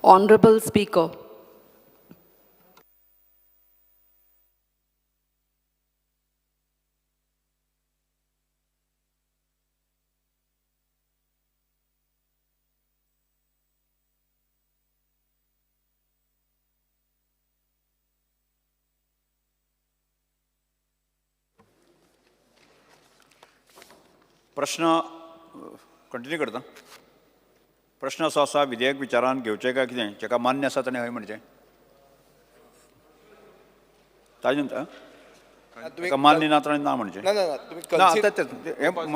Honorable Speaker. प्रश्न continue करता. प्रश्न असो आसा विधेयक विचारान घेवचें काय कितें जेका मान्य आसा ताणें हय म्हणचें. ताजे ताका मान्य ना ताणें ना म्हणचें. ना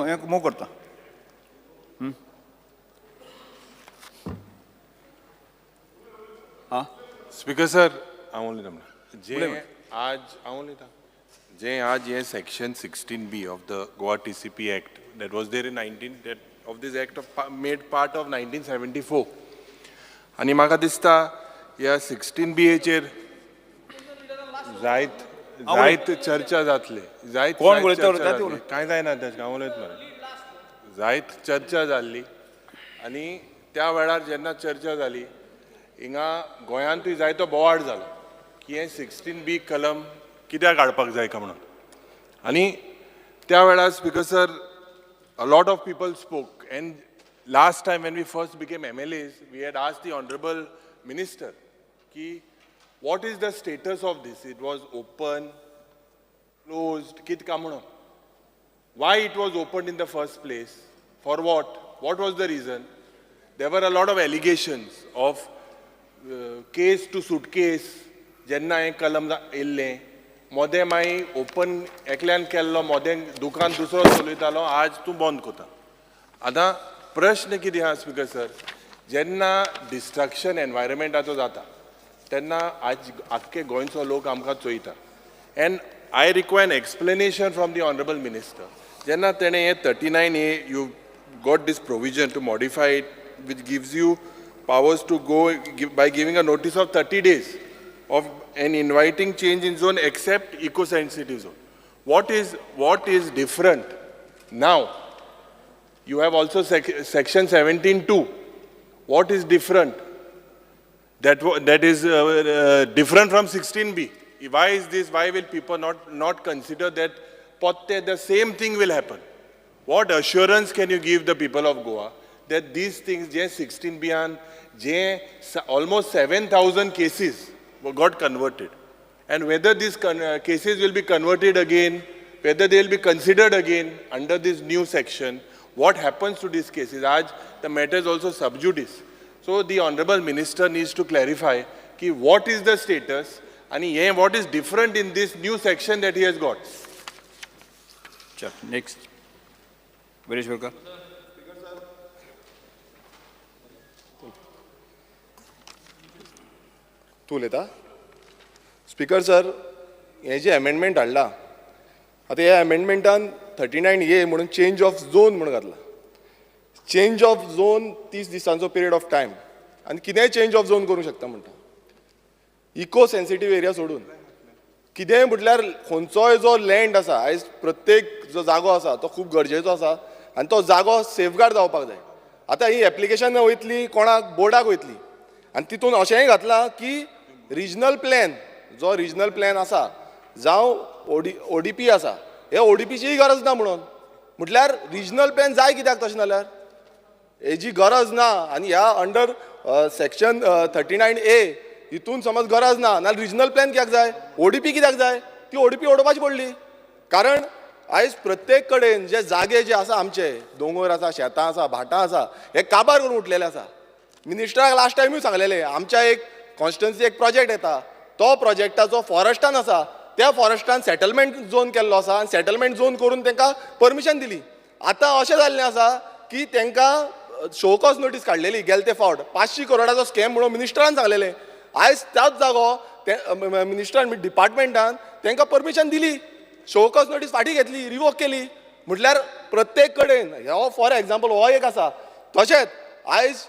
हें मूव करता. आं स्पीकर सर हांव उलयतां जे आज हे section 16B of the Goa TCP Act that was there in of this act made part of 1974 आणि म्हाका दिसता ह्या 16B चेर जायत चर्चा जातली कांय जायना तें हांव उलयता मरे जायत चर्चा जाल्ली आनी त्या वेळार जेन्ना चर्चा जाली हिंगा गोंयांतूय जायतो बोवाळ जालो की हे 16B कलम कित्याक हाडपाक जाय काय म्हणून आनी त्या वेळार speaker sir a lot of people spoke and last time when we first became MLAs we had asked the honorable minister ki what is the status of this. It was open, closed, kit ka म्हणून why it was opened in the first place, for what was the reason. There were a lot of allegations of case to suitcase जेन्ना हें कलम येयल्लें मोदें मागीर open एकल्यान केल्लो मोदें दुकान दुसरो चलयतालो आज तूं बंद कोता. आतां प्रश्न कितें आहा स्पीकर सर जेन्ना डिस्ट्रक्शन एनवायरमेंटाचो जाता तेन्ना आज आख्खे गोंयचो लोक आमकां चोयता and I require an explanation from the honourable minister. जेन्ना तेणें हें 39A you got this provision to modify it which gives you powers to go by giving a notice of 30 days of an inviting change in zone except eco-sensitive zone. What is different now? You have also section 17(2). What is different? That is different from 16B. Why is this? Why will people not consider that the same thing will happen? What assurance can you give the people of Goa that these things, 16B and almost 7,000 cases got converted, and whether these cases will be converted again, whether they will be considered again under this new section, what happens to these cases? आज the matter is also sub judice. So the honorable minister needs to clarify ki what is the status and what is different in this new section that he has got. Sure. Next. Viresh Verka. तू उलयता. Speaker sir हे जे amendment हाडला आतां ह्या अमेंडमेंटान 39A म्हणून change of zone म्हणून घातला. Change of zone 30 दिसांचो पिरियड ऑफ टायम आनी कितेंय चेंज ऑफ झोन करूंक शकता म्हणटा. इको सेन्सिटीव एरिया सोडून कितेंय म्हटल्यार खंयचोय जो लँड आसा आयज प्रत्येक जो जागो आसा तो खूब गरजेचो आसा आनी तो जागो सेफगार्ड जावपाक जाय. आतां ही एप्लिकेशन वयतली कोणाक बोर्डाक वयतली आनी तितून अशेंय घातलां की रिजनल प्लॅन जो रिजनल प्लॅन आसा जावं ODP आसा हे ODPचीय गरज ना म्हणून म्हटल्यार रिजनल प्लॅन जाय कित्याक तशें जाल्यार हेजी गरज ना. आनी ह्या अंडर सेक्शन 39A हितून समज गरज ना नाल्यार रिजनल प्लॅन कित्याक जाय, ODP कित्याक जाय, ती ODP ओडपाची पडली. कारण आयज प्रत्येक कडेन जे जागे जे आसा आमचे दोंगर आसा, शेतां आसा, भाटां आसा हे काबार करून उठलेले आसा. मिनिस्टराक लास्ट टायमूय सांगलेलें आमच्या एक कॉन्स्टिट्युन्सी एक प्रोजेक्ट येता तो प्रोजेक्टाचो फॉरेस्टान आसा त्या फॉरेस्टान सेटलमेंट झोन केल्लो आसा आनी सेटलमेंट झोन करून तांकां परमिशन दिली. आतां अशें जाल्लें आसा की तांकां शोकॉज नोटीस काडलेली गेले ते फावट 500 करोडाचो स्कॅम म्हणून मिनिस्टरान सांगलेलें. आयज त्याच जागो मिनिस्टरान डिपार्टमेंटान तांकां परमिशन दिली, शोकॉज नोटीस फाटीं घेतली, रिवोक केली. म्हटल्यार प्रत्येक कडेन हो फॉर एग्जाम्पल हो एक आसा. तशेंच आयज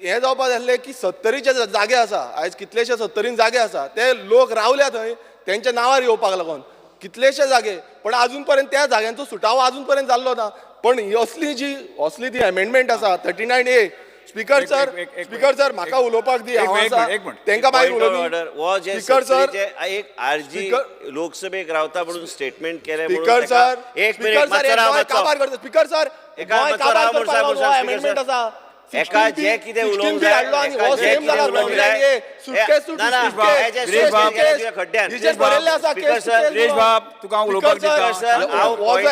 हें जावपाक जाल्लें की 70चे जागे आसा आयज कितलेशे 70 जागे आसा ते लोक रावल्या थंय तेंच्या नांवार येवपाक लागून कितलेशे जागे पण अजून पर्यंत त्या जाग्यांचो सुटावो अजून पर्यंत जाल्लो ना. पण ही असली ती अमेंडमेंट आसा 39A speaker sir speaker sir म्हाका उलोवपाक दी हांव आसा तांकां मागीर ऑर्डर हो जे स्पीकर सर एक आरजी लोकसभेक रावता म्हणून स्टेटमेंट केले स्पीकर सर एक स्पीकर मिनिट सर गोंय काबार करता स्पीकर सर गोंय काबार करपाक लागलो अमेंडमेंट आसा एका जे कितें उलोवंक जाय हो सेम जागा सुटकेस गिरीश बाब तुका हांव उलोवपाक दिता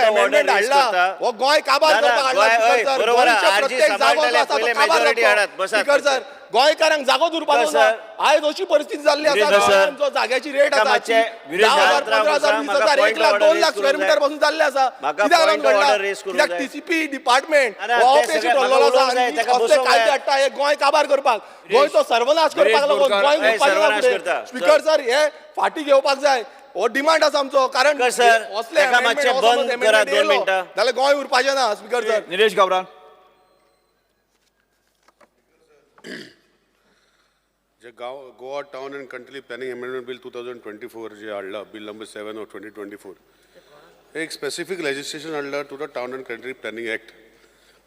अमेंडमेंट हाडला हो गोंय काबार करपाक हाडला बरोबर आरजी सांबाळटले पयले मेजॉरिटी हाडात बसा स्पीकर सर गोंयकारांक जागो उरपाक ना आयज अशी परिस्थिती जाल्ली आसा गोंयांत जाग्याची रेट आसा 10,000 15,000 20,000 1 लाख 2 लाख स्क्वेअर मिटर पासून जाल्ले आसा कित्याक लागून घडला कित्याक टीसीपी डिपार्टमेंट हो ऑफिस ठरलेलो आसा आनी कसले कायदे हाडटा हे गोंय काबार करपाक गोंयचो सर्वनाश करपाक लागून गोंय स्पीकर सर हे फाटी घेवपाक जाय हो डिमांड आसा आमचो कारण असले जाल्यार गोंय उरपाचें ना स्पीकर सर निलेश गावरान जे Goa town and country planning amendment bill 2024 जे हाडला बिल नंबर 7 ऑफ 2024 एक स्पेसिफीक लेजिस्लेशन हाडला to the town and country planning act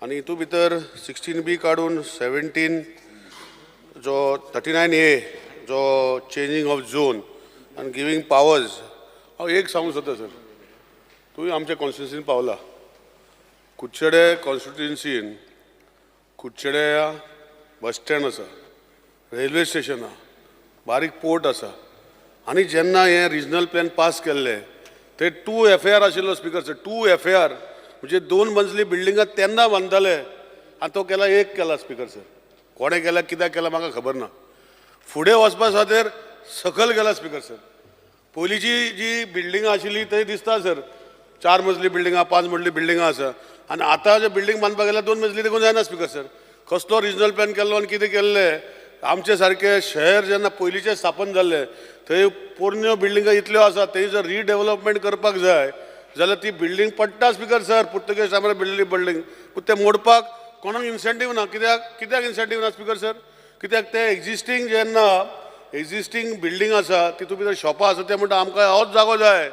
आनी हितून भितर 16B काडून 17 जो 39A जो चेंजिंग ऑफ झोन आनी गिवींग पावर्स हांव एक सांगूं सोदता सर तुवें आमच्या कॉन्स्टिट्युन्सीन पावला कुडचडे कॉन्स्टिट्युन्सीन कुडचडे बस स्टँड आसा रेल्वे स्टेशन आहा बारीक पोर्ट आसा आनी जेन्ना हे रिजनल प्लॅन पास केल्ले ते 2 FAR आशिल्लो स्पीकर सर 2 FAR म्हणजे 2 मंजली बिल्डिंगां तेन्ना बांदताले आनी तो केला 1 केला स्पीकर सर कोणे केला कित्याक केला म्हाका खबर ना फुडें वचपा खातीर सकयल गेला स्पीकर सर पयलींची जी बिल्डिंगां आशिल्ली थंय दिसता सर 4 मजली बिल्डिंगां 5 मजली बिल्डिंगां आसा आनी आतां जे बिल्डींग बांदपाक गेल्या 2 मजली देखून जायना स्पीकर सर कसलो रिजनल प्लॅन केल्लो आनी कितें केल्लें आमचे सारके शहर जेन्ना पयलींचे स्थापन जाल्ले थंय पोरण्यो बिल्डिंगां इतल्यो आसा थंय जर रिडेवलपमेंट करपाक जाय जाल्यार ती बिल्डींग पडटा स्पीकर सर पुर्तुगेज टायमार बिल्डिल्ली बिल्डींग पूण ते मोडपाक कोणाक इन्सेंटीव ना कित्याक इन्सेंटीव ना स्पीकर सर कित्याक ते एक्झिस्टींग जेन्ना एक्झिस्टींग बिल्डींग आसा तितून भितर शॉपां आसा ते म्हणटा आमकां होच जागो जाय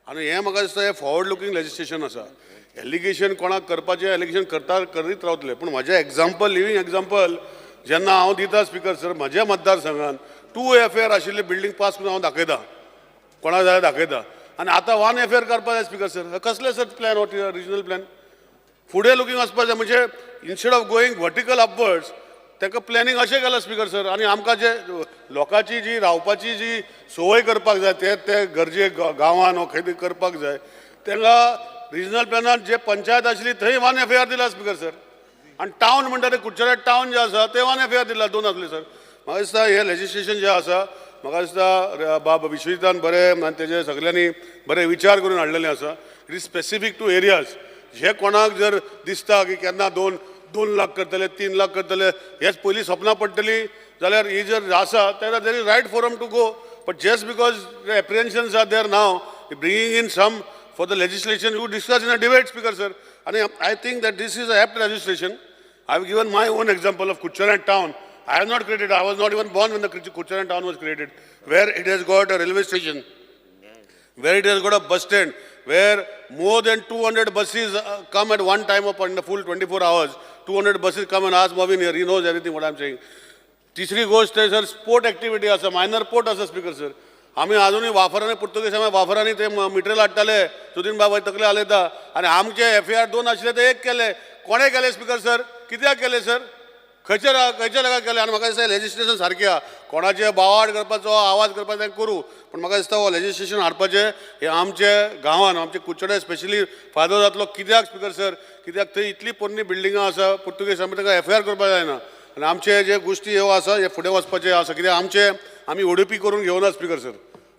आनी हें म्हाका दिसता हें फॉरवर्ड लुकींग लेजिस्लेशन आसा एलिगेशन कोणाक करपाचें एलिगेशन करीत रावतले पूण म्हाजें एग्जाम्पल लिवींग एग्जाम्पल जेन्ना हांव दिता स्पीकर सर म्हज्या मतदारसंघान 2 FAR आशिल्ली बिल्डींग पास करून हांव दाखयता कोणाक जाय दाखयता आनी आतां 1 FAR करपा जाय स्पीकर सर कसले सर प्लॅन हो रिजनल प्लॅन फुडें लुकींग वचपा जाय म्हणजे instead of going vertical upwards तांकां प्लॅनिंग अशें केलां स्पीकर सर आनी आमकां जे लोकांची जी रावपाची जी संवय करपाक जाय ते गरजे गांवांत वा खंय करपाक जाय तांकां रिजनल प्लॅनान जे पंचायत आशिल्ली थंय 1 FAR दिला स्पीकर सर आनी टावन म्हणटा ते कुडचडे टावन जे आसा ते 1 FAR दिला 2 आसले सर म्हाका दिसता हे लेजिस्लेशन जें आसा म्हाका दिसता बाब विश्वजितान बरें आनी तेजे सगळ्यांनी बरे विचार करून हाडलेले आसा it is specific to areas जे कोणाक जर दिसता की केन्ना 2 लाख करतले 3 लाख करतले हेच पयलीं सपनां पडटली जाल्यार ही जर आसा तेन्ना there is right forum to go but just because apprehensions are there now bringing in some for the legislation you discuss in a debate speaker sir आनी I think that this is a apt legislation I have given my own example of Kucharan town. I have not created, I was not even born when the Kucharan town was created, where it has got a railway station, where it has got a bus stand, where more than 200 buses come at one time in the full 24 hours. 200 buses come and ask Movin here, he knows everything what I am saying. तिसरी गोष्ट आहे sir sport activity आसा minor port आसा speaker sir आमी अजूनही वाफरांनी Portuguese वाफरांनी ते मिटरेल हाडटाले सुदीन बाबा तकले आलयता आनी आमचे FAR 2 आशिल्ले ते 1 केले कोणे केले स्पीकर सर कित्याक केले सर खंयच्या जागा केले आनी म्हाका दिसता लेजिस्लेशन सारकें आहा कोणाचे बावाड करपाचो आवाज करपाचो तें करूं पूण म्हाका दिसता हो लेजिस्लेशन हाडपाचें हें आमचे गांवांत आमचे कुडचडे स्पेशली फायदो जातलो कित्याक स्पीकर सर कित्याक थंय इतली पोरणी बिल्डिंगां आसा पुर्तुगेज आमी ताका FAR करपाक जायना आनी आमचे जे गोश्टी ह्यो आसा हे फुडें वचपाचे आसा कित्याक आमी ओडीपी करून घेवना स्पीकर सर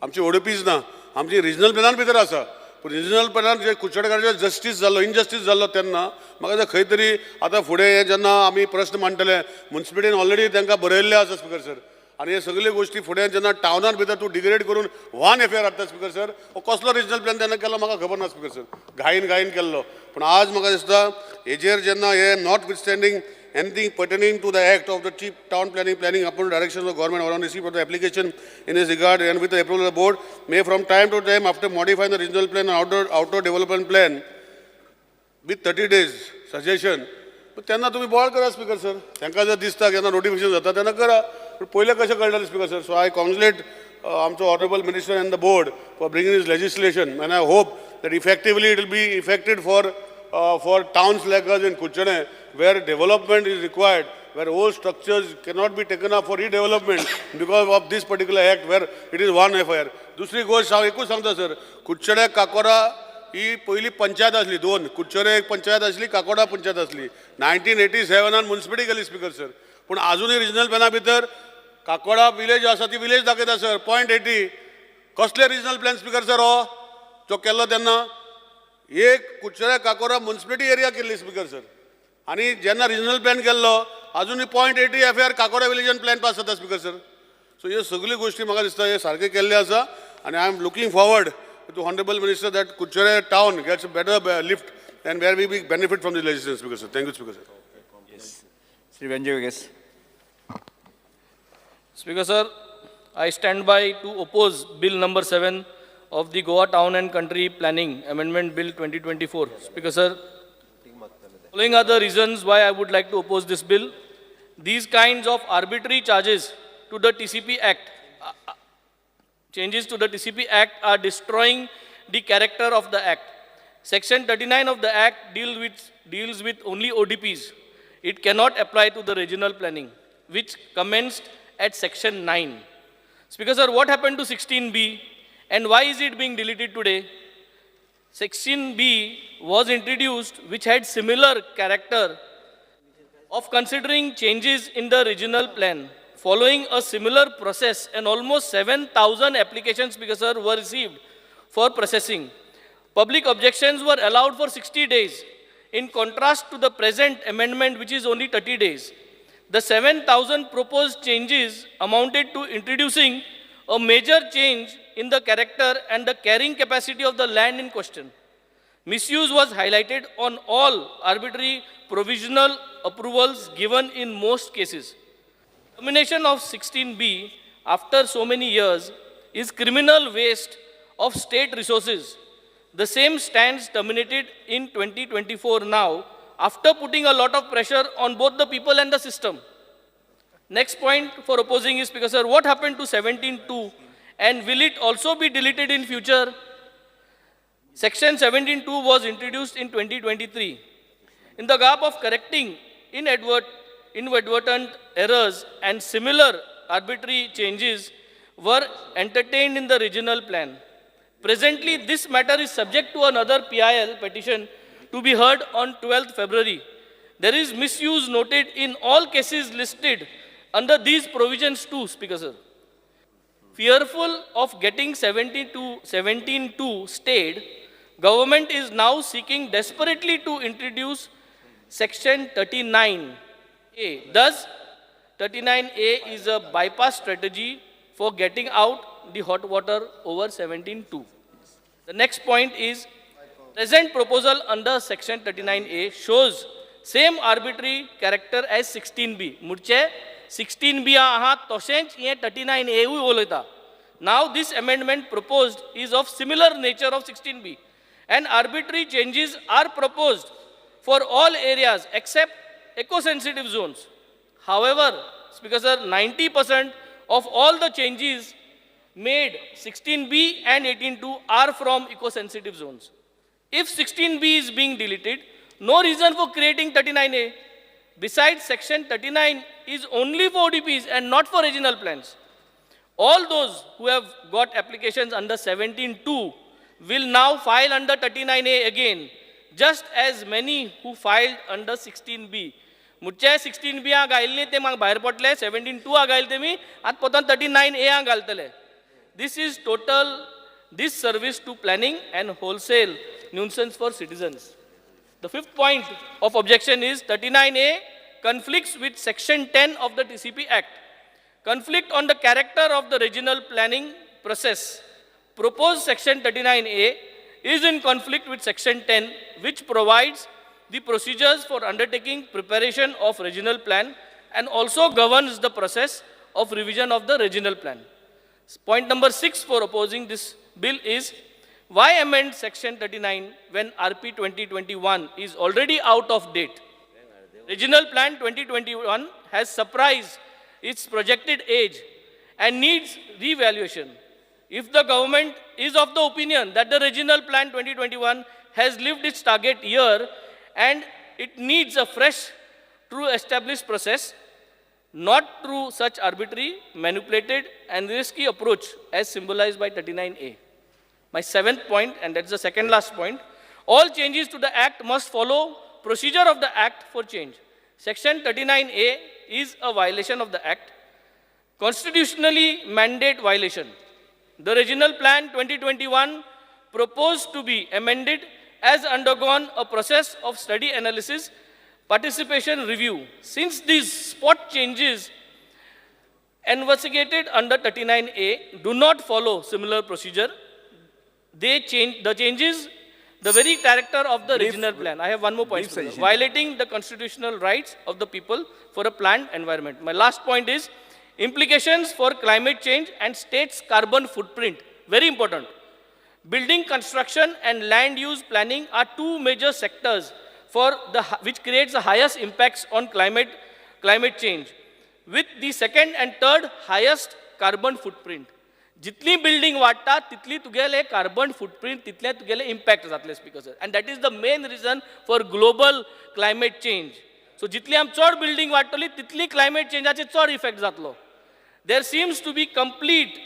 आमची ओडीपीच ना आमची रिजनल प्लॅनान भितर आसा पूण रिजनल प्लॅनान जे कुडचडेकारांचेर जस्टीस जाल्लो इनजस्टीस जाल्लो तेन्ना म्हाका दिसता खंय तरी आतां फुडें हे जेन्ना आमी प्रस्न मांडटले म्युन्सिपालिटीन ऑलरेडी तांकां बरयल्ले आसा स्पीकर सर आनी हे सगळ्यो गोश्टी फुडें जेन्ना टावनार भितर तूं डिग्रेड करून 1 FAR हाडटा स्पीकर सर हो कसलो रिजनल प्लॅन तेन्ना केलो म्हाका खबर ना स्पीकर सर घाईन केल्लो पूण आज म्हाका दिसता हेजेर जेन्ना हे not विथस्टँडींग anything pertaining to the act of the chief town planning upon direction of the government or on receipt of the application in this regard and with the approval of the board may from time to time after modifying the regional plan and outdoor development plan with 30 days suggestion तेन्ना तुम्ही ball करा speaker sir. तांकां जर दिसता केन्ना notification जाता तेन्ना करा. पण पयलें कशें कळटलें स्पीकर सर. सो आय कॉंग्रेचुलेट आमचो honourable minister end the board for bringing this legislation end I hope that effectively it will be effected for towns like us in Kuchane, where development is required, where old structures cannot be taken up for redevelopment because of this particular act, where it is one FIR. दुसरी गोष्ट एकूच सांगता sir, Kudchade काकोरा ही पहिली पंचायत असली दोन. कुडचडे एक पंचायत असली, काकोडा पंचायत असली. 1987 म्युनिसिपालिटी गेली स्पीकर सर. पूण अजूनही रिजनल प्लॅना भितर काकोडा विलेज आसा ती विलेज दाखयता सर. .80 कसले रिजनल प्लॅन स्पीकर सर हो जो केल्लो तेन्ना एक कुडचड्या काकोरा म्युनिसिपालिटी एरिया केल्ली स्पीकर सर. आनी जेन्ना रिजनल प्लॅन केल्लो अजूनही .80 FIR काकोरा विलेजान प्लॅन पास जाता स्पीकर सर. सो ह्यो सगळ्यो गोश्टी म्हाका दिसता हे सारके केल्ले आसा आनी I am looking forward to honourable minister that कुडचड्या टावन gets better lift and where we be benefit from this legislation speaker sir. Thank you speaker sir. Shri Venzy Viegas. Speaker sir, I stand by to oppose Bill number 7 of the Goa Town and Country Planning Amendment Bill 2024. Speaker sir, following are the reasons why I would like to oppose this bill. These kinds of arbitrary charges to the TCP Act, changes to the TCP Act are destroying the character of the Act. Section 39 of the Act deals with only ODPs. It cannot apply to the regional planning, which commenced at Section 9. Speaker sir, what happened to 16B and why is it being deleted today? 16B was introduced which had similar character of considering changes in the regional plan. Following a similar process and almost 7,000 applications, Speaker sir, were received for processing. Public objections were allowed for 60 days in contrast to the present amendment which is only 30 days. The 7,000 proposed changes amounted to introducing a major change in the character and the carrying capacity of the land in question. Misuse was highlighted on all arbitrary provisional approvals given in most cases. Termination of 16B after so many years is criminal waste of state resources. The same stands terminated in 2024 now after putting a lot of pressure on both the people and the system. Next point for opposing is, Speaker sir, what happened to 17.2 and will it also be deleted in future? Section 17.2 was introduced in 2023. In the gap of correcting inadvertent errors and similar arbitrary changes were entertained in the regional plan. Presently, this matter is subject to another PIL petition to be heard on 12th February. There is misuse noted in all cases listed under these provisions too, Speaker sir. Fearful of getting 17.2 stayed, government is now seeking desperately to introduce Section 39A. Thus, 39A is a bypass strategy for getting out the hot water over 17.2. The next point is, present proposal under Section 39A shows same arbitrary character as 16B. Murche 16B aha toshench ye 39A uloita. Now this amendment proposed is of similar nature of 16B and arbitrary changes are proposed for all areas except eco-sensitive zones. However, Speaker sir, 90% of all the changes made 16B and 18.2 are from eco-sensitive zones. If 16B is being deleted, no reason for creating 39A. Besides, Section 39 is only for ODPs and not for regional plans. All those who have got applications under 17.2 will now file under 39A again, just as many who filed under 16B. मुझे 16B आ गायले ते माग बाहेर पडले 17.2 आ गायले ते मी आत पोतान 39A आ घालतले. This is total disservice to planning and wholesale nuisance for citizens. The fifth point of objection is 39A conflicts with Section 10 of the TCP Act. Conflict on the character of the regional planning process. Proposed Section 39A is in conflict with Section 10, which provides the procedures for undertaking preparation of regional plan and also governs the process of revision of the regional plan. Point number 6 for opposing this bill is, why amend Section 39 when RP 2021 is already out of date? Regional Plan 2021 has surprised its projected age and needs revaluation. If the government is of the opinion that the Regional Plan 2021 has lived its target year and it needs a fresh, true established process, not through such arbitrary, manipulated and risky approach as symbolized by 39A. My seventh point, and that's the second last point, all changes to the Act must follow procedure of the Act for change. Section 39A is a violation of the Act, constitutionally mandate violation. The Regional Plan 2021 proposed to be amended has undergone a process of study analysis, participation review. Since these spot changes investigated under 39A do not follow similar procedure, they change the changes the very character of the regional plan. I have one more point. Violating the constitutional rights of the people for a planned environment. My last point is implications for climate change and state's carbon footprint. Very important. Building construction and land use planning are two major sectors which creates the highest impacts on climate change, with the second and third highest carbon footprint. Jitli building वाढता तितली तुगेले carbon footprint तितले तुगेले impact जातले speakers, and that is the main reason for global climate change. So jitli am चड building वाढतली तितली climate change आचे चड effect जातलो. There seems to be complete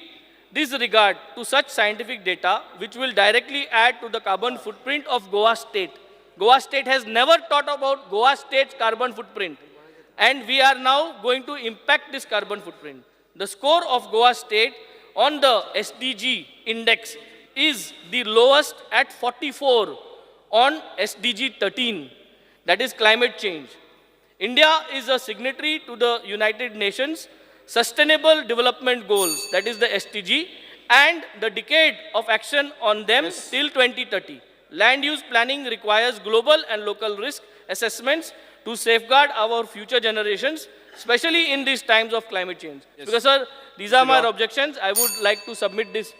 disregard to such scientific data which will directly add to the carbon footprint of Goa state. Goa state has never thought about Goa state's carbon footprint, and we are now going to impact this carbon footprint. The score of Goa state on the SDG index is the lowest at 44 on SDG 13, that is climate change. India is a signatory to the United Nations Sustainable Development Goals, that is the SDG, and the decade of action on them till 2030. Land use planning requires global and local risk assessments to safeguard our future generations, especially in these times of climate change. Because, sir, these are my objections. I would like to submit this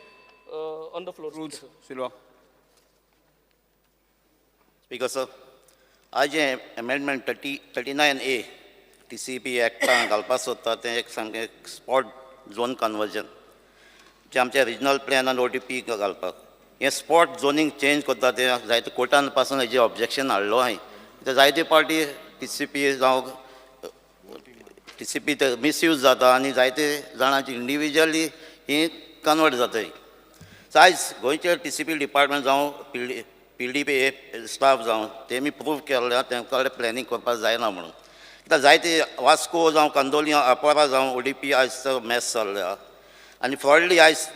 on the floor. Rules, Silva. Speaker, sir, आज amendment 39A TCP Act घालपाक सोदता तें एक सामकें spot zone conversion जे आमच्या regional plan आनी OTP घालपाक हें स्पॉट झोनींग चेंज करता तें जायते कोर्टान पासून हेजें ऑब्जेक्शन हाडलो हांवें. ते जायते पार्टी TCP जावं TCP ते मिसयूज जाता आनी जायते जाणांची इंडिविज्युअली ही कन्वर्ट जाताय. सो आयज गोंयचे TCP डिपार्टमेंट जावं PDP स्टाफ जावं तेमी प्रूव केल्ल्या तेंकां प्लॅनिंग करपाक जायना म्हणून. कित्याक जायते वास्को जावं कांदोलिया आपोरा जावं ODP आयज मॅस चल्ल्या आनी फॉडली आयज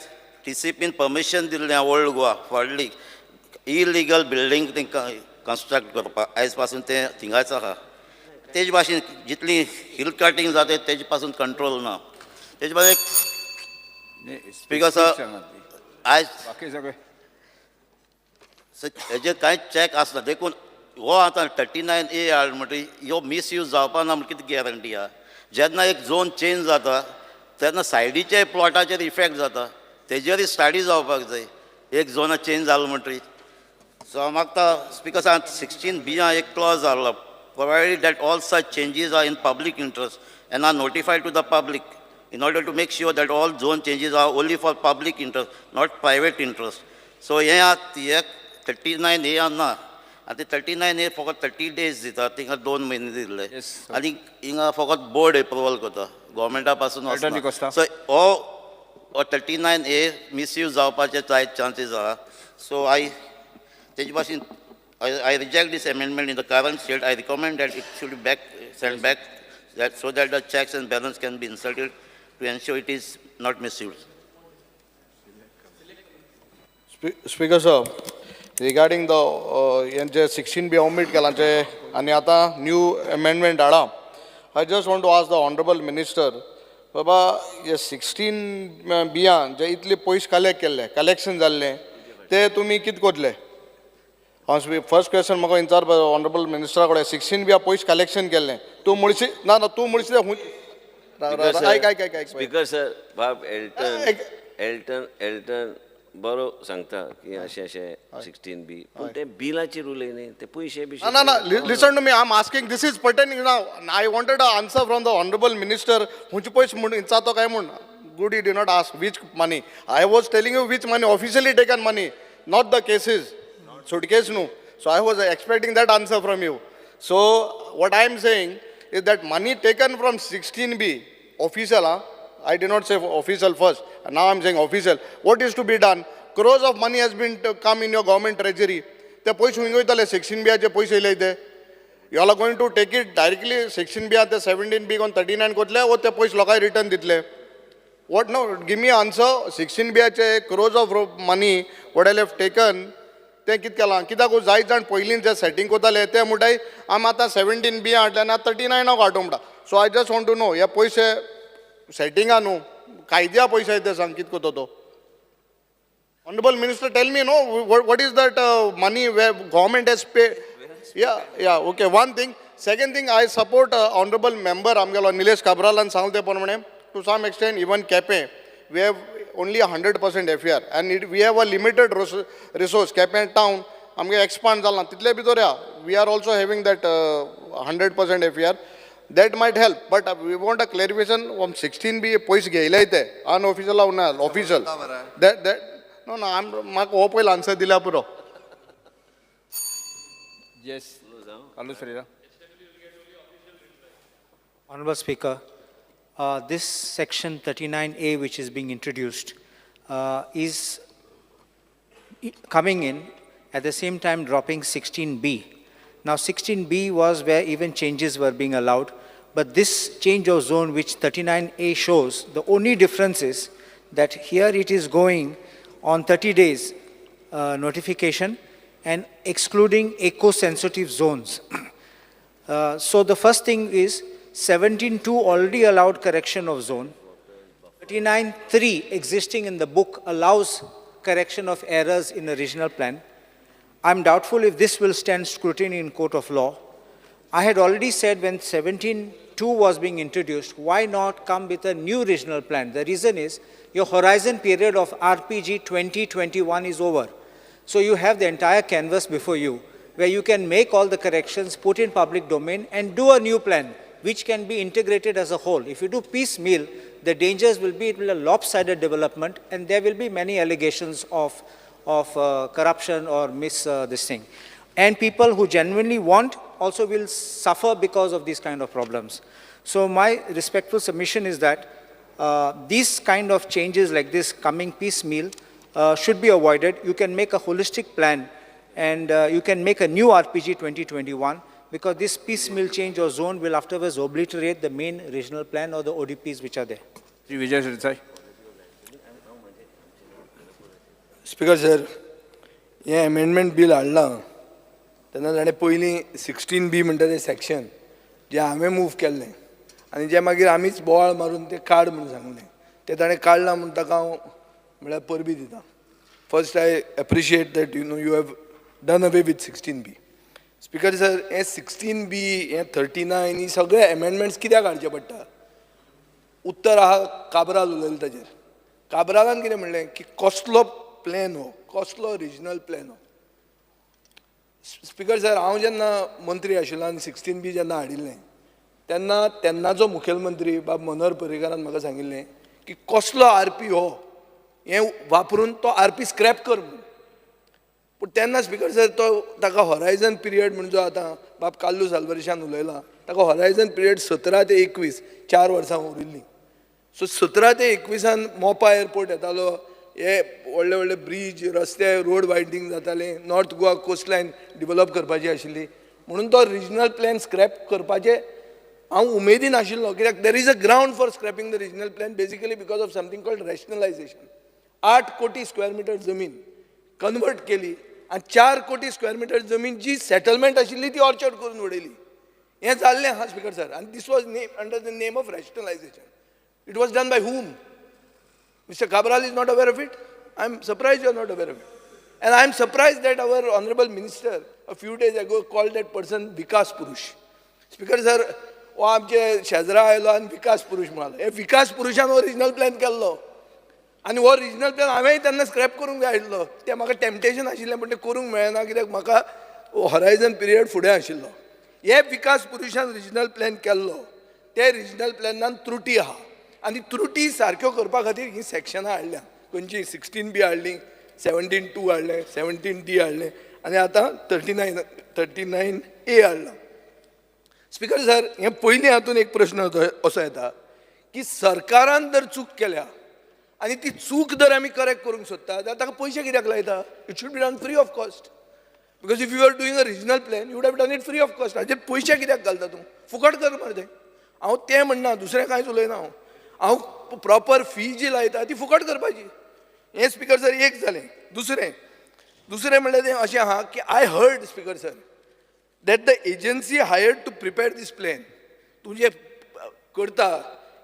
TCPन परमिशन दिल्लें ओल्ड गोवा फॉडली इलिगल बिल्डींग तेंकां कन्स्ट्रक्ट करपाक आयज पासून तें थिंगाच आहा. तेजे भाशेन जितली हिल कटिंग जाता तेजे पासून कंट्रोल ना. तेजे भाशेन स्पीकर सर आयज बाकी सगळे हेजे कांयच चॅक आसना देखून हो आतां 39A हाड म्हणटरी ह्यो मिसयूज जावपा ना म्हणून कितें गॅरंटी आहा. जेन्ना एक झोन चेंज जाता तेन्ना सायडीचे प्लॉटाचेर इफेक्ट जाता तेजेरय स्टडी जावपाक जाय. एक झोन चेंज जालो म्हणटरी सो हांव मागता स्पीकर सांग 16B एक क्लॉज आहलो provided that all such changes are in public interest and are notified to the public in order to make sure that all zone changes are only for public interest, not private interest. So here 39A na, and the 39A for 30 days dita, tinga 2 mahine dille. I think inga for board approval kota, government pasun asna. So all 39A misuse zawpache chances are. So I reject this amendment in the current state. I recommend that it should be sent back so that the checks and balance can be inserted to ensure it is not misused. Speaker sir, regarding the 16B omit kelanche ani ata new amendment ada, I just want to ask the honorable minister, Baba, ye 16B je itli pois collection jalle, te tumi kit kodle? First question म्हाका विचार honourable मिनिस्टरा कडेन 16B पयस collection केल्लें तूं म्हणशी ना तूं म्हणशी speaker sir बाब Elton बरो सांगता की अशें अशें 16B पूण ते बिलाची रूल न्ही ते पयशे बी No. Listen to me. I'm asking. This is pertaining now. I wanted an answer from the honorable minister. Hunchi pois mun incha to kai mun. Good, he did not ask which money. I was telling you which money, officially taken money, not the cases. Suitcase no. So I was expecting that answer from you. So what I am saying is that money taken from 16B, official, I did not say official first. Now I am saying official. What is to be done? Crores of money has been to come in your government treasury. The poise huingoitale 16B aje poise ilayde. You all are going to take it directly 16B at the 17B on 39 kotle or the poise lokai return ditle. What now? Give me an answer. 16B ache crores of money what I have taken. ते कित केलां कित्याक जायत जाण पयलीं जे setting कोताले ते म्हणटाय आमी आतां 17B हाडले आनी 39 हाडूं म्हणटा. So I just want to know हे पयशे सेटिंगा न्हू कायद्या पयशे ते सांग कित कोतो तो. Honorable Minister, tell me, no, what is that money where government has paid? Yeah, okay, one thing. Second thing, I support Honorable Member Amgalo Nilesh Kabral and Sanlte Ponmane. To some extent, even KEPE, we have only 100% FAR. And we have a limited resource. KEPE town, Amge expand Zalna. Title Bitoria, we are also having that 100% FAR. That might help. But we want a clarification from 16B, poise gailaite, unofficial or official. No, I'm hope will answer dila puro. Yes. Carlos Ferreira. Honorable Speaker, this section 39A which is being introduced is coming in at the same time dropping 16B. Now 16B was where even changes were being allowed, but this change of zone which 39A shows, the only difference is that here it is going on 30 days notification and excluding eco-sensitive zones. So the first thing is 17.2 already allowed correction of zone. 39.3 existing in the book allows correction of errors in a regional plan. I'm doubtful if this will stand scrutiny in court of law. I had already said when 17.2 was being introduced, why not come with a new regional plan? The reason is your horizon period of RPG 2021 is over. So you have the entire canvas before you, where you can make all the corrections, put in public domain, and do a new plan, which can be integrated as a whole. If you do piecemeal, the dangers will be a lopsided development, and there will be many allegations of corruption or this thing. And people who genuinely want also will suffer because of these kind of problems. So my respectful submission is that these kind of changes like this coming piecemeal should be avoided. You can make a holistic plan and you can make a new RPG 2021 because this piecemeal change or zone will afterwards obliterate the main regional plan or the ODPs which are there. Sri Vijay Sirsai. Speaker sir, हे amendment bill हाडला तेन्ना ताणें पयलीं 16B म्हणटा तें section जें हांवें move केल्लें आनी जें मागीर आमीच बोवाळ मारून तें काड म्हणून सांगलें तें ताणें काडलां म्हणून ताका हांव म्हळ्यार परबी दितां. First I appreciate that you have done away with 16B. Speaker sir हे 16B हे 39 ही सगळे अमेंडमेंट्स कित्याक हाडचे पडटा? उत्तर आहा काब्राल उलयलें ताजेर. काब्रालान कितें म्हणलें की कसलो प्लॅन हो, कसलो रिजनल प्लॅन हो. स्पिकर सर हांव जेन्ना मंत्री आशिल्लो आनी 16B जेन्ना हाडिल्लें तेन्ना तेन्नाचो मुखेलमंत्री बाब मनोहर पर्रीकारान म्हाका सांगिल्लें की कसलो RP हो हें वापरून तो RP स्क्रॅप कर म्हणून. पूण तेन्ना स्पिकर सर तो ताका हॉरायझन पिरियड म्हणजे जो आतां बाब काल्लू सालवर्शान उलयला ताका हॉरायझन पिरियड 17 ते 21 4 वर्सां उरिल्लीं. सो 17 ते 21 मोपा एअरपोर्ट येतालो, हे व्हडले व्हडले ब्रीज रस्ते रोड वायडनींग जाताले, नॉर्थ गोवा कोस्टलायन डिवेलप करपाची आशिल्ली म्हणून तो रिजनल प्लॅन स्क्रॅप करपाचे हांव उमेदीन आशिल्लो. कित्याक there is a ground for scrapping the regional plan basically because of something called rationalisation. 8 कोटी स्क्वेअर मिटर जमीन कन्वर्ट केली आनी 4 कोटी स्क्वेअर मिटर जमीन जी सेटलमेंट आशिल्ली ती ऑर्चर्ड करून उडयली. हें जाल्लें हा स्पिकर सर आनी this was under the name of rationalisation. It was done by whom? Mr. Cabral is not aware of it. I am surprised you are not aware of it. And I am surprised that our honorable minister a few days ago called that person Vikas Purush. Speaker sir, हो आमचे शेजरा आयलो आनी विकास पुरुष म्हणालो. हे विकास पुरुषान original plan केल्लो. आनी हो रिजनल प्लॅन हांवेंय तेन्ना स्क्रॅप करूंक जाय आशिल्लो. तें म्हाका टेम्पटेशन आशिल्लें पण तें करूंक मेळना कित्याक म्हाका हॉरायझन पिरियड फुडें आशिल्लो. हे विकास पुरुशान रिजनल प्लॅन केल्लो ते रिजनल प्लॅनान त्रुटी आहा आनी त्रुटी सारक्यो करपा खातीर ही सॅक्शनां हाडल्या. खंयची 16B हाडली, 17(2) हाडलें, 17D हाडलें आनी आतां 39A हाडला. स्पिकर सर, हे पयलीं हातून एक प्रश्न असो येता की सरकारान जर चूक केल्या आनी ती चूक जर आमी करेक्ट करूंक सोदता जाल्यार ताका पयशे कित्याक लायता? It should be done free of cost. Because if you are doing a regional plan you would have done it free of cost. हाजेर पयशे कित्याक घालता तूं? फुकट कर मरे तें. हांव तें म्हणना, दुसरें कांयच उलयना. हांव प्रॉपर फी जी लायता ती फुकट करपाची. हें स्पिकर सर एक जालें. दुसरें म्हणल्यार तें अशें आहा की I heard speaker sir that the agency hired to prepare this plan, तूं जे करता,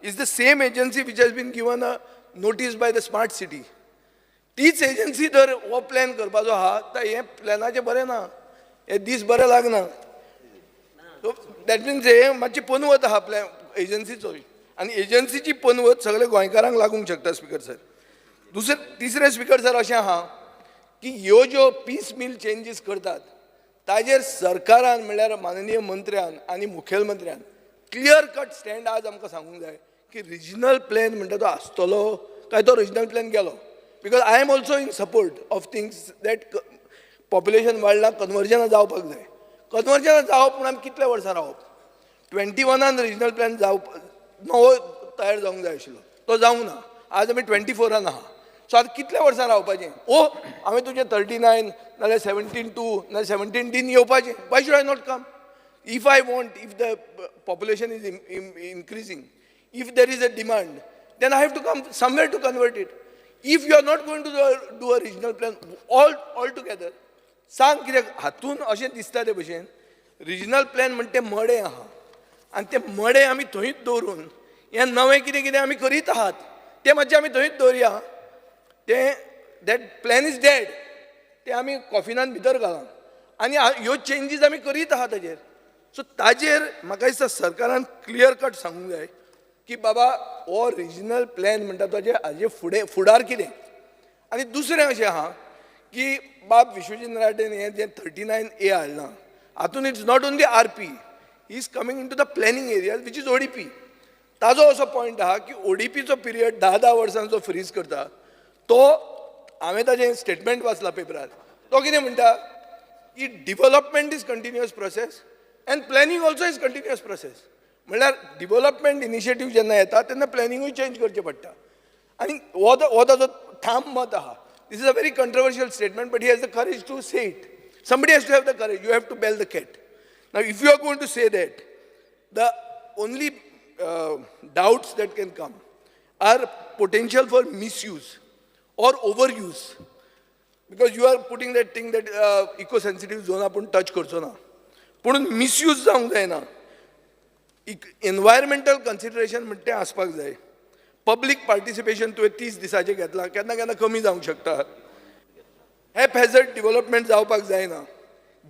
is the same agency which has been given a notice by the smart city. तीच एजन्सी जर हो प्लॅन करपाचो आहा तर हें प्लॅनाचें बरें ना, हे दीस बरें लागना. सो दॅट मिन्स हे मातशी पनवत आहा प्लॅन एजन्सीचो आनी एजन्सीची पनवत सगळे गोंयकारांक लागूंक शकता स्पिकर सर. तिसरें स्पिकर सर अशें आहा की ह्यो ज्यो पीस मिल चेंजीस करतात ताजेर सरकारान म्हणल्यार माननीय मंत्र्यान आनी मुखेलमंत्र्यान क्लियर कट स्टँड आज आमकां सांगूंक जाय की रिजनल प्लॅन म्हणटा तो आसतलो काय तो रिजनल प्लॅन गेलो. Because I am also in support of things that population वाडला, कन्वर्जनां जावपाक जाय. कन्वर्जनां जावप पूण आमी कितल्या वर्सां रावप? 21 रिजनल प्लॅन नवो तयार जावंक जाय आशिल्लो, तो जावंक ना. आज आमी 24 आहा. सो आतां कितल्या वर्सां रावपाचें? हांवें तुजें 39 नाल्यार 17(2) नाल्यार 17D येवपाचें. Why should I not come? If I want, if the population is increasing, if there is a demand, then I have to come somewhere to convert it. If you are not going to do a regional plan all together, सांग कित्याक हातून अशें दिसता ते भशेन regional plan म्हणटा तें मडें आहा आनी तें मडें आमी थंयच दवरून हें नवें कितें कितें आमी करीत आहात तें मातशें आमी थंयच दवरया. तें दॅट प्लॅन इज डेड, ते आमी कॉफिनान भितर घाला आनी ह्यो चेंजीस आमी करीत आहात ताजेर. सो ताजेर म्हाका दिसता सरकारान क्लियर कट सांगूंक जाय की बाबा हो रिजनल प्लॅन म्हणटा तो हाजे फुडार कितें. आनी दुसरें अशें आहा की बाब विश्वजीत राटेन हें जें 39A हाडलां हातून it's not only RP, he is coming into the planning areas which is ODP. ताजो असो पॉयंट आहा की ODPचो पिरियड 10 वर्सांचो फ्रीज करता. तो हांवें ताजें स्टेटमेंट वाचलां पेपरार. तो कितें म्हणटा की development is continuous process and planning also is continuous process. म्हणल्यार डिव्हलपमेंट इनिशिएटीव जेन्ना येता तेन्ना प्लॅनिंगूय चेंज करचें पडटा. आनी हो ताजो ठाम मत आहा. This is a very controversial statement, but he has the courage to say it. Somebody has to have the courage. You have to bell the cat. Now, if you are going to say that, the only doubts that can come are potential for misuse or overuse. Because you are putting that thing that eco-sensitive zone आपण touch करचो ना. पूण misuse जावंक जायना. Environmental consideration म्हणटा तें आसपाक जाय. पब्लीक पार्टिसिपेशन तुवें 30 दिसाचें घेतलां, केन्ना केन्ना कमी जावंक शकता. हॅप हॅझर्ड डिव्हलपमेंट जावपाक जायना.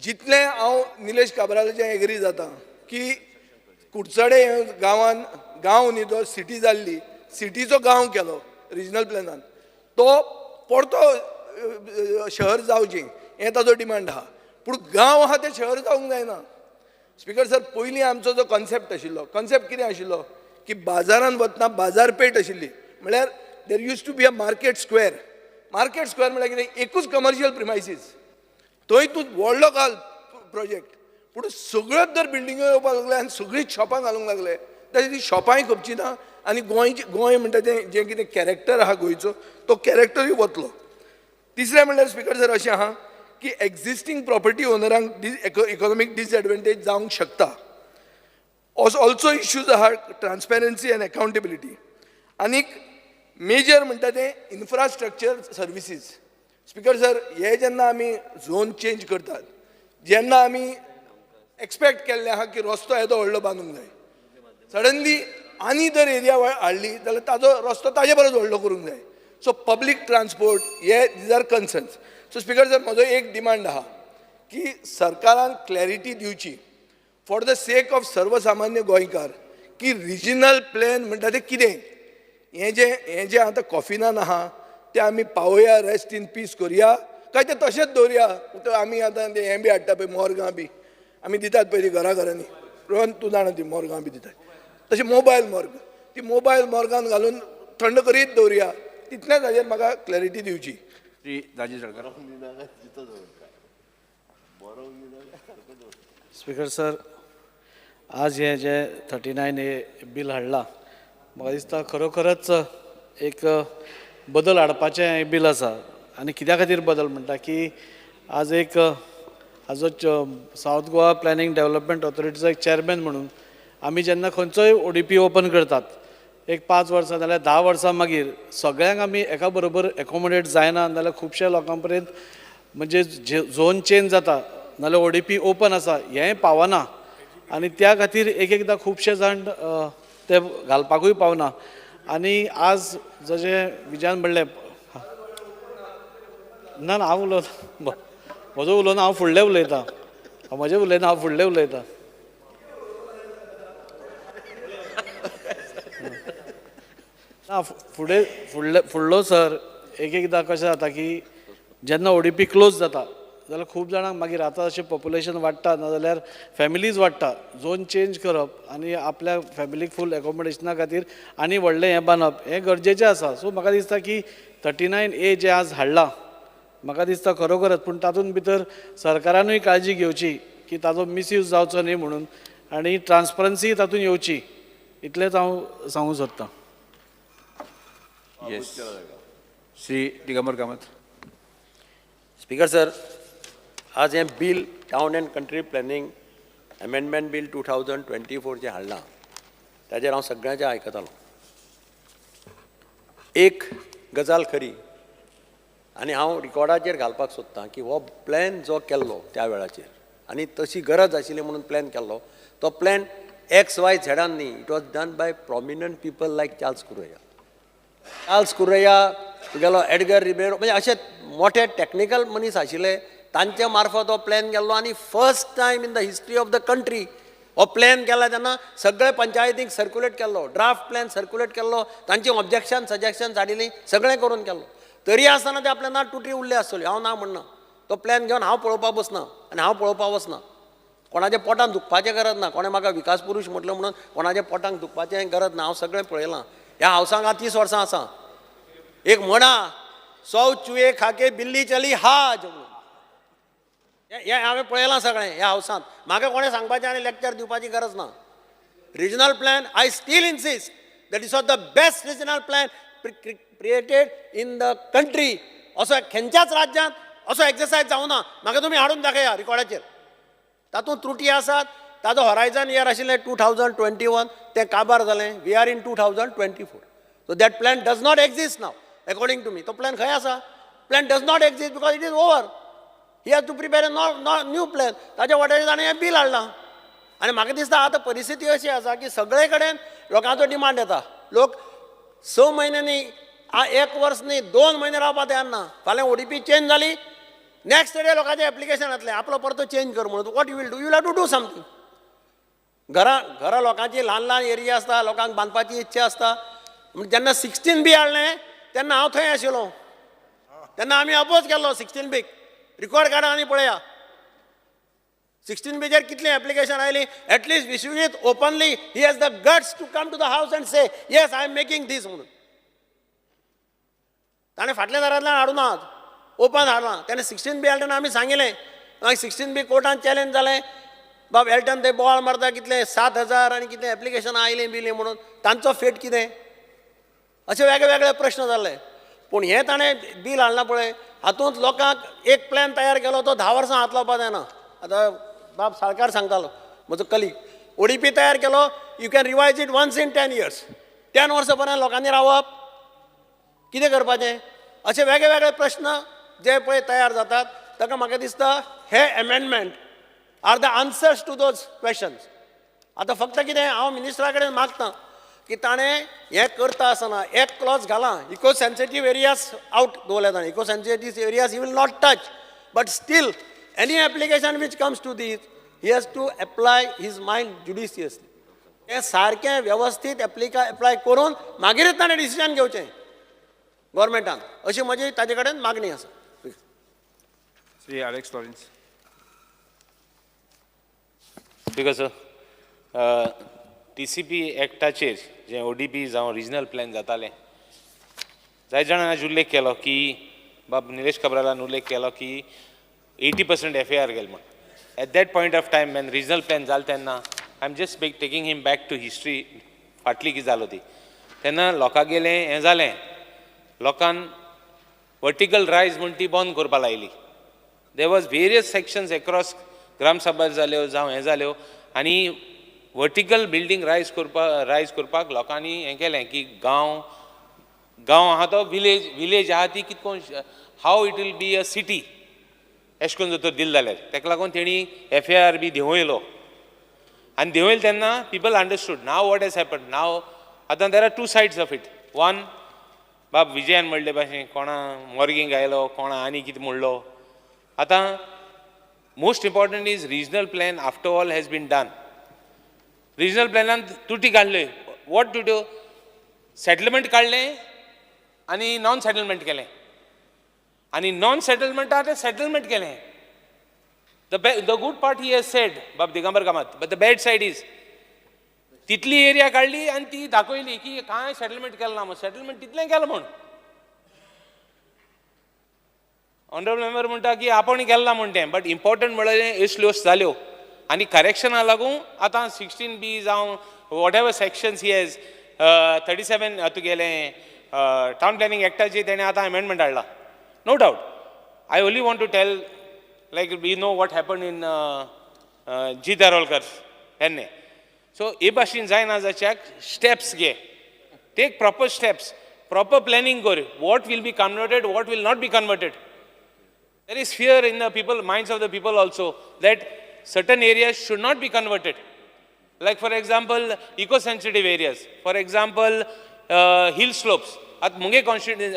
जितलें हांव निलेश काब्रालाचें एग्री जाता की कुडचडे गांवान गांव न्ही तो सिटी जाल्ली, सिटीचो गांव केलो रिजनल प्लॅनान, तो परतो शहर जावचें हें ताजो डिमांड आहा. पूण गांव आहा तें शहर जावंक जायना. स्पिकर सर, पयलीं आमचो जो कॉन्सेप्ट आशिल्लो, कॉन्सेप्ट कितें आशिल्लो की बाजारान वतना बाजारपेठ आशिल्ली. म्हळ्यार there used to be a market square. Market square म्हळ्यार कितें? एकूच कमर्शियल प्रिमायसीस, थंय तूं व्हडलो घाल प्रोजेक्ट. पूण सगळ्योच जर बिल्डिंगो येवपाक लागले आनी सगळींच शॉपां घालूंक लागले जाल्यार ती शॉपांय खपची ना आनी गोंय म्हणटा तें जें कितें कॅरेक्टर आहा गोंयचो तो कॅरेक्टरूय वतलो. तिसरें म्हणल्यार स्पिकर सर अशें आहा की एक्झिस्टींग प्रॉपर्टी ओनरांक इकॉनॉमीक डिसएडवांटेज जावंक शकता. ऑल्सो इश्यूज आहा ट्रान्सपेरन्सी एंड अकाउंटेबिलिटी. आनीक मेजर म्हणटा तें इन्फ्रास्ट्रक्चर सर्विसीस. स्पिकर सर, हे जेन्ना आमी झोन चेंज करतात, जेन्ना आमी एक्सपेक्ट केल्लें आहा की रस्तो येदो व्हडलो बांदूंक जाय, सडनली आनी जर एरिया हाडली जाल्यार ताजो रस्तो ताजे परस व्हडलो करूंक जाय. सो पब्लीक ट्रान्सपोर्ट हे these are concerns. So speaker sir, म्हजो एक डिमांड आहा की सरकारान क्लॅरिटी दिवची फॉर द सेक ऑफ सर्वसामान्य गोंयकार की रिजनल प्लॅन म्हणटा तें कितें. हें जें आतां कॉफिनान आहा तें आमी पावोया रेस्ट इन पीस करुया काय तें तशेंच दवरुया आमी आतां तें हें बी हाडटा पळय मोरगां बी आमी दितात पळय ती घरांनी रोहन तूं जाणा ती मोरगां बी दितात तशें मोबायल मोर्ग ती मोबायल मोर्गान घालून थंड करीत दवरुया तितलेंच हाजेर म्हाका क्लॅरिटी दिवची. श्री राजेश जळकर. स्पीकर सर, आज हे जे 39A बील हाडला म्हाका दिसता खरोखरच एक बदल हाडपाचें हें बील आसा. आनी कित्या खातीर बदल म्हणटा की आज एक हाजो सावथ गोवा प्लॅनिंग डेव्हलपमेंट ऑथॉरिटीचो एक चॅरमॅन म्हणून आमी जेन्ना खंयचोय ODP ओपन करतात एक 5 वर्सां नाल्यार 10 वर्सां मागीर सगळ्यांक आमी एका बरोबर एकोमोडेट जायना नाल्यार खुबश्या लोकां पर्यंत म्हणजे झोन चेंज जाता नाल्यार ODP ओपन आसा हेंय पावना आनी त्या खातीर एक एकदां खुबशे जाण ते घालपाकूय पावना. आनी आज जशें विजयान म्हणलें ना हांव उलोवना म्हजो उलोवना हांव फुडलें उलयतां म्हजें उलयना हांव फुडलें उलयतां. ना फुडलो सर एक एकदां कशें जाता की जेन्ना ODP क्लोज जाता जाल्यार खूब जाणांक मागीर आतां अशें पॉप्युलेशन वाडटा नाजाल्यार फॅमिलीज वाडटा झोन चेंज करप आनी आपल्या फॅमिलीक फूल एकोमोडेशना खातीर आनी व्हडलें हें बांदप हें गरजेचें आसा. सो म्हाका दिसता की 39A जें आज हाडलां म्हाका दिसता खरोखरच पूण तातूंत भितर सरकारानूय काळजी घेवची की ताजो मिसयूज जावचो न्ही म्हणून आनी ट्रान्सपरन्सी तातूंत येवची इतलेंच हांव सांगूं सोदतां. Yes. Shri Digambar Kamat. Speaker sir, आज हें bill town end country planning amendment bill 2024 जें हाडलां ताजेर हांव सगळ्यांचें आयकतालो. एक गजाल खरी आनी हांव रिकॉर्डाचेर घालपाक सोदतां की हो प्लॅन जो केल्लो त्या वेळाचेर आनी तशी गरज आशिल्ली म्हणून प्लॅन केल्लो तो प्लॅन XYZ न्ही. It was done by prominent people like Charles Correa तुगेलो एडगर रिबेरो म्हणजे अशे मोठे टॅक्निकल मनीस आशिल्ले तांचे मार्फत हो प्लॅन केल्लो आनी first time in the history of the country हो प्लॅन केला तेन्ना सगळे पंचायतीक सर्क्युलेट केल्लो ड्राफ्ट प्लॅन सर्क्युलेट केल्लो तांची ऑब्जेक्शन सजेक्शन्स हाडिल्लीं सगळें करून केल्लो. तरी आसतना ते आपल्या ना तुटी उरले आसतल्यो हांव ना म्हणना. तो प्लॅन घेवन हांव पळोवपाक बसना आनी हांव पळोवपाक वचना. कोणाच्या पोटान दुखपाचें गरज ना. कोणें म्हाका विकास पुरूश म्हटलो म्हणून कोणाच्या पोटांक दुखपाचें गरज ना. हांव सगळें पळयलां. ह्या हावसांक हांव 30 वर्सां आसा. एक म्हणा 100 चुये खाके बिल्ली चली हाज म्हणून हें हांवें पळयलां सगळें ह्या हावसांत. म्हाका कोणें सांगपाचें आनी लेक्चर दिवपाची गरज ना. Regional plan I still insist that is the best regional plan created in the country. असो खंयच्याच राज्यांत असो एक्सरसायज जावना. म्हाका तुमी हाडून दाखया रिकॉर्डाचेर. तातूंत त्रुटी आसात. ताजो हॉरायझन इयर आशिल्लें 2021 तें काबार जालें. We are in 2024. So that plan does not exist now according to me. तो प्लॅन खंय आसा? Plan does not exist because it is over. He has to prepare a new plan. ताच्या वाटेर ताणें हें बील हाडलां. आनी म्हाका दिसता आतां परिस्थिती अशी आसा की सगळे कडेन लोकांचो डिमांड येता. लोक 6 म्हयन्यांनी 1 वर्स न्ही 2 म्हयने रावपाक तयार ना. फाल्यां ODP चेंज जाली नेक्स्ट डे लोकांचें एप्लिकेशन येतलें आपलो परतो चेंज कर म्हणून. What you will do? You have to do something. घरां लोकांची ल्हान ल्हान एरिया आसता. लोकांक बांदपाची इच्छा आसता. जेन्ना 16B हाडलें तेन्ना हांव थंय आशिल्लो. तेन्ना आमी अपोज केल्लो 16B. रिकॉर्ड काडा आनी पळया 16Bचेर कितलीं एप्लिकेशन आयलीं. At least Vishwajit openly he has the guts to come to the house and say yes I am making this म्हणून. ताणें फाटल्या दारांतल्यान हाडूनात. ओपन हाडलां. तेणें 16B हाडटना आमी सांगिल्लें. मागीर 16B कोर्टान चॅलेंज जालें. बाब एल्टन थंय बॉल मारता कितले 7,000 आनी कितलें एप्लिकेशनां आयलीं बिलीं म्हणून. तांचो फेट कितें? अशे वेगळे वेगळे प्रश्न जाल्ले. पूण हें ताणें बील हाडलां पळय हातूंत लोकांक एक प्लॅन तयार केलो तो 10 वर्सां हात लावपाक जायना. आतां बाब साळकार सांगतालो म्हजो कलीग ODP तयार केलो. You can revise it once in 10 years. 10 वर्सां पर्यंत लोकांनी रावप कितें करपाचें अशे वेगळे वेगळे प्रश्न जे पळय तयार जातात. ताका म्हाका दिसता हे amendment are the answers to those questions. आतां फक्त कितें हांव मिनिस्टरा कडेन मागतां की ताणें हें करता आसतना एक क्लॉज घालां. इको सेन्सिटीव एरियाज आउट दवरल्या ताणें. Eco sensitive areas he will not touch. But still any application which comes to this he has to apply his mind judiciously. तें सारकें वेवस्थीत एप्लाय करून मागीरच ताणें डिसिजन घेवचें गव्हर्मेंटान, अशी म्हजी ताजे कडेन मागणी आसा. Shri Alex Lawrence. Because TCP एक्टाचेर जे ODP जावं रिजनल प्लॅन जाताले, जाय जाणांनी आज उल्लेख केलो की बाब निलेश काब्रालान उल्लेख केलो की 80% FAR गेले म्हण. At that point of time when regional plan जालो तेन्ना I am just taking him back to history, फाटली कितें जालो ती, तेन्ना लोकां गेलें हें जालें, लोकांन वर्टिकल रायज म्हण ती बंद करपा लायली. There was various sections across gram sabha जाल्यो जावं हें जाल्यो, आनी वर्टिकल बिल्डींग रायज करपाक लोकांनी हें केलें की गांव आहा तो विलेज आहा ती कितकोन how it will be a city अशें करून जर दिलें जाल्यार, ताका लागून तेणी FAR बी देंवयलो. आनी देंवयलो तेन्ना people understood. Now what has happen now, आतां there are 2 sides of it. One, बाब विजयान म्हणले भाशेन कोणा मॉर्गिंग आयलो, कोणा आनी कितें म्हणलो. आतां most important is regional plan after all has been done. Regional प्लॅनान तुटी काडल्यो. वॉट टू डू, सेटलमेंट काडलें आनी नॉन सेटलमेंट केलें, आनी नॉन सेटलमेंटा तें सेटलमेंट केलें. The good part he has said बाब Digambar Kamat, but the bad side is तितली एरिया काडली आनी ती दाखयली की कांय सेटलमेंट केलें ना म्हण. सेटलमेंट तितलें केलें म्हण. ऑनरेबल मेंबर म्हणटा की आपण केलें ना म्हण तें, बट इम्पॉर्टंट म्हळ्यार असल्यो जाल्यो. आनी करेक्शना लागून आतां 16B जावं whatever sections he has 37 तुगेलें टावन प्लॅनिंग एक्टाची तेणें आतां अमेंडमेंट हाडला. No doubt. I only want to tell like we know what happen in जी दारोलकर तेन्ने. सो हे भाशेन जायना जाच्याक स्टेप्स घे, take proper steps, proper planning कर. What will be converted, what will not be converted. There is fear in the minds of the people also that certain areas should not be converted. Like for example, eco-sensitive areas. For example, hill slopes. At Munge constituency.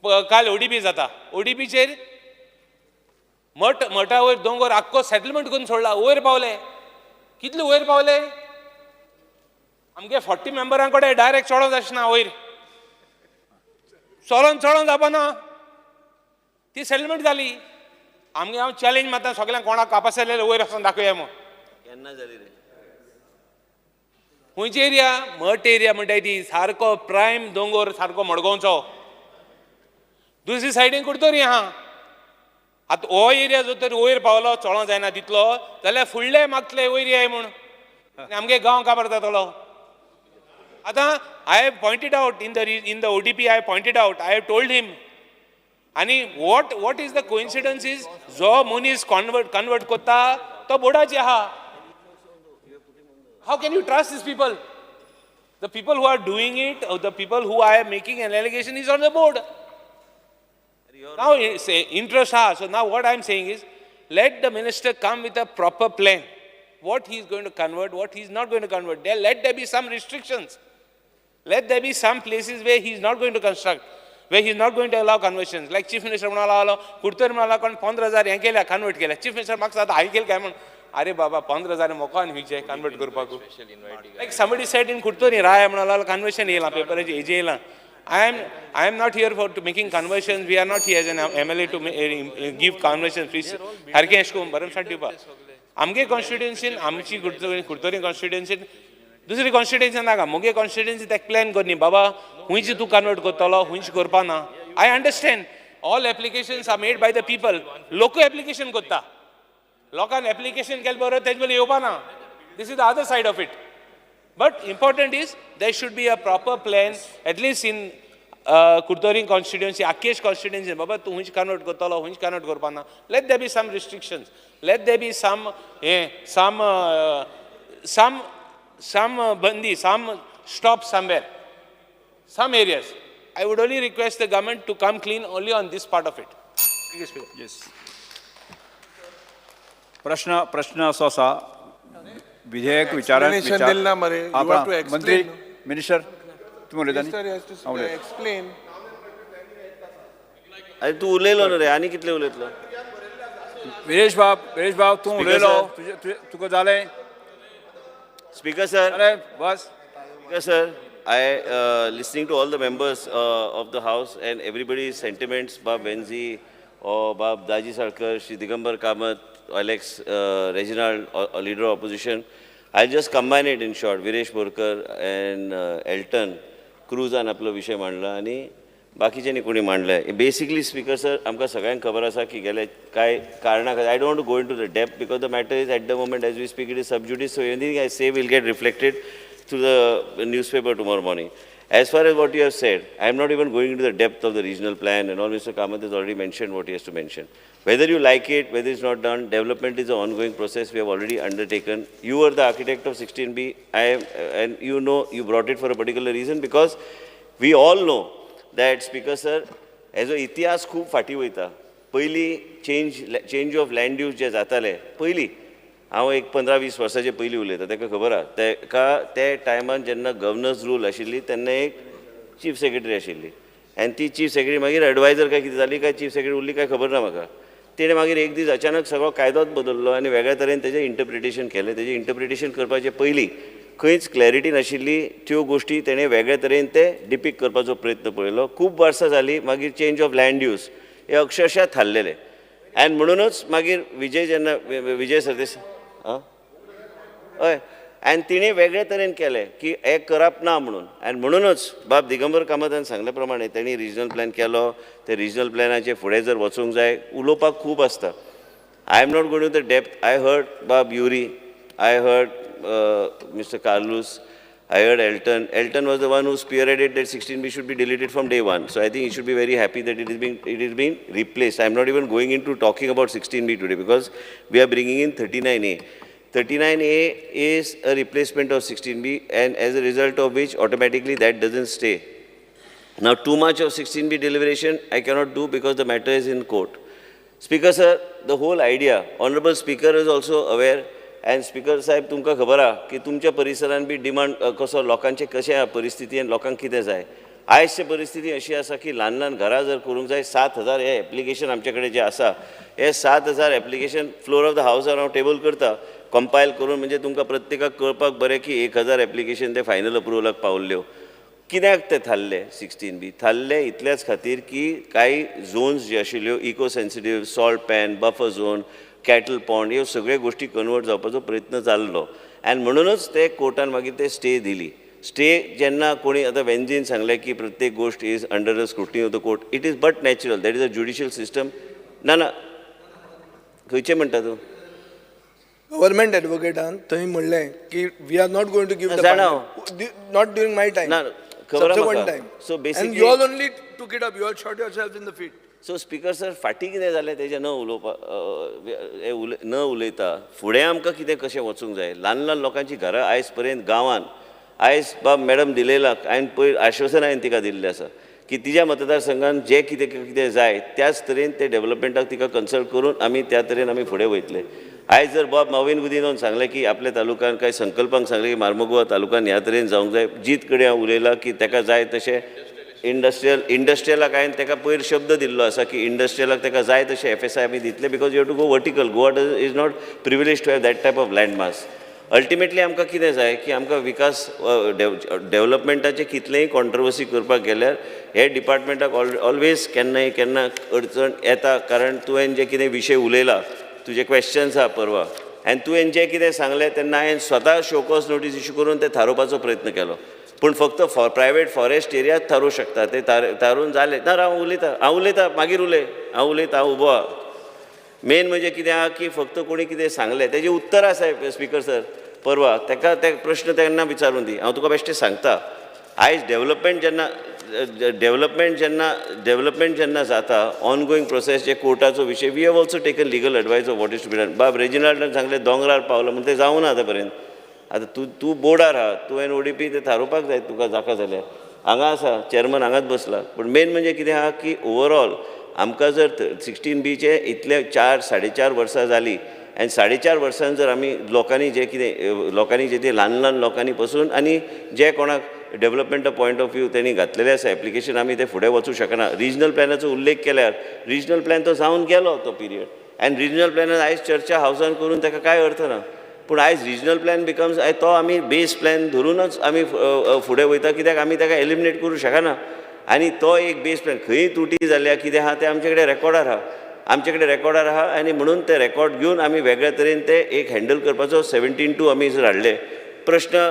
काल ODP जाता. ODP chair मठा वयर दोंगर आख्खो settlement करून सोडला. वयर पावले. कितले वयर पावले? आमगे 40 मेंबरां कडेन डायरेक्ट चोडोंक जायना वयर. चोलोन जावपाना. ती सेटलमेंट जाली. आमगे हांव चॅलेंज मारता सगळ्यांक कोणाक कापासलेले वयर वचून दाखोवया म्हूण. केन्ना जाली रे? खंयची एरिया? मठ एरिया म्हणटाय ती सारको प्रायम दोंगर सारको मडगांवचो. दुसरी सायडीन कुडतोरी आहा. आतां हो एरिया जर तर वयर पावलो चोळों जायना तितलो जाल्यार फुडले मागतले वयर येय म्हूण. आमगे गांव काबार जातलो. आतां I have pointed out in the ODP, I have pointed out, I have told him. आणि what is the coincidence is जो मनीस convert कोत्ता तो बोर्डाचे आहा. How can you trust these people? The people who are doing it, or the people who are making an allegation is on the board. Now say interest ha. So now what I am saying is, let the minister come with a proper plan. What he is going to convert, what he is not going to convert. Let there be some restrictions. Let there be some places where he is not going to construct, where he is not going to allow conversions. Like Chief Minister म्हणाला कुडतोरी म्हणाला कोण 15,000 हें केल्या convert केल्या. Chief Minister म्हाका सांगता हांवें केलें काय म्हण. अरे बाबा 15,000 मोको आनी हुंयचे कन्वर्ट करपाक. Like somebody said in Curtorim Raia म्हणाला कन्वर्शन येयलां पेपराचेर हेजे येयलां. I am not here for making conversions. We are not here as an MLA to give conversions. Please सारकें अशें करून भरमसाट दिवपाक. आमगे कॉन्स्टिट्युएन्सीन आमची कुडतोरी कॉन्स्टिट्युएन्सीन दुसरी कॉन्स्टिट्युएन्सी नाका. मुगे कॉन्स्टिट्युएन्सी तेका प्लॅन कर न्ही बाबा हुंयची तूं कन्वर्ट करतलो हुंयची करपा ना. I understand all applications are made by the people. लोक एप्लिकेशन करता. लोकांन एप्लिकेशन केलें बरोबर तेजे वेळी येवपा ना. This is the other side of it. But important is there should be a proper plan at least in Curtorim constituency आख्खेच कॉन्स्टिट्युएन्सी बाबा तूं हुंयची कन्वर्ट करतलो हुंयची कन्वर्ट करपा ना. Let there be some restrictions. Let there be some bandi, some stop somewhere, some areas. I would only request the government to come clean only on this part of it. Yes. प्रश्न असो आसा विधेयक विचारान मंत्री minister तुम्ही उलयता न्ही? Explain. अरे तू उलयलो न्हू रे आनी कितले उलयतलो? विरेश बाब तूं Speaker, उलयलो sir. तुका जालें Speaker sir, जालें बस. Speaker sir, I listening to all the members of the house and everybody's sentiments, Bab Benzi or Bab Daji Sarkar, Shri Digambar Kamath, Alex Reginald, or leader of opposition. I'll just combine it in short. Viresh Borkar and Elton, Cruz and आपलो विषय मांडला आणि बाकीच्यांनी कोणी मांडलाय. Basically, Speaker sir, आमकां सगळ्यांक खबर आसा की गेले काय कारणां I don't want to go into the depth because the matter is at the moment as we speak it is sub judice. So anything I say will get reflected to the newspaper tomorrow morning. As far as what you have said, I am not even going into the depth of the regional plan and all. Mr. Kamath has already mentioned what he has to mention. Whether you like it, whether it's not done, development is an ongoing process we have already undertaken. You were the architect of 16B, and you know you brought it for a particular reason because we all know that, Speaker sir, as a इतिहास खूब फाटी वयता. पयली change of land use जे जाताले पयली हांव एक 15-20 वर्सांचे पयलीं उलयतां ताका खबर आहा ताका ते टायमान जेन्ना गव्हर्नर्स रूल आशिल्ली तेन्ना एक चीफ सेक्रेटरी आशिल्ली आनी ती चीफ सेक्रेटरी मागीर एडवायजर काय कितें जाली काय चीफ सेक्रेटरी उरली काय खबर ना म्हाका तेणें मागीर एक दीस अचानक सगळो कायदोच बदललो आनी वेगळ्या तरेन तेजें इंटरप्रिटेशन केलें तेजें इंटरप्रिटेशन करपाचे पयलीं खंयच क्लॅरिटी नाशिल्ली त्यो गोश्टी तेणें वेगळ्या तरेन ते डिपिक्ट करपाचो प्रयत्न पळयलो खूब वर्सां जालीं मागीर चेंज ऑफ लँड यूज हे अक्षरशः थारलेले आनी म्हणूनच मागीर विजय सरदेसाय हय आनी तिणें वेगळे तरेन केलें की हें करप ना म्हणून आनी म्हणूनच बाब दिगंबर कामतान सांगल्या प्रमाणे तेणी रिजनल प्लॅन केलो ते रिजनल प्लॅनाचे फुडें जर वचूंक जाय उलोवपाक खूब आसता I am not going to the depth I heard बाब Yuri I heard Mr. Carlos, I heard Elton. Elton was the one who spearheaded that 16B should be deleted from day one. So I think he should be very happy that it is being replaced. I am not even going into talking about 16B today because we are bringing in 39A. 39A is a replacement of 16B and as a result of which automatically that doesn't stay. Now too much of 16B deliberation I cannot do because the matter is in court. Speaker sir, the whole idea, Honorable Speaker is also aware and Speaker साहेब तुमकां खबर आहा की तुमच्या परिसरान बी demand कसो लोकांचे कशें आहा परिस्थिती आनी लोकांक कितें जाय आयजची परिस्थिती अशी आसा की ल्हान ल्हान घरां जर करूंक जाय 7,000 हे एप्लिकेशन आमचे कडेन जे आसा हे 7,000 एप्लिकेशन फ्लोर ऑफ द हावसार हांव टेबल करता कंपायल करून म्हणजे तुमकां प्रत्येकाक कळपाक बरें की 1,000 एप्लिकेशन ते फायनल अप्रुवलाक पावल्ल्यो कित्याक ते थारले 16B थारले इतल्याच खातीर की कांय झोन्स जे आशिल्ल्यो eco sensitive salt pan buffer zone cattle pond ह्यो सगळ्यो गोश्टी कन्वर्ट जावपाचो प्रयत्न जाल्लो आनी म्हणूनच ते कोर्टान मागीर ते स्टे दिली स्टे जेन्ना कोणी आतां वेंजीन सांगलें की प्रत्येक गोश्ट is under the scrutiny of the court it is but natural that is a judicial system ना खंयचें म्हणटा तूं गव्हर्मेंट एडवोकेटान थंय म्हणलें की we are not going to give not during my time खबर time so basically you all only took it up you all shot yourself in the feet so speaker sir फाटीं कितें जालें तेजें न उलयता फुडें आमकां कितें कशें वचूंक जाय ल्हान ल्हान लोकांची घरां आयज पर्यंत गांवांत आयज बाब मॅडम दिलेलाक हांवें पयर आश्वासन हांवें तिका दिल्लें आसा की तिच्या मतदारसंघात जे कितें जाय त्याच तरेन ते डेव्हलपमेंटाक तिका कन्सल्ट करून आमी त्या तरेन आमी फुडें वयतले आयज जर बाब माविन गुदिनोन सांगलें की आपल्या तालुक्यान कांय संकल्पांक सांगलें की मार्मुगोवा तालुक्यान ह्या तरेन जावंक जाय जीत कडेन हांव उलयलां की ताका जाय तशें इंडस्ट्रियलाक हांवें ताका पयर शब्द दिल्लो आसा की इंडस्ट्रियलाक ताका जाय तशें FSI आमी दितले because you have to go vertical Goa is not privilege to have that type of land mass ultimately आमकां कितें जाय की आमकां विकास डेव्हलपमेंटाचें कितलेंय कॉन्ट्रोवर्सी करपाक गेल्यार हे डिपार्टमेंटाक ऑलवेज केन्ना अडचण येता कारण तुवें जे कितें विशय उलयला तुजे क्वेश्चन्स आहा परवा आनी तुवें जें कितें सांगलें तेन्ना हांवें स्वता शोकॉज नोटीस इश्यू करून तें थारोवपाचो प्रयत्न केलो पूण फक्त प्रायवेट फॉरेस्ट एरियात थारोवं शकता ते थारून जालें ना हांव उलयतां मागीर हांव उलयतां हांव उबो आहा मेन म्हणजे कितें आहा की फक्त कोणी कितें सांगलें तेजें उत्तर आसा स्पीकर सर परवा ताका ते प्रश्न तेन्ना विचारून दी हांव तुका बेश्टें सांगता आयज डेव्हलपमेंट जेन्ना जाता ऑनगोईंग प्रोसेस जे कोर्टाचो विशय we have also taken legal advice of what is to be done बाब रेजिनाल्डान सांगलें दोंगरार पावलो म्हणून तें जावं ना आतां पर्यंत आतां तूं बोर्डार आहा तुवें ODP ते थारोवपाक जाय तुका जाका जाल्यार हांगा आसा चेअरमन हांगाच बसला पूण मेन म्हणजे कितें आहा की ओवरऑल आमकां जर 16Bचे इतले 4-4.5 वर्सां जालीं आनी 4.5 वर्सांत जर आमी लोकांनी जे ते ल्हान ल्हान लोकांनी पसून आनी जे कोणाक डेव्हलपमेंटा पॉयंट ऑफ व्यू त्यांनी घातलेले आसा एप्लिकेशन आमी ते फुडें वचूं शकना रिजनल प्लॅनाचो उल्लेख केल्यार रिजनल प्लॅन तो जावन गेलो तो पिरियड आनी रिजनल प्लॅनान आयज चर्चा हावसान करून ताका कांय अर्थ ना. पूण आयज रिजनल प्लॅन बिकम्स तो आमी बेस प्लॅन धरूनच आमी फुडें वयता, कित्याक आमी ताका एलिमिनेट करूं शकना. आनी तो एक बेस प्लॅन खंय त्रुटी जाल्या कितें आहा तें आमचे कडेन रेकॉर्डार आहा आनी म्हणून ते रेकॉर्ड घेवन आमी वेगळ्या तरेन ते एक हँडल करपाचो 17-2 आमी जर हाडले. प्रश्न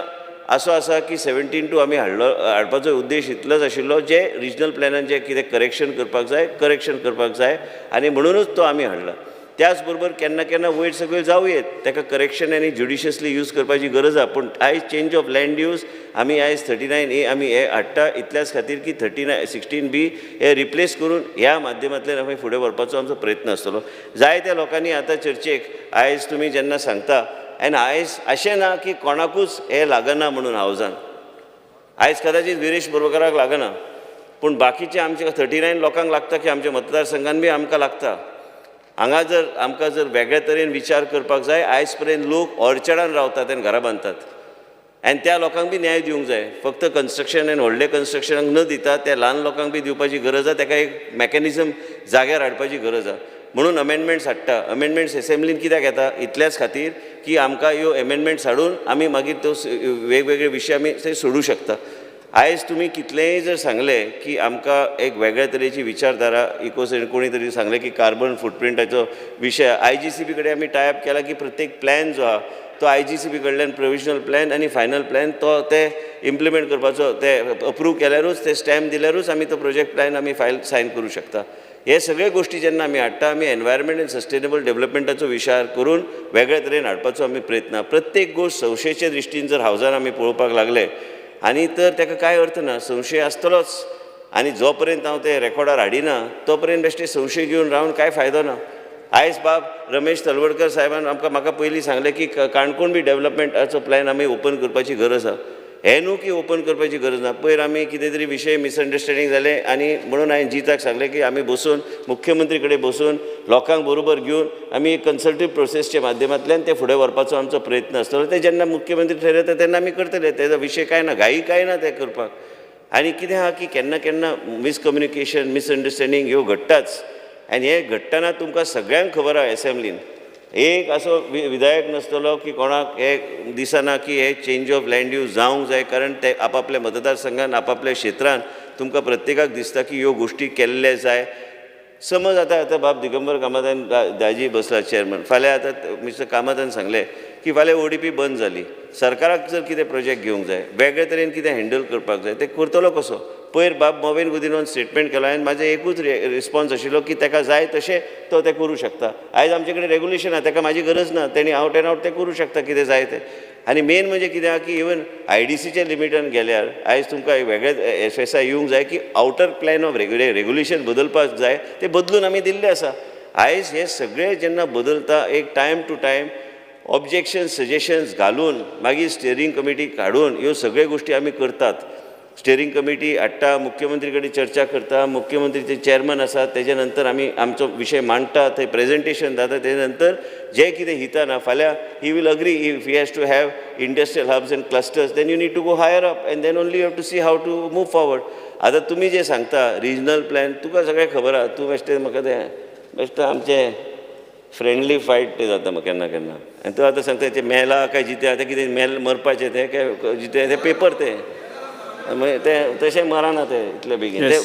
असो आसा की 17-2 आमी हाडपाचो उद्देश इतलोच आशिल्लो जे रिजनल प्लॅनान जे कितें करेक्शन करपाक जाय आनी म्हणूनच तो आमी हाडला. त्याच बरोबर केन्ना केन्ना वयर सकयल जावं येत, ताका करेक्शन आनी ज्युडिशियसली यूज करपाची गरज आहा. पूण आयज चेंज ऑफ लँड यूज आमी आयज 39A आमी हे हाडटा इतल्याच खातीर की 16B हे रिप्लेस करून ह्या माध्यमांतल्यान आमी फुडें व्हरपाचो आमचो प्रयत्न आसतलो. जायत्या लोकांनी आतां चर्चेक आयज तुमी जेन्ना सांगता, आनी आयज अशें ना की कोणाकूच हे लागना म्हणून हावजान. आयज कदाचित विरेश बोरकाराक लागना, पूण बाकीचे आमचे 39 लोकांक लागता की आमच्या मतदारसंघान बी आमकां लागता. हांगा जर आमकां जर वेगळ्या तरेन विचार करपाक जाय, आयज पर्यंत लोक ऑर्चर्डान रावतात आनी घरां बांदतात आनी त्या लोकांक बी न्याय दिवंक जाय. फक्त कन्स्ट्रक्शन आनी व्हडले कन्स्ट्रक्शनाक न दिता त्या ल्हान लोकांक बी दिवपाची गरज आहा. ताका एक मेकॅनिझम जाग्यार हाडपाची गरज आहा. म्हणून अमेंडमेंट्स हाडटा. अमेंडमेंट्स एसेंब्लीन कित्याक येता? इतल्याच खातीर की आमकां ह्यो अमेंडमेंट्स हाडून आमी मागीर तो वेगवेगळे विशय आमी थंय सोडूंक शकता. आयज तुमी कितलेंय जर सांगलें की आमकां एक वेगळ्या तरेची विचारधारा कोणी तरी सांगलें की कार्बन फुटप्रिंटाचो विशय IGCB कडेन आमी टायप केला की प्रत्येक प्लॅन जो आहा तो IGCB कडल्यान प्रोविजनल प्लॅन आनी फायनल प्लॅन तो ते इम्प्लिमेंट करपाचो, ते अप्रूव केल्यारूच ते स्टॅम्प दिल्यारूच आमी तो प्रोजेक्ट प्लॅन आमी फायल सायन करूं शकता. हे सगळे गोश्टी जेन्ना आमी हाडटा, आमी एनवायरमेंट आनी सस्टेनेबल डेव्हलपमेंटाचो विचार करून वेगळ्या तरेन हाडपाचो आमी प्रयत्न. प्रत्येक गोश्ट संशयाचे दृश्टीन जर हावजान आमी पळोवपाक लागले आनी तर ताका कांय अर्थ ना. संशय आसतलोच आनी जो पर्यंत हांव ते रेकॉर्डार हाडिना तो पर्यंत बेश्टे संशय घेवन रावन कांय फायदो ना. आयज बाब रमेश तलवडकर साहेबान म्हाका पयलीं सांगलें की काणकोण बी डेव्हलपमेंटाचो प्लॅन आमी ओपन करपाची गरज आहा. हे न्हू की ओपन करपाची गरज ना. पयर आमी कितें तरी विशय मिसअंडरस्टँडींग जाले आनी म्हणून हांवें जिताक सांगलें की आमी बसून मुख्यमंत्री कडेन बसून लोकांक बरोबर घेवन आमी एक कन्सल्टेटिव्ह प्रोसेसच्या माध्यमांतल्यान ते फुडें व्हरपाचो आमचो प्रयत्न आसतलो. ते जेन्ना मुख्यमंत्री ठरयता तेन्ना आमी करतले. तेजो विशय कांय ना, घाई कांय ना ते करपाक. आनी कितें आहा की केन्ना केन्ना मिसकम्युनिकेशन मिसअंडरस्टँडींग ह्यो घडटाच. आनी हे घडटना तुमकां सगळ्यांक खबर आहा एसेंब्लीन एक असो विधायक नासतलो की कोणाक हे दिसना की हे चेंज ऑफ लँड यूज जावंक जाय, कारण ते आपापल्या मतदारसंघान आपापल्या क्षेत्रान तुमकां प्रत्येकाक दिसता की ह्यो गोश्टी केल्ले जाय. समज आतां बाब दिगंबर कामतान दाजी बसला चेअरमन, फाल्यां आतां मिस्टर कामतान सांगलें की फाल्यां ODP बंद जाली, सरकाराक जर कितें प्रोजेक्ट घेवंक जाय, वेगळे तरेन कितें हँडल करपाक जाय, ते करतलो कसो? पयर बाब मोवेन गुदिनोन स्टेटमेंट केलो आनी म्हाजो एकूच रिस्पॉन्स आशिल्लो की ताका जाय तशें तो ते करूं शकता. आयज आमचे कडेन रेगुलेशन आहा, ताका म्हाजी गरज ना, तेणी आवट एंड आवट ते करूं शकता कितें जाय तें. आनी मेन म्हणजे कितें आहा की इवन IDCच्या लिमिटान गेल्यार आयज तुमकां वेगळे FSI येवंक जाय की आउटर प्लॅन ऑफ रेगुलेशन बदलपाक जाय, ते बदलून आमी दिल्ले आसा. आयज हे सगळे जेन्ना बदलता एक time to time objections suggestions घालून मागीर स्टेरींग कमिटी काडून ह्यो सगळ्यो गोश्टी आमी करतात. स्टेरींग कमिटी हाडटा, मुख्यमंत्री कडेन चर्चा करता, मुख्यमंत्री ते चेअरमन आसा, तेजे नंतर आमी आमचो विशय मांडटा, थंय प्रेजेंटेशन जाता, तेजे नंतर जे कितें हिताना फाल्यां he will agree if he has to have industrial hubs and clusters then you need to go higher up and then only you have to see how to move forward. आतां तुमी जे सांगता रिजनल प्लॅन तुका सगळें खबर आहा, तूं बेश्टें म्हाका तें बेश्टें आमचें फ्रेंडली फायट ते जाता केन्ना केन्ना. आनी तूं आतां सांगता तें मेला काय जिते आतां कितें मेल मरपाचें तें काय जिते तें पेपर ते तशें मराना ते इतले बेगीन. ते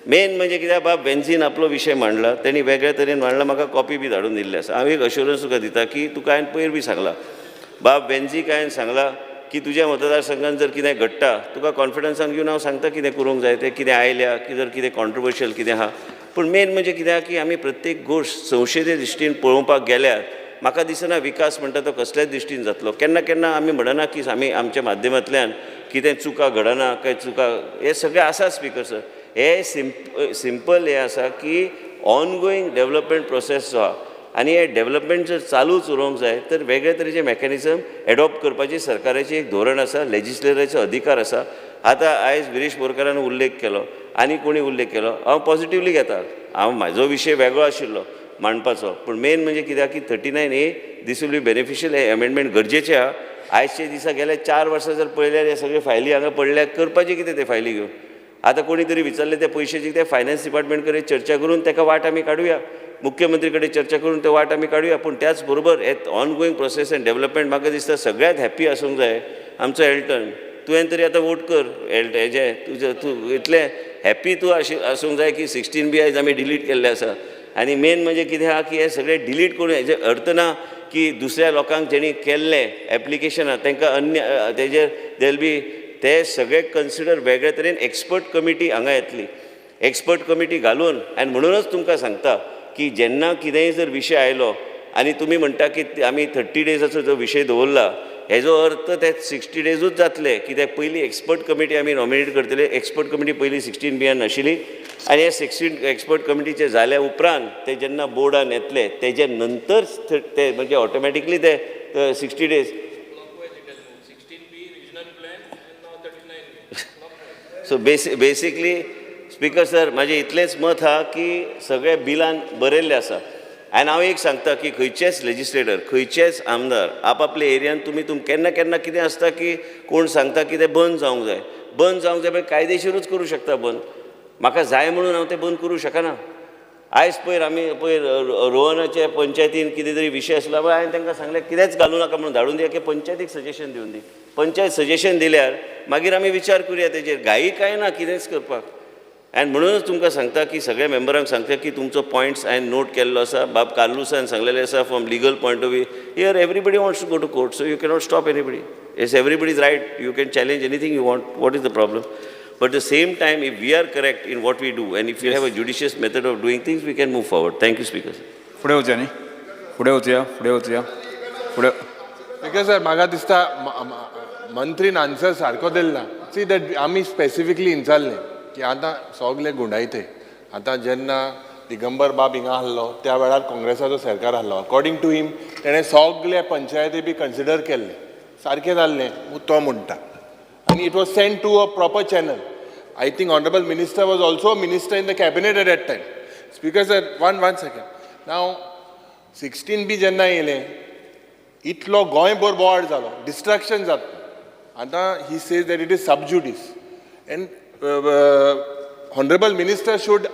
मेन म्हणजे कित्याक बाब बेन्झीन आपलो विशय मांडला, तेणी वेगळ्या तरेन मांडला, म्हाका कॉपी बी धाडून दिल्ली आसा. हांव एक अश्युरन्स तुका दिता की तुका हांवें पयर बी सांगला बाब बेन्झीक हांवें सांगला की तुज्या मतदारसंघान जर कितें घडटा तुका कॉन्फिडन्सान घेवन हांव सांगता कितें करूंक जाय, तें कितें आयल्या जर कितें कॉन्ट्रोवर्शियल कितें आहा. पूण मेन म्हणजे कित्याक की आमी प्रत्येक गोश्ट संशयेच्या दृश्टीन पळोवपाक गेल्यार म्हाका दिसना विकास म्हणटा तो कसल्याच दृश्टीन जातलो. केन्ना केन्ना आमी म्हणना की आमी आमच्या माध्यमांतल्यान कितें चुका घडना काय चुका हे सगळें आसा स्पिकर सर. हे सिंपल हे आसा की ऑनगोईंग डेव्हलपमेंट प्रोसेस जो आहा आनी हे डेव्हलपमेंट जर चालूच उरोवंक जाय तर वेगळे तरेचे मेकॅनिझम एडॉप्ट करपाची सरकाराची एक धोरण आसा, लेजिस्लेचराचो अधिकार आसा. आतां आयज विरेश बोरकारान उल्लेख केलो आनी कोणी उल्लेख केलो, हांव पॉझिटिव्हली घेता. म्हाजो विशय वेगळो आशिल्लो मांडपाचो, पूण मेन म्हणजे कित्याक की 39A this will be beneficial. हे अमेंडमेंट गरजेचे आहा. आयजचे दिसा गेले 4 वर्सां जर पळयल्यार हे सगळे फायली हांगा पडल्या, करपाचे कितें ते फायली घेवन. आतां कोणी तरी विचारले ते पयशाची ते फायनान्स डिपार्टमेंट कडेन चर्चा करून ताका वाट आमी काडुया. मुख्यमंत्री कडेन चर्चा करून ते वाट आमी काडुया. पूण त्याच बरोबर हे ऑनगोईंग प्रोसेस एंड डेव्हलपमेंट म्हाका दिसता सगळ्यात हॅप्पी आसूंक जाय आमचो एल्टन. तुवें तरी आतां वोट कर हेजे तूं इतलें हॅप्पी तूं आसूंक जाय की 16B आयज आमी डिलीट केल्ले आसा. आनी मेन म्हणजे कितें आहा की हे सगळें डिलीट करून हेजे अर्थ ना की दुसऱ्या लोकांक जेणी केल्ले एप्लिकेशनां तांकां अन्य तेजेर देल बी ते सगळे कन्सिडर वेगळे तरेन एक्सपर्ट कमिटी हांगा येतली. एक्सपर्ट कमिटी घालून आनी म्हणूनच तुमकां सांगता की जेन्ना कितेंय जर विशय आयलो आनी तुमी म्हणटा की आमी 30 डेजाचो जो विशय दवरला हेजो अर्थ ते 60 डेजूच जातले कित्याक पयलीं एक्सपर्ट कमिटी आमी नॉमिनेट करतले. एक्सपर्ट कमिटी पयलीं 16B नाशिल्ली आनी हे 16 एक्सपर्ट कमिटीचे जाल्या उपरांत ते जेन्ना बोर्डान येतले तेजे नंतर ते म्हणजे ऑटोमॅटिकली ते 60 days. So basically speaker sir म्हाजें इतलेंच मत आहा की सगळे बिलान बरयल्लें आसा. आनी हांव एक सांगता की खंयचेच लेजिस्लेटर खंयचेच आमदार आपआपल्या एरियान तुमी केन्ना केन्ना कितें आसता की कोण सांगता की तें बंद जावंक जाय जाल्यार कायदेशीरूच करूं शकता बंद. म्हाका जाय म्हणून हांव तें बंद करूं शकना. आयज पयर आमी रोहनाचे पंचायतीन कितें तरी विशय आसलो हांवें तांकां सांगलें कितेंच घालूं नाका म्हणून धाडून दिया की पंचायतीक सजेशन दिवन दी. पंचायत सजेशन दिल्यार मागीर आमी विचार करुया तेजेर. घाई कांय ना कितेंच करपाक. आनी म्हणूनच तुमकां सांगता की सगळ्या मेंबरांक सांगता की तुमचो पॉयंट्स हांवें नोट केल्लो आसा. बाब कार्लुसान सांगलेलें आसा from legal point of view here everybody wants to go to court so you cannot stop anybody. It's everybody's right. You can challenge anything you want. What is the problem? But at the same time, if we are correct in what we do and if we have a judicious method of doing things, we can move forward. Thank you, Speaker. फुडें वचया न्ही फुडें वचया फुडें. Speaker sir म्हाका दिसता मंत्रीन answer सारको दिला. See that आमी specifically विचारलें की आतां सगळे गुंडायते आतां जेन्ना दिगंबर बाब हिंगा आहलो त्या वेळार काँग्रेसाचो सरकार आहलो. अकॉर्डिंग टू हिम तेणें सगळे पंचायती बी कन्सिडर केल्ले सारकें जाल्लें तो म्हणटा. And it was sent to a proper channel. I think Honorable Minister was also a minister in the cabinet at that time. Speaker sir, one second. Now, 16B जेन्ना येयलें इतलो गोंयभर बोवाळ जालो डिस्ट्रॅक्शन जाता. आतां he says that it is sub judice. And Honorable Minister should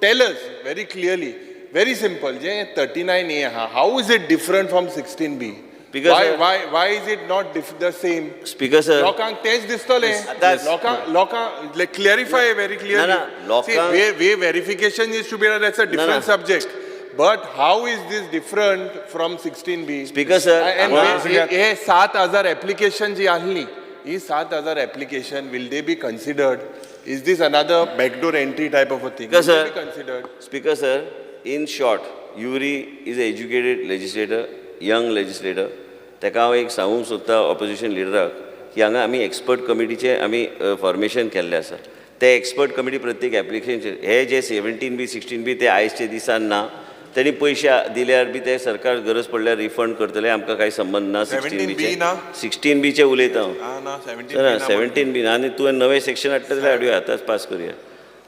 tell us very clearly, very simple, जे 39A आहा, how is it different from 16B? Because why is it not the same? Speaker sir, लोकांक तेच दिसतले. लोकांक like clarify very clearly. See, way verification is to be that's a different subject. But how is this different from 16B? Speaker sir, and हे 7,000 application जी आहली ही 7,000 application will they be considered? Is this another backdoor entry type of a thing? Speaker sir, will they be considered? Speaker sir, in short, Yuri is an educated legislator, young legislator. ताका हांव एक सांगूंक सोदता opposition लिडराक की हांगा आमी expert कमिटीचें आमी formation केल्लें आसा. ते एक्सपर्ट कमिटी प्रत्येक एप्लिकेशनचेर हे जे 17B 16B ते आयजचे दिसान ना. त्यांनी पयशे दिल्यार बी ते सरकार गरज पडल्यार रिफंड करतले. आमकां कांय संबंध ना 16Bचे उलयता हांव. 17B ना आनी तुवें नवें सेक्शन हाडटा जाल्यार हाडुया आतांच पास करुया.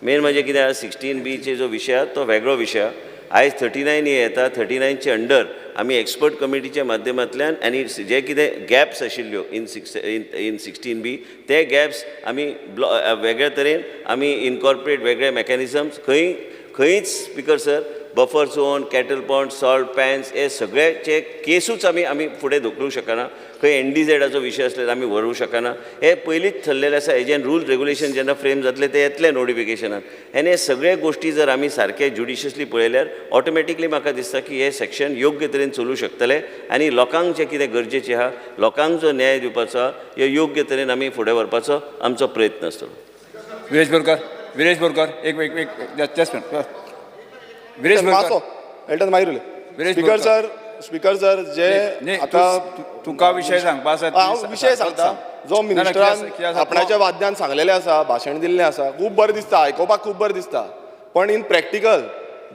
मेन म्हणजे कितें आहा 16Bचे जो विशय आहा तो वेगळो विशय आहा. आयज 39A येता 39चे अंडर आमी एक्सपर्ट कमिटीच्या माध्यमांतल्यान आनी जे कितें गॅप्स आशिल्ल्यो इन 16B ते गॅप्स आमी वेगळ्या तरेन आमी इनकॉर्पोरेट वेगळे मेकॅनिझम्स खंयच speaker sir buffer zone cattle pond salt pans हे सगळ्याचे केसूच आमी फुडें धुकलूंक शकना. खंय NDZाचो विशय आसल्यार आमी व्हरूंक शकना. हे पयलींच थरलेलें आसा. हेजें रूल रेगुलेशन जेन्ना फ्रेम जातले ते येतले नोटिफिकेशनान. आनी हे सगळे गोश्टी जर आमी सारके जुडिशियसली पळयल्यार ऑटोमॅटिकली म्हाका दिसता की हे सेक्शन योग्य तरेन चलूं शकतले आनी लोकांक जें कितें गरजेचें आहा लोकांक जो न्याय दिवपाचो आहा हे योग्य तरेन आमी फुडें व्हरपाचो आमचो प्रयत्न आसतलो. विरेश बोरकर एक विरेश बोरकर. स्पीकर सर जे आता तुका विशय सांगपा आसा हांव विशय सांगता. जो मिनिस्टरान आपणाच्या वाद्यान सांगलेलें आसा भाशण दिल्लें आसा खूब बरें दिसता आयकोपाक खूब बरें दिसता. पण इन प्रॅक्टिकल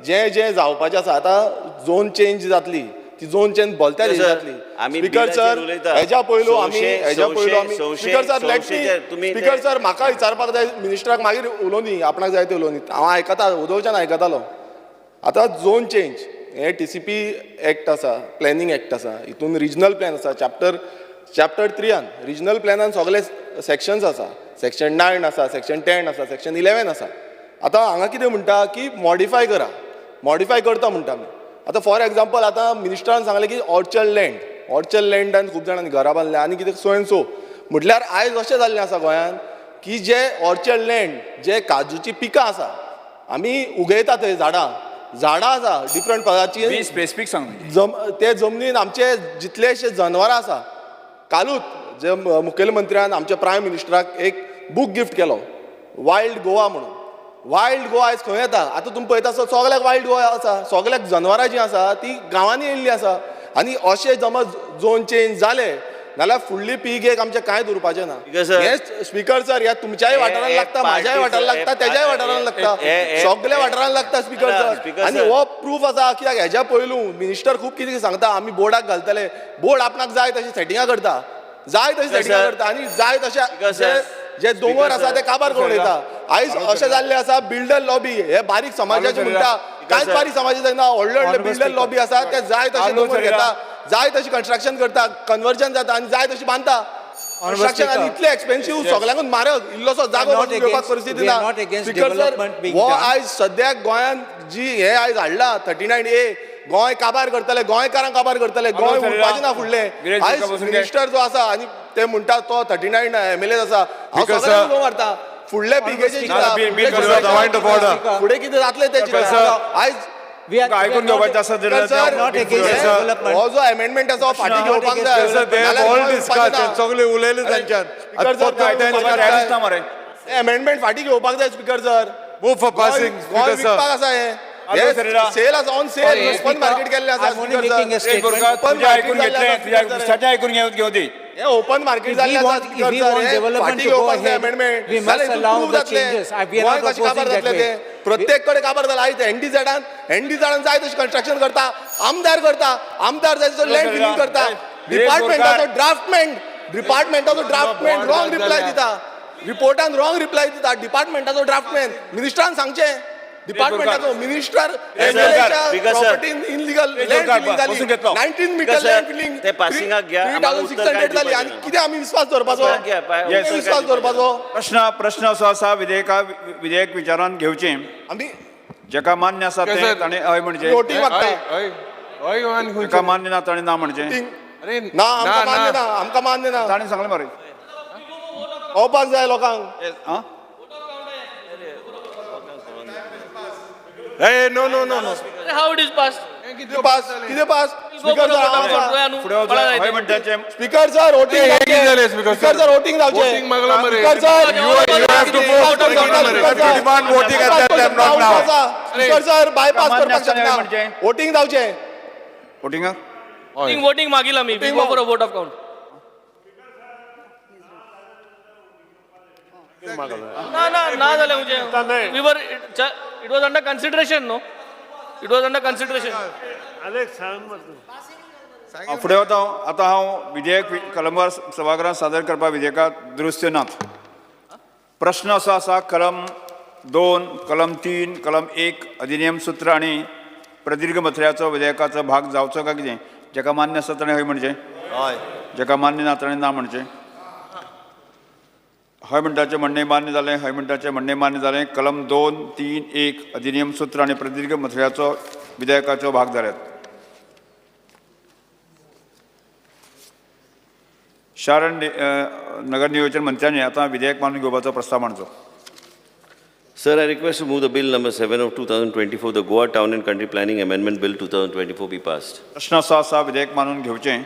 जें जावपाचें आसा आतां झोन चेंज जातली ती झोन चेंज बोलत्या जातली. स्पीकर सर हेज्या पयलू आमी स्पीकर सर स्पीकर सर म्हाका विचारपाक जाय मिनिस्टराक मागीर उलोवं दी आपणाक जाय ते उलोवं दी. हांव आयकता उदोवच्यान आयकतालो. आतां झोन चेंज हे TCP एक्ट आसा प्लॅनिंग एक्ट आसा हितून रिजनल प्लॅन आसा चॅप्टर 3 रिजनल प्लॅनान सगळे सेक्शन्स आसा. सेक्शन 9 आसा सेक्शन 10 आसा सेक्शन 11 आसा. आतां हांगा कितें म्हणटा की मॉडिफाय करा मॉडिफाय करता म्हणटा आमी. आतां फॉर एग्जाम्पल आतां मिनिस्टरान सांगलें की ऑर्चर्ड लँडान खूब जाणांनी घरां बांदल्या आनी कितें सो एंड सो म्हटल्यार आयज अशें जाल्लें आसा गोंयांत की जे ऑर्चर्ड लँड जे काजूची पिकां आसा आमी उगयता थंय झाडां आसा डिफरंट प्रकारची स्पेसिफीक सांग. ते जमनीन आमचे जितलेशे जनवरां आसा कालूच जे मुखेलमंत्र्यान आमच्या प्रायम मिनिस्टराक एक बूक गिफ्ट केलो वायल्ड गोवा म्हणून. वायल्ड गोवा आयज खंय येता आतां तुमी पळयता सगळ्याक वायल्ड गोवा आसा सगळ्याक जनवरां जीं आसा ती गांवांनी येयल्लीं आसा आनी अशें समज झोन चेंज जाले नाल्यार फुडली पीक आमचें कांय उरपाचें ना. हे स्पीकर सर ह्या तुमच्याय वाठारान लागता म्हाज्याय वाठारान लागता तेज्याय वाठारान लागता सगळ्या वाठारान लागता स्पीकर सर. आनी हो प्रूफ आसा कित्याक हेज्या पयलू मिनिस्टर खूब कितें सांगता आमी बोर्डाक घालतले बोर्ड आपणाक जाय तशी सेटिंगां करता आनी जाय तशें जे दोंगर आसा ते काबार करून येता. आयज अशें जाल्लें आसा बिल्डर लॉबी हे बारीक समाजाचे म्हणटा कांयच बारीक समाजाचे ना व्हडले बिल्डर लॉबी आसा ते जाय तशे दोंगर घेता जाय तशी कन्स्ट्रक्शन करता कन्वर्जन जाता आनी जाय तशी बांदता कन्स्ट्रक्शन आनी इतले एक्सपेन्सिव्ह सगळ्यांकूच म्हारग इल्लोसो जागो घेवपाक परिस्थिती ना. स्पीकर सर हो आयज सद्याक गोंयांत जी हे आयज हाडला 39A गोंय काबार करतले गोंयकारांक काबार करतले गोंय उरपाचें ना फुडलें. आयज मिनिस्टर जो आसा आनी ते म्हणटा तो 39 MLAs आसा हांव सगळ्यांक उलो मारता फुडले पिकेचे फुडें कितें जातलें ते आयज आयकून घेवपाचें आसा हो जो अमेंडमेंट आसा फाटीं घेवपाक जाय सगळे उलयले तांच्यान अमेंडमेंट फाटीं घेवपाक जाय speaker sir. Move for passing Goa विकपाक आसा हे सेल आसा ऑन सेल ओपन मार्केट केल्लें आसा ऐकून घेऊ दी हे ओपन मार्केट जाल्लें आसा फाटीं घेवपाक जाय अमेंडमेंट गोंय कशें काबार जातलें ते प्रत्येक कडेन काबार जाला. आयज एनडीझाडान जाय तशी कन्स्ट्रक्शन करता आमदार जाय तसो लँड फिलिंग करता डिपार्टमेंटाचो ड्राफ्टमॅन रॉंग रिप्लाय दिता रिपोर्टान रॉंग रिप्लाय दिता डिपार्टमेंटाचो ड्राफ्टमॅन मिनिस्टरान सांगचें डिपार्टमेंटाचो मिनिस्टर प्रॉपर्टीन इनलिगल लँड फिलिंग जाली 19 मीटर लँड फिलिंग ते पासिंगाक घ्या 3600 जाली आनी कितें आमी विश्वास दवरपाचो प्रश्न असो आसा विधेयक विचारान घेवचें आमी जेका मान्य आसा ते ताणें हय म्हणजे वोटींग मागता जेका मान्य ना ताणें ना म्हणचें ना आमकां मान्य ना ताणें सांगलें मरे पावपाक जाय लोकांक. No How it is passed? कितें पास स्पीकर म्हणटाचें speaker sir voting speaker sir voting जावचें वोटिंग मागला मरे. Speaker sir You have to vote for the demand voting at that time, not now. Speaker sir bypass करपाक शकना voting जावचें वोटिंगाक Voting मागील आमी. We go for a vote of count. ना जालें म्हणजे we were it was under consideration no it was under consideration. फुडें वता आतां हांव विधेयक कलमार सभागृहांत सादर करपाक विधेयकात दुरुस्त्यो नात. प्रश्न असो आसा कलम 2 कलम 3 कलम 1 अधिनियम सूत्र आनी प्रदीर्घ मथळ्याचो विधेयकाचो भाग जावचो काय कितें जेका मान्य आसा ताणें हय म्हणचें जेका मान्य ना ताणें ना म्हणचें. हय म्हणटाचें म्हणणें मान्य जालें हय म्हणटाचें म्हणणें मान्य जालें. कलम 2, 3, 1 अधिनियम सूत्र आनी प्रदीर्घ मथळ्याचो विधेयकाचो भाग जाल्यात. शार आनी नगर नियोजन मंत्र्यांनी आतां विधेयक मानून घेवपाचो प्रस्ताव मांडचो. Sir, I request to move the bill number 7 of 2024, the Goa Town and Country Planning Amendment Bill 2024 be passed. प्रश्न असो आसा विधेयक मानून घेवचें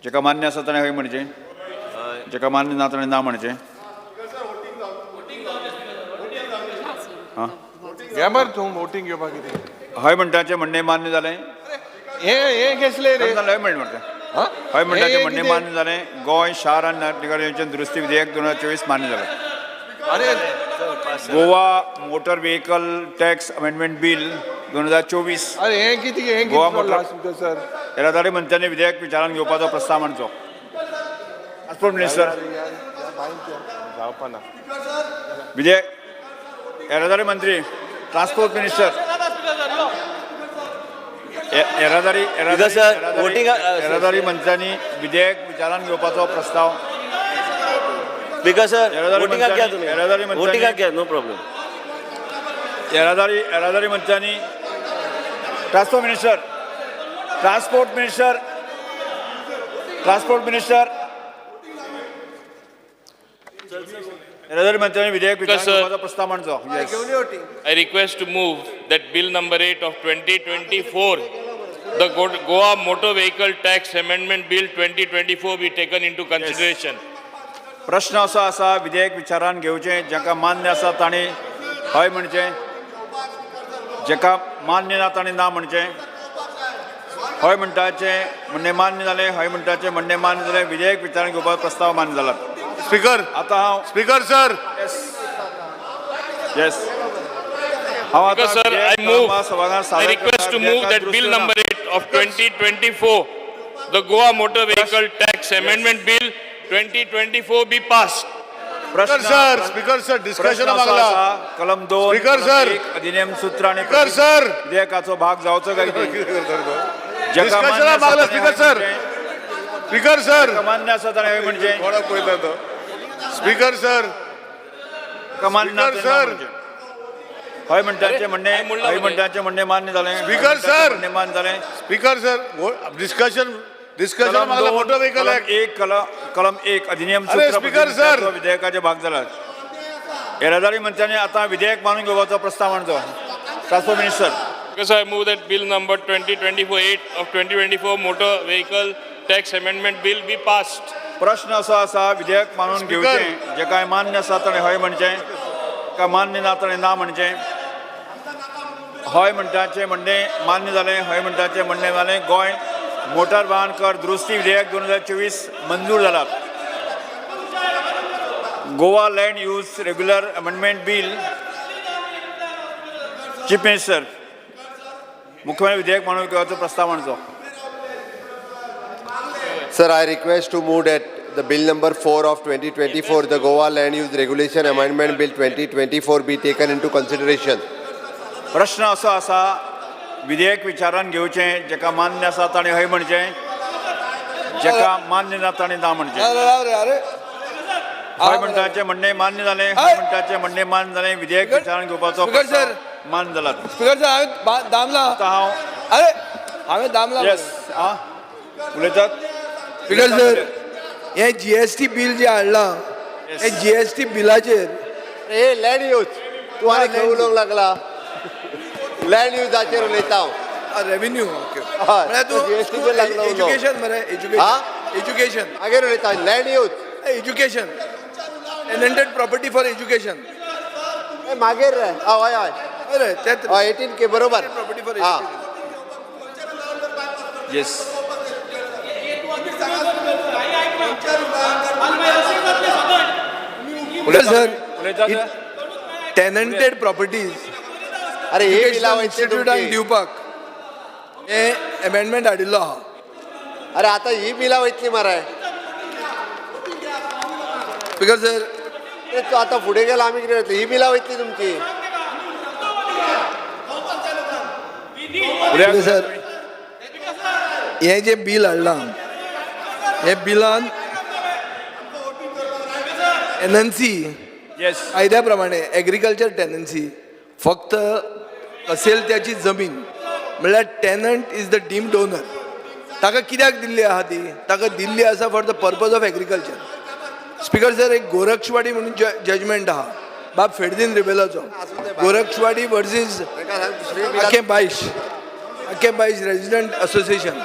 जेका मान्य आसा ताणें हय म्हणचें जेका मान्य ना ताणें ना म्हणचें. घ्या मरे तूं वोटिंग घेवपाक कितें हय म्हणटाचें म्हणणें मान्य जालें हे घेतले रे हय म्हणटा हय म्हणटाचें म्हणणें मान्य जालें. गोंय शार आनी नगर नियोजन दुरुस्ती विधेयक 2024 मान्य जालें. अरे Goa motor vehicle tax amendment bill 2024 अरे हे कितें गोवा मोटर स्पीकर सर येरादारी मंत्र्यांनी विधेयक विचारान घेवपाचो प्रस्ताव मांडचो. ट्रान्सपोर्ट मिनिस्टर जावपा ना विधेयक येरादारी मंत्री ट्रान्सपोर्ट मिनिस्टर येरादारी मंत्र्यांनी विधेयक विचारान घेवपाचो प्रस्ताव. Speaker sir, voting घ्या no problem. येरादारी मंत्र्यांनी ट्रान्सपोर्ट मिनिस्टर येरादारी मंत्र्यांनी विधेयक Because, sir, विचारण्याचा प्रस्ताव मांडचो. Yes. I request to move that Bill number 8 of 2024, the Goa Motor Vehicle Tax Amendment Bill 2024 be taken into consideration. प्रश्न असो आसा विधेयक विचारान घेवचें जेका मान्य आसा ताणी हय म्हणचें, जेका मान्य ना ताणी ना म्हणचें. हय म्हणटाचें म्हणणें मान्य जालें, हय म्हणटाचें म्हणणें मान्य जालें. विधेयक विचारान घेवपाचो प्रस्ताव मान्य जाला. स्पीकर आतां हांव स्पीकर सर येस हांव आतां Because, sir, I विधेयक move, सभाघरांत I सादर request करता. to move विधेयकात that Bill दुरुस्ती number 8 of 2024, the Goa Motor Vehicle Tax Amendment Bill 2024 be passed. Speaker sir discussion मागला कलम 2 Speaker, sir. अधिनियम सूत्र आणि स्पीकर सर विधेयकाचो भाग जावचो काय डिस्कशन मागला स्पीकर सर स्पीकर सर मान्य आसा ताणें हय म्हणचें, स्पीकर सर मान्य ना Speaker, ताणें ना sir. म्हणचें. हय म्हणटाचें म्हणणें हय म्हणटाचें म्हणणें मान्य जालें. Speaker, sir. म्हणणें मान्य जालें. स्पीकर सर डिस्कशन कलम मागला 2, मोटर व्हेकल कलम 1 अधिनियम अरे, सूत्र Speaker, sir. विधेयकाचे भाग जाला. येरादारी मंत्र्यांनी आतां विधेयक मानून घेवपाचो प्रस्ताव मांडचो. Transport minister Because I move that Bill number 2024 of 2024 Motor Vehicle Tax Amendment Bill be passed. प्रश्न असो आसा विधेयक मानून Speaker. घेवचें जे काय मान्य आसा ताणें हय म्हणचें, काय मान्य ना ताणें ना म्हणचें. हय म्हणटाचें म्हणणें मान्य जालें, हय म्हणटाचें म्हणणें जालें. गोंय मोटार वाहन कर दुरुस्ती विधेयक 2024 मंजूर जाला. Goa land use regular amendment bill chief minister मुख्यमंत्री विधेयक मानून घेवपाचो प्रस्ताव मांडचो. Sir, I request to move that the bill number 4 of 2024, the Goa Land Use Regulation Amendment Bill 2024 be taken into consideration. प्रश्न असो आसा विधेयक विचारान घेवचें जेका मान्य आसा ताणें हय म्हणचें, जेका मान्य ना ताणें ना म्हणचें. हय म्हणटाचें म्हणणें मान्य जालें, हय म्हणटाचें म्हणणें मान्य जालें. विधेयक विचारान घेवपाचो Speaker, sir. प्रस्ताव मान्य जाला. स्पीकर सर हांवें दामला आतां हांवें दामला येस उलयतात. स्पीकर सर हें GST बिल जें हाडलां हे GST बिलाचेर हे लँड यूज तू आनी खंय उलोवंक लागला लँड युजाचेर उलयता हांव. रेव्हेन्यू हय, म्हळ्यार तूं GST बिल लागलो उलोवंक. एज्युकेशन मरे एज्युकेशन मागीर उलयता land use education tenanted property for education मागीर रे हय हय अरे तेच 18K बरोबर प्रॉपर्टी फॉर हां येस सर टेनंटेड प्रॉपर्टीज अरे हे बिलां वयतली इन्स्टिट्यूटाक तुमची. दिवपाक हे अमेंडमेंट हाडिल्लो आहा. अरे आतां ही बिलां वयतली मरे स्पीकर सर तूं आतां फुडें गेला आमी कितें करतली ही बिलां वयतली तुमची. सर हें जें बील हाडलां हे बिलान टेनन्सी येस कायद्या प्रमाणे एग्रीकल्चर टेनन्सी फक्त असेल त्याची जमीन म्हणल्यार tenant is the deemed owner. ताका कित्याक दिल्ली आहा ती ताका दिल्ली आसा for the purpose of agriculture. Speaker sir एक गोरक्षवाडी म्हणून जजमेंट आहा बाब फेडदीन रिबेलाचो Gorakshwadi versus Aquem Baixo resident association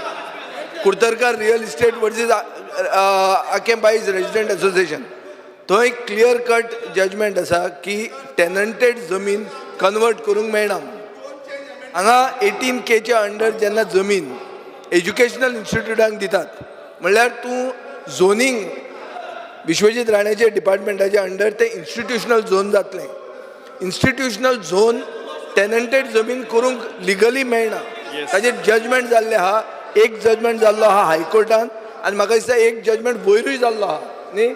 Curtorcar real estate versus Aquem Baixo resident association. थंय क्लियर कट जजमेंट आसा की टेनंटेड जमीन कन्वर्ट करूंक मेळना. हांगा 18Kच्या अंडर जेन्ना जमीन एज्युकेशनल इन्स्टिट्यूटांक दितात म्हणल्यार तूं झोनींग विश्वजीत राणेचे डिपार्टमेंटाच्या अंडर ते इन्स्टिट्यूशनल झोन जातलें. इन्स्टिट्यूशनल झोन टेनंटेड जमीन करूंक लिगली मेळना. ताजेर जजमेंट जाल्ले आहा. एक जजमेंट जाल्लो आहा हायकोर्टान आनी म्हाका दिसता एक जजमेंट वयरूय जाल्लो आहा न्ही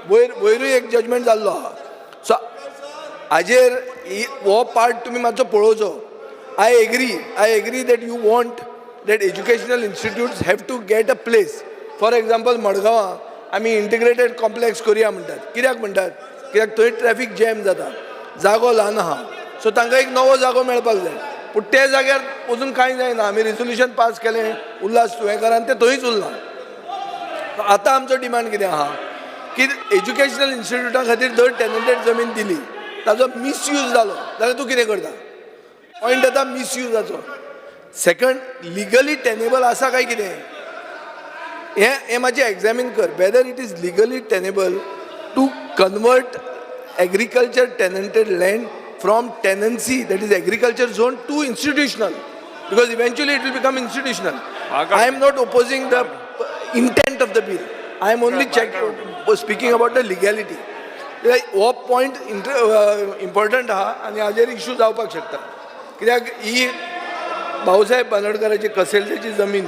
वयरूय एक जजमेंट जाल्लो आहा. सो हाजेर हो पार्ट तुमी मातसो पळोवचो. I agree that you want that educational institutes have to get a place. For example मडगांवां आमी इंटिग्रेटेड कॉम्प्लेक्स करुया म्हणटात. कित्याक म्हणटात कित्याक थंय ट्रॅफीक जॅम जाता जागो ल्हान आहा सो तांकां एक नवो जागो मेळपाक जाय. पूण ते जाग्यार अजून कांय जायना आमी रिजोल्युशन पास केलें उल्हास तुयेंकरान ते थंयच उरला आतां आमचो डिमांड कितें आहा की एज्युकेशनल इन्स्टिट्युटा खातीर जर टॅनंटेड जमीन दिली ताजो मिसयूज जालो जाल्यार तूं कितें करता पॉयंट येता मिसयूजाचो सेकंड लिगली टेनेबल आसा काय कितें हें मातशें एग्जामीन कर whether it is legally tenable to convert agriculture tenanted land from tenancy that is agriculture zone to institutional because eventually it will become institutional I am not opposing the intent of the bill I am only speaking about the legality हो point important आहा आनी हाजेर issue जावपाक शकता कित्याक ही भाऊसाहेब बांदोडकराची कसेलची जमीन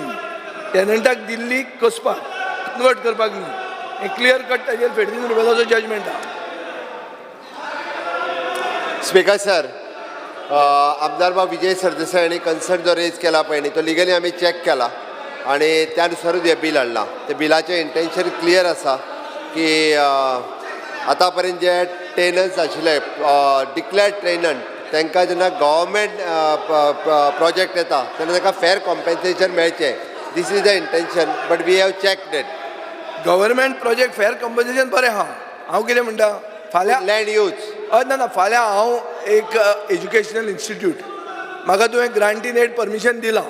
टॅनंटाक Delhi कसपाक convert करपाक न्ही हें क्लियर कट ताजेर फेडरीन रुबेलाचो जजमेंट आहा स्पीकर सर आमदार बाब विजय सरदेसाय यांनी कन्सर्न जो रेज केला पळय न्ही तो लिगली आमी चॅक केला आणि त्यानुसारूच हे बिल हाडलां ते बिलाचें इंटेन्शन क्लियर आसा की आतां पर्यंत जे टेनन्स आशिल्ले डिक्लेअर्ड टेनंट तांकां जेन्ना गव्हर्मेंट प्रोजेक्ट येता तेन्ना तांकां फेर कॉम्पेन्सेशन मेळचें this is the intention but we have checked it government project fair compensation बरें आहा हांव कितें म्हणटा फाल्यां लँड यूज ना फाल्यां हांव एक एज्युकेशनल इन्स्टिट्यूट म्हाका तुवें ग्रांटीन एड परमिशन दिलां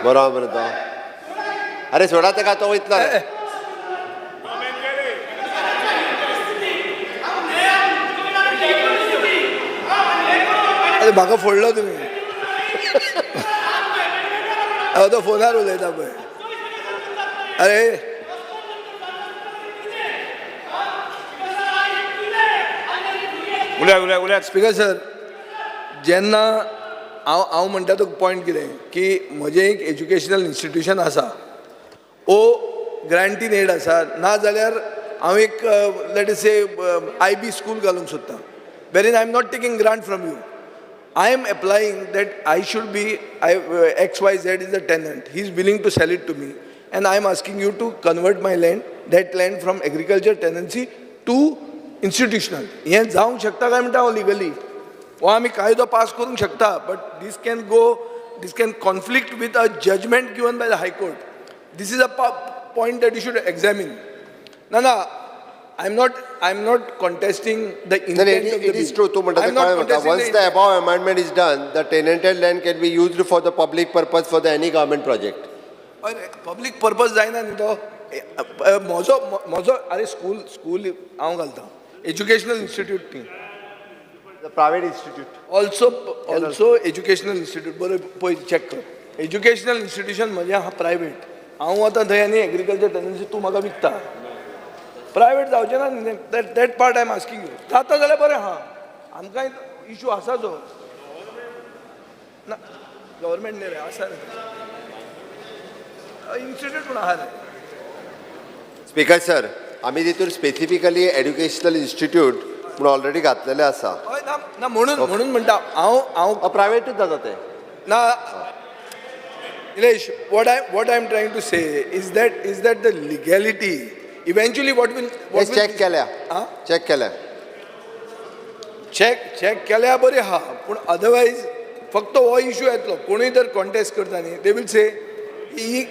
बरोबर तो अरे सोडा तेका तो वयतलो अरे म्हाका फोडलो तुमी तो फोनार उलयता पळय अरे उल्या स्पीकर सर जेन्ना हांव म्हणटा तो पॉयंट कितें की म्हजें एक एज्युकेशनल इन्स्टिट्युशन आसा ओ ग्रांटीन एड आसा ना जाल्यार हांव एक लेट से IB स्कूल घालूंक सोदतां वेरीन I am not taking grant from you I am applying that I should be, XYZ is the tenant. He is willing to sell it to me. And I am asking you to convert my land, that land from agriculture tenancy to institutional. हे जावंक शकता काय म्हणटा हांव legally हो आमी कायदो pass करूंक शकता but this can conflict with a judgment given by the High Court. This is a point that you should examine. No, I'm not contesting the intent of the bill. It is true. I'm not contesting Once the above amendment is done, the tenanted land can be used for the public purpose for the any government project. Public purpose जायना न्ही तो म्हजो अरे school हांव घालतां educational institute न्ही The private institute. Also educational institute बरें पळय चॅक कर एज्युकेशनल इन्स्टिट्यूशन म्हणजे हा प्रायवेट हांव वता थंय आनी एग्रीकल्चर टेनन्सी तूं म्हाका विकता प्रायवेट जावचें ना न्ही that part I am asking you जाता जाल्यार बरें आहा आमकां इशू आसा जो ना गव्हर्मेंट न्ही रे आसा रे इन्स्टिट्यूट म्हूण आहा रे स्पीकर सर आमी तितून स्पेसिफिकली एड्युकेशनल इन्स्टिट्यूट म्हणून ऑलरेडी घातलेले आसा हय ना म्हणून म्हणटा हांव प्रायवेटूच जाता ते ना Nilesh, what I am trying to say is that the legality eventually what will check केल्या चेक केल्या चेक केल्या बरें आहा पूण अदरवायज फक्त हो इशू येतलो कोणूय जर कॉन्टेस्ट करता न्ही दे विल से ही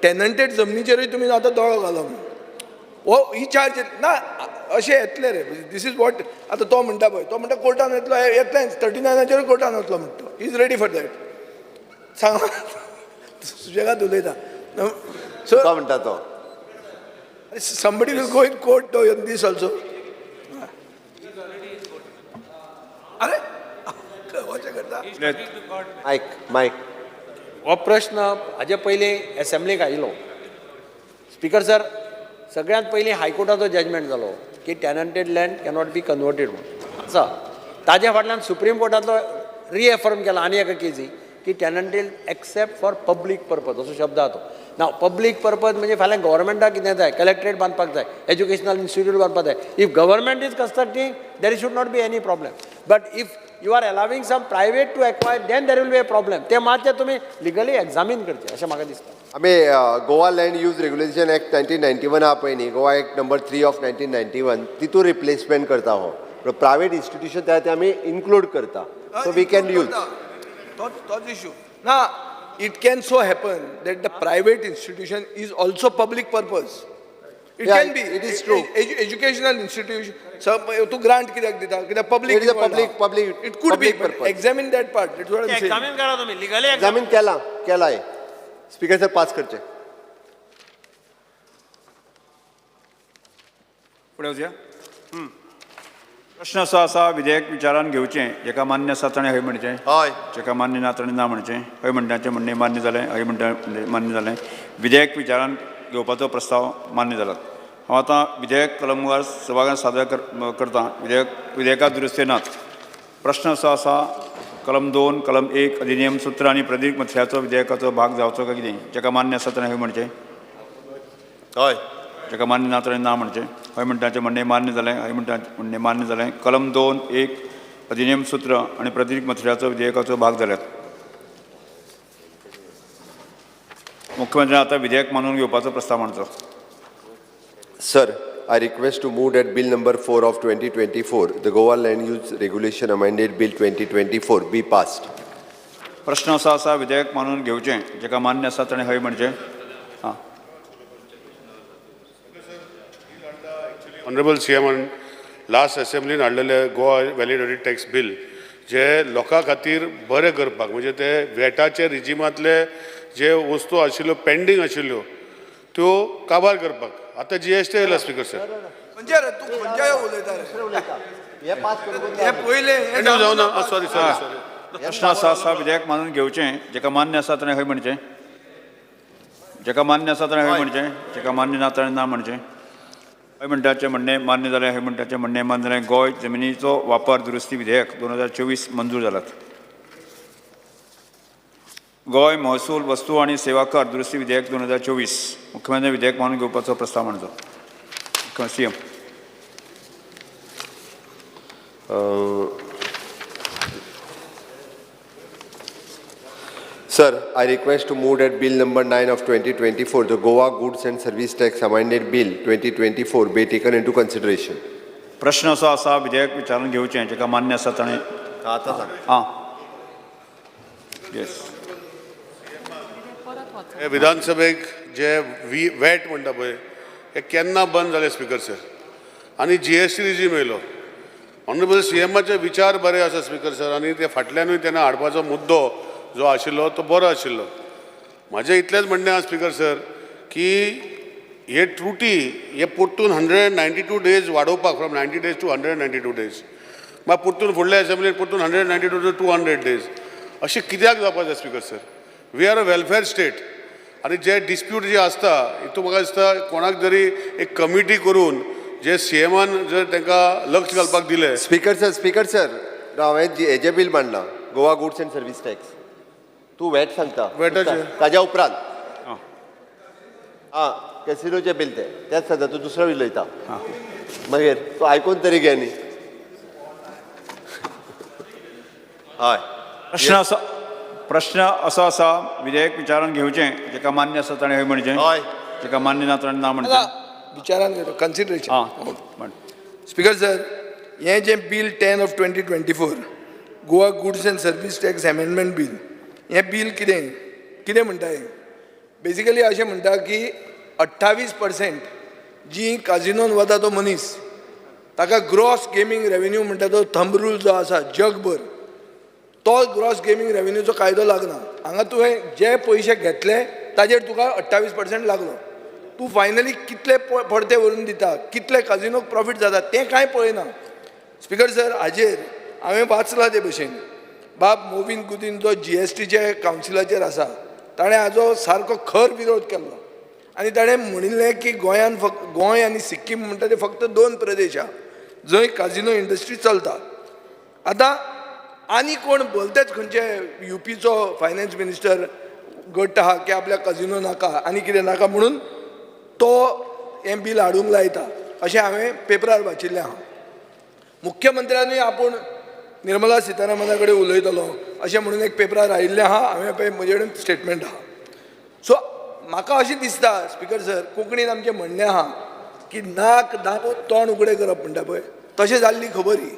टेनंटेड जमनीचेरूय तुमी आतां दोळो घालो हो ही चार्ज ना अशें येतलें रे दीस इज वॉट आतां तो म्हणटा पळय तो म्हणटा कोर्टान येतलो येतलेंच 39 कोर्टान वतलो म्हणटा he is ready for that सांग सुशेगाद उलयता सो म्हणटा तो somebody will go in court on this also अरे वचें करता मायक हो प्रश्न हाजे पयलीं एसेंब्लीक आयिल्लो स्पीकर सर सगळ्यांत पयलीं हायकोर्टाचो जजमेंट जालो की टॅनंटेड लँड कॅनॉट बी कन्वर्टेड म्हणून आसा ताज्या फाटल्यान सुप्रीम कोर्टाचो रिएफर्म केला आनी एका केसी की टॅनंटेड एक्सेप्ट फॉर पब्लीक पर्पज असो शब्द आहा तो ना पब्लीक पर्पज म्हणजे फाल्यां गव्हर्मेंटाक कितें जाय कलेक्ट्रेट बांदपाक जाय एज्युकेशनल इन्स्टिट्यूट बांदपाक जाय if government is constructing there should not be any problem but if you are allowing some private to acquire then there will be a problem ते मातशें तुमी लिगली एक्झामीन करचें अशें म्हाका दिसता आमी Goa land use regulation act 1991 आहा पळय न्ही गोवा एक्ट नंबर 3 ऑफ 1991 तितून रिप्लेसमेंट करता हो प्रायवेट इन्स्टिट्यूशन ते आमी इन्क्लूड करता सो वी कॅन यूज तोच इश्यू ना it can so happen that the private institution is also public purpose it Yeah, can be it is true. Educational institution तू grant कित्याक दिता कित्याक public It is a public it could be public purpose. Examine that part examine करा तुमी legally जमीन केला speaker sir pass करचे फुडें वचया प्रश्न असो आसा विधेयक विचारान घेवचें जेका मान्य आसा ताणें हय म्हणचें हय जेका मान्य ना ताणें ना म्हणचें हय म्हणटाचें म्हणणें मान्य जालें हय म्हणटा मान्य जालें विधेयक विचारान घेवपाचो प्रस्ताव मान्य जाला हांव आतां विधेयक कलमवार सभाघरांत सादर करतां विधेयकात दुरुस्ती नात प्रश्न असो आसा कलम 2 कलम 1 अधिनियम सूत्र आनी प्रतीक मथळ्याचो विधेयकाचो भाग जावचो काय कितें जेका मान्य आसा ताणें हय म्हणचें हय जेका मान्य ना ताणें ना म्हणचें हय म्हणटाचें म्हणणें मान्य जालें हय म्हणटाचें म्हणणें मान्य जालें कलम 2 1 अधिनियम सूत्र आनी प्रतीक मथळ्याचो विधेयकाचो भाग जाल्यात मुख्यमंत्र्यान आतां विधेयक मानून घेवपाचो प्रस्ताव मांडचो sir I request to move that bill number 4 of 2024, the Goa Land Use Regulation Amended Bill 2024 be passed. प्रश्न असो आसा विधेयक मानून घेवचें जेका मान्य आसा ताणें हय म्हणचें हां ऑनरेबल CM लास्ट असेंब्लीन हाडलेले गोवा व्हॅलिडिटी टॅक्स बिल जे लोकां खातीर बरें करपाक म्हणजे ते वॅटाचे रिजिमांतले जे वस्तू आशिल्ल्यो पेंडींग आशिल्ल्यो त्यो काबार करपाक आतां GST येयला स्पीकर सर म्हणजे तू खंयच्या उलयता रे हे पास करून हे पयले जाऊ ना सॉरी सॉरी प्रश्न असो आसा विधेयक मानून घेवचें जेका मान्य आसा ताणें हय म्हणचें जेका मान्य आसा ताणें हय म्हणचें जेका मान्य ना ताणें ना म्हणचें हय म्हणटाचें म्हणणें मान्य जालें हय म्हणटाचें म्हणणें मान्य जालें गोंय जमिनीचो वापर दुरुस्ती विधेयक 2024 मंजूर जालात गोंय महसूल वस्तू आनी सेवा कर दुरुस्ती विधेयक 2024 मुख्यमंत्री विधेयक मानून घेवपाचो प्रस्ताव मांडचो CM Sir, I request to move that bill number 9 of 2024, the Goa Goods and Service Tax Amended Bill 2024 be taken into consideration. प्रश्न असो आसा विधेयक विचारून घेवचें जेका मान्य आसा ताणें आतां सांग. हां येस हे विधानसभेक जे वॅट म्हणटा पळय हे केन्ना बंद जाले स्पीकर सर आनी GST रिजीम येयलो ऑनरेबल CMचे विचार बरे आसा स्पीकर सर आनी ते फाटल्यानूय तेन्ना हाडपाचो मुद्दो जो आशिल्लो तो बरो आशिल्लो म्हाजें इतलेंच म्हणणें आसा स्पीकर सर की हे त्रुटी हे परतून 192 डेज वाडोवपाक फ्रॉम 90 डेज टू 192 डेज मागीर परतून फुडल्या असेंब्लीन परतून 192 टू 200 डेज अशें कित्याक जावपाक जाय speaker sir we are a welfare state आनी जे डिस्प्यूट जे आसता हितून म्हाका दिसता कोणाक जरी एक कमिटी करून जे CMन जर तांकां लक्ष घालपाक दिलें स्पीकर सर हांवें हेजें बिल मांडलां Goa goods and service tax तूं वॅट सांगता वॅटाचें ताज्या उपरांत आं कॅसिनोचें बिल तेंच सांगता तूं दुसरो उलयता मागीर तूं आयकून तरी घे न्ही हय प्रश्न असो आसा विधेयक विचारान घेवचें जेका मान्य आसा ताणें हय म्हणचें हय जेका मान्य ना ताणें ना म्हणचें विचारान घेतो कन्सिडरेशन हां म्हण स्पीकर सर हें जें bill 10 of 2024 Goa goods and service tax amendment bill हें बिल कितें म्हणटा हें बेजिकली अशें म्हणटा की 28% जी काजिनोन वता तो मनीस ताका ग्रॉस गेमींग रेवेन्यू म्हणटा तो थंब रूल जो आसा जगभर तो ग्रॉस गेमींग रेवेन्यूचो कायदो लागना हांगा तुवें जे पयशे घेतले ताजेर तुका 28% लागलो तूं फायनली कितले पडते व्हरून दिता कितले काजिनोक प्रॉफीट जाता तें कांय पळयना स्पीकर सर हाजेर हांवें वाचलां ते भशेन बाब मोविन गुदीन जो GSTचे कावन्सिलाचेर आसा ताणें हाजो सारको खर विरोध केल्लो आनी ताणें म्हणिल्लें की गोंयान फक्त गोंय आनी सिक्कीम म्हणटा ते फक्त 2 प्रदेश आहा जंय काजिनो इंडस्ट्री चलता आतां आनी कोण बोलतेच खंयचे UPचो फायनान्स मिनिस्टर गट आहा की आपल्या काजिनो नाका आनी कितें नाका म्हणून तो हें बील हाडूंक लायता अशें हांवें पेपरार वाचिल्लें आहा मुख्यमंत्र्यानूय आपूण निर्मला सितारामना कडेन उलयतलो अशें म्हणून एक पेपरार आयिल्लें आहा. हांवें पळय म्हजे कडेन स्टेटमेंट आहा. सो म्हाका अशें दिसता स्पिकर सर, कोंकणीन आमचें म्हणणें आहा की नाक दाबून तोंड उगडें करप म्हणटा पळय तशें जाल्ली खबर ही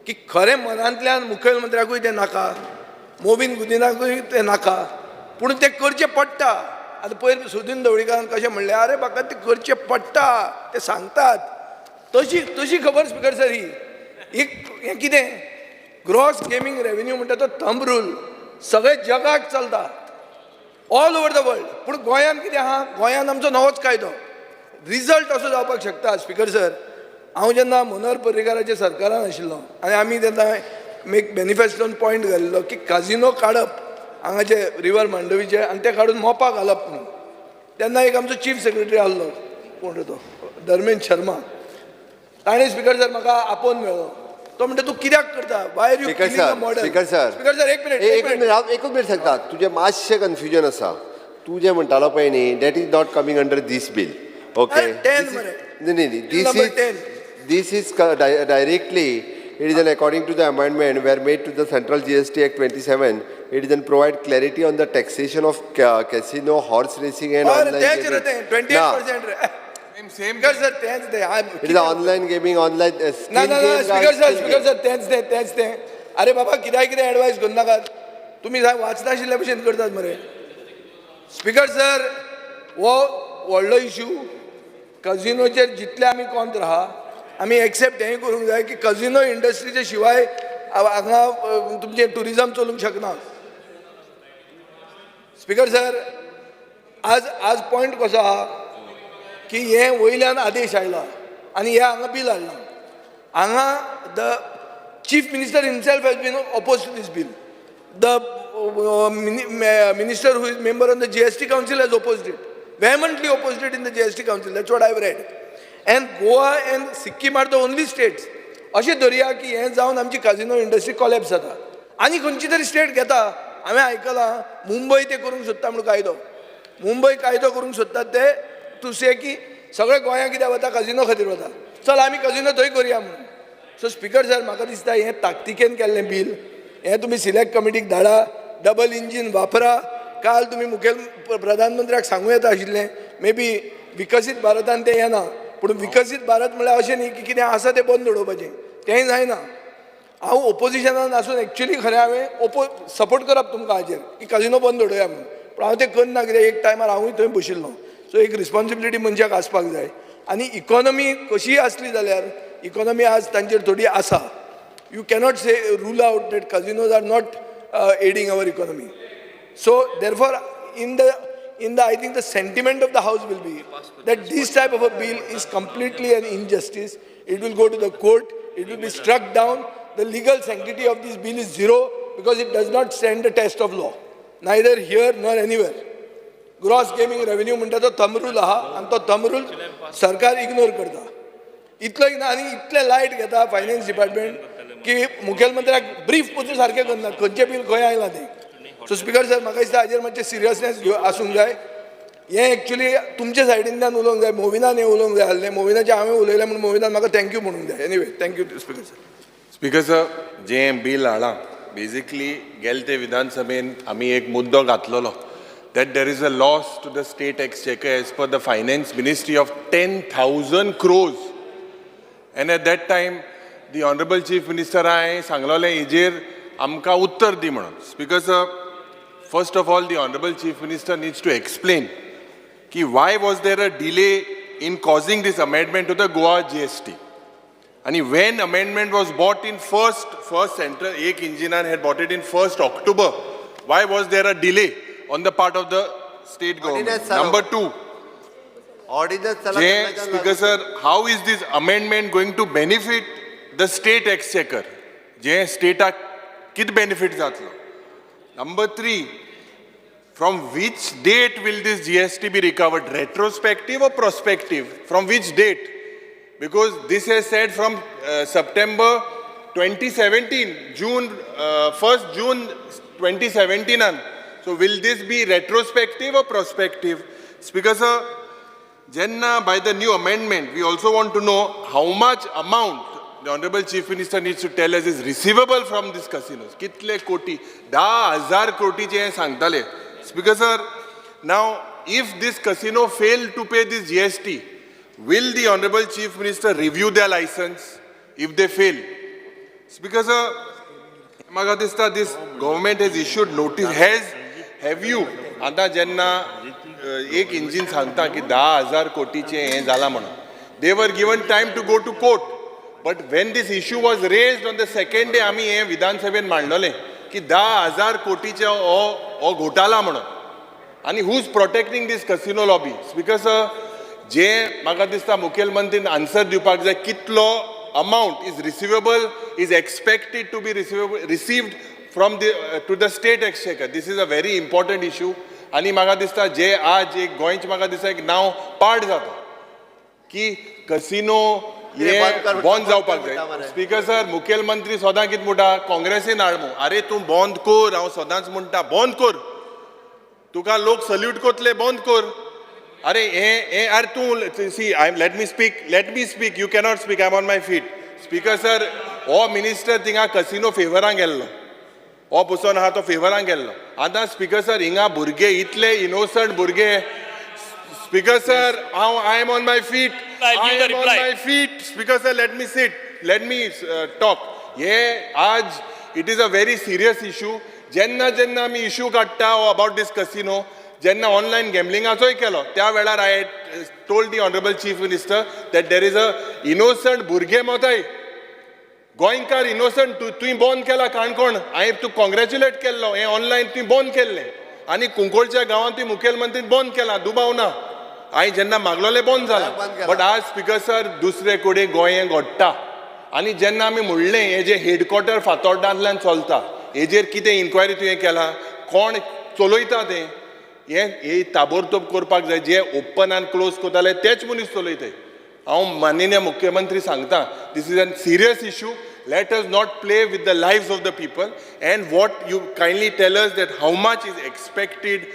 की खरें मनांतल्यान मुखेलमंत्र्याकूय तें नाका, मोविन गुदिनाकूय तें नाका, पूण तें करचें पडटा. आतां पयर सुदीन ढवळीकारान कशें म्हणलें, अरे म्हाका तें करचें पडटा, तें सांगतात. तशी खबर स्पिकर सर ही. हें कितें ग्रॉस गेमिंग रेव्हेन्यू म्हणटा तो थंब रूल सगळे जगाक चलता, ऑल ओवर द वर्ल्ड. पूण गोंयान कितें आहा, गोंयान आमचो नवोच कायदो. रिजल्ट असो जावपाक शकता स्पिकर सर. हांव जेन्ना मनोहर पर्रीकाराच्या सरकारान आशिल्लो आनी आमी तेन्ना एक मॅनिफेस्टोन पॉयंट घालिल्लो की काजिनो काडप हांगाचे रिवर मांडवीचे आनी ते काडून मोपा घालप म्हणून. तेन्ना एक आमचो चीफ सेक्रेटरी आहलो, कोण तो धर्मेंद्र शर्मा, ताणें स्पिकर सर म्हाका आपोवन मेळ्ळो. तो म्हणटा तूं कित्याक करता, wire you killing the model. Speaker sir, speaker sir एक मिनिट हांव एकूच मिनीट सांगता. तुजें मातशें कन्फ्युजन आसा. तूं जें म्हणटालो पळय न्ही, that is not coming under this bill. Okay, न्ही this is directly, it is an according to the amendment were made to the Central GST Act 27, it is an provide clarity on the taxation of casino, horse racing and online gaming. 28%. Speaker sir, It is online gaming, online Speaker sir, तेंच तें. अरे बाबा कितें advice करूं नाकात. तुमी वाचनाशिल्ल्या भशेन करतात मरे. स्पिकर सर, हो व्हडलो इशू. कजिनोचेर जितले आमी कोंत आहा, आमी एक्सेप्ट हें करूंक जाय की कजिनो इंडस्ट्रीचे शिवाय हांगा तुमचें टुरिजम चलूंक शकना. स्पिकर सर, आज पॉयंट कसो आहा की हे वयल्यान आदेश आयला आनी हे हांगा बील हाडला. हांगा the chief minister himself has been oppose to this bill. The minister who is member on the GST council has opposed it, vehemently opposed it in the GST council. That's what I've read. And Goa and Sikkim are the only states. अशें धरया की हें जावन आमची काजिनो industry collapse जाता. आनी खंयची तरी स्टेट घेता. हांवें आयकलां मुंबय ते करूंक सोदता म्हणून कायदो. मुंबय कायदो करूंक सोदतात ते टू से की सगळे गोंयांत कित्याक वता, काजिनो खातीर वता. चल आमी काजिनो थंय करुया म्हणून. सो स्पिकर सर, म्हाका दिसता हें ताकतिकेन केल्लें बील. हें तुमी सिलेक्ट कमिटीक धाडा, डबल इंजीन वापरा. काल तुमी प्रधानमंत्र्याक सांगूं येता आशिल्लें, मे बी विकसीत भारतान तें येना, पूण विकसीत भारत म्हळ्यार अशें न्ही की कितें आसा तें बंद उडोवपाचें. तेंय जायना. हांव ओपोजिशनान आसून एक्चुली खरें हांवें सपोर्ट करप तुमकां हाजेर की काजिनो बंद उडोवया म्हणून. पूण हांव तें करना, कित्याक एक टायमार हांवूय थंय बशिल्लो. सो एक रिस्पॉन्सिबिलिटी मनशाक आसपाक जाय. आनी इकॉनॉमी कशीय आसली जाल्यार इकॉनॉमी आज तांचेर थोडी आसा. You cannot say rule out that casinos are not aiding our economy. So therefore, I think the sentiment of the House will be that this type of a bill is completely an injustice. It will go to the court. It will be struck down. The legal sanctity of this bill is zero because it does not stand the test of law, neither here nor anywhere. Gross gaming revenue म्हणटा तो thumb rule आहा आनी तो thumb rule सरकार ignore करता. इतलोय ना आनी इतले लायट घेता फायनान्स डिपार्टमेंट की मुखेलमंत्र्याक ब्रीफ पसून सारकें करना खंयचें बील खंय आयलां तें. सो स्पिकर सर, म्हाका दिसता हाजेर मातशें सिरियसनेस आसूंक जाय. हें एक्चुली तुमच्या सायडींतल्यान उलोवंक जाय. मोविनान हें उलोवंक जाय आसलें. मोविनाचें हांवें उलयलें म्हणून मोविनान म्हाका थँक्यू म्हणूंक जाय. Anyway, thank you speaker sir. Speaker sir, जें बील हाडलां, बेजिकली गेले ते विधानसभेन आमी एक मुद्दो घातलेलो that there is a loss to the state exchequer as per the finance ministry of 10,000 crores. And at that time, the honorable chief minister हांवें सांगलोलें हेजेर आमकां उत्तर दी म्हणून. Speaker sir, first of all, the honorable chief minister needs to explain ki why was there a delay in causing this amendment to the Goa GST. And when amendment was brought in first central, ek engineer had brought it in 1st October. Why was there a delay on the part of the state government? Number two, Speaker sir, how is this amendment going to benefit the state exchequer? Je state kit benefit zatlo. Number three, from which date will this GST be recovered? Retrospective or prospective? From which date? Because this has said from September 2017, first June 2017 on. So will this be retrospective or prospective? Speaker sir, Jenna, by the new amendment, we also want to know how much amount the Honorable Chief Minister needs to tell us is receivable from these casinos. Kitle koti, 10,000 कोटीचे सांगताले. Speaker sir, now if this casino fail to pay this GST, will the Honorable Chief Minister review their license if they fail? Speaker sir, म्हाका दिसता this government has issued notice. Have you आता जेन्ना एक engine सांगता की 10,000 कोटीचे हे जाला म्हणून, they were given time to go to court. But when this issue was raised on the second day, आम्ही हे विधानसभेत मांडलेले की 10,000 कोटीचे हो घोटाळा म्हणून. आणि who's protecting this casino lobby? Speaker sir, जे म्हाका दिसता मुखेलमंत्रीन आन्सर दिवपाक जाय कितलो amount is receivable, is expected to be received from the to the state exchequer. This is a very important issue. आणि म्हाका दिसता जे आज एक गोंयचे म्हाका दिसता एक नांव पाड जाता की कसिनो हे बंद जावपाक जाय. स्पीकर सर, मुखेलमंत्री सदां कितें म्हणटा, काँग्रेसीन हाडमू. अरे तूं बंद कर, हांव सदांच म्हणटा बंद कर. तुका लोक सल्यूट करतले, बंद कर. अरे हे अरे तूं C let me speak, you cannot speak, I'm on my feet. Speaker sir, हो मिनिस्टर थिंगा कसिनो फेवरान गेल्लो, हो पसून आहा तो फेवरान गेल्लो. आतां स्पीकर सर, हिंगा भुरगे इतले इनोसंट भुरगे. Speaker sir, I am on my feet. I am on my feet. Speaker sir, let me sit. Let me talk. हे आज it is a very serious issue. जेन्ना आमी इश्यू काडटा about this casino, जेन्ना online गॅमलिंगाचोय केलो, त्या वेळार I told the Honorable Chief Minister that there is a innocent भुरगे मोताय. गोंयकार इनोसंट तुवें बंद केला काणकोण, हांवें तूं कॉंग्रॅच्युलेट केल्लो, हें ऑनलायन तुवें बंद केल्लें. आनी कुंकोळच्या गांवांत तुवें मुखेलमंत्रीन बंद केलां, दुबाव ना. हांवें जेन्ना मागलोलें बंद जालां. बट आज स्पीकर सर, दुसरे कडेन गोंय घडटा. आनी जेन्ना आमी म्हणलें हें जे हेडक्वॉर्टर फातोर्डांतल्यान चलता, हेजेर कितें इन्क्वायरी तुवें केला, कोण चलयता तें, हे ताबडतोब करपाक जाय. जे ओपन आनी क्लोज करताले तेच मनीस चलयताय. हांव माननीय मुख्यमंत्री सांगता, this is a serious issue. Let us not play with the lives of the people, and what you kindly tell us that how much is expected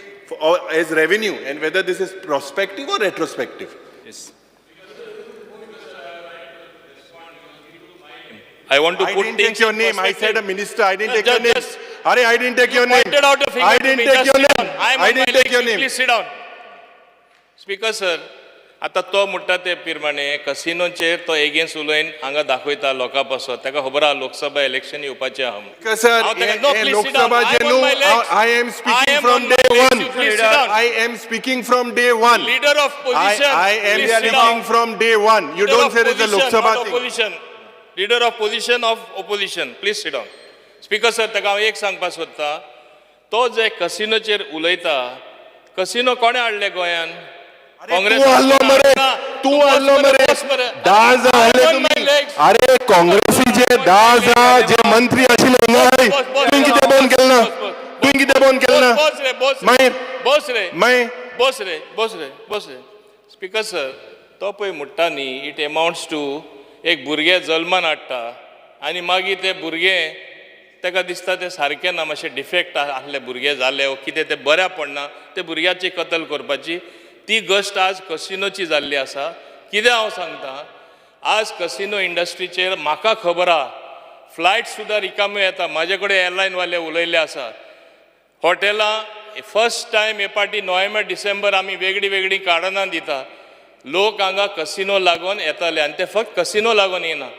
as revenue and whether this is prospective or retrospective. Yes. I want to put didn't things take your in name. I said a minister. I didn't take your name. Just- Are I didn't take your name. Pointed out a finger I to didn't me. take Just your sit name. down. I am I on my didn't take your legs. name. Please sit down. Speaker sir, आता तो म्हणटा ते प्रमाणे कसिनोचेर तो against उलयन हांगा दाखयता लोकां पासत. ताका खबर आहा लोकसभा इलेक्शन येवपाचें आहा म्हणून. Because sir, Loksabha Jenu, I am speaking from day one. I am speaking from day one. Leader of position. I am speaking from day one. You don't say it's a Lok Sabha thing. opposition. Leader of position of opposition. Please sit down. Speaker sir, ताका हांव एक सांगपाक सोदता, तो जे कसिनोचेर उलयता, casino कोणे हाडले गोंयान? तू हल्लो मरे, 10,000 हाडले तुम्ही. अरे काँग्रेसीचे 10,000 जे मंत्री आशिल्ले हांगा, तुवें कितें बंद केलें ना? तुवें कितें बंद केलें ना? बस रे. स्पीकर सर, तो पळय म्हणटा न्ही, इट अमाउंट्स टू एक भुरगें जल्मान हाडटा आनी मागीर ते भुरगें ताका दिसता तें सारकें ना, मातशें डिफेक्ट आसले भुरगे जाले वो कितें तें बऱ्या पडना, ते भुरग्याची कत्ल करपाची ती गश्ट आज कसिनोची जाल्ली आसा. कितें हांव सांगता, आज कसिनो इंडस्ट्रीचेर म्हाका खबर आहा फ्लायट सुद्दां रिकाम्यो येता. म्हाजे कडेन एअरलायनवाले उलयल्ले आसा. हॉटेलां फर्स्ट टायम हे पाटी नोव्हेंबर डिसेंबर आमी वेगळी वेगळी कारणां दिता. लोक हांगा कसिनो लागून येताले आनी ते फक्त कसिनो लागून येना.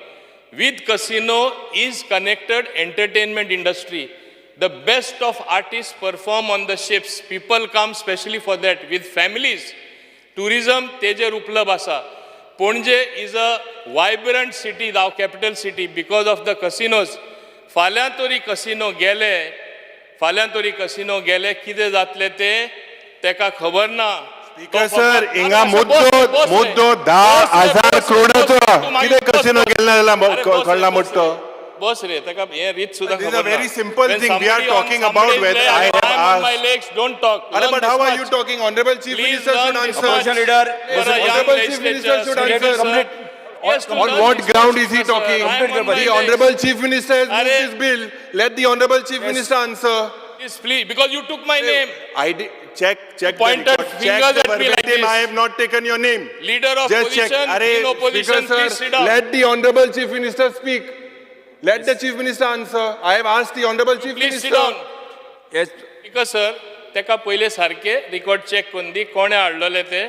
With casino is connected entertainment industry. The best of artists perform on the ships. People come specially for that with families. Tourism tejer uplab asa. Panje is a vibrant city, now capital city, because of the casinos. Falyantori casino gele kide zatle te teka khabar na. Speaker sir, hinga muddo 10,000 करोडाचो कितें casino गेल्ले जाल्यार कळना मोठो. बस रे, ताका हे रीत सुद्दां This is a very simple thing. We are talking about whether I have on my asked. legs, don't talk. But how are you talking? Honorable Chief Minister should answer. Opposition leader, Honorable Chief Minister should answer. On what ground is he talking? The Honorable Chief Minister has moved this bill. Let the Honorable Chief Minister answer. Please, because you took my name. check the Pointed record. fingers Check the at me like verbatim. this. I have not taken your name. Leader of Just check. opposition, Arey, in opposition, Speaker, please sir, sit down. let the Honorable Chief Minister speak. Let the Chief Minister answer. I have asked the Honorable Chief Please Minister. sit down. Yes. Because sir, तेका पहिले सारखे record check करून दी कोणे हाडलेले ते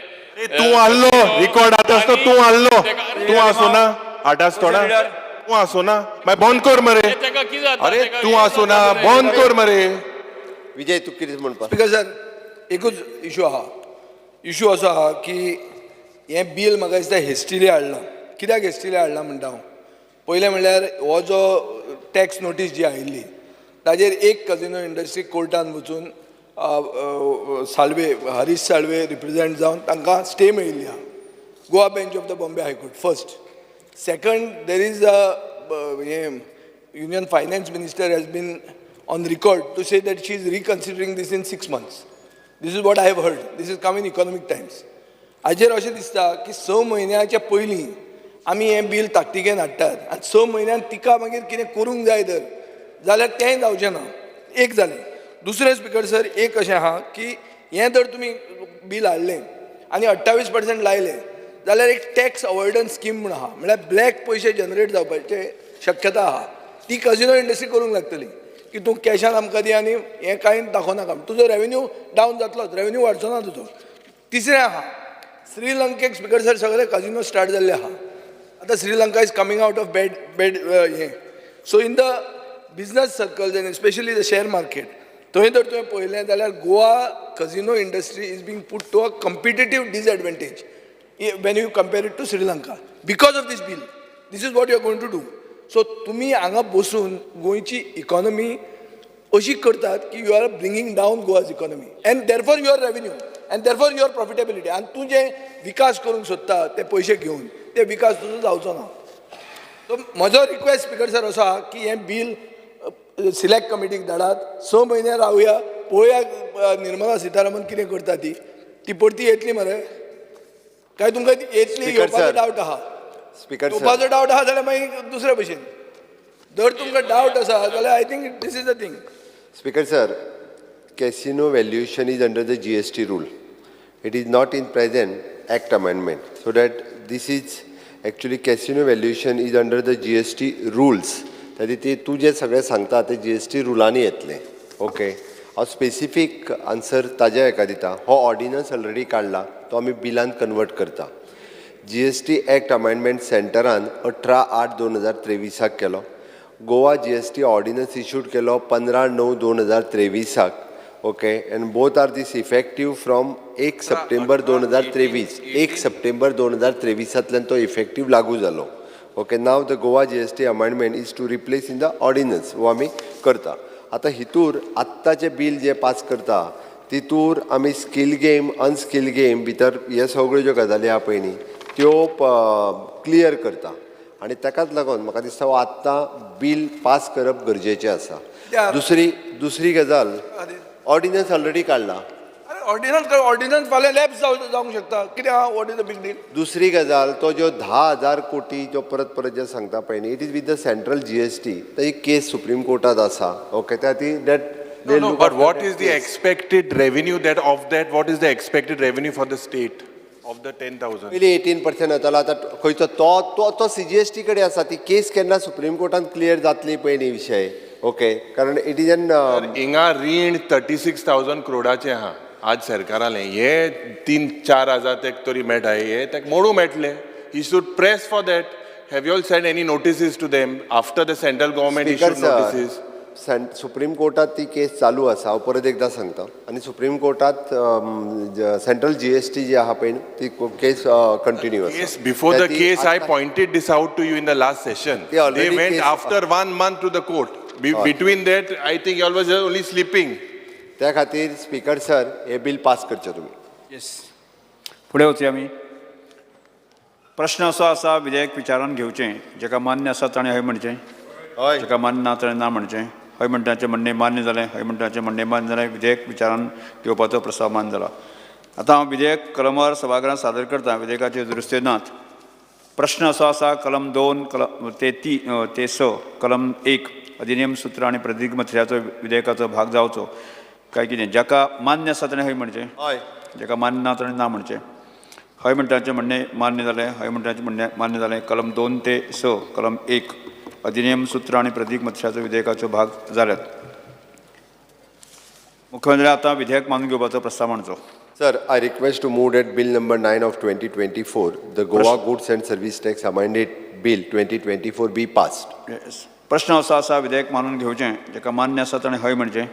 तू हाडलो record आतास तो तू हाडलो तू आसो ना आतास थोडा तू आसो ना मागीर बंद कर मरे तेका कितें जाता अरे तेका तू आसो ना बंद कर मरे विजय तू कितें म्हणपाक स्पिकर सर एकूच इशू आहा इशू असो आहा की हें बील म्हाका दिसता हेस्टिली हाडलां कित्याक हेस्टिली हाडलां म्हणटा हांव पयलें म्हणल्यार हो जो टॅक्स नोटीस जी आयिल्ली ताजेर एक कजिनो इंडस्ट्री कोर्टान वचून साळवे हरीश साळवे रिप्रेझेंट जावन तांकां स्टे मेळिल्ली आहा Goa bench of the Bombay high court first second there is a union finance minister has been on record to say that she is reconsidering this in 6 months. This is what I have heard. This is come in Economic Times. हाजेर अशें दिसता की 6 म्हयन्याच्या पयलीं आमी हें bill ताकतिकेन हाडटात आनी 6 म्हयन्यान तिका मागीर कितें करूंक जाय तर जाल्यार तेंय जावचें ना एक जालें दुसरें स्पिकर सर एक अशें आहा की हें जर तुमी बील हाडलें आनी 28% लायलें जाल्यार एक टॅक्स अवॉयडन्स स्कीम म्हण आहा म्हळ्यार ब्लॅक पयशे जनरेट जावपाची शक्यता आहा ती कजिनो इंडस्ट्री करूंक लागतली की तूं कॅशान आमकां दी आनी हें कांय दाखोवनाका तुजो रेवेन्यू डावन जातलोच रेवेन्यू वाडचो ना तुजो तिसरें आहा श्रीलंकेक स्पिकर सर सगळे कजिनो स्टार्ट जाल्ले आहा आतां Sri Lanka is coming out of bed हें so in the business circles and specially the share market थंय जर तुवें पळयलें जाल्यार Goa casino industry is being put to a competitive disadvantage when you compare it to Sri Lanka because of this bill this is what you are going to do so तुमी हांगा बसून गोंयची economy अशी करतात की you are bringing down Goa's economy end therefore your revenue end therefore your profitability आनी तूं जे विकास करूंक सोदता ते पयशे घेवन ते विकास तुजो जावचो ना सो म्हजो रिक्वेस्ट स्पिकर सर असो आहा की हें बील सिलेक्ट कमिटीक धाडात 6 म्हयने रावया पळोवया निर्मला सितारामन कितें करता ती परती येतली मरे काय तुमकां येतली येवपाचो डावट आहा स्पीकर येवपाचो डावट आहा जाल्यार मागीर दुसरे भशेन जर तुमकां डावट आसा जाल्यार I think this is the thing speaker sir casino valuation is under the GST rule. It is not in present act amendment. So that this is actually casino valuation is under the GST rules. तरी ते तू जे सगळे सांगता ते GST रुलांनी येतले okay हांव specific answer ताज्या हेका दिता हो ऑर्डिनन्स ऑलरेडी काडला तो आमी बिलान कन्वर्ट करता GST एक्ट अमेंडमेंट सेंटरान 18/8/2023 केलो गोवा GST ऑर्डिनन्स इश्यूड केलो 15/9/2023 okay and both are this effective from 1 September 2023 1 September 2023 तो इफेक्टीव लागू जालो okay now the Goa GST amendment is to replace in the ordinance वो आमी करता आतां हितूर आत्ताचें बील जे पास करता तितूर आमी स्कील गेम अनस्कील गेम भितर हे सगळ्यो ज्यो गजाली आहा पळय न्ही त्यो क्लियर करता आनी ताकाच लागून म्हाका दिसता हो आत्तां बील पास करप गरजेचें आसा दुसरी गजाल ऑर्डिनन्स ऑलरेडी काडला ऑर्डिनन्स फाल्यां लॅप्स जावंक शकता कितें आहा what is the big deal दुसरी गजाल तो जो 10,000 कोटी जो परत जे सांगता पळय न्ही it is with the central GST ती केस सुप्रीम कोर्टात आसा ओके त्या ती that No, but what is the expected revenue what is the expected revenue for the state of the 10,000? पयली 18% येतालो आतां खंयचो तो CGST कडेन आसा ती केस केन्ना सुप्रीम कोर्टान क्लियर जातली पळय न्ही विशय ओके कारण इट इज एन हिंगा रीण 36,000 करोडाचें आहा आज सरकारालें हे 3-4 हजार तेक तरी मेळटा हे तेक मोडू मेळटले he should press for that have you all send any notices to them after the central government issued notices supreme कोर्टात ती केस चालू आसा हांव परत एकदां सांगता आनी सुप्रीम कोर्टात सेंट्रल GST जी आहा पळय ती केस कंटिन्यू आसा Yes, before the case, I pointed this out to you in the last session. They went after 1 month to the court. Between that, I think you all was only sleeping. त्या खातीर speaker sir हे bill pass करचे तुमी yes फुडें वचया आमी प्रश्न असो आसा विधेयक विचारान घेवचें जेका मान्य आसा ताणें हय म्हणचें जेका मान्य ना ताणें ना म्हणचें हय म्हणटाचें म्हणणें मान्य जालें हय म्हणटाचें म्हणणें मान्य जालें विधेयक विचारान घेवपाचो प्रस्ताव मान्य जाला आतां हांव विधेयक कलमार सभागृहांत सादर करता विधेयकाचे दुरुस्ती नात प्रश्न असो आसा कलम 2 ते 6 कलम 1 अधिनियम सूत्र आनी प्रतिज्ञा विधेयकाचो भाग जावचो काय कितें जाका मान्य आसा ताणें हय म्हणचें हय जाका मान्य ना ताणें ना म्हणचें हय म्हणटाचें म्हणणें मान्य जालें हय म्हणटाचें म्हणणें मान्य जालें कलम 2 ते 6 कलम 1 अधिनियम सूत्र आनी प्रतीक मतशाचो विधेयकाचो भाग जाल्यात मुख्यमंत्री आतां विधेयक मानून घेवपाचो प्रस्ताव मांडचो Sir, I request to move that Bill number 9 of 2024, the Goa Goods and Service Tax Amended Bill 2024 be passed. Yes. प्रश्न असो आसा विधेयक मानून घेवचें जाका मान्य आसा ताणें हय म्हणचें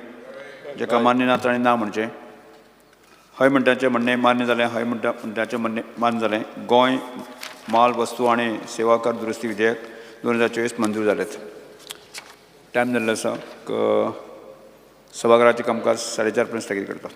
जाका मान्य ना ताणें ना म्हणचें हय म्हणटाचें म्हणणें मान्य जालें हय म्हणटाचें म्हणणें मान्य जालें गोंय माल वस्तू आनी सेवा कर दुरुस्ती विधेयक 2024 मंजूर जालें टायम जाल्लो आसा सभागृहाचें कामकाज 4:30 पर्यंत स्थगीत करता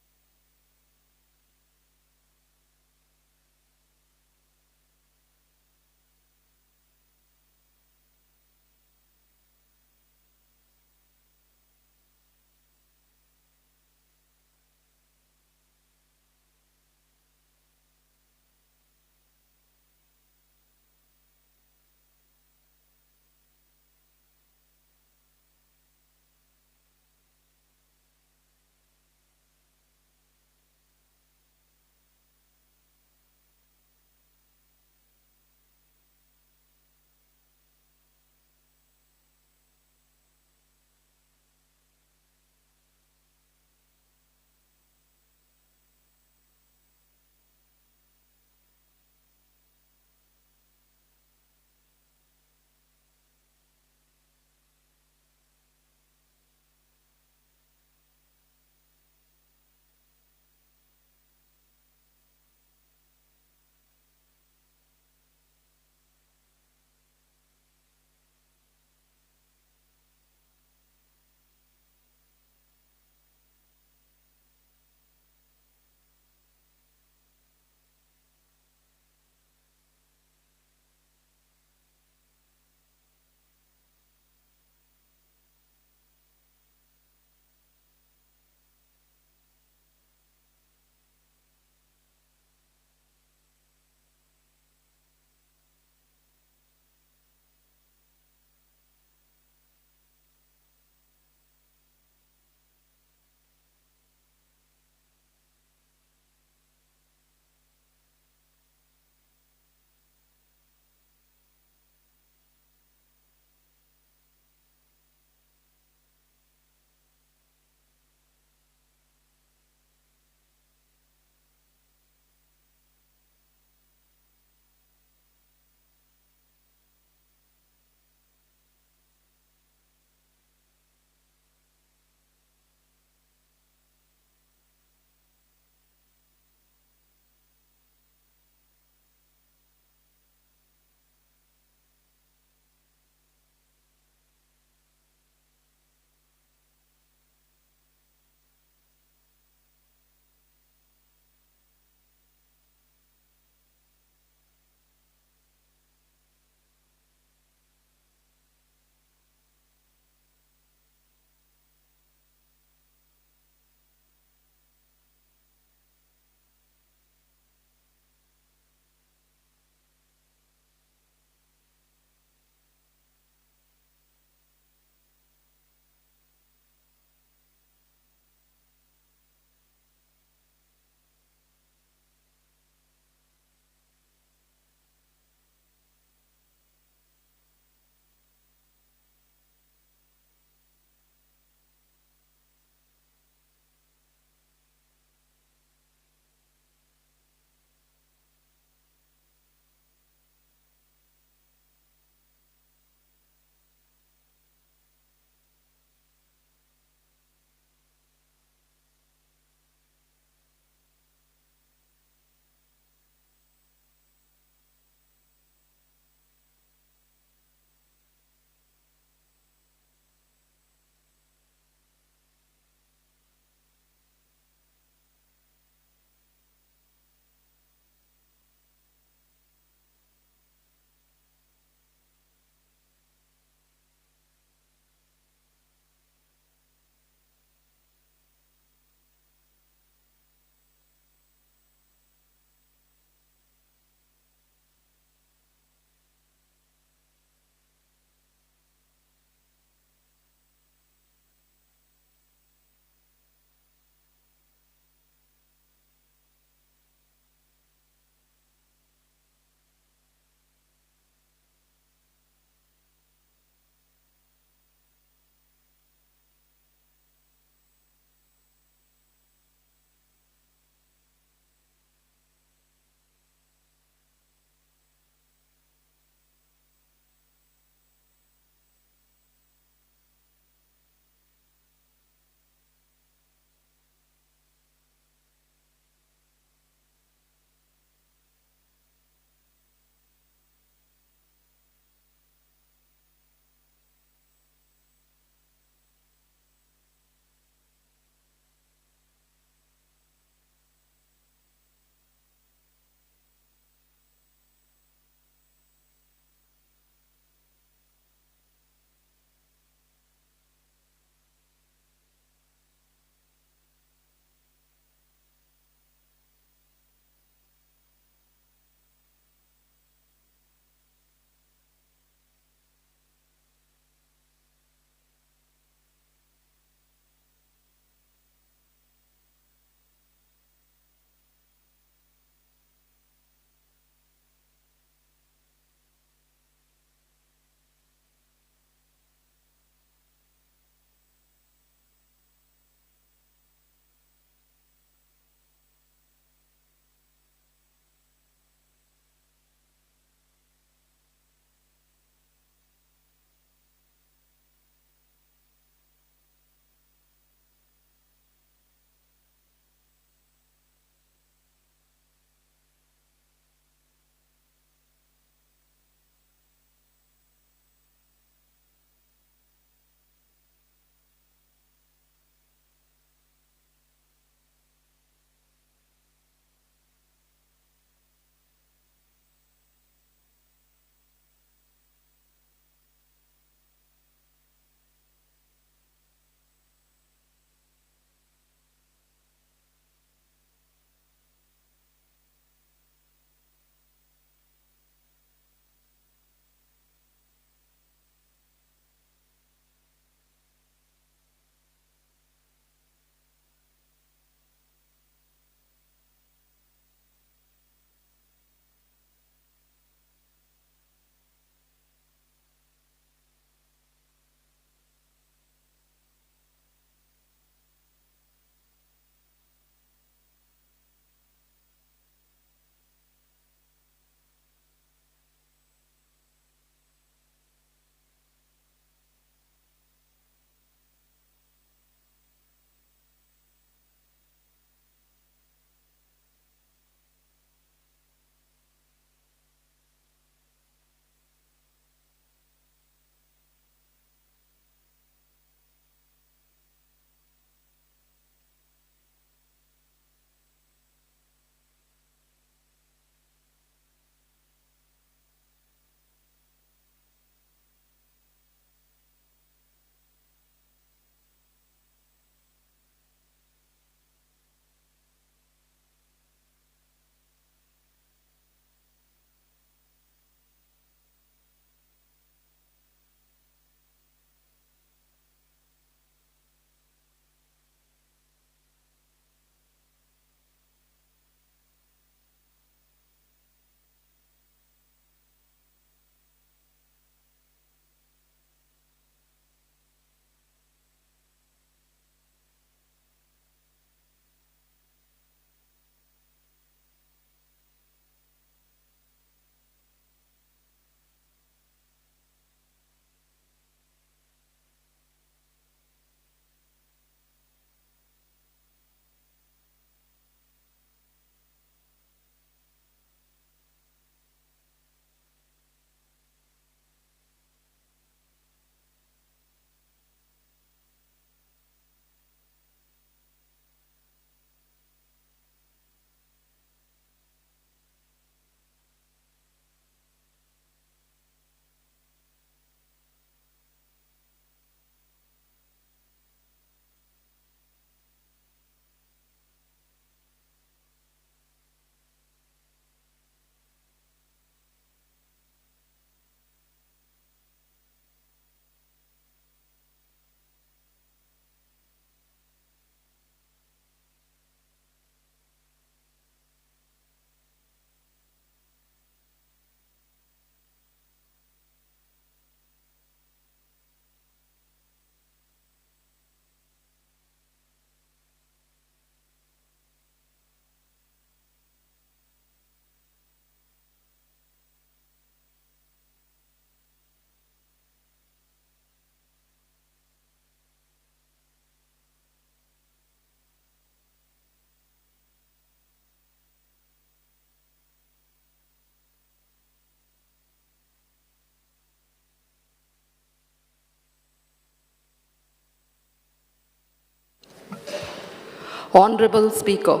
Honorable Speaker,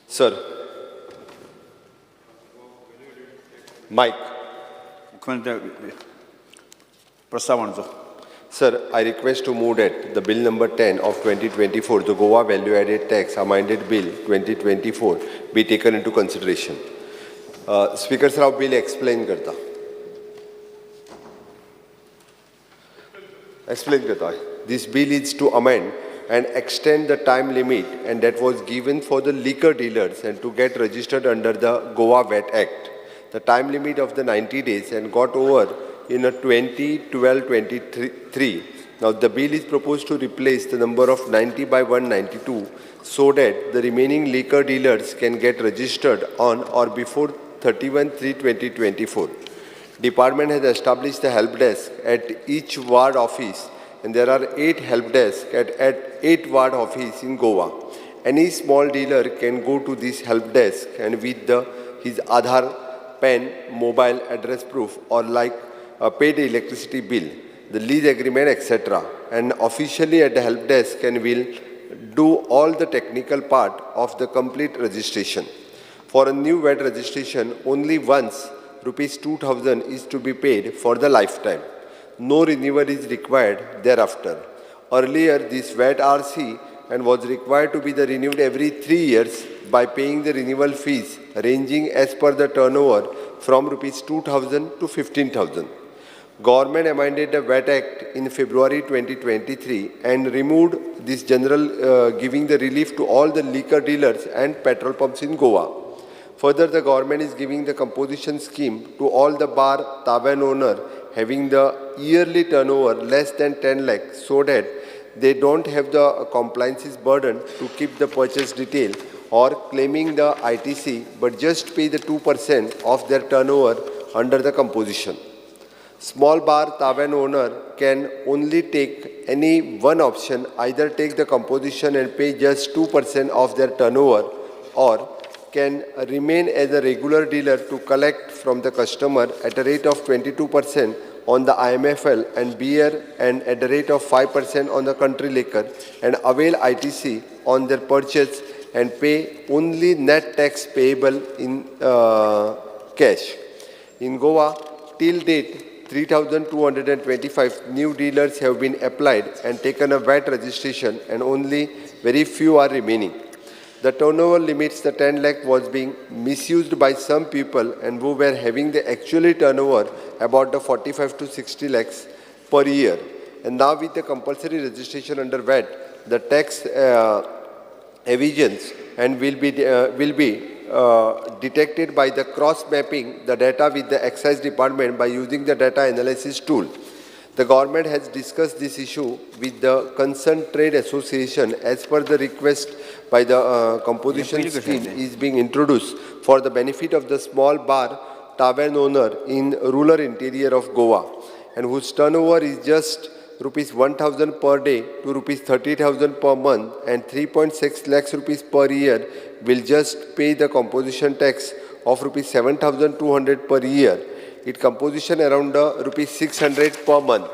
Sir, Mike. Sir, I request to move that the bill number 10 of 2024, the Goa Value Added Tax Amended Bill 2024, be taken into consideration. Speaker sir, bill explain karta. Explain karta. This bill is to amend and extend the time limit and that was given for the liquor dealers and to get registered under the Goa VAT Act. The time limit of the 90 days and got over in a 2012-23. Now the bill is proposed to replace the number of 90 by 192 so that the remaining liquor dealers can get registered on or before 31/3/2024. Department has established a help desk at each ward office and there are 8 help desks at 8 ward office in Goa. Any small dealer can go to this help desk and with his Aadhaar, PAN, mobile address proof or like a paid electricity bill, the lease agreement, etc. and officially at the help desk and will do all the technical part of the complete registration. For a new VAT registration, only once rupees 2,000 is to be paid for the lifetime. No renewal is required thereafter. Earlier, this VAT RC and was required to be renewed every 3 years by paying the renewal fees ranging as per the turnover from rupees 2,000 to 15,000. Government amended the VAT Act in February 2023 and removed this general giving the relief to all the liquor dealers and petrol pumps in Goa. Further, the government is giving the composition scheme to all the bar tavern owner having the yearly turnover less than 10 lakh so that they don't have the compliances burden to keep the purchase detail or claiming the ITC but just pay the 2% of their turnover under the composition. Small bar tavern owner can only take any one option, either take the composition and pay just 2% of their turnover or can remain as a regular dealer to collect from the customer at a rate of 22% on the IMFL and beer and at the rate of 5% on the country liquor and avail ITC on their purchase and pay only net tax payable in cash. In Goa, till date, 3,225 new dealers have been applied and taken a VAT registration and only very few are remaining. The turnover limits, the 10 lakh, was being misused by some people and who were having the actually turnover about the 45 to 60 lakhs per year. And now with the compulsory registration under VAT, the tax evasions and will be detected by the cross-mapping the data with the excise department by using the data analysis tool. The government has discussed this issue with the concerned trade association as per the request by the composition scheme is being introduced for the benefit of the small bar tavern owner in rural interior of Goa and whose turnover is just rupees 1,000 per day to rupees 30,000 per month and 3.6 lakhs rupees per year will just pay the composition tax of rupees 7,200 per year. It composition around rupees 600 per month.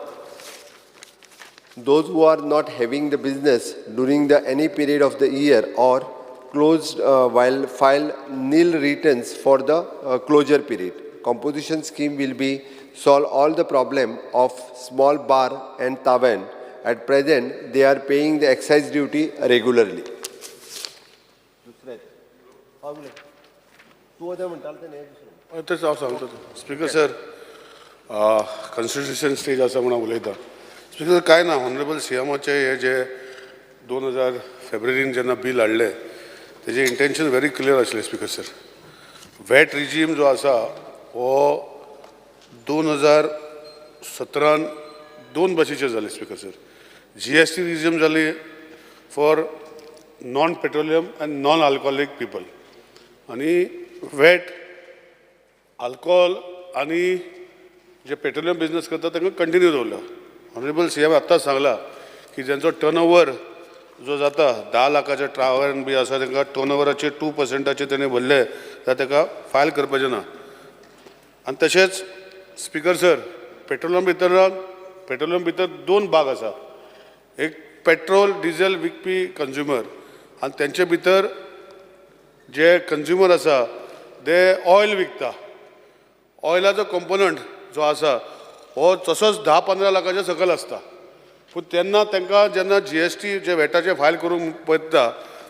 Those who are not having the business during any period of the year or closed while file nil returns for the closure period. Composition scheme will be solve all the problem of small bar and tavern. At present, they are paying the excise duty regularly. Speaker sir, constitution stage असा म्हणून उलयता. Speaker काय ना honourable सीएमाचे हे जे 2000 फेब्रुवारीन जेन्ना bill हाडले तेजे इंटेंशन व्हेरी क्लियर आसलें स्पीकर सर. वॅट रिजीम जो आसा हो 2017 दोन भाशेचे जाले स्पीकर सर. GST रिजीम जाली for non petroleum end non alcoholic people आनी वॅट अल्कोहोल आनी जे पेट्रोलियम बिजनेस करता तांकां कंटिन्यू दवरला. ऑनरेबल सीएम आत्ताच सांगला की ज्यांचो टर्नओवर जो जाता 10 लाखाच्या ट्रावलान बी आसा तांकां टर्नओवराचे 2% तेणे भरले जाल्यार ताका फायल करपाचें ना. आनी तशेंच स्पिकर सर, पेट्रोलियम भितर 2 भाग आसा. एक पेट्रोल डिझेल विकपी कंज्युमर आनी तेंचे भितर जे कंज्युमर आसा ते ऑयल विकता. ऑयलाचो कंपोनंट जो आसा हो तसोच 10-15 लाखाच्या सकयल आसता. पूण तेन्ना तांकां जेन्ना GST जे वॅटाचे फायल करूंक पळयता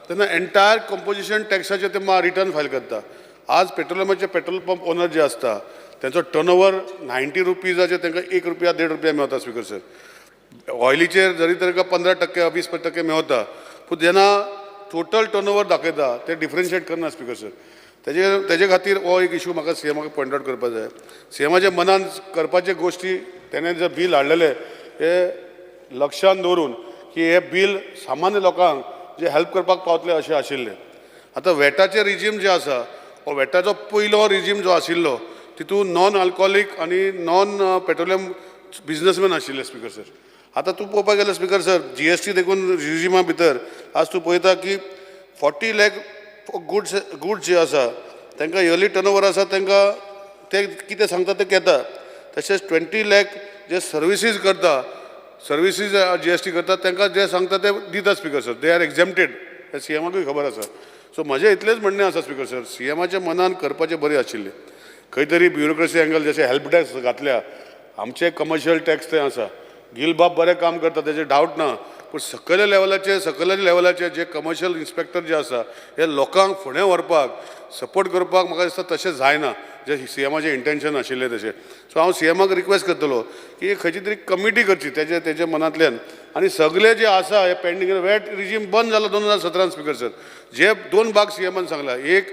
तेन्ना एंटायर कंपोजिशन टॅक्साचे ते रिटर्न फायल करता. आज पेट्रोलियमाचे पेट्रोल पंप ओनर जे आसता त्यांचो टर्नओवर 90 रुपीजाचे तांकां ₹1-1.5 मेळटा स्पिकर सर. ऑयलीचेर जरी तांकां 15% 20% मेळटा पूण जेन्ना टोटल टर्नओवर दाखयता ते डिफरन्शिएट करना स्पिकर सर. तेजे खातीर हो एक इशू म्हाका CMाक पॉयंट आवट करपाक जाय. CMाच्या मनान करपाचे गोश्टी तेणें जे बील हाडलेले हे लक्षांत दवरून की हे बील सामान्य लोकांक जे हेल्प करपाक पावतले अशें आशिल्लें. आतां वॅटाचें रिजीम जे आसा हो वॅटाचो पयलो रिजीम जो आशिल्लो तितून नॉन अल्कोहोलीक आनी नॉन पेट्रोलियम बिझनसमॅन आशिल्ले स्पिकर सर. आतां तूं पळोवपाक गेल्यार स्पिकर सर GST देखून रिजिमा भितर आज तूं पळयता की 40 लाख गुड्स जे आसा तांकां इयरली टर्नओवर आसा तांकां ते कितें सांगता ते घेता. तशेंच 20 लाख जे सर्विसीस करता सर्विसीस GST करता तांकां जे सांगता ते दिता speaker sir. They are exempted. हे CMाकूय खबर आसा. सो म्हजें इतलेंच म्हणणें आसा स्पिकर सर CMाच्या मनान करपाचें बरें आशिल्लें. खंय तरी ब्युरोक्रेसी एंगल जशें हेल्प टॅक्स घातल्या आमचे कमर्शियल टॅक्स थंय आसा. गिल बाब बरें काम करता तेजेर डावट ना. पूण सकयल्या लेवलाचे जे कमर्शियल इन्स्पेक्टर जे आसा हे लोकांक फुडें व्हरपाक सपोर्ट करपाक म्हाका दिसता तशें जायना जे CMाचें इंटेंशन आशिल्लें तशें. सो हांव CMाक रिक्वेस्ट करतलो की खंयची तरी कमिटी करची तेजे मनांतल्यान आनी सगळे जे आसा हे पेंडींग वॅट रिजीम बंद जालो 2017 स्पिकर सर. जे 2 भाग CMान सांगला. एक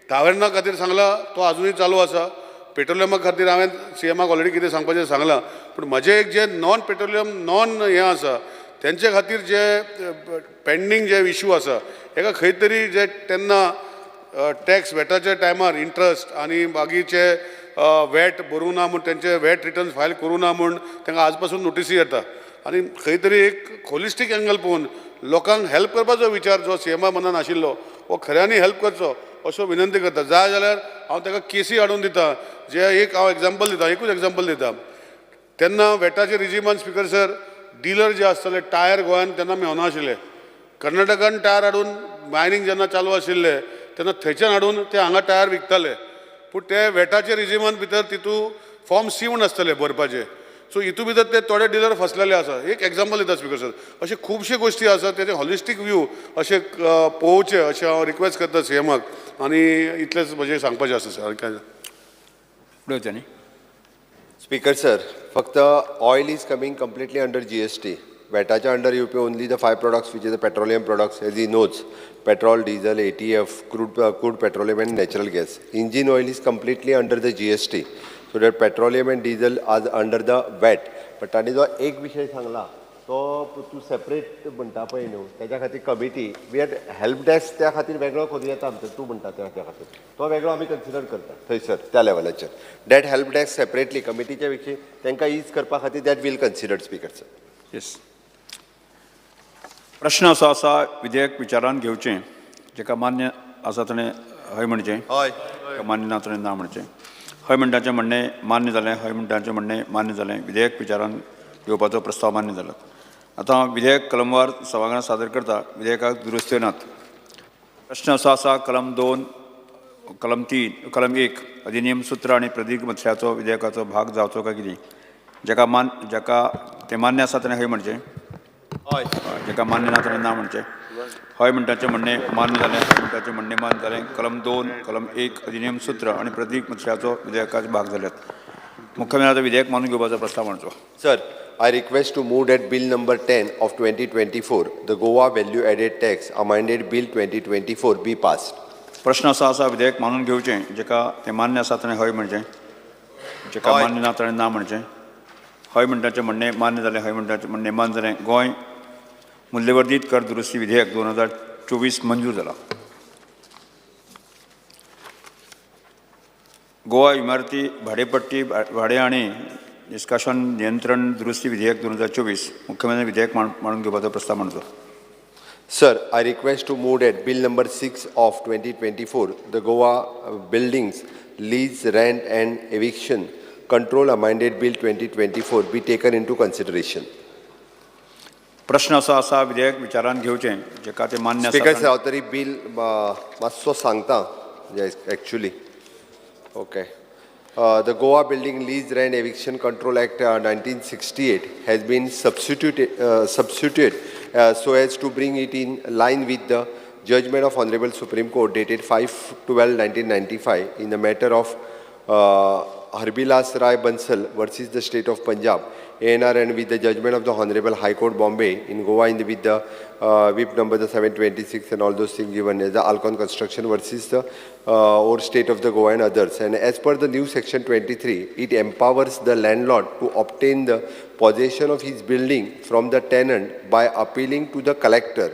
तावेर्ना खातीर सांगला तो अजुनूय चालू आसा. पेट्रोलियमा खातीर हांवें CMाक ऑलरेडी कितें सांगपाचें सांगलां. पूण म्हजें एक जे नॉन पेट्रोलियम नॉन हें आसा तेंचे खातीर जे पेंडींग जे इशू आसा हेका खंय तरी जे तेन्ना टॅक्स वॅटाच्या टायमार इंट्रस्ट आनी बाकीचे वॅट भरूं ना म्हूण तेंचे वॅट रिटर्न्स फायल करूं ना म्हूण तांकां आज पासून नोटीसी येता. आनी खंय तरी एक होलिस्टीक एंगल पळोवन लोकांक हेल्प करपाचो विचार जो CMा मनान आशिल्लो हो खऱ्यांनी हेल्प करचो अशो विनंती करता. जाय जाल्यार हांव ताका केसी हाडून दिता. जे एक हांव एग्जाम्पल दिता एकूच एग्जाम्पल दिता. तेन्ना वॅटाचे रिजिमान स्पिकर सर डीलर जे आसताले टायर गोंयान तेन्ना मेळनाशिल्ले. कर्नाटकान टायर हाडून मायनींग जेन्ना चालू आशिल्ले तेन्ना थंयच्यान हाडून ते हांगा टायर विकताले. पूण ते वॅटाचे रिजिमान भितर तितू फॉर्म C म्हूण आसताले भरपाचे. सो हितू भितर ते थोडे डीलर फसलेले आसा. एक एग्जाम्पल दिता स्पिकर सर. अशे खुबशे गोश्टी आसा तेजे हॉलिस्टीक व्यू अशें पळोवचें अशें हांव रिक्वेस्ट करता CMाक. आनी इतलेंच म्हजें सांगपाचें आसा सर. उडोवचें न्ही स्पीकर सर. फक्त oil is coming completely under GST. वॅटाच्या अंडर येवपी only the 5 products which is the petroleum products as he knows. Petrol, diesel, ATF, crude petroleum and natural gas. Engine oil is completely under the GST. So that petroleum and diesel are under the VAT. But ताणी जो एक विशय सांगला तो तूं separate म्हणटा पळय न्हू तेज्या खातीर committee we had help desk त्या खातीर वेगळो करूं येता आमचो तूं म्हणटा त्या खातीर तो वेगळो आमी कन्सिडर करता थंयसर त्या लेवलाचेर. दॅट हेल्प डेस्क सेपरेटली कमिटीच्या विशीं तांकां ईज करपा खातीर that will consider speaker sir. Yes. प्रश्न असो आसा विधेयक विचारान घेवचें जेका मान्य आसा ताणें हय म्हणचें. हय. मान्य ना ताणें ना म्हणचें. हय म्हणटाचें म्हणणें मान्य जालें. हय म्हणटाचें म्हणणें मान्य जालें. विधेयक विचारान घेवपाचो प्रस्ताव मान्य जाला. आतां विधेयक कलमवार सभाघरांत सादर करता. विधेयकाक दुरुस्त्यो नात. प्रश्न असो आसा कलम 2 कलम 3 कलम 1 अधिनियम सूत्र आनी प्रतीक मत्स्याचो विधेयकाचो भाग जावचो काय कितें. जेका तें मान्य आसा ताणें हय म्हणचें. हय. जेका मान्य ना ताणें ना म्हणचें. हय म्हणटाचें म्हणणें मान्य जालें. हय म्हणटाचें म्हणणें मान्य जालें. कलम 2 कलम 1 अधिनियम सूत्र आनी प्रतीक मत्स्याचो विधेयकाचे भाग जाल्यात. मुख्यमंत्र्याचो विधेयक मानून घेवपाचो प्रस्ताव मांडचो. Sir, I request to move that Bill number 10 of 2024, the Goa Value Added Tax Amended Bill 2024 be passed. प्रश्न असो आसा विधेयक मानून घेवचें जेका तें मान्य आसा ताणें हय म्हणचें. जेका मान्य ना ताणें ना म्हणचें. हय म्हणटाचें म्हणणें मान्य जालें. हय म्हणटाचें म्हणणें मान्य जालें. गोंय मूल्यवर्धीत कर दुरुस्ती विधेयक 2024 मंजूर जाला. गोवा इमारती भाडेपट्टी भाडे आनी निश्काशन नियंत्रण दुरुस्ती विधेयक 2024 मुख्यमंत्री विधेयक मानून घेवपाचो प्रस्ताव मांडचो. Sir, I request to move that Bill number 6 of 2024, the Goa Buildings Lease, Rent and Eviction Control Amended Bill 2024 be taken into consideration. प्रश्न असो आसा विधेयक विचारान घेवचें जेका ते मान्य स्पीकर आसा सर, हांव तरी बिल मातसो सांगता actually. Okay. The Goa Building Lease, Rent, Eviction Control Act 1968 has been substituted so as to bring it in line with the judgment of Honorable Supreme Court dated 5/12/1995 in the matter of Harbilas Rai Bansal versus the State of Punjab, ANR, and with the judgment of the Honorable High Court Bombay in Goa with the whip number the 726 and all those things given as the Alcon Construction versus the or State of the Goa and others. And as per the new section 23, it empowers the landlord to obtain the possession of his building from the tenant by appealing to the collector.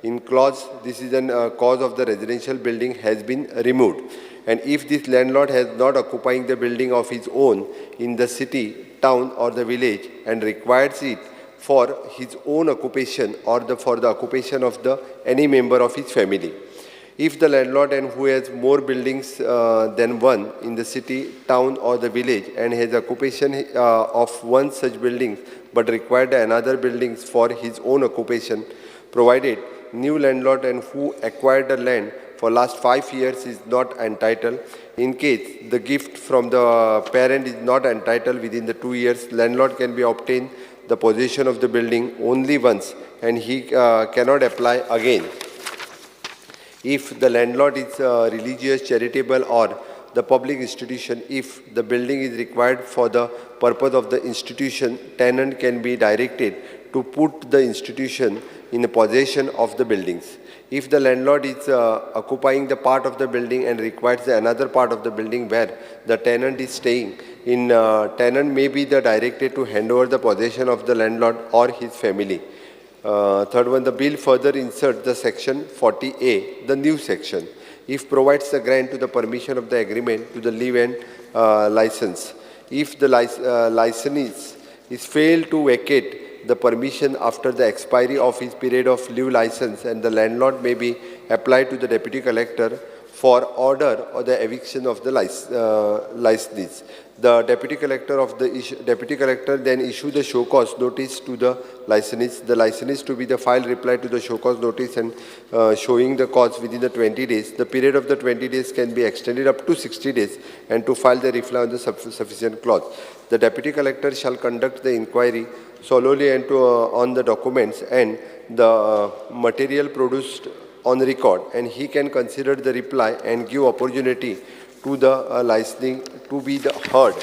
In clause, this is a cause of the residential building has been removed. And if this landlord has not occupying the building of his own in the city, town or the village and requires it for his own occupation or for the occupation of any member of his family. If the landlord and who has more buildings than one in the city, town or the village and has occupation of one such building but required another buildings for his own occupation, provided new landlord and who acquired the land for last 5 years is not entitled. In case the gift from the parent is not entitled within the 2 years, landlord can be obtained the possession of the building only once and he cannot apply again. If the landlord is religious, charitable or the public institution, if the building is required for the purpose of the institution, tenant can be directed to put the institution in the possession of the buildings. If the landlord is occupying the part of the building and requires another part of the building where the tenant is staying, tenant may be directed to hand over the possession of the landlord or his family. Third one, the bill further inserts the section 40A, the new section. If provides the grant to the permission of the agreement to the leave and license. If the licensee is failed to vacate the permission after the expiry of his period of leave license, and the landlord may be applied to the deputy collector for order or the eviction of the licensees. The deputy collector then issue the show cause notice to the licensees. The licensees to be the file reply to the show cause notice and showing the cause within the 20 days. The period of the 20 days can be extended up to 60 days and to file the reply on the sufficient clause. The deputy collector shall conduct the inquiry solely and on the documents and the material produced on record, and he can consider the reply and give opportunity to the licensing to be heard.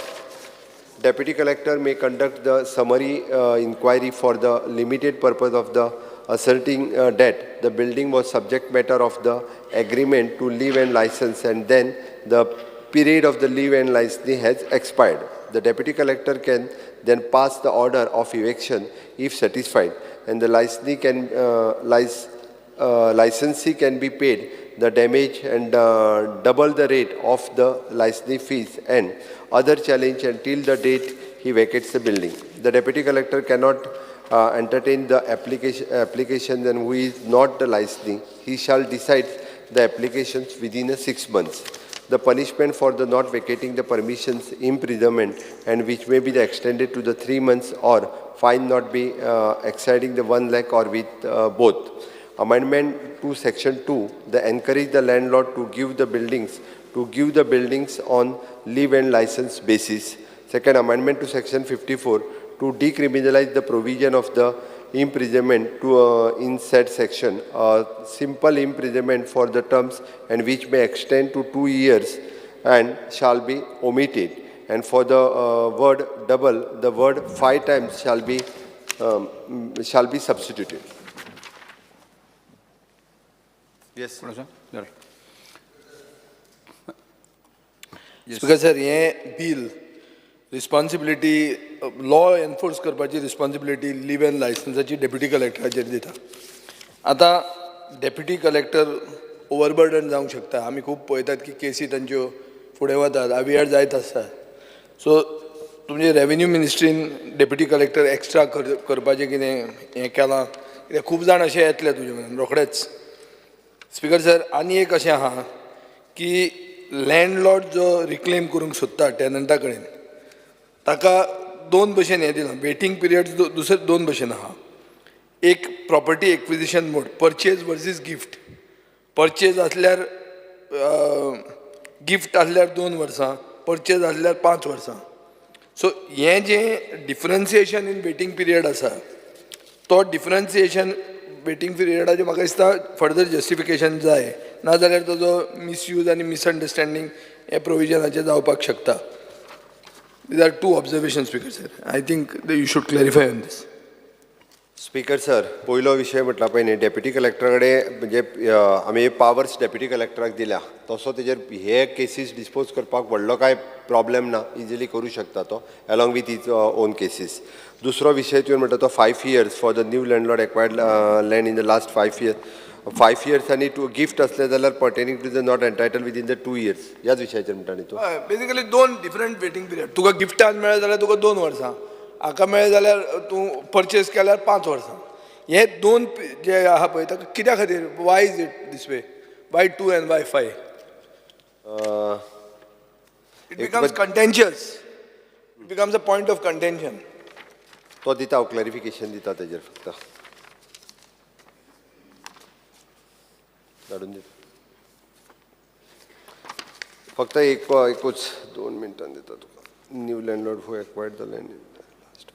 Deputy collector may conduct the summary inquiry for the limited purpose of the asserting that the building was subject matter of the agreement to leave and license, and then the period of the leave and licensing has expired. The deputy collector can then pass the order of eviction if satisfied, and the licensee can be paid the damage and double the rate of the licensing fees and other challenge until the date he vacates the building. The deputy collector cannot entertain the application and who is not the licensing. He shall decide the applications within 6 months. The punishment for the not vacating the permissions, imprisonment, and which may be extended to the 3 months or fine not be exceeding the 1 lakh or with both. Amendment to Section 2, the encourage the landlord to give the buildings on leave and license basis. Second, amendment to Section 54 to decriminalize the provision of the imprisonment to in said section, simple imprisonment for the terms and which may extend to 2 years and shall be omitted. And for the word double, the word 5 times shall be substituted. Yes. Speaker sir, हे bill responsibility law enforce करपाची responsibility leave and licenseची deputy collectorचेर दिता. आता deputy collector overburden जावंक शकता. आमी खूब पळयतात की केसी तांच्यो फुडें वतात, आवियार जायत आसता. सो तुमचे revenue ministryन deputy collector extra करपाचें कितें हें केलां कित्याक खूब जाण अशे येतले तुजे म्हणून रोखडेच. स्पिकर सर, आनी एक अशें आहा की लँडलॉर्ड जो रिक्लेम करूंक सोदता टॅनंटा कडेन ताका दोन भशेन हें दिलां, वेटींग पिरियड दुसरे दोन भशेन आहा. एक प्रॉपर्टी एक्विजिशन मोड, परचेज वर्सीस गिफ्ट. परचेज आसल्यार गिफ्ट आसल्यार 2 वर्सां, परचेज आसल्यार 5 वर्सां. सो हें जें डिफरन्सिएशन इन वेटींग पिरियड आसा तो डिफरन्सिएशन वेटींग पिरियडाचें म्हाका दिसता फर्दर जस्टिफिकेशन जाय, नाजाल्यार ताजो मिसयूज आनी मिसअंडरस्टँडींग हे प्रोविजनाचें जावपाक शकता. These are two observations, Speaker sir. I think that you should clarify on this. Speaker sir, पयलो विशय म्हटला पळय न्ही, डेप्युटी कलेक्टरा कडेन म्हणजे आमी पावर्स डेप्युटी कलेक्टराक दिल्या, तसो तेजेर हे केसीस डिस्पोज करपाक व्हडलो काय प्रॉब्लेम ना, इजिली करूं शकता तो along with his own cases. दुसरो विशय तुवें म्हणटा तो 5 years for the new landlord acquired land in the last 5 years. 5 years आनी गिफ्ट असले जाल्यार pertaining to the not entitled within the 2 years. ह्याच विशयाचेर म्हणटा न्ही तूं. बेसिकली दोन डिफरंट वेटींग पिरियड. तुका गिफ्टान मेळ्ळें जाल्यार तुका 2 वर्सां, हाका मेळ्ळें जाल्यार तूं परचेज केल्यार 5 वर्सां. हे दोन जे आहा पळय ताका कित्या खातीर, Y is it this way, Y 2 and why 5? It becomes contentious. It becomes a point of contention. तो दिता, हांव क्लॅरिफिकेशन दिता तेजेर फक्त. धाडून दिता. फक्त एकूच 2 मिनटान दिता तुका. New landlord who acquired the land in last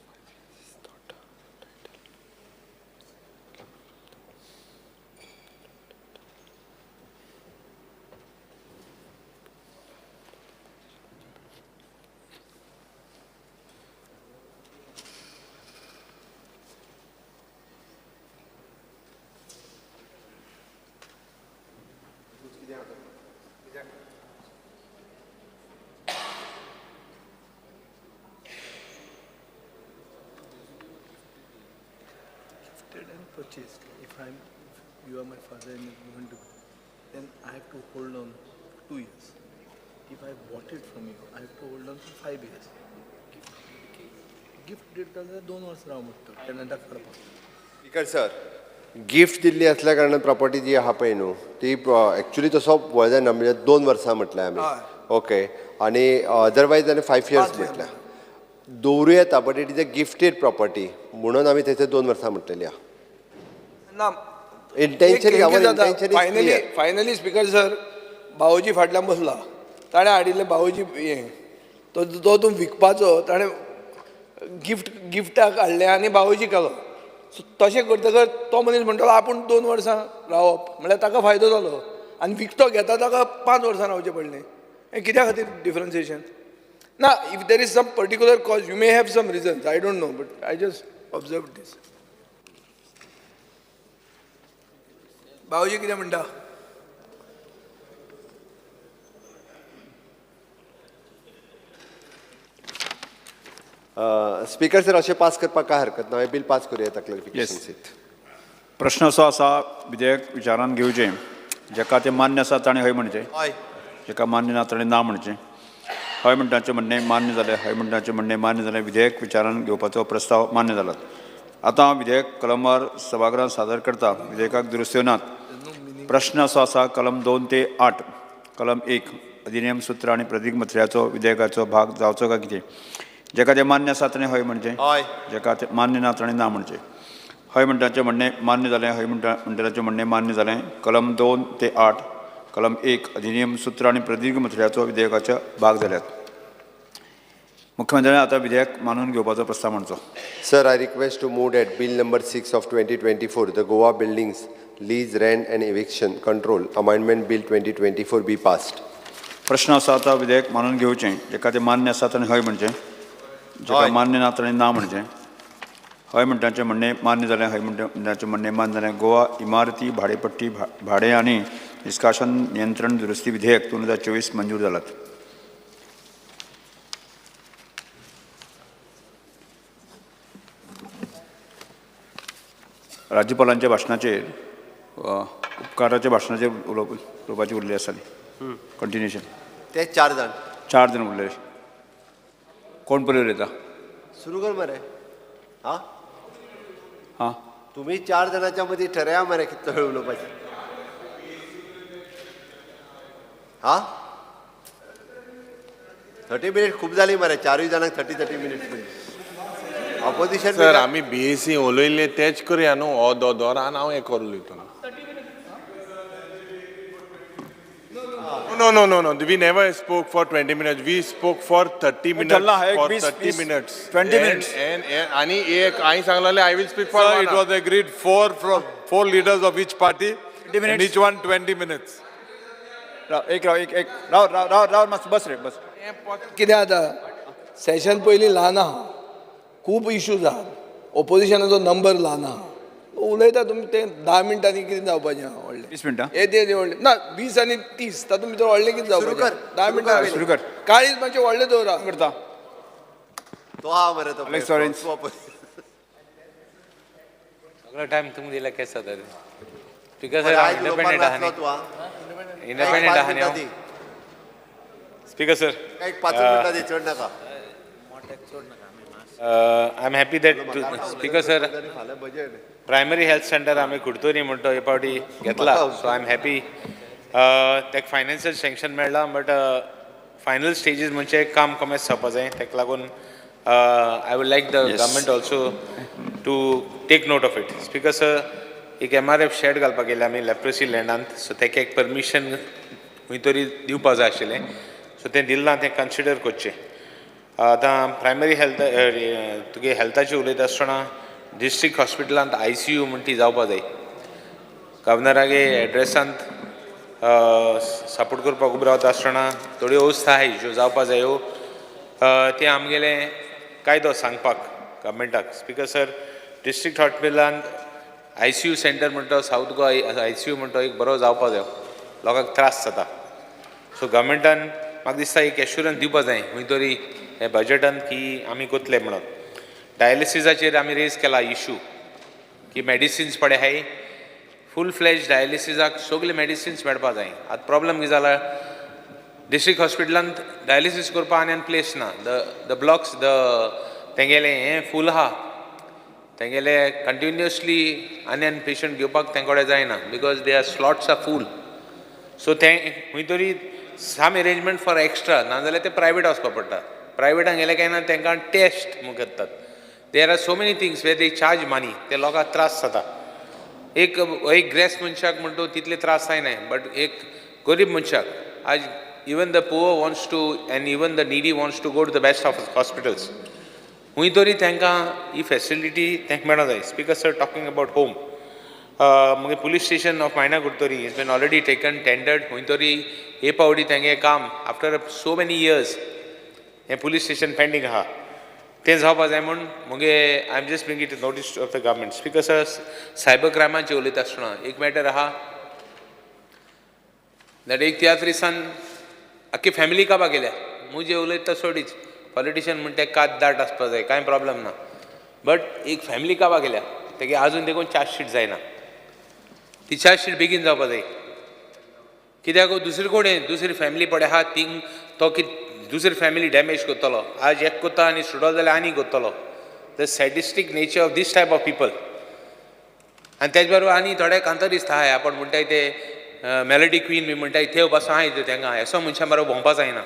5 years. Purchased. If you are my father and you want to go, then I have to hold on 2 years. If I bought it from you, I have to hold on for 5 years. Gift did जाल्यार 2 वर्सां राव म्हणटा टॅनंटाक काडपाक. Speaker sir, gift Delhi असल्या कारणान property जी आहा पळय न्हू ती एक्चुली तसो वळ जायना, म्हणजे 2 वर्सां म्हटलें आमी. ओके. आनी अदरवायज जाल्यार 5 years म्हटल्या. दवरूं येता, but it is a gifted property म्हणून आमी थंयसर 2 वर्सां म्हटलेली आहा. ना, इंटेन्शनली फायनली स्पीकर सर बावोजी फाटल्यान बसला, ताणें हाडिल्ले बावोजी हें तो तूं विकपाचो, ताणें गिफ्टाक हाडलें आनी बावोजी केलो. सो तशें करतकर तो मनीस म्हणटलो आपूण 2 वर्सां रावप, म्हळ्यार ताका फायदो जालो आनी विकतो घेता ताका 5 वर्सां रावचें पडलें. हें कित्या खातीर डिफरन्सिएशन ना? If there is some particular cause, you may have some reasons, I don't know, but I just observe this. बावजी कितें म्हणटा? स्पीकर सर, अशें पास करपाक काय हरकत ना, बिल पास करूं येता क्लॅरिफिकेशन सहित. प्रश्न असो आसा, विधेयक विचारान घेवचें, जेका तें मान्य आसा ताणें हय म्हणचें, हय. जेका मान्य ना ताणें ना म्हणचें. हय म्हणटाचें म्हणणें मान्य जालें, हय म्हणटाचें म्हणणें मान्य जालें. विधेयक विचारान घेवपाचो प्रस्ताव मान्य जाला. आतां विधेयक कलमार सभागृहांत सादर करता. विधेयकाक दुरुस्त्यो नात. प्रश्न असो आसा, कलम 2 ते 8, कलम 1 अधिनियम सूत्र आनी प्रतिज्ञापत्राचो विधेयकाचो भाग जावचो काय कितें? जेका तें मान्य आसा ताणें हय म्हणचें, जेका तें मान्य ना ताणें ना म्हणचें. हय म्हणटाचें म्हणणें मान्य जालें, हय म्हणटाचें म्हणणें मान्य जालें. कलम 2 ते 8, कलम 1 अधिनियम सूत्र आनी प्रतिज्ञापत्राचो विधेयकाचो भाग जाल्यात. मुख्यमंत्र्यान आतां विधेयक मानून घेवपाचो प्रस्ताव मांडचो. Sir, I request to move that Bill number 6 of 2024, the Goa Buildings Lease, Rent and Eviction Control Amendment Bill 2024 be passed. प्रश्न आसा आतां विधेयक मानून घेवचें, जेका तें मान्य आसा ताणें हय म्हणचें, जेका मान्य ना ताणें ना म्हणचें. हय म्हणटाचें म्हणणें मान्य जालें, हय म्हणटाचें म्हणणें मान्य जालें. गोवा इमारती भाडेपट्टी भाडे आनी निश्काशन नियंत्रण दुरुस्ती विधेयक 2024 मंजूर जालात. राज्यपालांच्या भाशणाचेर उपकाराच्या भाशणाचेर उलोवपाची उरली आसली. कंटिन्युएशन ते 4 जाण 4 जाण उरले. कोण पयलीं उलयता? सुरू कर मरे. हां हां तुम्ही 4 जणांच्या मध्ये ठरया मरे कितलो वेळ उलोवपाचें हा 30 मिनिट खूप जाली मरे 4 जाणांक 30 मिनिट्स ऑपोजिशन सर आम्ही बीएसी उलयले तेच करया न्हू हो दोन हांव हें करून उलयता No. We never spoke for 20 minutes. We spoke for 30 minutes. चलना है, For 20 30 minutes. 20 minutes. And एक आई सांगलेले I will speak for Sir, 1 it hour. was agreed four leaders of each party, 20 minutes. and each one 20 minutes. राव मस्त बस रे बस कितें जाता session पयलीं ल्हान आहा खूब इश्यूज आहात ओपोजिशनाचो नंबर ल्हान आहा उलयता तुमी ते 10 मिनटांनी कितें जावपाचें आहा व्हडलें 20 मिनटां ते व्हडलें ना 20 आनी 30 तातूंत भितर व्हडलें कितें जावपाचें 10 मिनटां सुरू कर. काळीज मातशें व्हडलें दवरा करता तो हा मरे तो Alex Orange. सगळं टाइम तुम्ही दिला केस जाता स्पीकर मरे सर आयज इंडिपेंडेंट उलोवपाक आहा नासलो तूं हा इंडिपेंडेंट आहा न्ही स्पीकर सर एक 5 मिनटां दी चड नाका I am happy that speaker sir फाल्यां बजेट प्रायमरी हेल्थ सेंटर आमी कुडतोरी म्हणतो हे पावटी घेतला सो आय एम हॅपी ताका फायनान्शियल सँक्शन मेळ्ळां बट फायनल स्टेजीस म्हणजे काम कमेस जावपा जाय ताका लागून I would like the government also to take note of it speaker sir एक MRF शेड घालपाक गेले आमी लेप्रोसी लँडांत सो ताका एक परमिशन खंय तरी दिवपा जाय आशिल्लें सो तें दिल्लां तें कन्सिडर करचें आतां प्रायमरी हेल्थ तुगे हेल्थाची उलयता आसतना डिस्ट्रिक्ट हॉस्पिटलांत ICU म्हण ती जावपा जाय गव्हर्नरागे एड्रेसांत सपोर्ट करपाक उबो रावता आसतना थोड्यो अवस्था आहाय ज्यो जावपा जायो ते आमगेले कायदो सांगपाक गव्हर्मेंटाक स्पीकर सर डिस्ट्रिक्ट हॉस्पिटलांत ICU सेंटर म्हणटा साऊथ गोवा ICU म्हणटा एक बरो जावपा जायो लोकांक त्रास जाता सो गव्हर्मेंटान म्हाका दिसता एक एश्युरन्स दिवपा जाय खंय तरी हे बजेटान की आमी कोतले म्हणून डायलिसिसाचेर आमी रेज केला इशू की मेडिसिन्स पडे हाय फूल फ्लॅज डायलिसिसाक सगळे मेडिसिन्स मेळपा जाय आतां प्रॉब्लम कितें जाला डिस्ट्रिक्ट हॉस्पिटलांत डायलिसीस करपा आनी प्लेस ना द ब्लॉक्स तेंगेले हें फूल आहा तेंगेले कंटिन्युअसली आनी पेशंट घेवपाक तें कडेन जायना because they are slots R full so तें खंय तरी साम अरेंजमेंट फॉर एक्स्ट्रा नाजाल्यार ते प्रायवेट वचपा पडटा प्रायवेटान गेले काय ना तांकां टेस्ट म्हूण करतात there are so many things way they charge money ते लोकांक त्रास जाता एक ग्रेस मनशाक म्हणटो तितले त्रास जायनाय बट एक गरीब मनशाक आज even the poor wants to and even the needy wants to go to the best of hospitals खंय तरी तांकां ही फेसिलिटी तांकां मेळो जाय speaker sir talking about home मुगे police station of Maina Curtorim is been already taken tendered खंय तरी हे पावटी तेंगे काम आफ्टर सो मेनी इयर्स हें पुलीस स्टेशन पेंडींग आहा तें जावपा जाय म्हूण मुगे I am just bring it notice of the government speaker sir cyber क्रायमाचेर उलयता आसतना एक मॅटर आहा दॅट एक त्या दिसान आख्खी फॅमिली काबार गेल्या मुजे उलयता सोडीच पॉलिटिशियन म्हणटा कात दाट आसपा जाय कांय प्रॉब्लेम ना बट एक फॅमिली काबार गेल्या तेगे आजून देखून चार्जशीट जायना ती चार्जशीट बेगीन जावपा जाय कित्याक दुसरे कोण दुसरी फॅमिली पडे आहा थिंग तो दुसरी फॅमिली डॅमेज करतलो आज एक कोत्ता आनी सुडलो जाल्यार आनी करतलो the sadistic nature of this type of people आनी तेच बरोबर आनी थोडे कांतो दिसता हाय आपण म्हणटाय ते मेलोडी क्वीन बी म्हणटाय थंय बसो हाय तेंकां असो मनशां बरोबर भोंवपा जायना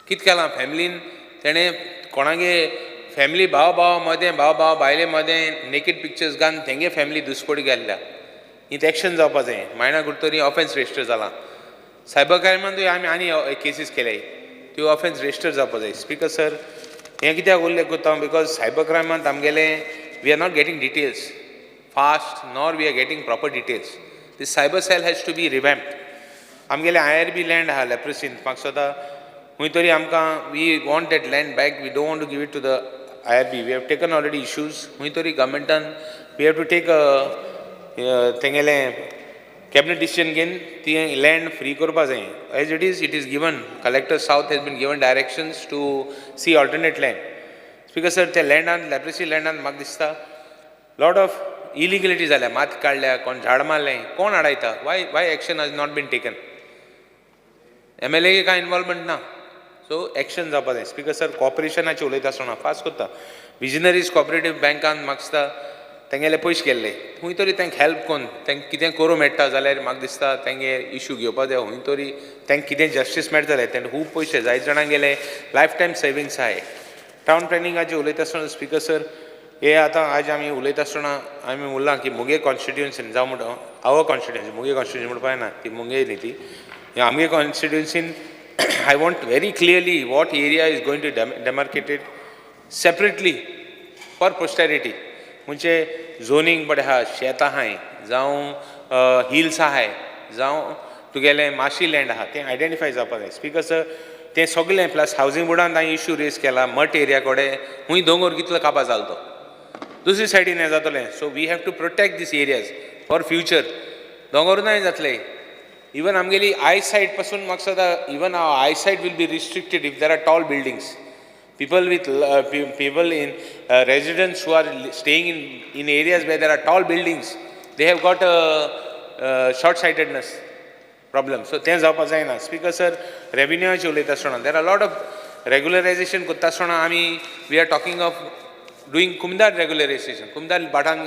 कितें केलां फॅमिलीन तेणें कोणागे फॅमिली भाव मदें भाव बायले मदें नेकेड पिक्चर्स घालून तेंगे फॅमिली दुसपडी गेल्ल्या हित एक्शन जावपा जाय मायना कुडतरी ऑफेन्स रेजिस्टर जाला सायबर क्रायमांतूय आमी आनी केसीस केल्याय त्यो ऑफेन्स रेजिस्टर जावपा जाय स्पीकर सर हें कित्याक उल्लेख करता बिकॉज सायबर क्रायमांत आमगेले we are not getting details fast nor we are getting proper details this cyber cell has to be revamped आमगेले IRB लँड आहा लेप्रोसींत म्हाका सदां खंय तरी आमकां we want that land back we don't want to give it to the IRB we have taken already issues खंय तरी गव्हर्मेंटान वी हॅव टू टेक तेंगेले कॅबिनेट डिसिजन घेवन ती लँड फ्री करपा जाय as it is given collector south has been given directions to see alternate land speaker sir त्या लँडांत लेप्रोसी लँडांत म्हाका दिसता लॉट ऑफ इलिगलिटी जाल्या माती काडल्या कोण झाड मारलें कोण अडयता why action has not been taken MLA कांय इनवॉल्वमेंट ना सो एक्शन जावपा जाय स्पीकर सर कॉपरेशनाचें उलयता आसतना फास्ट करता विजनरीज कॉपरेटीव बँकान म्हाका दिसता तेंगेले पयशे गेल्ले खंय तरी तांकां हेल्प कोन्न तांकां कितें करूं मेळटा जाल्यार म्हाका दिसता तेंगे इश्यू घेवपा जाय खंय तरी तांकां कितें जस्टीस मेळटा जाल्यार तेणें खूब पयशे जायत जाणां गेले लायफ टायम सेविंग्स आहाय टावन प्लॅनिंगाचेर उलयता आसतना स्पिकर सर हे आतां आज आमी उलयता आसतना आमी उरलां की मुगे कॉन्स्टिट्युएन्सीन जावं म्हणटा आवर कॉन्स्टिट्युएन्सी मुगे कॉन्स्टिट्युएन्सी म्हणपा ना ती मुगे न्ही ती आमगे कॉन्स्टिट्युएन्सीन I want very clearly what area is going to demarcated separately for posterity म्हणजे झोनींग बरें आहा शेत आहाय जावं हिल्स आहाय जावं तुगेलें माशी लँड आहा तें आयडेंटिफाय जावपा जाय स्पिकर सर तें सगलें प्लस हावजींग बोर्डान तांणी इश्यू रेज केला मठ एरिया कडेन खूंय दोंगर कितलो कापा जालो तो दुसरे सायडीन हें जातलें so we have to protect this areas for future दोंगरूनाय जातलें इवन आमगेली आय सायट पासून म्हाका सदां even our eye sight will be restricted if there are tall buildings people with people in residents who are staying in areas where there are tall buildings they have got a short sightedness problem so तें जावपा जायना speaker sir रेव्हेन्यूचे उलयता आसतना there are a lot of regularization करता आसतना आमी we are talking of doing कुमदार regularization कुमदार भाटान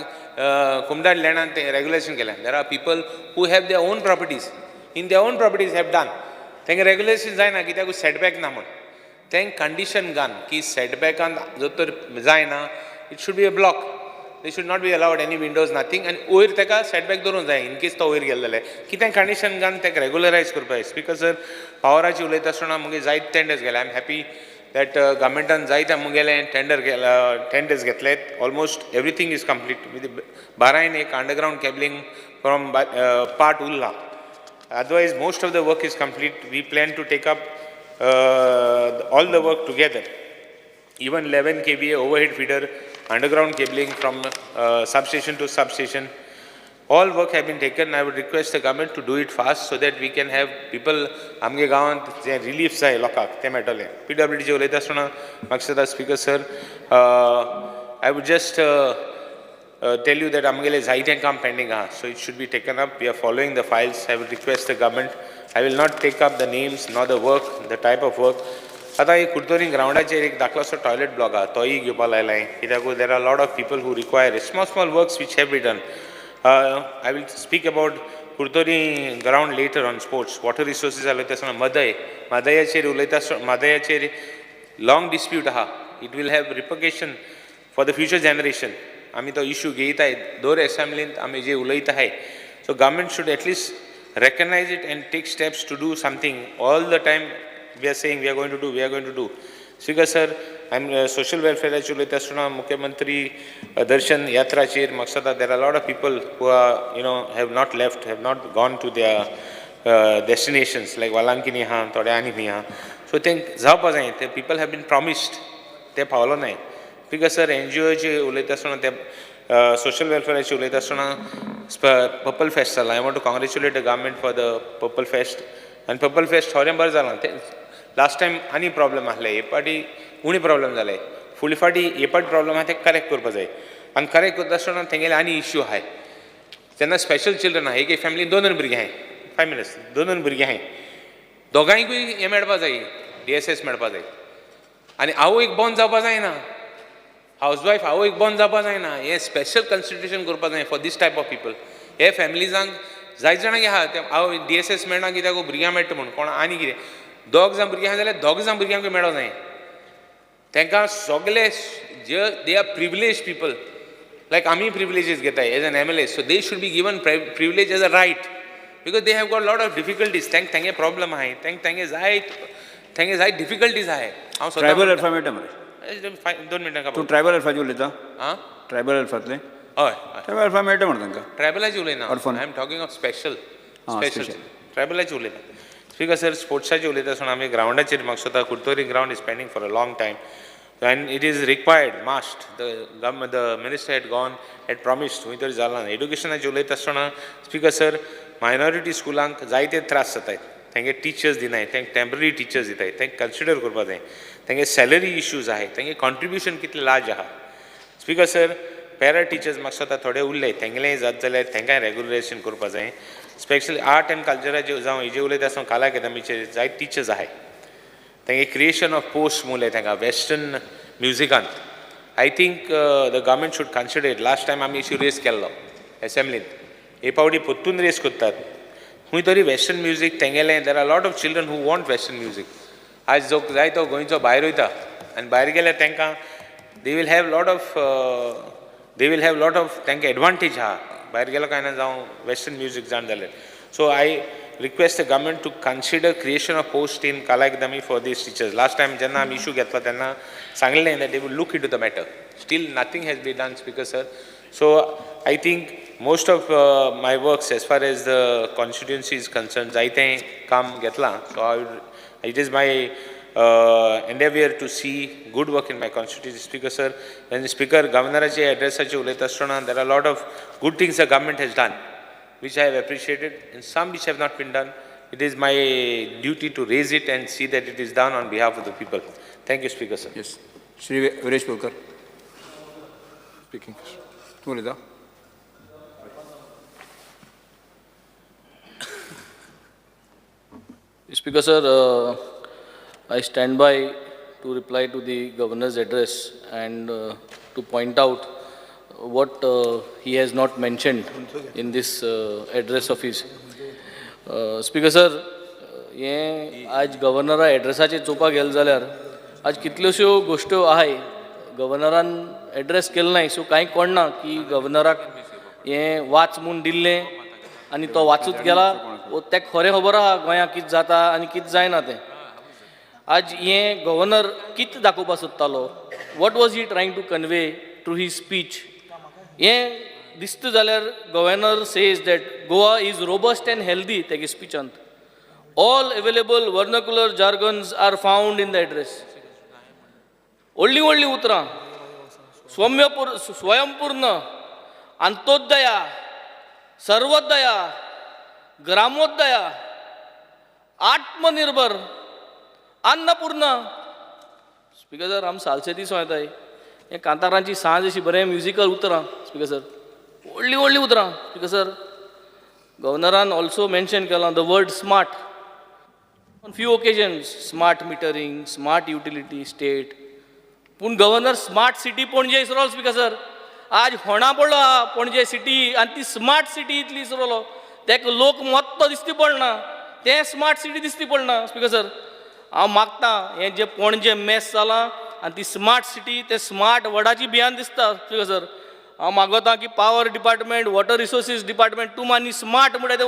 कुमदार लँडान तें regulation केलें there are people who have their own properties in their own properties have done तेंगे रेग्युलेशन जायना कित्याक सेटबॅक ना म्हण तें कंडिशन घान की सेटबॅकान जर तर जायना it should be a block they should not be allowed any Windows nothing आनी वयर ताका सेटबॅक दवरूंक जाय इन केस तो वयर गेलो जाल्यार कितें कंडिशन घान ताका रेग्युलरायज करपाक स्पिकर सर पावराची उलयता आसतना मुगे जायत टेंडर्स गेले आय एम हॅपी दॅट गव्हर्मेंटान जायते मुगेलें टेंडर्स घेतलेत almost everything is complete with बारायन एक अंडरग्रावंड केबलिंग फ्रॉम पार्ट उरला otherwise most of the work is complete we plan to take up all the work together, even 11 kVA overhead feeder, underground cabling from substation to substation, all work have been taken. I would request the government to do it fast so that we can have people, आमगे गांवांत जे relief जाय लोकांक ते मेळटले. PWD चे उलयता आसतना म्हाका सदां speaker sir I would just tell you that आमगेले जायतें काम pending आहा, so it should be taken up. We are following the files. I would request the government. I will not take up the names nor the work, the type of work. आता एक कुर्तोरी ग्राउंडाचेर एक धाकलोसो toilet block आहा तोय घेवपा लायलाय कित्याक there are lot of people who require small works which have be done I will speak about Curtorim ground later on sports water resources उलयता आसतना मदयाचेर उलयता मदयाचेर लॉंग डिस्प्यूट आहा it will have repercussion for the future generation आमी तो issue घेयताय दर असेंब्लींत आमी जे उलयताय so government should at least recognize it and take steps to do something. All the time we are saying we are going to do. Speaker sir, I'm social welfare ulayta asतना Mukhyamantri darshan yatra chir maksada there are a lot of people who are have not left, have not gone to their destinations like Valankini ha Todani ha so think जावपा जाय ते people have been promised ते पावलो नाय. Speaker sir NGO चे उलयता आसतना ते social welfare चे उलयता आसतना Purple Fest जाला. I want to congratulate the government for the Purple Fest and Purple Fest थोडें बरें जालां. लास्ट टायम आनी प्रॉब्लम आसले हे फाटी उणी प्रॉब्लम जाले फुडले फाटी हे फाटी प्रॉब्लम आहा ते करेक्ट करपा जाय आनी करेक्ट करता आसतना तेंगेले आनी इश्यू आहाय जेन्ना स्पेशल चिल्ड्रन आहा एक फॅमिलीन 2 भुरगीं आहाय 5 मिनट्स 2 भुरगीं आहाय दोगांयकूय हें मेळपा जाय DSS मेळपा जाय आनी आवय एक बंद जावपा जायना हाऊसवायफ आवय एक बंद जावपा जायना हें स्पेशल कन्सिडरेशन करपा जाय for this type of people हे फॅमिलीजांक जायत जाणांक आहा ते आवय DSS मेळना कित्याक भुरग्यां मेळटा म्हूण कोण आनी कितें 2 जाण भुरगीं आहा जाल्यार 2 जाण भुरग्यांकूय मेळो जाय तांकां सगळे जे they are privileged people like आमी प्रिविलेजीस घेताय as an MLA so they should be given privilege as a right because they have got lot of difficulties तांगे प्रॉब्लम आहाय तांगे जायत डिफिकल्टीज आहाय हांव ट्रायबल अल्फा मेळटा मरे 2 मिनटां तूं ट्रायबल अल्फाचे उलयता आं ट्रायबल अल्फातले हय ट्रायबल अल्फा मेळटा म्हणटा तांकां ट्रायबलाची उलयना I am talking of special ट्रायबलाची उलयता स्पीकर सर स्पोर्ट्साची उलयता आसतना आमी ग्राउंडाचेर म्हाका स्वता Curtorim ground is pending for a long time and it is required must the minister had gone had promised खंय तरी जालां एड्युकेशनाची उलयता आसतना स्पीकर सर मायनॉरिटी स्कुलांक जायते त्रास जाताय तांगे टिचर्स दिनाय तांकां टेम्पररी टिचर्स दिताय तांकां कन्सिडर करपा जाय तांगे सॅलरी इश्यूज आहाय तांगे कॉन्ट्रिब्युशन कितलें लार्ज आहा स्पीकर सर पॅरा टिचर्स म्हाका स्वता थोडे उरले तेंगेलेय जात जाल्यार तांकांय रेग्युलेशन करपा जाय स्पेशली आर्ट एंड कल्चराचे जावं हेजे उलयता आसतना कला अकादमीचे जायत टिचर्स आहाय तांगे क्रिएशन ऑफ पोस्ट मुले तांकां western म्युजिकांत I think the government should consider it. Last time आमी इश्यू रेस केल्लो असेंब्लीन. हे पावटी परतून रेस करतात. खंय तरी वेस्टर्न म्युजीक तेंगेलें. There are a lot of children who want western music. आज जो जाय तो गोंयचो भायर वयता आनी भायर गेल्यार तांकां they will have lot of तांकां एडवांटेज आहा. भायर गेलो काय ना जावं वेस्टर्न म्युजीक जाण जाल्यार. So I request the government to consider creation of post in Kala Akademi for these teachers. Last time जेन्ना आमी issue घेतलो तेन्ना सांगलें that they will look into the matter. Still nothing has been done, Speaker sir. So I think most of my works as far as the constituency is concerned, जायतें काम घेतलां. So it is my endeavor to see good work in my constituency, Speaker sir. When Speaker Governaraचे addressaचे उलयता आसतना there are a lot of good things the government has done, which I have appreciated, and some which have not been done. It is my duty to raise it and see that it is done on behalf of the people. Thank you, Speaker sir. Yes. Shri Viresh Pulkar. Speaking. तूं उलयता. Speaker sir, I stand by to reply to the governor's address and to point out what he has not mentioned in this address of his. Speaker sir, हे आज गव्हर्नरा एड्रेसाचेर चोवपाक गेले जाल्यार आज कितल्योश्यो गोश्ट्यो आहाय गव्हर्नरान address केलो नाय, सो कांय कळना की गव्हर्नराक हें वाच म्हूण दिल्लें आनी तो वाचूत गेला. तेका खरें खबर आहा गोंयांत कितें जाता आनी कितें जायना तें. आज हें गव्हर्नर कितें दाखोवपाक सोदतालो, what was he trying to convey through he speech. हें दिसता जाल्यार governor says that Goa is robust and healthy तेगे स्पिचांत. All available vernacular jargons are found in the address. व्हडलीं व्हडलीं उतरां स्वयंपूर्ण, अंत्योदया, सर्वोदया, ग्रामोदया, आत्मनिर्भर, अन्नपूर्णा. स्पीकर सर आमी सालसेती सोयताय हें कांतारांची सांज अशी बरें म्युजिकल उतरां. स्पीकर सर व्हडलीं व्हडलीं उतरां. स्पीकर सर गव्हर्नरान ऑल्सो मेन्शन केलां the word smart on few occasions. Smart metering, smart utility state. पूण गव्हर्नर स्मार्ट सिटी पणजे इसरलो. स्पीकर सर आज होणा पडलो आहा पणजे सिटी आनी ती स्मार्ट सिटी इतली इसरलो. तेका लोक मोत्तो दिसती पडना, तें स्मार्ट सिटी दिसती पडना. स्पीकर सर हांव मागतां हें जें पणजे मॅस जालां आनी ती स्मार्ट सिटी तें स्मार्ट वर्डाची भियान दिसता. स्पीकर सर हांव मागोतां की power department, water resources department तूं आनी स्मार्ट म्हणटा तें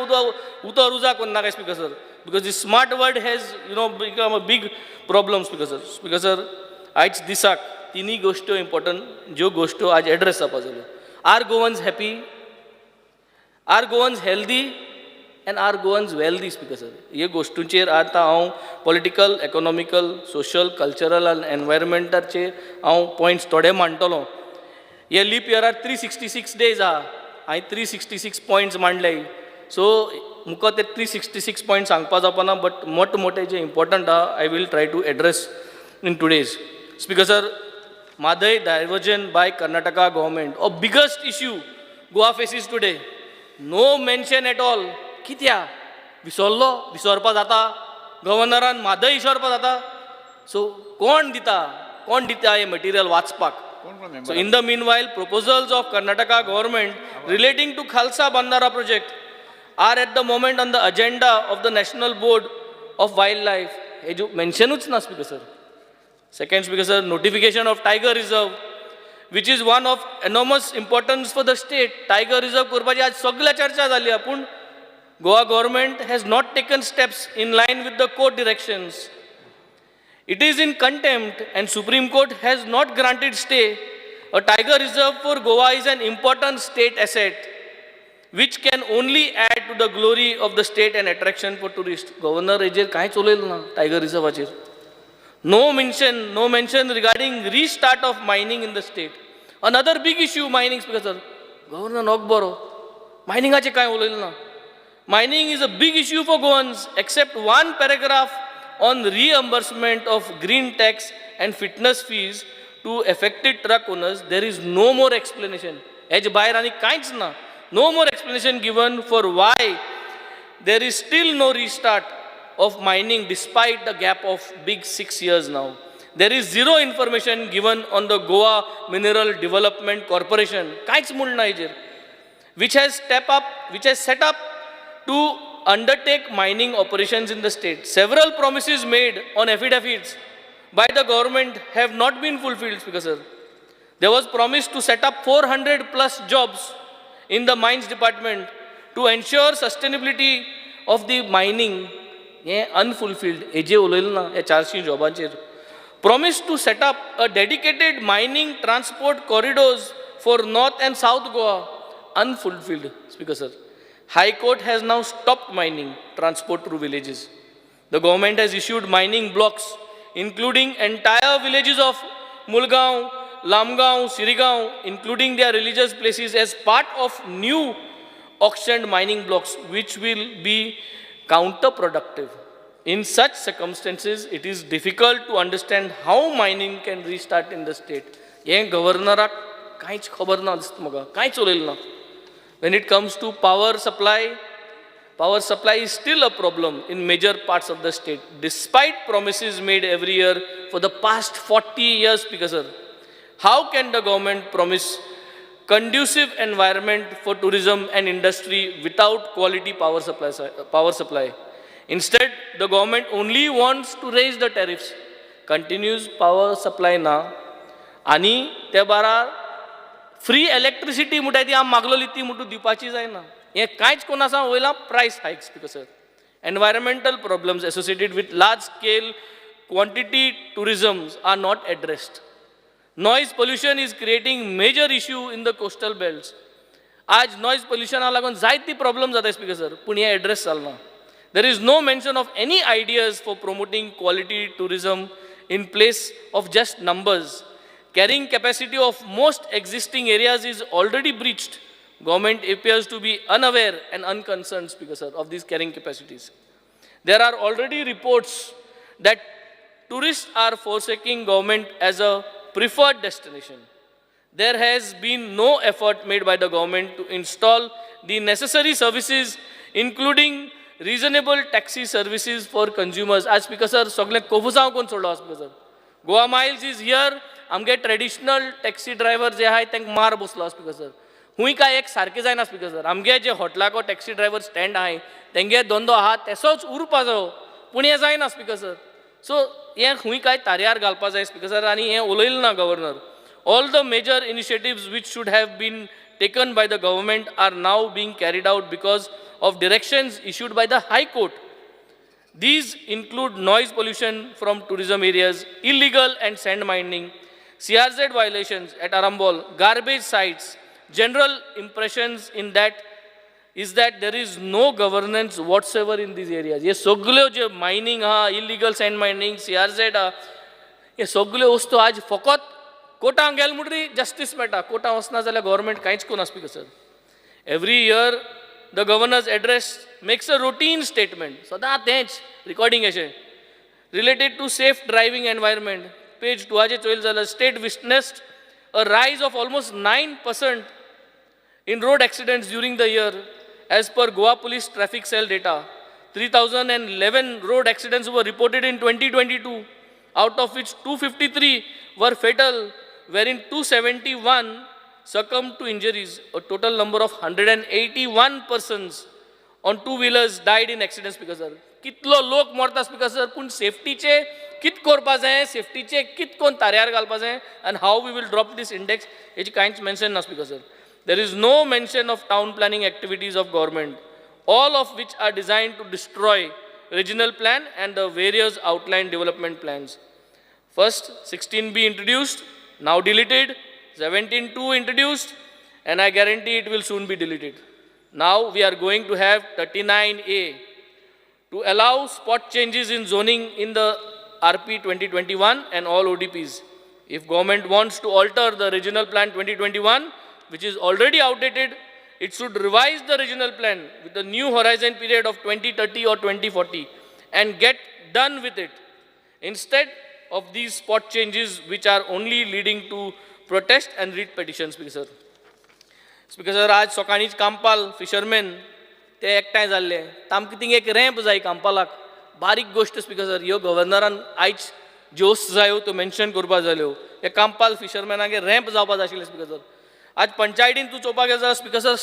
उतर उजा करनाका. Speaker sir because the smart word has become a big problem. Speaker sir speaker sir आयज दिसाक तिनी गोश्ट्यो इम्पॉर्टंट ज्यो गोश्ट्यो आज एड्रेस जावपा जाल्यो. Our Goans happy, our Goans healthy and our Goans wealthy. Speaker sir हे गोश्टींचेर आतां हांव पॉलिटिकल, इकॉनॉमिकल, सोशल, कल्चरल आनी एनवायरमेंटाचेर हांव पॉयंट्स थोडे मांडटलो. हे लीप इयरार 366 डेज आहा, हांवें 366 पॉयंट्स मांडले. सो मुखार ते 366 पॉयंट सांगपा जावपाना, बट मोठे जे इम्पॉर्टंट आहा I will try to address in today's. Speaker sir Madai diversion by Karnataka government, a biggest issue Goa faces today. No mention at all. कित्या विसरपा जाता गव्हर्नरान Madai विसरपा जाता. सो कोण दिता हे मटेरियल वाचपाक. So in the meanwhile, proposals of Karnataka government relating to Khalsa Bandara project are at the moment on the agenda of the National Board of Wildlife. हे जो मेन्शनूच ना. Speaker sir Second, Speaker sir, notification of Tiger Reserve, which is one of enormous importance for the state. Tiger Reserve करपाची आज सगळ्या चर्चा जाली, पूण Goa government has not taken steps in line with the court directions. It is in contempt and Supreme Court has not granted stay. A Tiger Reserve for Goa is an important state asset which can only add to the glory of the state and attraction for tourists. Governor हेजेर कांयच उलयलें ना Tiger Reserveचेर. No mention regarding restart of mining in the state. Another big issue, mining. Speaker sir, Governor Nogboro, mining ache kai ulil na. Mining is a big issue for Goans, except one paragraph on reimbursement of green tax and fitness fees to affected truck owners. There is no more explanation. Ej bairani kainch na. No more explanation given for why there is still no restart of mining despite the gap of big 6 years now. There is zero information given on the Goa Mineral Development Corporation, कांयच म्हूण ना हेजेर, which has set up to undertake mining operations in the state. Several promises made on affidavits by the government have not been fulfilled, Speaker Sir. There was promise to set up 400 plus jobs in the mines department to ensure sustainability of the mining. Ye unfulfilled. Eje uloil na ye 400 jobancher. Promise to set up a dedicated mining transport corridors for North and South Goa. Unfulfilled, Speaker Sir. High Court has now stopped mining transport through villages. The government has issued mining blocks, including entire villages of Mulgaon, Lamgaon, Sirigaon, including their religious places, as part of new auctioned mining blocks, which will be counterproductive. In such circumstances, it is difficult to understand how mining can restart in the state. Ye governor kainch khabar na dist maga, kainch olel na. When it comes to power supply is still a problem in major parts of the state, despite promises made every year for the past 40 years, Speaker Sir. How can the government promise conducive environment for tourism and industry without quality power supply? Instead, the government only wants to raise the tariffs, continues power supply na, आणि त्या बारा free electricity म्हणटा ती आमी मागलोली ती म्हणून दिवपाची जायना. हें कांयच कोणासा वयला प्रायस hikes, Speaker Sir. Environmental problems associated with large scale quantity tourism are not addressed. Noise pollution is creating major issue in the coastal belts. आज noise pollution लागून जायती problem जाता, Speaker Sir, पूण हें address Jalna. There is no mention of any ideas for promoting quality tourism in place of just numbers. Carrying capacity of most existing areas is already breached. Government appears to be unaware and unconcerned, Speaker Sir, of these carrying capacities. There are already reports that tourists are forsaking government as a preferred destination. There has been no effort made by the government to install the necessary services, including reasonable taxi services for consumers. As Speaker Sir, सगळे कोफुसांव कोण सोडलो, Speaker Sir. Goa Miles is here. आमगे traditional taxi driver जे आहाय तांकां मार बसलो, Speaker Sir. हुंय काय एक सारकें जायना, Speaker Sir. आमगे जे हॉटलाको टॅक्सी ड्रायव्हर स्टँड आहाय तेंगे धंदो आहा तेसोच उरपा जायो, पूण हें जायना, Speaker Sir. सो हें हुंय काय तारयार घालपा जाय, Speaker Sir, आनी हें उलयलें ना governor. All the major initiatives which should have been taken by the government are now being carried out because of directions issued by the High Court. These include noise pollution from tourism areas, illegal and sand mining, CRZ violations at Arambol, garbage sites. General impressions in that is that there is no governance whatsoever in these areas. ये सगळ्यो जे mining हा, illegal sand mining, CRZ हा, ये सगळ्यो वस्तू आज फकत कोर्टांत गेल म्हणटरी जस्टीस मेळटा. कोर्टांत वचना जाल्यार गव्हर्नमेंट कांयच करना, Speaker Sir. Every year the governor's address makes a routine statement. सदां तेंच recording अशें related to safe driving environment. Page 2 हाचेर चोयल जाल्यार state witnessed a rise of almost 9% in road accidents during the year. As per Goa Police Traffic Cell data, 3,011 road accidents were reported in 2022, out of which 253 were fatal, wherein 271 succumbed to injuries. A total number of 181 persons on two-wheelers died in accidents, Speaker Sir. कितलो लोक मरता, Speaker Sir, पूण सेफ्टीचे कित करपा जाय, सेफ्टीचे कित कोण तारयार घालपा जाय, and how we will drop this index, हेची कांयच mention ना, Speaker Sir. There is no mention of town planning activities of government, all of which are designed to destroy regional plan and the various outlined development plans. First, 16B introduced, now deleted, 17.2 introduced, and I guarantee it will soon be deleted. Now we are going to have 39A to allow spot changes in zoning in the RP 2021 and all ODPs. If government wants to alter the regional plan 2021, which is already outdated, it should revise the regional plan with a new horizon period of 2030 or 2040 and get done with it. Instead of these spot changes which are only leading to protest and writ petitions, Speaker Sir. Speaker Sir, आज सकाळीच Campal fisherman ते एकठांय जाल्ले. तामकां thing एक ramp जाय कांपालाक. बारीक गोश्ट, Speaker Sir, ह्यो गव्हर्नरान आयज जोस जायो त्यो मेन्शन करपा जाल्यो हे कांपाल फिशरमॅनागे रॅम्प जावपा जाय आशिल्लें स्पिकर सर आज पंचायतीन तूं चोवपाक गेलो जाल्यार स्पिकर सर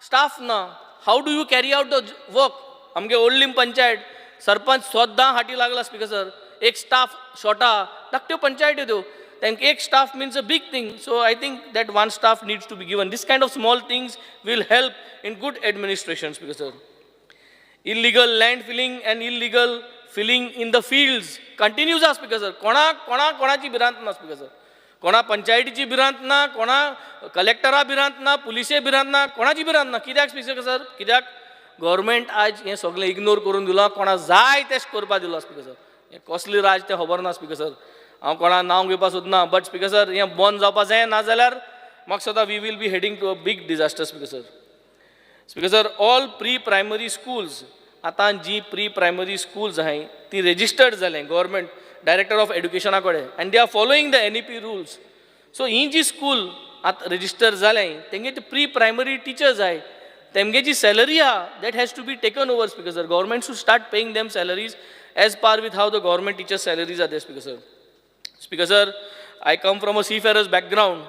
स्टाफ ना how do you carry out the work आमगे ओल्डलीम पंचायत सरपंच स्वतः हाटी लागला स्पिकर सर एक स्टाफ शॉर्टा धाकट्यो पंचायत्यो त्यो तांकां एक staff means a big thing so I think that one staff needs to be given this kind of small things will help in good administration speaker sir illegal land filling and illegal filling in the fields continues as speaker sir कोणाची भिरांत ना speaker sir कोणा पंचायतीची भिरांत ना कोणा कलेक्टरा भिरांत ना पुलिशे भिरांत ना कोणाची भिरांत ना कित्याक स्पिकर सर कित्याक गव्हर्मेंट आज हें सगळें इग्नोर करून दिलां कोणा जाय तें करपा दिलो स्पिकर सर हें कसली राज तें खबर ना स्पिकर सर हांव कोणा नांव घेवपा सोदना बट स्पिकर सर हें बंद जावपा जाय ना जाल्यार म्हाका सदां we will be heading to a big disaster speaker sir speaker sir all pre primary schools आतां जी प्री प्रायमरी स्कूल्स आहाय ती रेजिस्टर्ड जालें गव्हर्मेंट डायरेक्टर ऑफ एड्युकेशना कडेन and they are following the NEP rules so ही जी school आतां रेजिस्टर जालें तेंगे ते प्री प्रायमरी टिचर्स आहाय तेमगे जी सॅलरी आहा that has to be taken over speaker sir government should start paying them salaries as par with how the government teachers salaries are they speaker sir I come from a seafarers background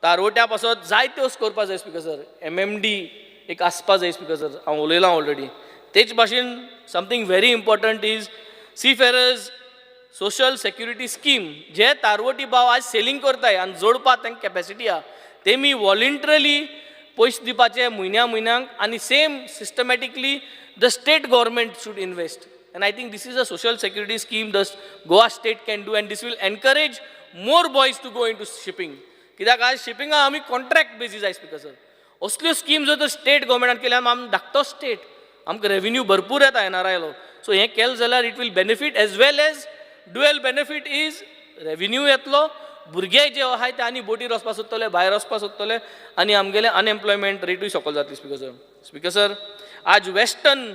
तारवट्या पासत जायत्यो करपा जाय speaker sir MMD एक आसपा जाय speaker sir हांव उलयलां already तेच भाशेन something very important is seafarers social security scheme जे तारवटी भाव आज सेलिंग करताय आनी जोडपाक तांकां कॅपॅसिटी आहा तेमी वॉलंटरली पयशे दिवपाचे म्हयन्याक आनी same systematically the state government should invest and I think this is a social security scheme the Goa state can do and this will encourage more boys to go in to shipping कित्याक आज शिपिंगा आमी contract basis जाय speaker sir असल्यो scheme जर state गव्हर्मेंटान केल्यार आमी धाकटो स्टेट आमकां रेव्हेन्यू भरपूर येता NRIलो सो हें केलें जाल्यार it will benefit as well as dual benefit is revenue येतलो भुरगे जे आहाय ते आनी बोटीर वचपा सोदतले भायर वचपा सोदतले आनी आमगेलें अनएम्प्लॉयमेंट रेटूय सकयल जातली स्पिकर सर आज western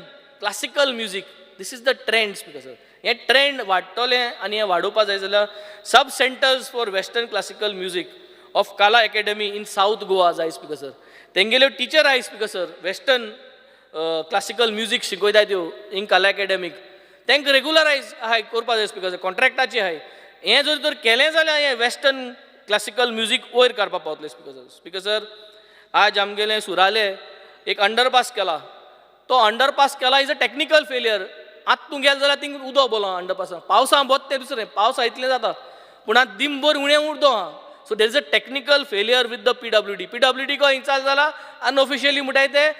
classical music this is the trend speaker sir हें ट्रेंड वाडटलें आनी हें वाडोवपा जाय जाल्यार sub centres for western classical music of Kala academy in south Goa जाय स्पिकर सर तेंगेल्यो टीचर आहाय speaker sir western classical music शिकयताय त्यो इन काला अकॅडमीक तांकां रेगुलरायज आहाय करपा जाय स्पिकर सर कॉन्ट्रॅक्टाची आहाय हें जर केलें जाल्यार हें वेस्टर्न क्लासिकल म्युजीक वयर काडपाक पावतलें स्पिकर सर आज आमगेलें सुराले एक अंडरपास केला तो अंडरपास केला इज अ टेक्निकल फेलियर आतां तूं गेल जाल्यार थिंग उदो बोलो अंडरपासान पावसान बोत तें दुसरें पावसा इतलें जाता पूण आतां दिमभर उणें उरदो आहा so there is a technical failure with the PWD को इंचार्ज जाला अनऑफिशियली म्हणटाय ते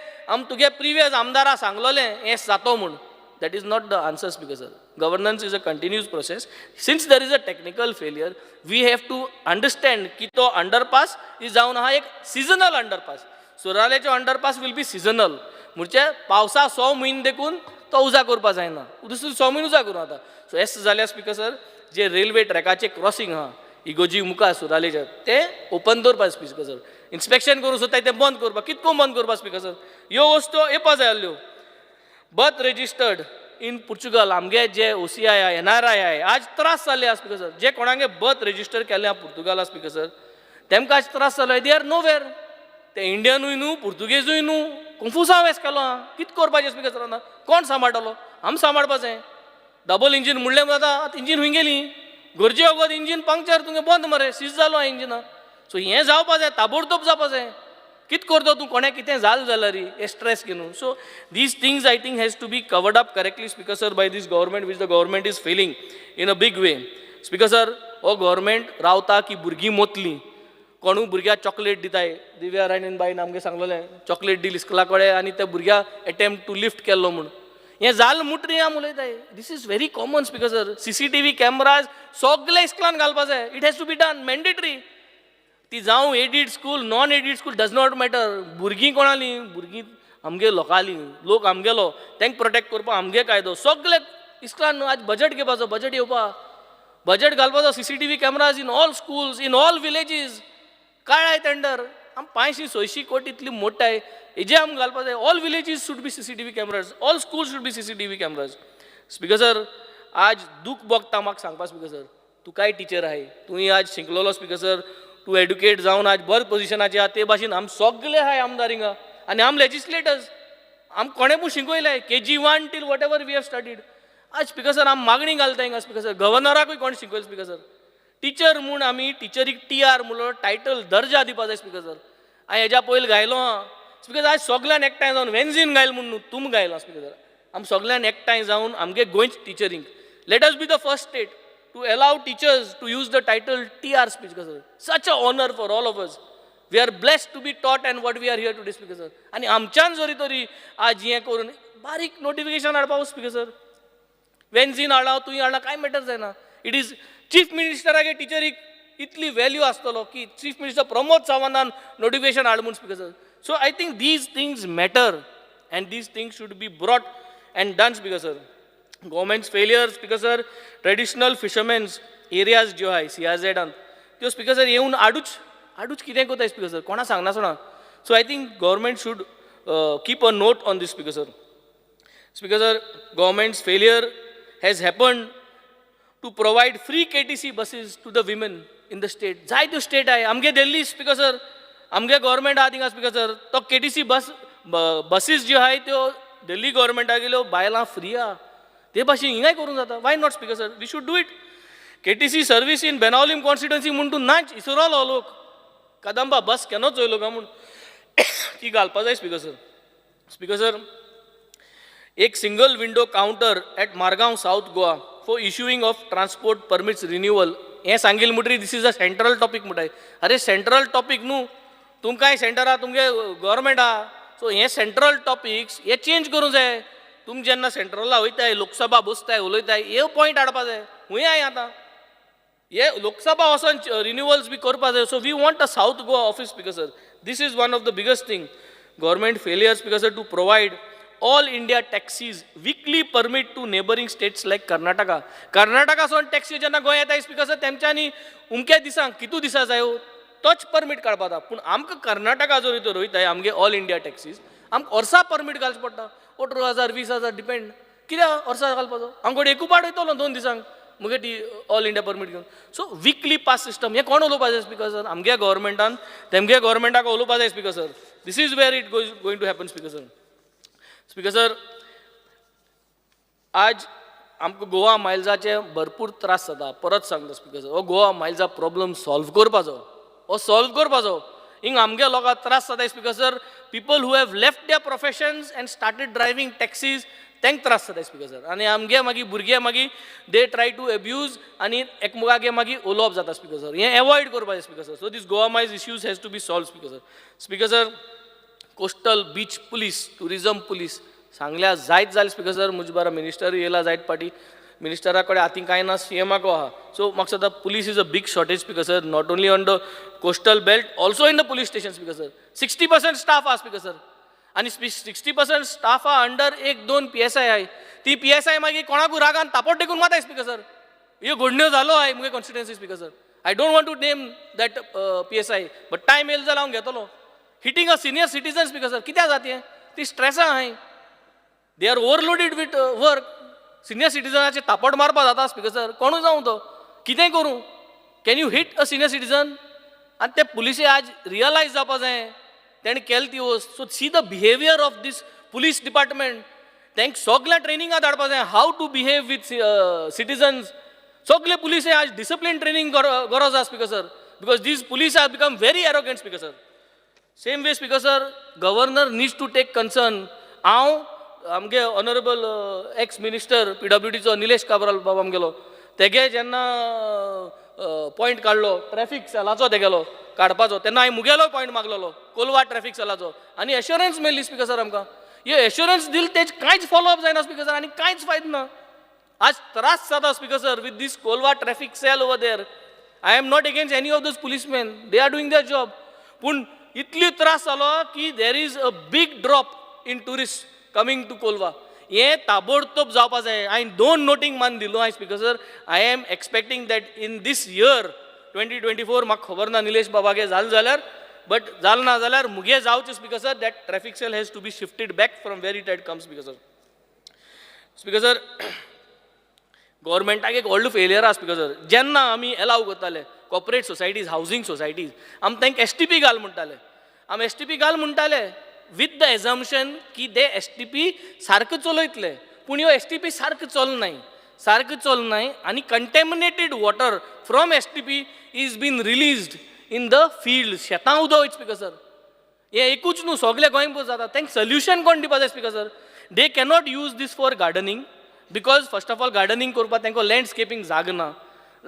तुगे प्रिवियस आमदारा सांगलोलें हें जातो म्हूण that is not the answer speaker sir governance is a continuous process since there is a technical failure we have to understand की तो अंडरपास इज जावन आहा एक सिजनल अंडरपास सुरालेचो अंडरपास वील बी सिजनल म्हणजे पावसा 6 म्हयने देखून तो उजा करपा जायना दुसरे 6 म्हयने उजा करूं आतां सो हें जाल्यार स्पिकर सर जे रेल्वे ट्रॅकाचे क्रॉसींग आहा इगोजी मुखार सुरालेचे ते ओपन दवरपा स्पिकर सर इन्स्पेक्शन करूं सोदताय ते बंद करपा कितको बंद करपा स्पिकर सर ह्यो वस्तू येवपा जाय आसल्यो बर्थ रेजिस्टर्ड इन पुर्तुगाल आमगे जे OCI आय NRI आय आज त्रास जाल्ले आहा स्पिकर सर जे कोणागे बर्थ रेजिस्टर केल्ले आहा पुर्तुगाला स्पिकर सर तेमकां आज त्रास जालो दे आर नोवेर ते इंडियनूय न्हू पुर्तुगेजूय न्हू कन्फ्यूज वेस केलो आहा कितें करपाचें स्पिकर सर आतां कोण सांबाळटलो आमी सांबाळपा जाय डबल इंजीन म्हणलें आतां इंजीन खंय गेली गरजे वगत इंजीन पंक्चर तुगे बंद मरे सीज जालो इंजिना सो हें जावपा जाय ताबडतोब जावपा जाय कितें करतो तूं कोणें कितें जालें जाल्यार री स्ट्रेस घेवन so these things I think has to be covered up correctly speaker sir by this government which the government is failing in a big way speaker sir हो गव्हर्मेंट रावता की भुरगीं मोतलीं कोणूय भुरग्याक चॉकलेट दिताय दिव्या राणीन बाईन आमगे सांगलोलें chocolate दिली इस्कला कडेन आनी त्या भुरग्याक अटेम्प्ट टू लिफ्ट केल्लो म्हूण हें जाल मुटरी आम उलयताय this is very common speaker sir CCTV cameras सगळे इस्कलान घालपा जाय it has to be done mandatory ती जावं aided school non aided school does not matter भुरगीं कोणालीं भुरगीं आमगे लोकालीं लोक आमगेलो तांकां प्रोटेक्ट करपाक आमगे कायदो सगळे इस्कलान आज बजट घेवपाचो बजट येवपा बजट घालपाचो CCTV cameras in all schools in all villages काळाय टेंडर आम 500-600 कोटी इतली मोठाय हेजे आम घालपा जाय all villages should be CCTV cameras all school should be CCTV cameras speaker sir आज दूख भोगता म्हाका सांगपा स्पिकर सर तूं काय टिचर आहाय तुवें आज शिकलोलो स्पिकर सर तूं एड्युकेट जावन आज बरे पोजिशनाचेर आहा ते भाशेन आम सगळे आहाय आमदार हिंगा आनी आम लेजिस्लेटर्स आम कोणे पूण शिकयलाय KG 1 till what ever we have studied आज स्पीकर सर आम मागणी घालता हिंगा स्पीकर सर गव्हर्नराकूय कोण शिकयल स्पीकर सर टीचर म्हूण आमी टिचरीक TR म्हणलो टायटल दर्जा दिवपा जाय स्पीकर सर हांवें हेज्या पयलीं गायलो स्पीकर आज सगळ्यान एकठांय जावन वेन्झीन गायल म्हणून तुम गायला स्पीकर सर आम सगळ्यान एकठांय जावन आमगे गोंयच टिचरींक let us be the first state to allow teachers to use the title TR speaker sir such a honour for all of us we are blessed to be taught and what we are here to speaker sir आनी आमच्यान जरी तरी आज हें करून बारीक notification हाडपा speaker sir वेन्झीन हाडला तुवें हाडला कांय मॅटर जायना इट इज चीफ मिनिस्टरागे टिचरीक इतली व्हॅल्यू आसतलो की चीफ मिनिस्टर प्रमोद सावंतान नोटिफिकेशन हाड म्हणून speaker sir so I think these things matter and these things should be brought and done speaker sir government's failure speaker sir traditional fishermans areas ज्यो आहाय CRZ त्यो speaker sir येवन आडूच कितें कोताय speaker sir कोणा सांगना so I think government should keep a note on this speaker sir speaker sir government's failure has happened to provide free KTC buses to the women in the state. जाय त्यो state आहे आमगे Delhi speaker sir आमगे government आहा थिंगा speaker sir तो KTC buses ज्यो आहाय त्यो दिल्ली गव्हर्मेंटा गेल्यो बायलां फ्री आहा ते भाशेन हिंगाय करूंक जाता why not speaker sir we should do it KTC service in Benaulim constituency म्हूण तूं नाच इसरोलो लोक कदंबा बस केन्ना चोयलो काय म्हूण ती घालपा जाय स्पीकर सर एक single window counter at Margao south Goa for issuing of transport permits renewal हें सांगिल म्हणटरी this is a central topic म्हणटाय अरे सेंट्रल टॉपीक न्हू तुमकांय सेंटर आहा तुमगे गव्हर्मेंट आहा सो हे सेंट्रल टॉपिक्स हे चेंज करूंक जाय तुम जेन्ना सेंट्रला वयताय लोकसभा बसताय उलयताय हे पॉयंट हाडपा जाय खूंय आहाय आतां हे लोकसभा वचोन रिन्यूअल्स बी करपा जाय so we want a south Goa office speaker sir this is one of the biggest thing government failure speaker sir to provide all India taxis weekly permit to neighboring states like Karnataka. Karnataka son taxi जेन्ना गोंय येताय speaker sir तेमच्यांनी उमक्या दिसांक कितू दिसा जायो तोच permit काडपा जाता पूण आमकां कर्नाटका जर तर रोयताय आमगे ऑल इंडिया टॅक्सीज आमकां वर्सा परमीट घालचो पडटा 18,000 20,000 डिपेंड कित्याक वर्सा घालपाचो आमकडे एकू पाड वयतलो 2 दिसांक मुगे ती ऑल इंडिया परमीट घेवन सो विकली पास सिस्टम हें कोण उलोवपा जाय स्पीकर सर आमगे गव्हर्मेंटान तेमगे गव्हर्मेंटाक उलोवपा जाय speaker sir this is where it going to happen speaker sir speaker sir आज आमकां गोवा मायल्साचे भरपूर त्रास जाता परत सांगता स्पीकर सर हो गोवा मायल्सा प्रॉब्लम सॉल्व करपाचो हिंग आमगे लोकांक त्रास जाता speaker sir people who have left their professions and started driving taxis तांकां त्रास जाता स्पीकर सर आनी आमगे मागीर भुरगे मागीर दे ट्राय टू एब्यूज आनी एकमेकागे मागीर उलोवप जाता स्पीकर सर हें एवॉयड करपा जाय speaker sir so this Goa Miles issues has to be solved speaker sir coastal beach police tourism police सांगल्या जायत जालें स्पीकर सर मुजबारा मिनिस्टर येयला जायत पाटी मिनिस्टरा कडेन हातीन कांय ना CMाको आहा सो म्हाका सद्दा police is a big shortage speaker sir not only on the coastal belt also in the police station speaker sir 60% staff आहा स्पीकर सर आनी 60% स्टाफ आहा अंडर 1-2 PSI आहाय ती PSI मागीर कोणाकूय रागान तापोट टेकून माताय स्पीकर सर ह्यो घडण्यो जालो आहाय मुगे constituency speaker sir I don't want to name that PSI but time येयलो जाल्यार हांव घेतलो hitting a senior citizen speaker sir कित्याक जाता ती स्ट्रेसा आहाय they are overloaded with work senior सिटीजनाचे तापट मारपा जाता स्पीकर सर कोणूय जावं तो कितेंय करूं can you hit a senior citizen आनी ते पुलिसे आज रियलायज जावपा जाय तेणें केली ती वस्त so see the behaviour of this police department तांकां सगळ्या ट्रेनिंगाक धाडपा जाय how to behave with citizens सगळे पुलिसे आज डिसिप्लीन ट्रेनिंग गरज आहा speaker sir because these police are become very arrogant speaker sir same way speaker sir governor needs to take concern हांव आमगे ऑनरेबल एक्स मिनिस्टर PWDचो निलेश काब्राल बाबा आमगेलो तेगे जेन्ना पॉयंट काडलो ट्रॅफिक सेलाचो तेगेलो काडपाचो तेन्ना हांवें मुगेलो पॉयंट मागलेलो कोलवा ट्रॅफिक सेलाचो आनी एश्युरन्स मेळ्ळी स्पीकर सर आमकां हे एश्युरन्स दिल तेज कांयच फॉलोअप जायना स्पीकर सर आनी कांयच फायदो ना आज त्रास जाता speaker sir with this Colva traffic cell over there I am not against any of those policeman they are doing their job पूण इतली त्रास जालो की there is a big drop in tourist coming to Colva हें ताबडतोब जावपा जाय हांवें 2 नोटींग मान दिलो हांवें speaker sir I am expecting that in this year 2024 म्हाका खबर ना निलेश बाबागे जालें जाल्यार बट जालें ना जाल्यार मुगे जावचें speaker sir that traffic cell has to be shifted back from where it had come speaker sir गव्हर्मेंटाक एक व्हडलो फेलियर आहा स्पीकर सर जेन्ना आमी एलाव करताले कॉर्पोरेट सोसायटीज हावजींग सोसायटीज आमी तांकां STP घाल म्हणटाले आमी STP घाल म्हणटाले विथ द एझम्पशन की ते STP सारके चलयतले पूण ह्यो STP सारकें चलनाय आनी contaminated water from STP is been released in the field. शेतां उदक वयता स्पिकर सर. हें एकूच न्हू, सगळे गोंयभर जाता. तांकां सोल्युशन कोण दिवपा जाय speaker sir? They cannot use this for gardening because first of all gardening करपाक तांकां लँडस्केपींग जागा ना.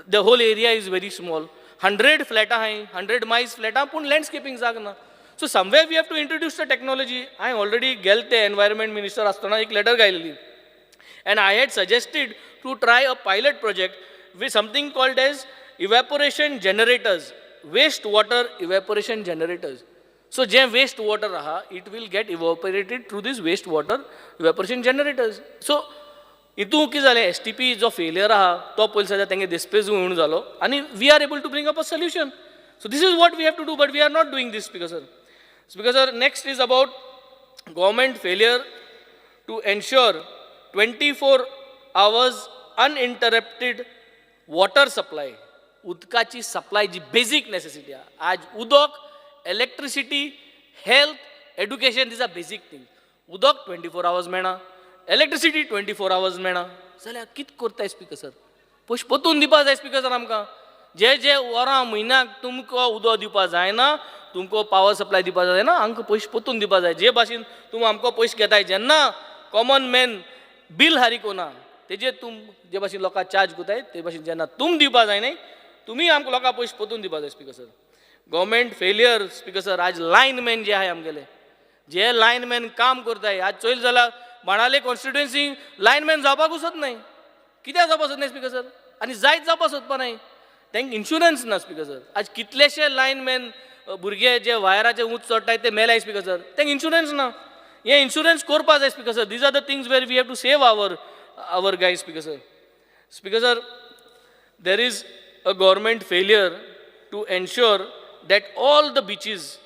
The whole area is very small. 100 फ्लॅटां आहाय, 100 मायज फ्लॅटां, पूण लँडस्केपींग जागा ना. So somewhere we have to introduce the technology. हांवें ऑलरेडी गेले ते एनवायरमेंट मिनिस्टर आसतना एक लेटर घायलेली. And I had suggested to try a pilot project with something called as evaporation generators, wastewater evaporation generators. So, जे wastewater aha, it will get evaporated through this wastewater evaporation generators. So, इतू कितें जालें, STP जो failure आहा तो पयलीं सद्या तेंगे डिस्पेज होवन जालो आनी we are able to bring up a solution. So, this is what we have to do, but we are not doing this, Speaker sir. Speaker sir, next is about government failure to ensure 24 hours uninterrupted water supply. उदकाची supply जी basic necessity आहे. आज उदक, electricity, health, education, these are basic thing. उदक 24 hours मेळना, electricity 24 hours मेळना जाल्यार कितें करताय स्पिकर सर? पयशे परतून दिवपा जाय स्पिकर सर आमकां. जे वरां म्हयन्याक तुमकां उदक दिवपा जायना, तुमकां पावर सप्लाय दिवपा जायना, आमकां पयशे परतून दिवपा जाय. जे भाशेन तुमी आमकां पयशे घेताय, जेन्ना कॉमन मॅन बील हारिकोना तेजे जे भाशेन लोकांक चार्ज कोताय ते भाशेन जेन्ना तुम दिवपा जाय न्ही, तुमी आमकां लोकांक पयशे परतून दिवपा जाय speaker sir. Government failure speaker sir. आज लायनमॅन जे आहाय आमगेले, जे लायनमॅन काम करताय, आज चोयल जाल्यार बाणावले कॉन्स्टिट्युएन्सी लायनमॅन जावपाक वचत नाही. कित्याक जावपाक सोदनाय स्पिकर सर? आनी जायत जावपाक सोदपा नाही. तांकां इन्शुरन्स ना स्पिकर सर. आज कितलेशे लायनमॅन भुरगे जे वायराचे उंच चडटाय ते मेलाय स्पिकर सर. तांकां इन्शुरन्स ना. हे इन्शुरन्स करपा जाय speaker sir. These are the things where we have to save our guys speaker sir. Speaker sir, there is a government failure to ensure that all the beaches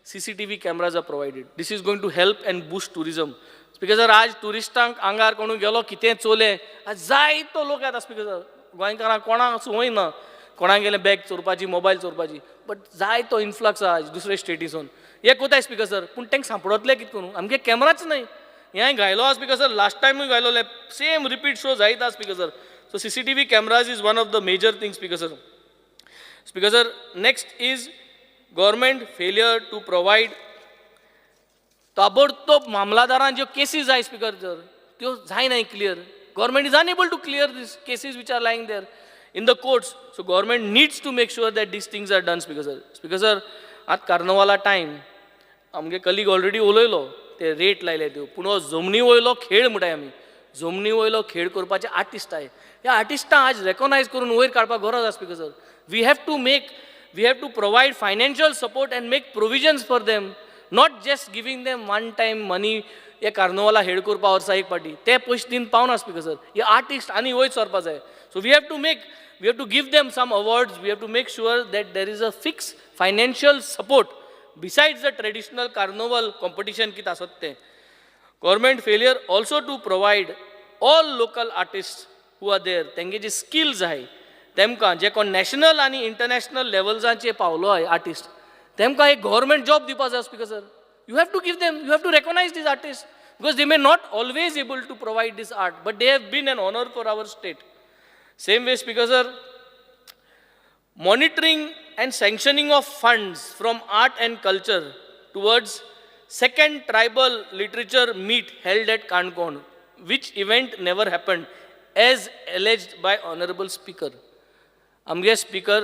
CCTV cameras are provided. This is going to help and boost tourism. Speaker sir, आज टुरिस्टांक आंगार कोणूय गेलो कितें चोले, आज जायतो लोक येता speaker sir. गोंयकारांक कोणाक संवय ना, कोणाक गेले बॅग चोरपाची, मोबायल चोरपाची, बट जायतो इन्फ्लक्स आहा दुसरे स्टेटीसून. हे कोताय स्पिकर सर, पूण तांकां सांपडतले कितें करून? आमगे कॅमेराच नाही. हें घायलो आहा स्पिकर सर, लास्ट टायमूय घायलोले, सेम रिपीट शो जायता speaker sir. So CCTV cameras is one of the major things speaker sir. Speaker sir, next is government failure to provide ताबडतोब मामलादारान ज्यो केसीस जाय स्पिकर सर, त्यो जायनाय clear. Government is unable to clear these cases which are lying there in the courts. So government needs to make sure that these things are done speaker sir. Speaker sir, आतां कार्नवाला time आमगे colleague already उलयलो, ते rate लायले त्यो, पूण हो जमनी वयलो खेळ म्हणटाय आमी. जमनी वयलो खेळ करपाचे आर्टिस्ट आहे. ह्या आर्टिस्टां आज रेकॉग्नायज करून वयर काडपाक गरज आसा speaker sir. We have to provide financial support and make provisions for them, not just giving them one time money. हे कार्नवाला हेड करपा वर्सा एक पाटी ते पयशे दिन पावना स्पिकर सर. हे आर्टिस्ट आनी वयर सरपा जाय. So we have to give them some awards. We have to make sure that there is a fix financial support besides the traditional carnival competition कितें आसत तें. Government failure also to provide all local artists who are there, तेंगे जे skills आहाय तेमकां, जे कोण national आनी इंटरनॅशनल लेवल्सांचेर पावलो आहाय आर्टिस्ट, तेमकां एक गव्हर्मेंट जॉब दिवपा जाय speaker sir. You have to give them, you have to recognise these artist because they may not always able to provide this art, but they have been an honour for our state. Same way speaker sir, monitoring and sanctioning of funds from art and culture towards second tribal literature meet held at Kankon, which event never happened as alleged by honorable speaker. Amge speaker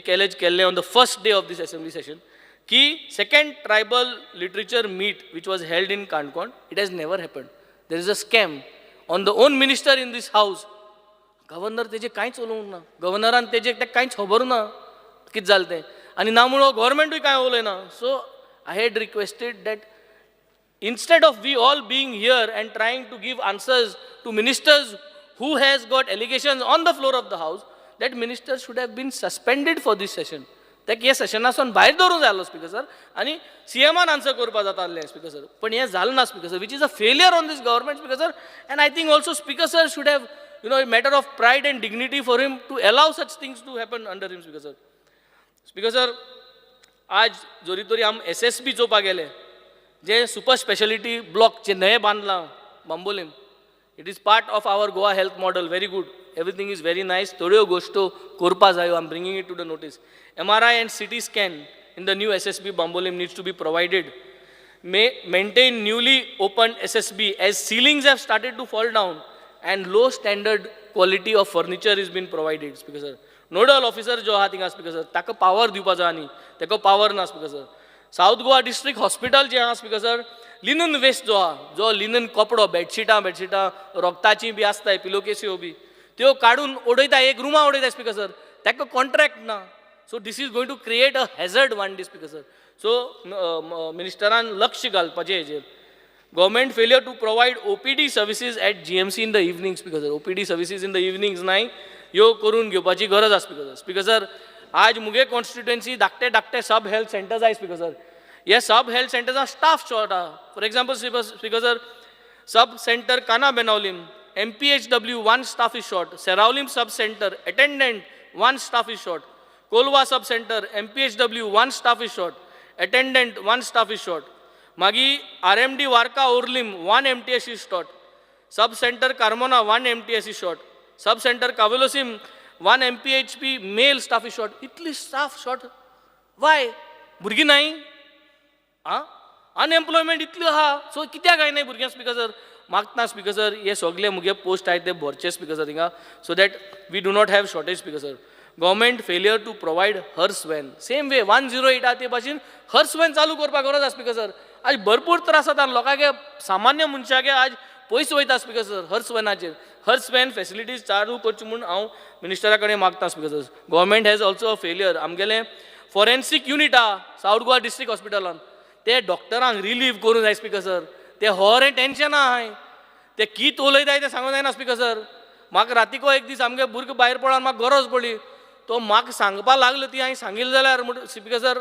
एक allege केल्ले on the first day of this assembly session कि second tribal literature meet which was held in Kankon, it has never happened. There is a scam on the own minister in this house. Governor तेजे कांयच उलोवंक ना. गव्हर्नरान तेजे कांयच खबर ना कितें जालें तें, आनी ना म्हणून गव्हर्मेंटूय कांय उलयना. So I had requested that instead of we all being here and trying to give answers to ministers who has got allegations on the floor of the house, that minister should have been suspended for this session. ताका हे सेशनासून भायर दवरूंक जाय आसलो speaker sir, आनी CMान answer करपाक जाता आसलें स्पिकर सर. पण हें जालें ना speaker sir, which is a failure on this government speaker sir. And I think also speaker sir should have, a matter of pride and dignity for him to allow such things to happen under him speaker sir. Speaker sir, आज जोरी तोरी आम SSB चोवपाक गेले, जे super speciality block जे नये बांदलां Bambolim. It is part of our Goa health model, very good. Everything is very nice. Thodiyo goshto korpa jayo, I'm bringing it to the notice. MRI and CT scan in the new SSB Bambolim needs to be provided. Maintain newly opened SSB as ceilings have started to fall down and low standard quality of furniture is being provided. Speaker sir. Nodal officer jo ha tinga speaker sir. Taka power diupa jani. Teko power na speaker sir. South Goa district hospital je ha speaker sir. Linen waste जो हा जो linen कपडो बेडशीटां रोगताची बी आसताय पिलोकेसी बी त्यो काडून उडयता एक रुमा उडयता स्पीकर सर ताका कॉन्ट्रॅक्ट ना so this is going to create a hazard one day speaker sir so मिनिस्टरान लक्ष घालपाचें हेजेर government failure to provide OPD services at GMC in the evening speaker sir OPD services in the evenings नाय ह्यो करून घेवपाची गरज आसा स्पीकर सर स्पीकर सर आज मुगे कॉन्स्टिट्युएन्सी धाकटे sub health centres I speaker sir ये sub health centres are staff short for example speaker sir sub centre काना Benaulim MPHW 1 staff is short, Seraulim sub center attendant 1 staff is short, Kolwa sub center MPHW 1 staff is short, attendant 1 staff is short, Magi RMD Warka Urlim 1 MTS is short, sub center Carmona 1 MTS is short, sub center Kavilosim 1 MPHP male staff is short. Itli staff short. Why? Burgi nahi? Unemployment itli ha. So कित्याक काय नाही भुरग्यांक speaker sir मागता speaker sir हे सगळे मुगे post आहेत ते भरचे स्पीकर सर थिंगा so that we do not have shortage speaker sir government failure to provide hearse van same way 108 आहा ते भाशेन हर्स वॅन चालू करपाक गरज आसा स्पीकर सर आज भरपूर त्रास जाता लोकांगे सामान्य मनशागे आज पयस वयता स्पीकर सर हर्स वॅनाचेर हर्स वॅन फॅसिलिटीज चालू करची म्हणून हांव मिनिस्टरा कडेन मागता speaker sir government has also a failure आमगेले फॉरेन्सीक युनिट आहा साऊथ गोवा डिस्ट्रिक्ट हॉस्पिटलान ते डॉक्टरांक रिलीव करूं जाय स्पीकर सर ते हॉर टेन्शन आहाय ते कित उलयताय ते सांगूं जायना स्पीकर सर म्हाका रातीको एक दीस आमगे भुरगे भायर पडोन म्हाका गरज पडली तो म्हाका सांगपा लागलो ती हांवें सांगिल्लें जाल्यार म्हणून speaker sir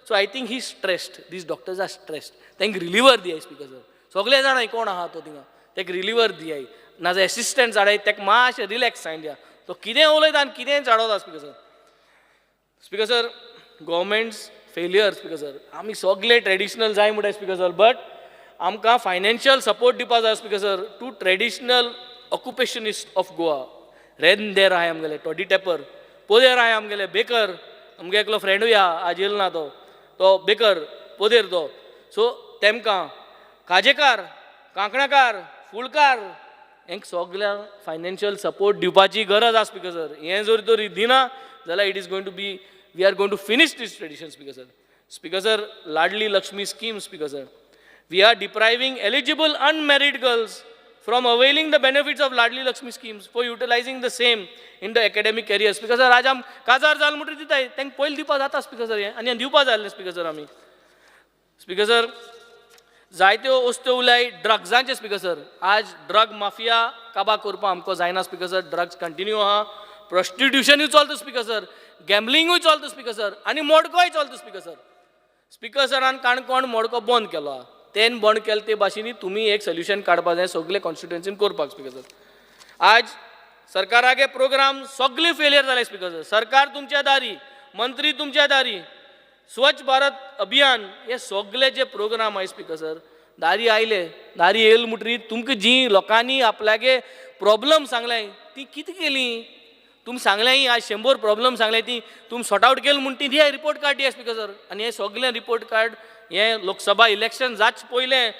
so I think he stressed this doctors are stressed तांकां रिलीवर दियाय स्पीकर सर सगळे जाणां कोण आहा तो थिंगा ताका रिलीवर दियाय नाजाल्यार एसिस्टंट धाडाय ताका मातशें रिलॅक्स सांगया तो कितें उलयता आनी कितें चाडवता speaker sir government's failure speaker sir आमी सगळे ट्रेडिशनल जाय म्हणटा स्पीकर सर बट आमकां फायनान्शियल सपोर्ट दिवपा जाय speaker sir to traditional occupationist of Goa रेंदेर आहाय आमगेले टॉडी टेपर पोदेर आहाय आमगेले बेकर आमगे एकलो फ्रेंडूय आहा आज येयलो ना तो बेकर पोदेर तो सो तेमकां काजेकार कांकणाकार फुलकार हेंक सगळ्यांक फायनान्शियल सपोर्ट दिवपाची गरज आसा स्पीकर सर हें जर तर दिना जाल्यार it is going to be we are going to finish this tradition speaker sir ladli lakshmi scheme speaker sir we are depriving eligible unmarried girls from availing the benefits of ladli lakshmi schemes for utilizing the same in the academic career speaker sir आज आम काजार जाल म्हणटा दिताय तांकां पयलीं दिवपा जाता speaker sir हें आनी दिवपा जाय स्पीकर सर आमी स्पीकर सर जायत्यो वस्तू उलाय ड्रग्सांचे स्पीकर सर आज ड्रग माफिया काबा करपा आमकां जायना स्पीकर सर ड्रग्स कंटिन्यू आहा प्रॉस्टिट्युशनूय चलता स्पीकर सर गॅम्बलिंगूय चलता स्पीकर सर आनी मोडकोय चलता स्पीकर सरान काणकोण मोडको बंद केलो तेन बंद केले ते भाशेनी तुमी एक सोल्युशन काडपा जाय सगळे कॉन्स्टिट्युएन्सीन करपाक स्पीकर सर आज सरकारागे प्रोग्राम सगळे फेलियर जाले स्पीकर सर सरकार तुमच्या दारी मंत्री तुमच्या दारी स्वच्छ भारत अभियान हे सगळे जे प्रोग्राम आहाय स्पीकर सर दारी आयले दारी येयले म्हणटरी तुमकां जी लोकांनी आपल्यागे प्रॉब्लम सांगल्याय ती कितें केली तुमी सांगल्याय आज 100 प्रॉब्लम सांगल्याय ती तुमी सॉर्ट आउट केली म्हणटी ती रिपोर्ट कार्ड दिया स्पीकर सर आनी हे सगळे रिपोर्ट कार्ड हे लोकसभा इलेक्शन जाच पयले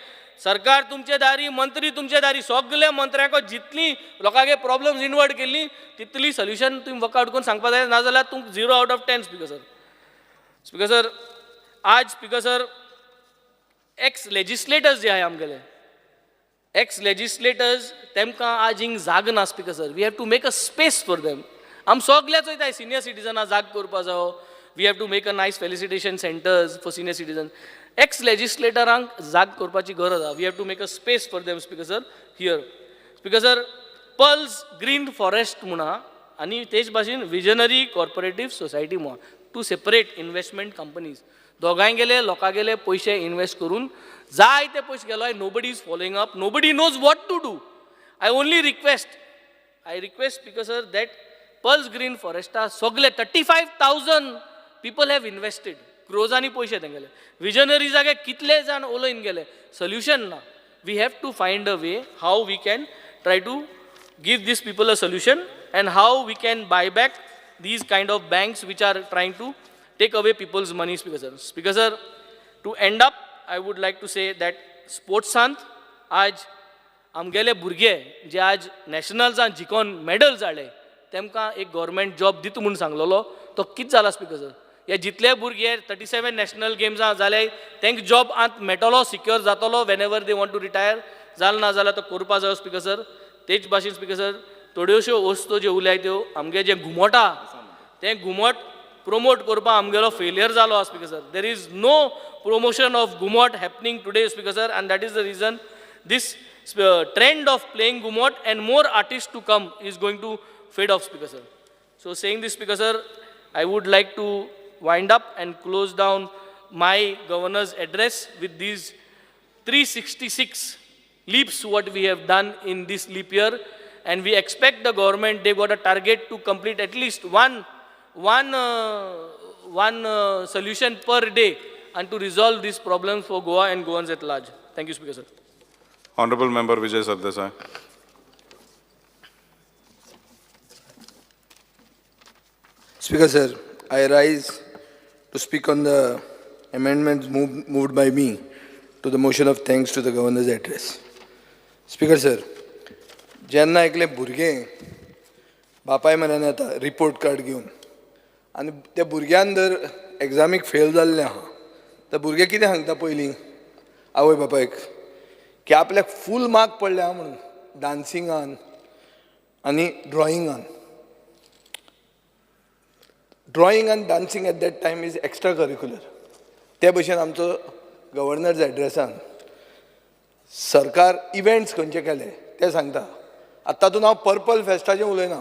सरकार तुमचे दारी मंत्री तुमचे दारी सगळे मंत्र्याको जितली लोकांगे प्रॉब्लम्स इनवर्ट केल्ली तितली सोल्युशन तुमी वर्कआउट करून सांगपा जाय नाजाल्यार तुमकां 0 आउट ऑफ 10 स्पीकर सर आज स्पीकर सर एक्स लेजिस्लेटर्स जे आहाय आमगेले एक्स लेजिस्लेटर्स तेमकां आज हिंग जाग ना speaker sir we have to make a space for them आम सगळेच वयताय सिनियर सिटीजनां जाग करपा जावो we have to make a nice felicitation centres for senior citizen ex लेजिस्लेटरांक जाग करपाची गरज आहा we have to make a space for them speaker sir here speaker sir pulse green forest म्हूण आहा आनी तेच भाशेन विजनरी कॉर्पोरेटीव सोसायटी म्हूण टू सेपरेट इन्वेस्टमेंट कंपनीज दोगांय गेले लोकां गेले पयशे इन्वेस्ट करून जाय ते पयशे गेलो nobody is following up nobody knows what to do I only request speaker sir that pulse green फॉरेस्टा सगळे 35,000 पीपल हॅव इन्वेस्टेड क्रोजांनी पयशे तेंगेले विजनरीजागे कितले जाण उलयन गेले सोल्युशन ना we have to find a way how we can try to give these people a solution and how we can buy back these kind of banks which are trying to take away people's money, Speaker sir. Speaker sir, to end up, I would like to say that sportसांत आज आमगेले भुरगे जे आज नॅशनल्सांत जिखोन medals हाडले तेमकां एक government job दिता म्हूण सांगलेलो तो कितें जाला स्पीकर सर. हे जितले भुरगे 37 नॅशनल गेम्सां जाले तांकां जॉब आत मेळटलो सिक्योर जातलो when ever they want to retire जालें ना जाल्यार तो करपा जायो स्पीकर सर. तेच भाशेन स्पीकर सर थोड्योश्यो वस्तू ज्यो उलय त्यो आमगे जे घुमटा तें घुमट प्रमोट करपा आमगेलो फेलियर जालो speaker sir. There is no promotion of Gumot happening today, Speaker sir, and that is the reason this trend of playing Gumot and more artists to come is going to fade off, Speaker sir. So saying this, Speaker sir, I would like to wind up and close down my governor's address with these 366 leaps what we have done in this leap year, and we expect the government, they got a target to complete at least one solution per day and to resolve these problems for Goa and Goans at large. Thank you, Speaker sir. Honorable Member Vijay Sardesai. Speaker sir, I rise to speak on the amendments moved by me to the motion of thanks to the governor's address. Speaker sir, जेन्ना एकले भुरगे बापाय म्हऱ्यान येता report card घेवन आनी त्या भुरग्यान जर एग्जामीक फेल जाल्लें आहा तर भुरगे कितें सांगता पयलीं आवय बापायक की आपल्याक फूल मार्क पडले आहा म्हणून डान्सिंगान आनी ड्रॉइंगान. ड्रॉइंग आनी dancing at that time is extra curricular. ते भशेन आमचो गव्हर्नर्स एड्रेसान सरकार इव्हेंट्स खंयचे केले ते सांगता. आतां तातूंत हांव पर्पल फेस्टाचें उलयना.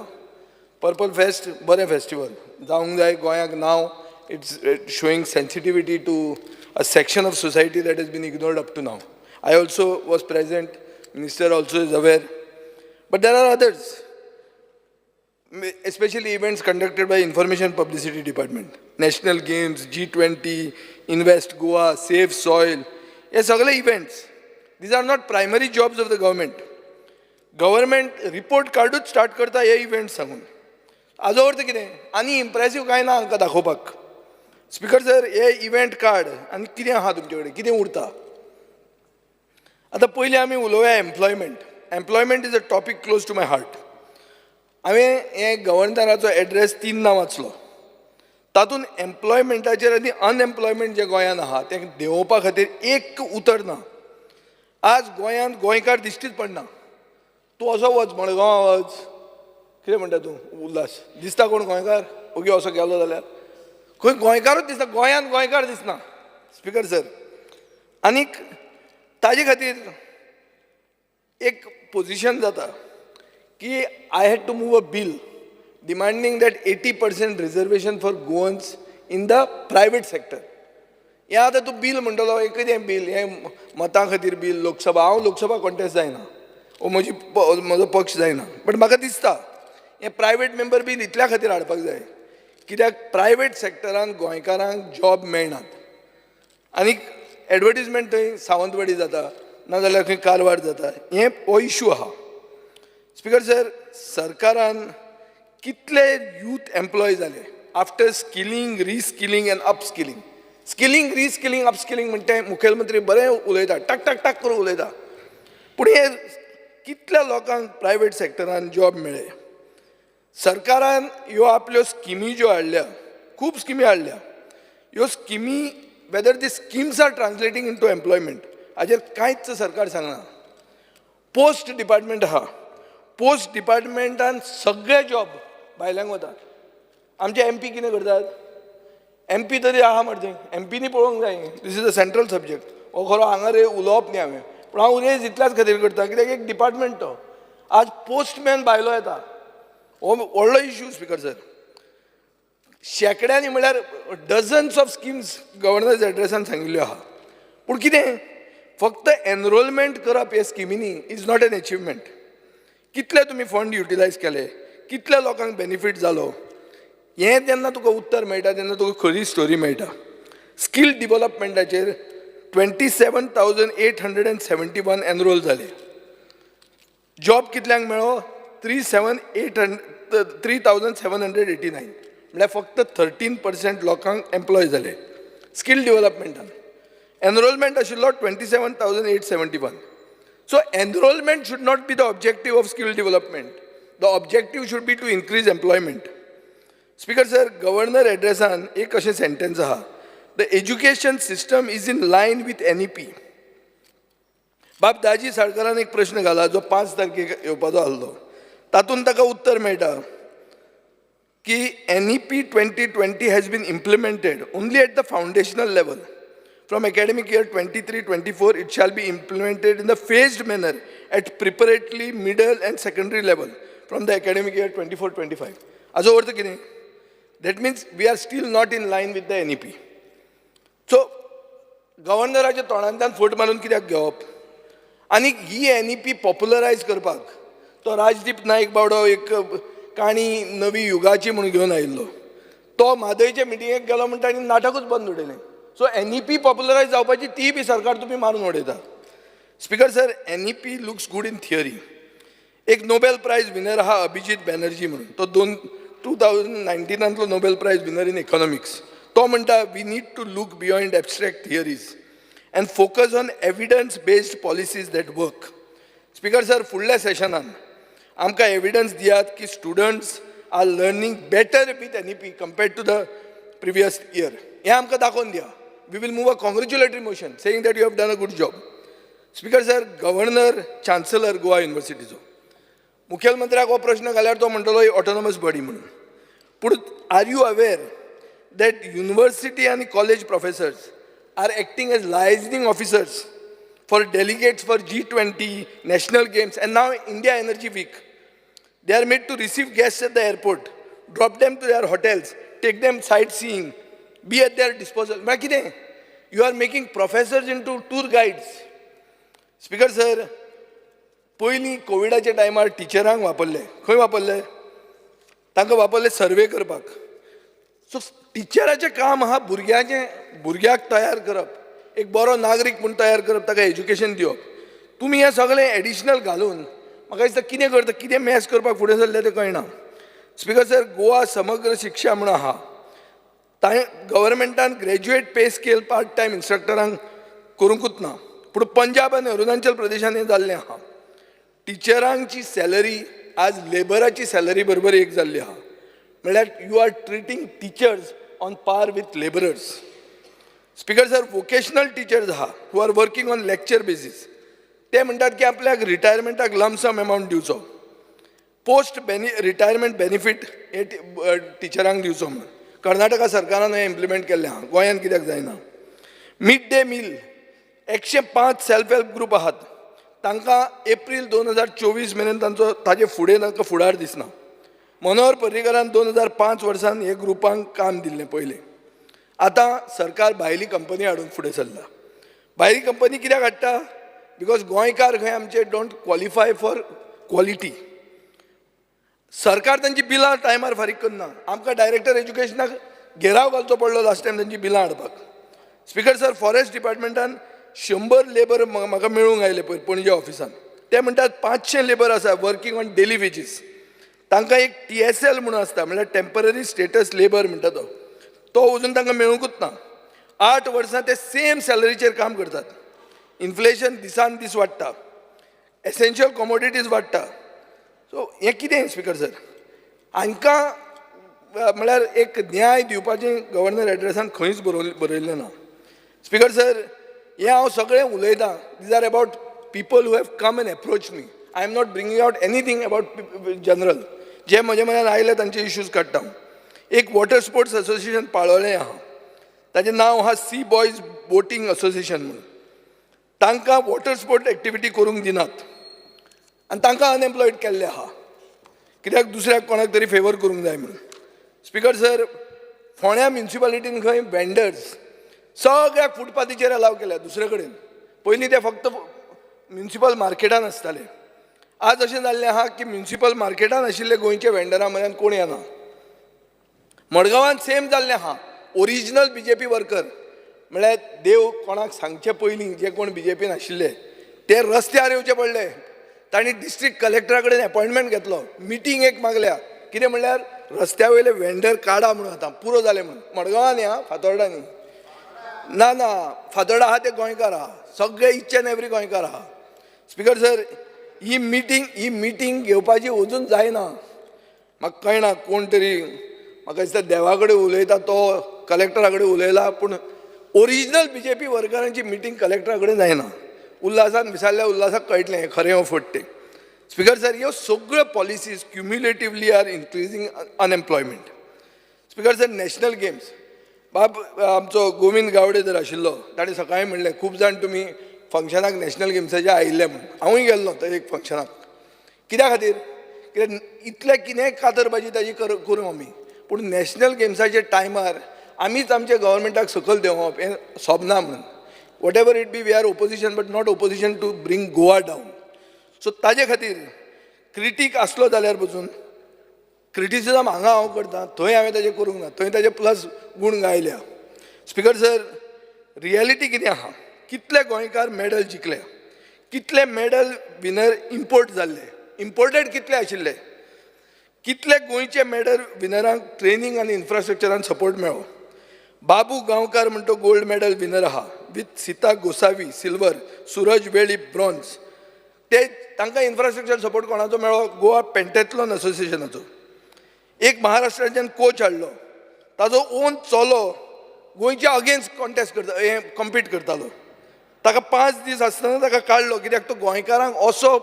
पर्पल फेस्ट बरें फेस्टिवल जावंक जाय गोंयाक नांव. It's showing sensitivity to a section of society that has been ignored up to now. I also was present, Minister also is aware. But there are others, especially events conducted by Information Publicity Department. National Games, G20, Invest Goa, Save Soil. Yes, all events. These are not primary jobs of the government. Government report card start करता हे events सांगून. आजो अर्थ कितें आनी impressive कांय ना हांकां दाखोवपाक. स्पीकर सर हे इव्हेंट कार्ड आनी कितें आहा तुमचे कडेन कितें उरता. आतां पयलीं आमी उलोवया employment. Employment is a topic close to my heart. हांवें हे गव्हर्नराचो एड्रेस 3 वाचलो. तातूंत एम्प्लॉयमेंटाचेर आनी अनएम्प्लॉयमेंट जे गोंयांत आहा तें देंवोवपा खातीर एक उतर ना. आज गोंयांत गोंयकार दिश्टीच पडना. तूं असो वच मडगांव वच कितें म्हणटा तूं उल्हास दिसता कोण गोंयकार ओगी असो गेलो जाल्यार खंय गोंयकारूच दिसता. गोंयांत गोंयकार दिसना स्पीकर सर. आनीक ताजे खातीर एक पोजिशन जाता की I had to move a bill demanding that 80% reservation for Goans in the private sector. हें आतां तूं बील म्हणटलो हें कितें बील हें मतां खातीर बील लोकसभा. हांव लोकसभा कॉन्टेस्ट जायना वो म्हजो पक्ष जायना. बट म्हाका दिसता हें प्रायवेट मेंबर बील इतल्या खातीर हाडपाक जाय कित्याक प्रायवेट सेक्टरान गोंयकारांक जॉब मेळनात. आनीक एडवर्टिजमेंट थंय सावंतवाडी जाता नाजाल्यार खंय कारवार जाता. हें हो इशू आहा. स्पीकर सर सरकारान कितले यूथ एम्प्लॉय जाले after skilling reskilling end upskilling. Skilling reskilling upskilling म्हणटा मुखेलमंत्री बरें उलयता टक टक टक करून उलयता. पूण हे कितल्या लोकांक प्रायवेट सेक्टरान जॉब मेळ्ळे. सरकारान ह्यो आपल्यो स्किमी ज्यो हाडल्या खूब स्किमी हाडल्या. ह्यो स्किमी whether the schemes are translating into employment हाजेर कांयच सरकार सांगना. पोस्ट डिपार्टमेंट आहा. पोस्ट डिपार्टमेंटान सगळे जॉब भायल्यांक वतात. आमचे MP कितें करतात. MP तरी आहा मरे थंय. MPनी पळोवंक जाय. This is a central subject. हो खरो हांगा रे उलोवप न्ही हांवें पूण हांव रेज इतल्याच खातीर करता कित्याक एक डिपार्टमेंट तो. आज पोस्टमॅन भायलो येता. हो व्हडलो इशू स्पीकर सर. शेकड्यांनी म्हळ्यार डझन्स ऑफ स्किम्स गव्हर्नर्स एड्रेसान सांगिल्ल्यो आहा. पूण कितें फक्त एनरोलमेंट करप हे स्किमीनी इज नॉट एन अचिवमेंट. कितले तुमी फंड युटिलायज केले कितल्या लोकांक बेनिफीट जालो हें जेन्ना तुका उत्तर मेळटा तेन्ना तुका खरी स्टोरी मेळटा. स्कील डिवेलपमेंटाचेर 27,871 एनरोल झाले. जॉब कितल्यांक मेळो 3,789 म्हळ्यार फक्त 13% लोकांक एम्प्लॉय झाले स्कील डेव्हलपमेंटान. एनरोलमेंट आशिल्लो 27,871. So enrollment should not be the objective of skill development. The objective should be to increase employment. Speaker sir, Governor addressan एक अशें sentence आहा. The education system is in line with NEP. बाब दाजी साळकारान एक प्रश्न घाला जो 5 तारखेक येवपाचो आसलो. तातूंत ताका उत्तर मेळटा की NEP 2020 has been implemented only at the foundational level. From academic year 23-24, it shall be implemented in the phased manner at preparatory, middle and secondary level from the academic year 24-25. Ajo ortho kine? That means we are still not in line with the NEP. So, गव्हर्नराच्या तोंडांतल्यान फट मारून कित्याक घेवप? आनी ही NEP पॉप्युलरायज करपाक तो राजदीप नाईक बावडो एक काणी नवी युगाची म्हणून घेवन आयिल्लो. तो म्हादयचे मिटिंगेक गेलो म्हणटा आनी नाटकूच बंद उडयलें. सो NEP पॉप्युलरायज जावपाची ती बी सरकार तुम्ही मारून उडयता. Speaker sir, NEP looks good in theory. एक नोबेल प्रायज विनर आहा अभिजीत बॅनर्जी म्हणून, तो 2019 Nobel prize winner in economics. तो म्हणटा we need to look beyond abstract theories and focus on evidence based policies that work. Speaker sir, फुडल्या सेशनान आमकां evidence दियात की students are learning better with NEP compared to the previous year. हें आमकां दाखोवन दिया. We will move a congratulatory motion saying that you have done a good job. Speaker sir, Governor, Chancellor Goa University जो मुख्यमंत्र्याक हो प्रश्न घाल्यार तो म्हणटलो autonomous body म्हणून. पूण are you aware that university and college professors are acting as liaising officers for delegates for G20, national games and now India Energy Week. They are made to receive guests at the airport, drop them to their hotels, take them sightseeing, be at their disposal. You are making professors into tour guides. Speaker sir, पयलीं कोविडाच्या टायमार टिचरांक वापरले. खंय वापरले? तांकां वापरले सर्वे करपाक. So टिचराचें काम आहा भुरग्याक तयार करप, एक बरो नागरीक म्हूण तयार करप, ताका एज्युकेशन दिवप. तुमी हें सगळें एडिशनल घालून म्हाका दिसता कितें करता, कितें मॅस करपाक फुडें सरलें तें कळना. स्पीकर सर, गोवा समग्र शिक्षा म्हणून आहा. गव्हर्मेंटान graduate pay scale part time इंस्ट्रक्टरांक करूंकूच ना. पूण पंजाब आनी अरुणाचल प्रदेशान हें जाल्लें आहा. टिचरांची सॅलरी आज लेबराची सॅलरी बरोबर एक जाल्ली आहा. म्हळ्यार you are treating teachers on par with labourers. Speaker sir, vocational teachers आहा who are working on lecture basis. ते म्हणटात की आपल्याक रिटायरमेंटाक लमसम अमावंट दिवचो, पोस्ट रिटायरमेंट बेनिफीट हे टिचरांक दिवचो म्हणून. कर्नाटका सरकारान हें इम्प्लिमेंट केल्लें आहा. गोंयान कित्याक जायना? Mid day meal 105 self help group आहात. तांकां एप्रील 2024 मेरेन ताजे फुडें तांकां फुडार दिसना. मनोहर पर्रीकरान 2005 वर्सान हे ग्रुपांक काम दिल्लें पयलें. आतां सरकार भायली कंपनी हाडून फुडें सरला. भायली कंपनी कित्याक हाडटा? बिकॉज गोंयकार खंय आमचे डोंट क्वॉलिफाय फॉर क्वॉलिटी. सरकार तांची बिलां टायमार फारीक करना. आमकां डायरेक्टर एज्युकेशनाक घेराव घालचो पडलो लास्ट टायम तांची बिलां हाडपाक. स्पीकर सर, फॉरेस्ट डिपार्टमेंटान 100 लेबर म्हाका मेळूंक आयले पळय पणजे ऑफिसान. ते म्हणटात 500 लेबर आसा वर्किंग ऑन डेली वेजीस. तांकां एक TSL म्हणून आसता, म्हळ्यार टेम्पररी स्टेटस लेबर म्हणटा तो अजून तांकां मेळूंकूच ना. 8 वर्सां ते सेम सॅलरीचेर काम करतात. इन्फ्लेशन दिसान दीस वाडटा, एसेन्शियल कमोडिटीज वाडटा. सो हें कितें स्पीकर सर? हांकां म्हळ्यार एक न्याय दिवपाचें गव्हर्नर एड्रेसान खंयच बरयल्लें ना. स्पीकर सर, हें हांव सगळें उलयतां. These are about people who have come and approach me. I am not bringing out anything about general. जे म्हजे मनान आयले तांचे इश्यूज काडटा. एक वॉटर स्पोर्ट्स असोसिएशन पाळोळें आहा, ताचें नांव आहा सी बॉयज बोटींग असोसिएशन म्हणून. तांकां वॉटर स्पोर्ट एक्टिविटी करूंक दिनात आनी तांकां अनएम्प्लॉयड केल्ले आहा. कित्याक? दुसऱ्याक कोणाक तरी फेवर करूंक जाय म्हणून. स्पीकर सर, फोंड्या म्युनिसिपालिटीन खंय वेंडर्स सगळ्याक फुटपाथीचेर अलाव केल्या. दुसरे कडेन पयलीं ते फक्त म्युनिसिपल मार्केटान आसताले. आज अशें जाल्लें आहा की म्युनिसिपल मार्केटान आशिल्ले गोंयचे वेंडरां म्हऱ्यान कोण येना. मडगांवान सेम जाल्लें आहा. ओरिजिनल BJP वर्कर म्हळ्यार देव कोणाक सांगचे पयलीं जे कोण BJPन आशिल्ले ते रस्त्यार येवचे पडले. तांणी डिस्ट्रिक्ट कलेक्टरा कडेन अपॉयंटमेंट घेतलो, मिटींग एक मागल्या. कितें म्हणल्यार रस्त्या वयले वेंडर काडा म्हणून आतां पुरो जालें म्हणून. मडगांवां न्ही आं, फातोर्डा न्ही. ना ना, फातोर्डा आहा ते गोंयकार आहा, सगळे इच एंड एवरी गोंयकार आहा. स्पिकर सर, ही मिटींग घेवपाची अजून जायना. म्हाका कळना कोण तरी म्हाका दिसता देवा कडेन उलयता तो कलेक्टरा कडेन उलयला, पूण ओरिजिनल BJP वर्करांची मिटींग कलेक्टरा कडेन जायना. उल्हासान विचारल्या उल्हासाक कळटलें खरें हो फट तें. स्पिकर सर, ह्यो सगळ्यो policies cumulatively are increasing unemployment. Speaker sir, national games बाब आमचो गोविंद गावडे जर आशिल्लो ताणें सकाळीं म्हणलें खूब जाण तुमी फंक्शनाक नॅशनल गेम्साचे आयिल्ले म्हणून. हांवूय गेल्लो थंय एक फंक्शनाक. कित्या खातीर? कित्याक इतले कितेंय कातरबाजी ताजी करूं आमी, पूण नॅशनल गेम्साच्या टायमार आमीच आमच्या गव्हर्मेंटाक सकयल देंवप हें सोबना म्हणून. What ever it be, we are opposition but not opposition to bring Goa down. सो ताजे खातीर क्रिटीक आसलो जाल्यार पसून क्रिटिसिजम हांगा हांव करतां, थंय हांवें ताजें करूंक ना, थंय ताजे प्लस गूण गायल्या. स्पिकर सर, रियलिटी कितें आहा? कितले गोंयकार मेडल जिखले, कितले मेडल विनर इम्पोर्ट जाल्ले, इम्पोर्टेड कितले आशिल्ले, कितले गोंयचे मेडल विनरांक ट्रेनिंग आनी इन्फ्रास्ट्रक्चरान सपोर्ट मेळ्ळो. बाबू गांवकार म्हणटा गोल्ड मेडल विनर आहा, विथ सीता गोसावी सिल्वर, सूरज वेळी ब्रॉन्झ. ते तांकां इन्फ्रास्ट्रक्चर सपोर्ट कोणाचो मेळ्ळो? गोवा पेंटेथलॉन असोसिएशनाचो. एक महाराष्ट्राच्यान कोच हाडलो, ताजो ओन चलो गोंयच्या अगेन्स्ट कॉन्टेस्ट करता कॉम्पीट करतालो. ताका 5 दीस आसतना ताका काडलो, कित्याक तो गोंयकारांक असो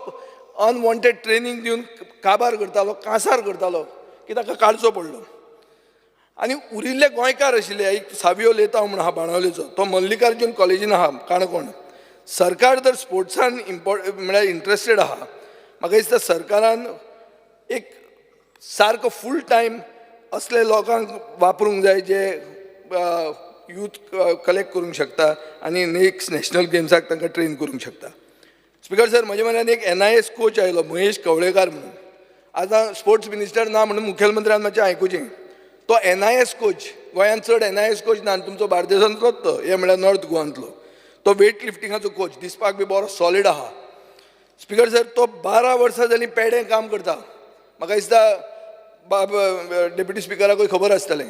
अनवॉन्टेड ट्रेनिंग दिवन काबार करतालो, कांसार करतालो की ताका काडचो पडलो. आनी उरिल्ले गोंयकार आशिल्ले, एक सावियो लेताव म्हणून आहा बाणावलेचो, तो मल्लिकार्जून कॉलेजीन आहा काणकोण. सरकार जर स्पोर्ट्सान म्हळ्यार इंट्रस्टेड आहा, म्हाका दिसता सरकारान एक सारको फूल टायम असले लोकांक वापरूंक जाय जे यूथ कलेक्ट करूंक शकता आनी नेक्स्ट नॅशनल गेम्साक तांकां ट्रेन करूंक शकता. स्पिकर सर, म्हज्या मनान एक NIS कोच आयलो, महेश कवळेकार म्हणून. आतां स्पोर्ट्स मिनिस्टर ना म्हणून मुखेलमंत्र्यान मातशें आयकुचें. तो NIS कोच, गोंयांत चड NIS कोच ना, तुमचो बार्देसांतलोच तो, हे म्हळ्यार नॉर्थ गोवांतलो. तो वेट लिफ्टिंगाचो कोच, दिसपाक बी बरो सॉलीड आहा. स्पिकर सर, तो 12 वर्सां जालीं पेडे काम करता. म्हाका दिसता बाब डेप्युटी स्पिकराकूय खबर आसतलें.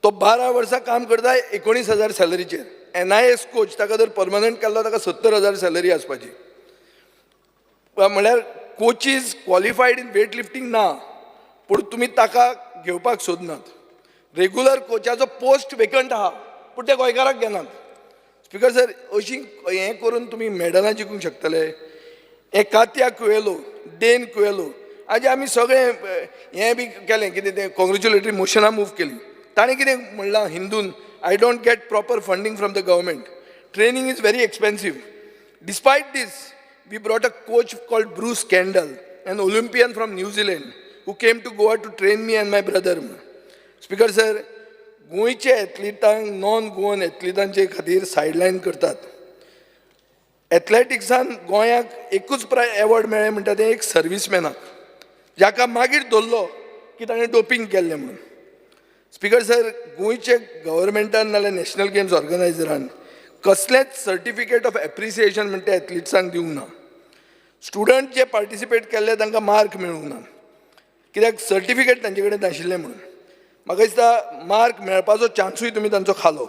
तो 12 वर्सां काम करता 19,000 सॅलरीचेर. NIS कोच, ताका जर परमनंट केल्लो ताका 70,000 सॅलरी आसपाची. म्हळ्यार coaches qualified in weight lifting ना, पूण तुमी ताका घेवपाक सोदनात. रेग्युलर कोचाचो पोस्ट वेकंट आहा, पूण ते गोंयकाराक घेनात. स्पिकर सर, अशी हें करून तुमी मेडलां जिखूंक शकतले. एकात्या कुएलो, डेन कुएलो, आज आमी सगळे हें बी केलें, कितें तें कॉंग्रेच्युलेटरी मोशनां मूव केलीं. ताणें कितें म्हणलां हिंदून, I don't get proper funding from the government, training is very expensive. Despite this, we brought a coach called Bruce Kendall, an Olympian from New Zealand, who came to Goa to train me and my brother. Speaker sir, गोंयचे एथलीटांक non Goan एथलीटांचे खातीर सायडलायन करतात. एथलेटिक्सान गोंयाक एकूच award मेळ्ळें म्हणटा तें एक सर्वीसमॅनाक, जाका मागीर धरलो की ताणें डोपिंग केल्लें म्हणून. स्पिकर सर, गोंयचे गव्हर्मेंटान नाल्यार नॅशनल गेम्स ऑर्गनायझरान कसलेंच सर्टिफिकेट ऑफ एप्रिसिएशन म्हणटा तें एथलीट्सांक दिवंक ना. स्टुडंट जे पार्टिसिपेट केल्ले तांकां मार्क मेळूंक ना, कित्याक सर्टिफिकेट तांचे कडेन नाशिल्लें म्हणून. म्हाका दिसता मार्क मेळपाचो चान्सूय तुमी तांचो खालो.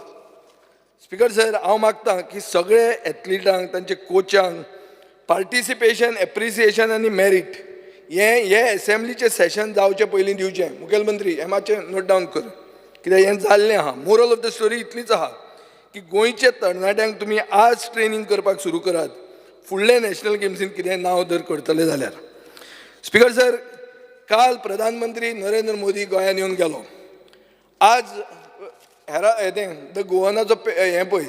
स्पिकर सर, हांव मागतां की सगळे एथलीटांक, तांचे कोचांक पार्टिसिपेशन, एप्रिसिएशन आनी मेरीट हे एसेंब्लीचें सेशन जावचे पयलीं दिवचें. मुखेलमंत्री, हें मातशें नोट डावन कर, कित्याक हें जाल्लें आहा. मोरल ऑफ द स्टोरी इतलीच आहा की गोंयचे तरणाट्यांक तुमी आज ट्रेनिंग करपाक सुरू करात, फुडले नॅशनल गेम्सीन कितें नांव जर करतले जाल्यार. स्पिकर सर, काल प्रधानमंत्री नरेंद्र मोदी गोंयांत येवन गेलो. आज द गोवनाचो हें पळय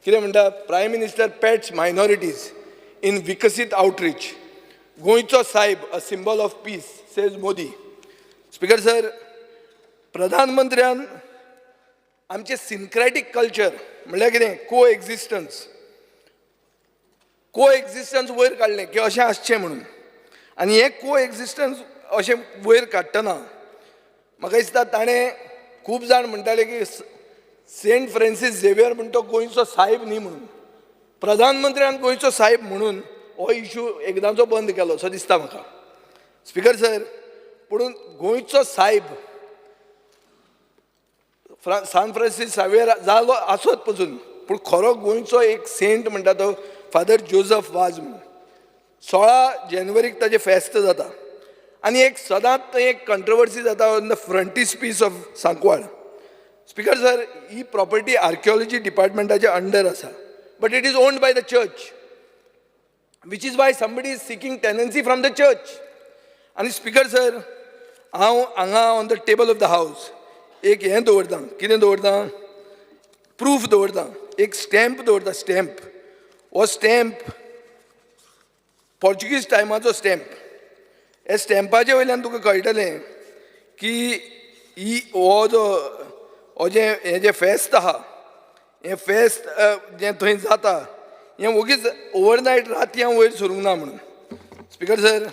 कितें म्हणटा, prime minister pats minorities in Viksit outreach. गोंयचो सायब, a symbol of peace, says Modi. Speaker sir, प्रधानमंत्र्यान आमचे सिनक्रॅटीक कल्चर म्हणल्यार कितें को एक्झिस्टन्स वयर काडलें की अशें आसचें म्हणून. आनी हें को एक्झिस्टन्स अशें वयर काडटना म्हाका दिसता ताणें खूब जाण म्हणटाले की सेंट फ्रांसीस झेवियर म्हणतो गोंयचो साहेब न्ही म्हणून, प्रधानमंत्र्यान गोंयचो साहेब म्हणून हो इशू एकदांचो बंद केलो असो दिसता म्हाका. स्पीकर सर, पुणून गोंयचो साहेब सान फ्रांसीस झेवियर जालो आसत पसून, पूण खरो गोंयचो एक सेंट म्हणटा तो फादर जोझफ वाज म्हणून. 16 जानेवारीक ताजें फेस्त जाता आनी एक सदांच थंय एक कंट्रोवर्सी जाता on the frontispiece of Sancoale. Speaker sir, ही प्रॉपर्टी आर्किओलॉजी डिपार्टमेंटाच्या अंडर आसा, but it is owned by the church, which is why somebody is seeking tenancy from the church. आनी स्पीकर सर, हांव हांगा on the table of the house एक हें दवरता, कितें दवरता, प्रूफ दवरता, एक स्टॅम्प दवरता, स्टॅम्प. हो स्टॅम्प पोर्चुगीज टायमाचो स्टॅम्प. हे स्टॅम्पाचे वयल्यान तुका कळटलें की ही हो जें फेस्त आहा, हें फेस्त जें थंय जाता हें वगीच ओवरनायट राती हांव वयर सरूंक ना म्हणून. स्पीकर सर,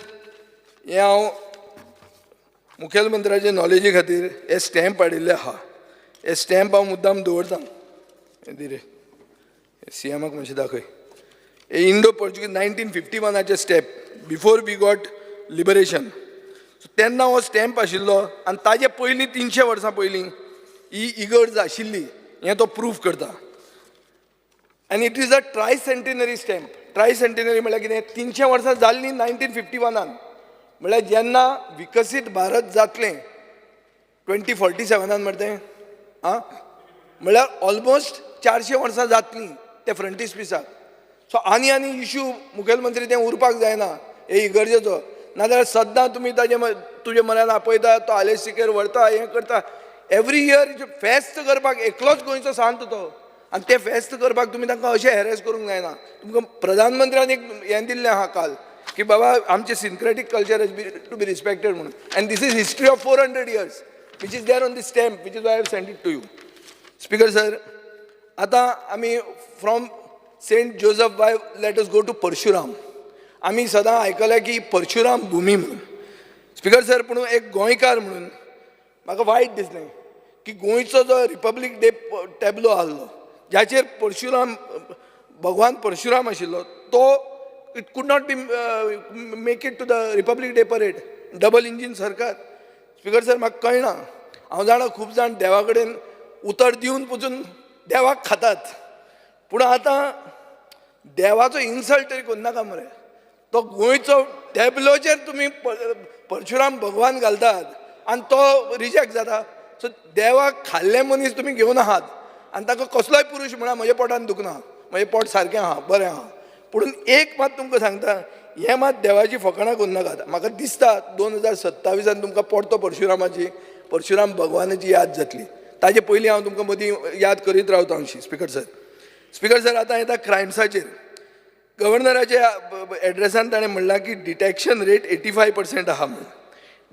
हें हांव मुखेलमंत्र्याचे नॉलेजी खातीर हे स्टॅम्प हाडिल्ले आहा. हे स्टॅम्प हांव मुद्दाम दवरता. दी रे सीएमाक मातशें दाखय. हे Indo Portuguese 1951 stamp, before we got liberation. So तेन्ना हो स्टॅम्प आशिल्लो आनी ताजे पयलीं 300 वर्सां पयलीं ही इगर्ज आशिल्ली, हें तो प्रूफ करता. आनी इट इज अ ट्रायसेंटिनरी स्टॅम्प. ट्रायसेंटिनरी म्हळ्यार कितें, 300 वर्सां जाल्लीं 1951, म्हळ्यार जेन्ना विकसीत भारत जातलें 2047 म्हणटा तें, आं, म्हळ्यार ऑलमोस्ट 400 वर्सां जातलीं ते फ्रंटिस्पिसाक. सो आनी इशू मुखेलमंत्री तें उरपाक जायना हे इगर्जेचो. नाजाल्यार सद्दां तुमी तुजे मनान आपयता, तो आलेस सिकेर व्हरता, हें करता. एवरी इयर फेस्त करपाक एकलोच गोंयचो सांत तो, आनी ते फेस्त करपाक तुमी तांकां अशें हॅरेस करूंक जायना. तुमकां प्रधानमंत्र्यान एक हें दिल्लें आहा काल की बाबा आमचें syncretic culture to be respected म्हणून. And this is history of 400 years which is there on the stamp, which is why I have send it to you. Speaker sir, आतां आमी from saint Joseph by let us go to Parshuram. आमी सदां आयकलां की परशुराम भुमी म्हणून. Speaker sir, पूण एक गोंयकार म्हणून म्हाका वायट दिसलें की गोंयचो जो रिपब्लीक डे टॅब्लो आहलो जाचेर परशुराम, भगवान परशुराम आशिल्लो, तो it could not be make it to the republic day parade. Double engine सरकार. स्पीकर सर, म्हाका कळना. हांव जाणा खूब जाण देवा कडेन उतर दिवन पसून देवाक खातात, पूण आतां देवाचो इन्सल्ट तरी करनाका मरे. तो गोंयचो टॅब्लोचेर तुमी परशुराम भगवान घालतात आनी तो रिजेक्ट जाता. सो देवाक खाल्ले मनीस तुमी घेवन आहात आनी ताका कसलोय पुरुश म्हणा म्हज्या पोटान दुखना, म्हजें पोट सारकें आहा, बरें आहा. पूण एक मात तुमकां सांगता, हें मात देवाची फकाणां करूं नाकात. म्हाका दिसता 2027 तुमकां परतो परशुराम भगवानाची याद जातली. ताजे पयलीं हांव तुमकां मदीं याद करीत रावता अशी. स्पीकर सर, आतां येता क्रायम्साचेर. गव्हर्नराच्या एड्रेसान ताणें म्हणलां की डिटेक्शन रेट 85% आहा म्हणून.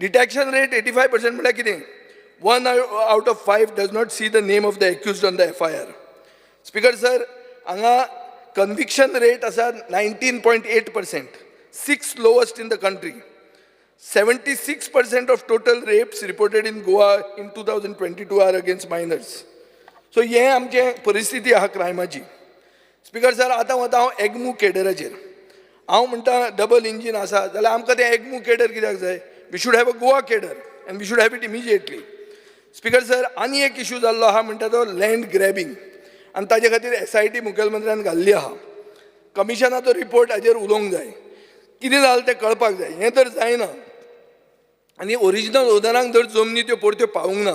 डिटेक्शन रेट 85% म्हळ्यार कितें, 1 out of 5 does not see the name of the accused on the FIR. Speaker sir, हांगा कन्विक्शन रेट आसा 19.8%, 6th lowest in the country. 76% of total rapes reported in Goa in 2022 are against minors. So हे आमचे परिस्थिती आहा क्रायमाची. Speaker sir, आतां वता हांव एग्मू केडराचेर. हांव म्हणटा डबल इंजीन आसा जाल्यार आमकां तें एग्मू केडर कित्याक जाय? We should have a Goa cadre and we should have it immediately. Speaker sir, आनी एक इशू जाल्लो आहा म्हणटा तो लँड ग्रॅबिंग, आनी ताजे खातीर SIT मुखेलमंत्र्यान घाल्ली आहा. कमिशनाचो रिपोर्ट हाजेर उलोवंक जाय. कितें जालें तें कळपाक जाय. हें तर जायना. आनी ओरिजिनल ओनरांक जर जमनी त्यो परत्यो पावूंक ना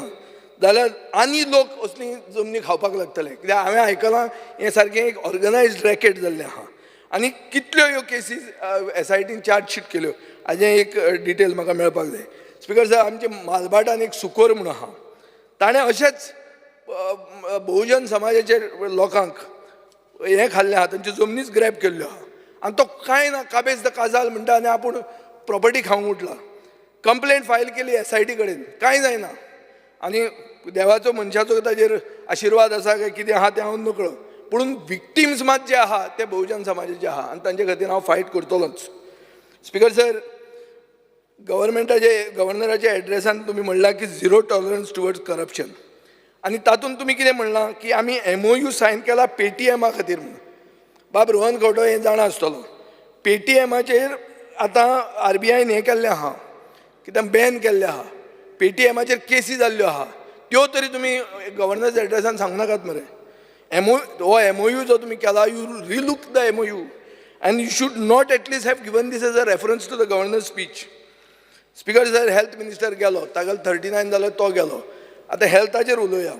जाल्यार आनी लोक असली जमनी खावपाक लागतले. कित्याक हांवें आयकलां हें सारकें एक ऑर्गनायज्ड रॅकेट जाल्लें आहा. आनी कितल्यो ह्यो केसीस SITन चार्जशीट केल्यो हाजें एक डिटेल म्हाका मेळपाक जाय. स्पीकर सर, आमचे मालबाटान एक सुकोर म्हणून आहा, ताणें अशेंच बहुजन समाजाचे लोकांक हें खाल्लें आहा, तांच्यो जमनीच ग्रॅब केल्ल्यो आहा. आनी तो कांय ना, काबेज द काजाल म्हणटा आनी आपूण प्रॉपर्टी खावंक उठला. कंप्लेंट फायल केली SIT कडेन, कांय जायना. आनी देवाचो मनशाचो ताजेर आशिर्वाद आसा काय कितें आहा तें हांव नकळो, पूण विक्टिम्स मात जे आहा ते बहुजन समाजाचे आहा आनी तांचे खातीर हांव फायट करतलोच. स्पीकर सर, गव्हर्नराच्या एड्रेसान तुमी म्हणलां की 0 टॉलरन्स टुवर्ड्स करप्शन. आनी तातूंत तुमी कितें म्हणलां की आमी MOU सायन केला पेटीएमा खातीर म्हणून. बाब रोहन खंवटो हें जाणा आसतलो. पेटीएमाचेर आतां RBIन हें केल्लें आहा, कितें बॅन केल्लें आहा, पेटीएमाचेर केसी जाल्ल्यो आहा, त्यो तरी तुमी गव्हर्नन्स एड्रेसान सांगूं नाकात मरे. हो MOU जो तुमी केला, you relook the MOU and you should not at least have given this as a reference to the governor's speech. Speaker sir, health minister गेलो, तागेलो 39 जालो, तो गेलो. आतां हेल्थाचेर उलोवया.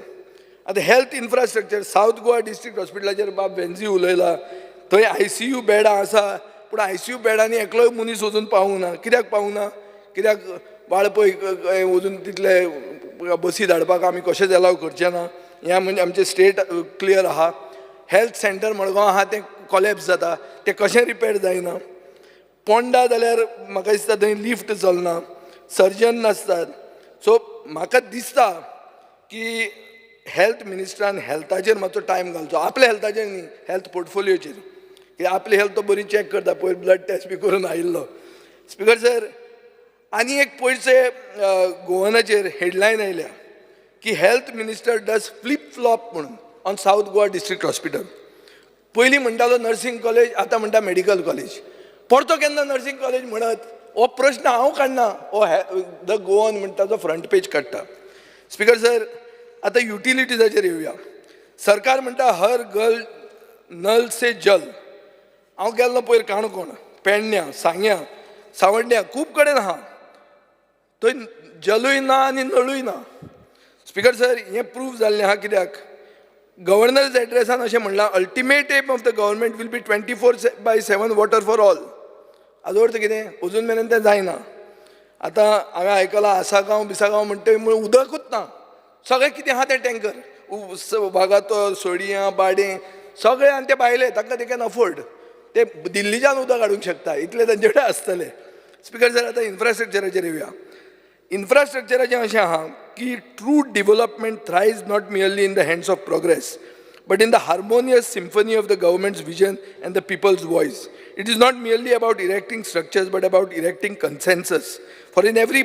आतां health infrastructure south Goa district हॉस्पिटलाचेर बाब वेन्झी उलयला, थंय ICU बेडां आसा, पूण ICU बेडांनी एकलोय मनीस वचून पावूंक ना. कित्याक पावूंक ना? कित्याक बाळपय वचून तितले बसी धाडपाक आमी कशेंच एलाव करचे ना. हें म्हणजे आमचें स्टेट क्लियर आहा. हेल्थ सेंटर मडगांव आहा तें कॉलेप्स जाता, तें कशें रिपेर जायना. पोंडा जाल्यार म्हाका दिसता थंय लिफ्ट चलना, सर्जन नासतात. सो म्हाका दिसता की हेल्थ मिनिस्टरान हेल्थाचेर मातसो टायम घालचो, आपल्या हेल्थाचेर न्ही, हेल्थ पोर्टफोलियोचेर. कित्याक आपली हेल्थ तो बरी चॅक करता, पयर ब्लड टेस्ट बी करून आयिल्लो. स्पीकर सर, आनी एक पयरचे गोवनाचेर हेडलायन आयल्या की health minister does flip flop म्हणून on south Goa district hospital. पयलीं म्हणटालो नर्सिंग कॉलेज, आतां म्हणटा मेडिकल कॉलेज. परतो केन्ना नर्सिंग कॉलेज म्हणत? हो प्रश्न हांव काडना, हो द गोवन म्हणटा तो फ्रंट पेज काडटा. स्पीकर सर, आतां युटिलिटीजाचेर येवया. सरकार म्हणटा हर घर नल से जल. हांव गेल्लो पयर काणकोण, पेडण्यां, सांग्या, सावड्ड्या, खूब कडेन आहा, थंय जलूय ना आनी नळूय ना. स्पीकर सर, हें प्रूव जाल्लें आहा. कित्याक? गव्हर्नर्स एड्रेसान अशें म्हणलां, ultimate aim of the government will be 24/7 water for all. हाजो अर्थ कितें? अजून मेरेन तें जायना. आतां हांवें आयकलां आसागांव बिसागांव म्हणटा म्हळ्यार उदकूच ना. सगळें कितें आहा तें टँकर, वागातोर, सोडियां, बाडें, सगळें, आनी ते भायले, तांकां दे कॅन अफोर्ड. ते दिल्लीच्यान उदक हाडूंक शकता, इतले तांचे कडेन आसतले. स्पीकर सर, आतां इन्फ्रास्ट्रक्चराचेर येवया. इन्फ्रास्ट्रक्चराचें अशें आहा की true development thrives not merely in the hands of progress, but in the harmonious symphony of the government's vision and the people's voice. It is not merely about erecting structures, but about erecting consensus. For in every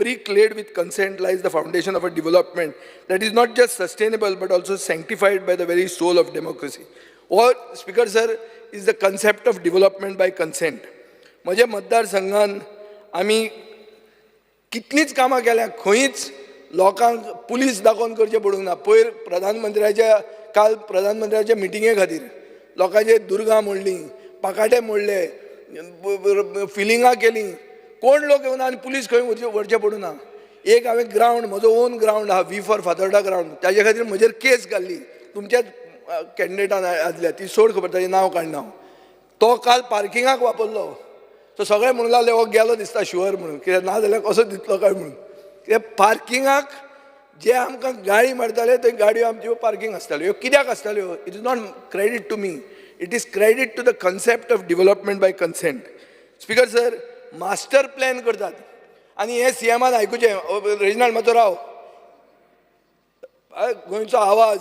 brick laid with consent lies the foundation of a development that is not just sustainable, but also sanctified by the very soul of democracy. Or, Speaker Sir, is the concept of development by consent. म्हज्या मतदारसंघान आमी कितलींच कामां केल्या, खंयच लोकांक police दाखोवन करचें पडूंक ना. पयर काल प्रधानमंत्र्याच्या मिटिंगे खातीर लोकांचे दुर्गा मोडली, पाकाटे मोडले, फिलिंगां केलीं, कोण लोक येवना आनी पुलीस खंय व्हरचें पडूं ना. एक हांवें ग्रावंड, म्हजो ओन ग्रावंड आहा, V फॉर फातोर्डा ग्रावंड, ताजे खातीर म्हजेर केस घाल्ली तुमच्याच कॅन्डिडेटान आदल्या, ती सोड खबर, ताचें नांव काडना हांव. तो काल पार्किंगाक वापरलो. सो सगळे म्हणूंक लागले हो गेलो दिसता शुअर म्हणून, कित्याक ना जाल्यार कसो दितलो काय म्हणून. कित्याक पार्किंगाक जे आमकां गाडी मारताले थंय गाडयो आमच्यो पार्किंग आसताल्यो. ह्यो कित्याक आसताल्यो? It is not credit to me, it is credit to the concept of development by consent. Speaker sir, master plan करतात आनी हे CMान आयकुचें. रेजिनाल्ड मातसो राव, गोंयचो आवाज.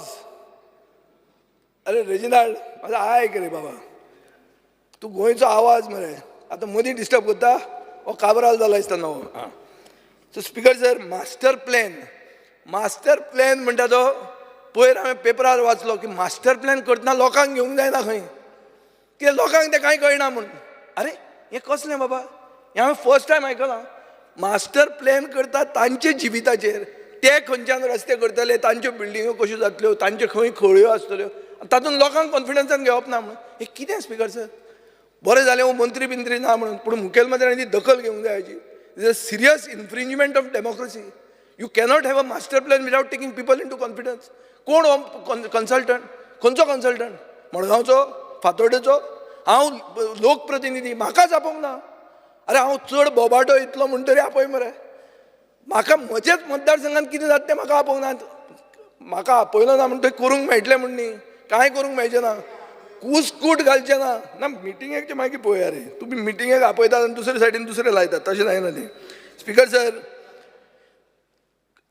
अरे रेजिनाल्ड, म्हाजो आयक रे बाबा, तूं गोंयचो आवाज मरे, आतां मदीं डिस्टर्ब करता. हो काबराल जाला दिसता न्हू. So speaker sir, master plan म्हणटा तो पयर हांवें पेपरार वाचलो की मास्टर प्लॅन करतना लोकांक घेवंक जायना खंय, कित्याक लोकांक तें कांय कळना म्हणून. अरे हें कसलें बाबा, हें हांवें फर्स्ट टायम आयकलां. मास्टर प्लॅन करता तांचे जिविताचेर, ते खंयच्यान रस्ते करतले, तांच्यो बिल्डिंगो कश्यो जातल्यो, तांच्यो खंय खळयो आसतल्यो, तातूंत लोकांक कॉन्फिडन्सान घेवप ना म्हणून. हें कितें स्पीकर सर? बरें जालें हो मंत्री बिंत्री ना म्हणून, पूण मुखेलमंत्र्यांनी दखल घेवंक जाय हाची. Is a serious infringement of democracy. You cannot have a master plan without taking people in to confidence. कोण हो कन्सल्टंट? खंयचो कन्सल्टंट? मडगांवचो? फातोर्डेचो? हांव लोकप्रतिनिधी, म्हाकाच आपोवंक ना. अरे हांव चड बोबाटो इतलो म्हणटरी आपय मरे. म्हाका म्हजेच मतदारसंघात कितें जाता तें म्हाका आपोवंक ना. म्हाका आपयलो ना म्हणटा करूंक मेळटलें म्हण न्ही, कांय करूंक मेळचें ना, कूट घालचें ना. ना मिटिंगेक मागीर पळोवया रे. तुमी मिटिंगेक आपयतात आनी दुसरे सायडीन दुसरें लायतात, तशें जायना तें. स्पीकर सर,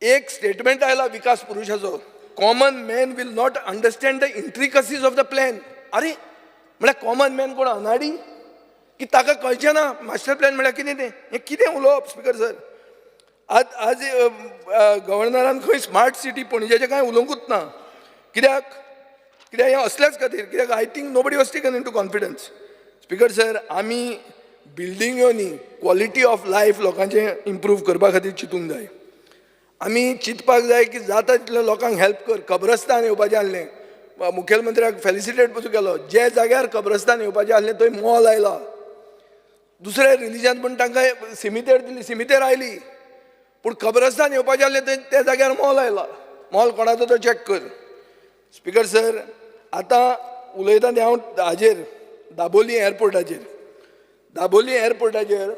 एक स्टेटमेंट आयला विकास पुरुषाचो, common man will not understand the intricacies of the plan. अरे म्हळ्यार कॉमन मॅन कोण अनाडी की ताका कळचें ना मास्टर प्लॅन म्हळ्यार कितें तें? हें कितें उलोवप स्पीकर सर? आज गव्हर्नरान खंय स्मार्ट सिटी पणजेचें कांय उलोवंकूच ना. कित्याक हें असल्याच खातीर, कित्याक I think nobody was taken in to confidence. Speaker sir, आमी बिल्डिंग्यो न्ही, क्वॉलिटी ऑफ लायफ लोकांचें इम्प्रूव करपा खातीर चिंतूंक जाय. आमी चिंतपाक जाय की जाता तितलें लोकांक हेल्प कर. कब्रस्तान येवपाचें आसलें, मुखेलमंत्र्याक फेलिसिटेट पसून केलो. जे जाग्यार कब्रस्तान येवपाचें आसलें थंय मॉल आयला. दुसरे रिलीजन पण तांकां सिमितेर दिली, सिमितेर आयली. पूण कब्रस्तान येवपाचें आसलें थंय त्या जाग्यार मॉल आयला. मॉल कोणाचो तो चॅक कर. स्पिकर सर, आतां उलयता तें हांव हाजेर दाबोली एअरपोर्टाचेर. दाबोली एअरपोर्टाचेर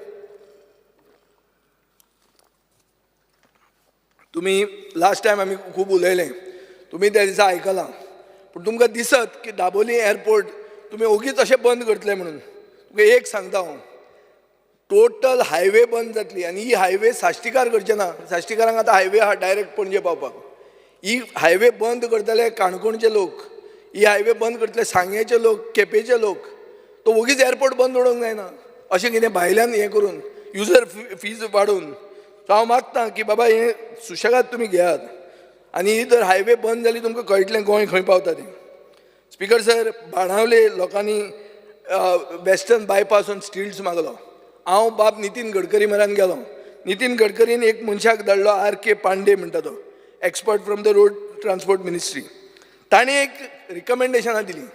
तुमी लास्ट टायम आमी खूब उलयलें, तुमी त्या दिसा आयकलां. पूण तुमकां दिसत की दाबोली एअरपोर्ट तुमी ओगीच अशें बंद करतले म्हणून. तुका एक सांगता हांव, टोटल हायवे बंद जातली. आनी ही हायवे साश्टीकार करचे ना. साश्टीकारांक आतां हायवे आहा डायरेक्ट पणजे पावपाक. ही हायवे बंद करतले काणकोणचे लोक, ही हायवे बंद करतले सांगेचे लोक, केपेचे लोक. तो ओगीच एअरपोर्ट बंद उडोवंक जायना अशें कितें भायल्यान हें करून युजर फीज वाडोवन. सो हांव मागतां की बाबा हें सुशेगाद तुमी घेयात. आनी ही जर हायवे बंद जाली तुमकां कळटलें गोंय खंय पावता तें. स्पिकर सर, बाणावले लोकांनी वेस्टर्न बायपासून स्टिल्स मागलो. हांव बाब नितीन गडकरी म्हऱ्यान गेलो. नितीन गडकरीन एक मनशाक धाडलो, R.K. पांडे म्हणटा तो, expert from the road transport ministry. ताणें एक रिकमेंडेशनां दिली.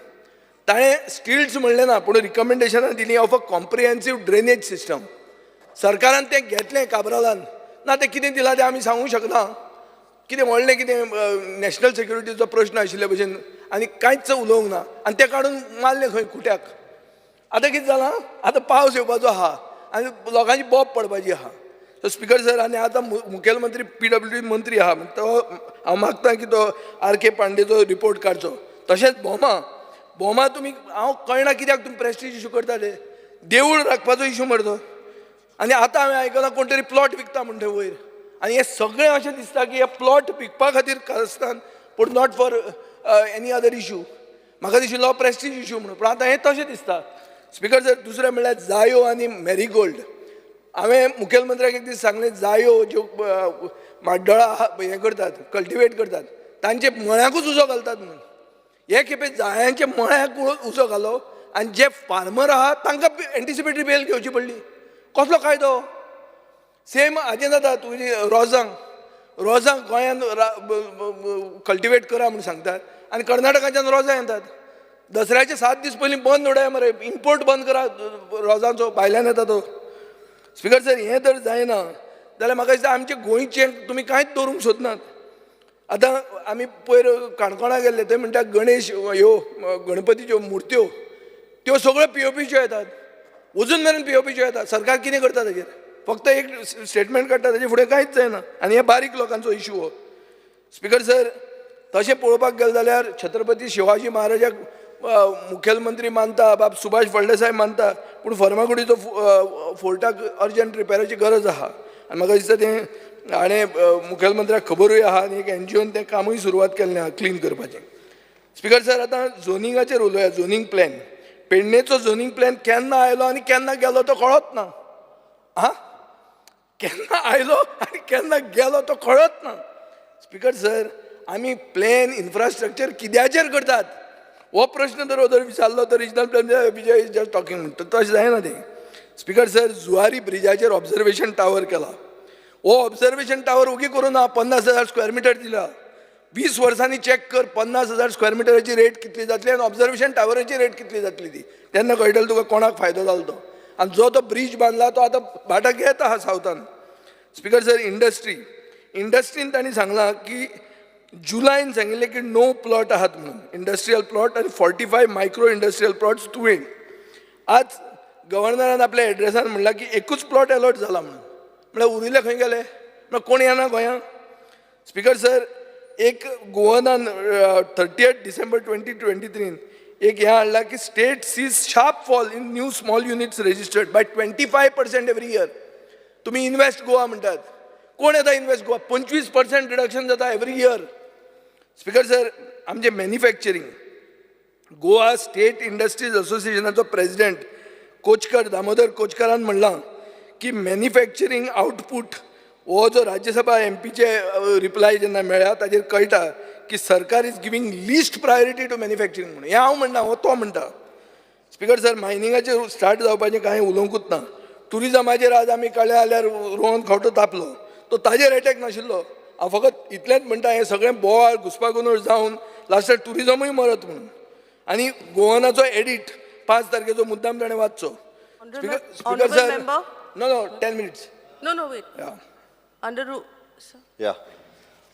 ताणें स्टिल्स म्हणलें ना, पूण रिकमेंडेशनां दिली ऑफ अ कॉम्प्रिहेन्सीव ड्रेनेज सिस्टम. सरकारान तें घेतलें काबरालान. ना तें कितें दिलां तें आमी सांगूंक शकना. कितें व्हडलें कितें नॅशनल सिक्युरिटीचो प्रश्न आशिल्ले भशेन आनी कांयच उलोवंक ना. आनी तें काडून मारलें खंय खुट्याक. आतां कितें जालां, आतां पावस येवपाचो आहा आनी लोकांची बोब पडपाची आहा. सो स्पिकर सर, आनी आतां मुखेलमंत्री PWD मंत्री आहा, तो हांव मागतां की तो R.K. पांडेचो रिपोर्ट काडचो. तशेंच बोमा तुमी, हांव कळना कित्याक तुमी प्रेस्टीज इशू करता ते. देवूळ राखपाचो इशू मरतो. आनी आतां हांवें आयकलां कोण तरी प्लॉट विकता म्हणटा वयर. आनी हें सगळें अशें दिसता की हे प्लॉट विकपा खातीर कारस्थान, पूण not for any other issue. म्हाका दिशिल्लो प्रेस्टीज इशू म्हणून, पूण आतां हें तशें दिसता. स्पिकर सर, दुसरें म्हणल्यार जायो आनी मॅरीगोल्ड. हांवें मुखेलमंत्र्याक एक दीस सांगलें, जायो ज्यो माड्डोळा हें करतात, कल्टिवेट करतात, तांचे मळ्याकूच उजो घालतात म्हणून. हे खेपे जायांचे मळ्याक उजो घालो आनी जे फार्मर आहा तांकां एंटिसिपेटरी बेल घेवची पडली. कसलो कायदो? सेम हाजें जाता तुजी रोजांक गोंयांत कल्टिवेट करा म्हणून सांगतात आनी कर्नाटकाच्यान रोजां येतात. दसऱ्याचे 7 दीस पयलीं बंद उडय मरे, इम्पोर्ट बंद करा रोजांचो, भायल्यान येता तो. स्पिकर सर, हें जर जायना जाल्यार म्हाका दिसता आमचे गोंयचें तुमी कांयच दवरूंक सोदनात. आतां आमी पयर काणकोणा गेल्ले, थंय म्हणटा गणेश ह्यो गणपतीच्यो मुर्त्यो त्यो सगळ्यो POPच्यो येतात. अजून मेरेन POPच्यो येतात. सरकार कितें करता ताजेर? फक्त एक स्टेटमेंट काडटा, ताजे फुडें कांयच जायना. आनी हे बारीक लोकांचो इशू हो. स्पिकर सर, तशें पळोवपाक गेलें जाल्यार छत्रपती शिवाजी महाराजाक मुखेलमंत्री मानता, बाब सुभाष फळदेसाय मानता, पूण फर्मागुडीचो फोर्टाक अर्जंट रिपेराची गरज आहा. आनी म्हाका दिसता तें हाणें मुखेलमंत्र्याक खबरूय आहा आनी एक NGOन तें कामूय सुरवात केल्लें आहा क्लीन करपाचें. स्पिकर सर, आतां झोनिंगाचेर उलोवया. झोनिंग प्लॅन, पेडणेचो झोनिंग प्लॅन केन्ना आयलो आनी केन्ना गेलो तो कळत ना. केन्ना आयलो आनी केन्ना गेलो तो कळत ना. स्पिकर सर, आमी प्लॅन इन्फ्रास्ट्रक्चर कित्याचेर करतात हो प्रश्न जर विचारलो तर regional plan Vijay is just talking म्हणटा, तशें जायना तें. स्पिकर सर, जुवारी ब्रिजाचेर ऑब्झर्वेशन टावर केला. हो ऑब्झर्वेशन टावर उगी करून 50,000 स्क्वेअर मिटर दिला. 20 वर्सांनी चॅक कर 50,000 स्क्वेअर मिटराची रेट कितली जातली आनी ऑब्झर्वेशन टावराची रेट कितली जातली ती. तेन्ना कळटलें तुका कोणाक फायदो जालो तो. आनी जो तो ब्रिज बांदला तो आतां भाटाक येता आहा सावथान. स्पिकर सर, इंडस्ट्रीन तांणी सांगलां की जुलायन सांगिल्लें की नो प्लॉट आहात म्हणून, इंडस्ट्रियल प्लॉट आनी 45 मायक्रो इंडस्ट्रियल प्लॉट्स तुवें. आज गव्हर्नरान आपल्या एड्रेसान म्हणलां की एकूच प्लॉट अलॉट जाला म्हणून. म्हळ्यार उरिल्ले खंय गेले? म्हळ्यार कोण येना गोंयांत? स्पिकर सर, एक गोवनान 30 डिसेंबर 2023 एक हें हाडलां की state sees sharp fall in new small units registered by 25% every year. तुमी इन्वेस्ट गोवा म्हणटात, कोण येता इन्वेस्ट गोवा? 25% रिडक्शन जाता एवरी इयर. स्पिकर सर, आमचे मॅन्युफॅक्चरींग, गोवा स्टेट इंडस्ट्रीज असोसिएशनाचो प्रेसिडेंट दामोदर कोचकारान म्हणलां की मॅन्युफॅक्चरींग आउटपूट हो जो राज्यसभा एमपीचे रिप्लाय जेन्ना मेळ्ळा ताजेर कळटा की सरकार is giving least priority to manufacturing म्हणून. हें हांव म्हणना, हो तो म्हणटा. स्पीकर सर, मायनिंगाचेर स्टार्ट जावपाचें कांय उलोवंकूच ना. टुरिजमाचेर आज आमी कळ्ळे जाल्यार रोहन खंवटो तापलो, तो ताजेर अटॅक नाशिल्लो. हांव फकत इतलेंच म्हणटा, हें सगळें बोवाळ घुसपागोंदळ जावन लास्टाक टुरिजमूय मरत म्हणून. आनी गोवनाचो एडिट 5 तारखेचो मुद्दाम ताणें वाचचो. Speaker sir, no 10 minutes. No, wait. Under rule, sir. Yeah.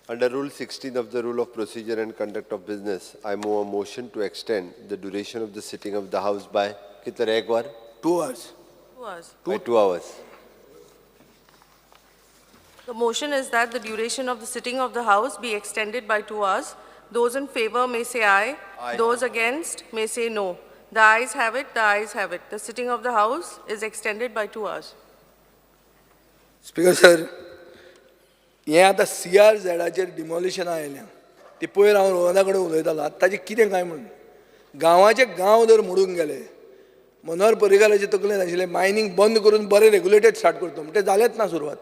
Under Rule 16 of the Rule of Procedure and Conduct of Business, I move a motion to extend the duration of the sitting of the House by kitna 1 hour? 2 hours. 2 hours. By 2 hours. The motion is that the duration of the sitting of the House be extended by 2 hours. Those in favor may say aye. Those against may say no. The ayes have it, the ayes have it. The sitting of the House is extended by 2 hours. Speaker sir, हें आतां CRZाचेर डिमोलिशनां आयल्यां. ती पयर हांव रोहना कडेन उलयतालो, आतां ताजें कितें काय म्हणून. गांवाचे गांव जर मोडून गेले, मनोहर पर्रीकाराचे तकलेंत आशिल्लें मायनींग बंद करून बरें रेग्युलेटेड स्टार्ट करता म्हणटा, तें जालेंच ना सुरवात.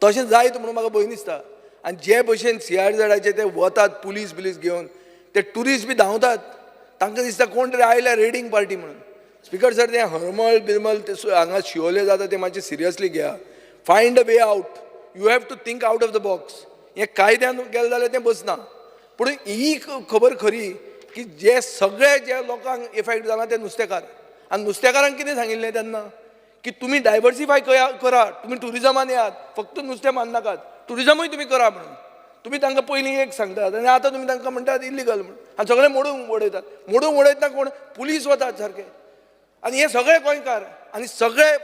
तशें जायत म्हणून म्हाका भंय दिसता. आनी जे भशेन CRZाचे ते वतात पुलीस घेवन, ते ट्युरिस्ट बी धांवतात. तांकां दिसता कोण तरी आयल्या रेडींग पार्टी म्हणून. स्पीकर सर, ते हरमळ बिरमळ ते हांगा शिवोले जाता ते मातशें सिरियसली घेया. Find a way out. You have to think out of the box. हें कायद्यान गेलें जाल्यार तें बसना. पूण ही खबर खरी की जे सगळे जे लोकांक इफेक्ट जाला ते नुस्तेकार. आनी नुस्तेकारांक कितें सांगिल्लें तेन्ना की तुमी डायवर्सिफाय करा, तुमी टुरिजमान येयात, फक्त नुस्तें माननाकात, टुरिजमूय तुमी करा म्हणून. तुमी तांकां पयलीं एक सांगतात आनी आतां तुमी तांकां म्हणटात इल्लिगल म्हणून. आनी सगळें मोडून उडयतात. मोडून उडयतना कोण? पुलीस वतात सारके. आनी हे सगळे गोंयकार आनी सगळे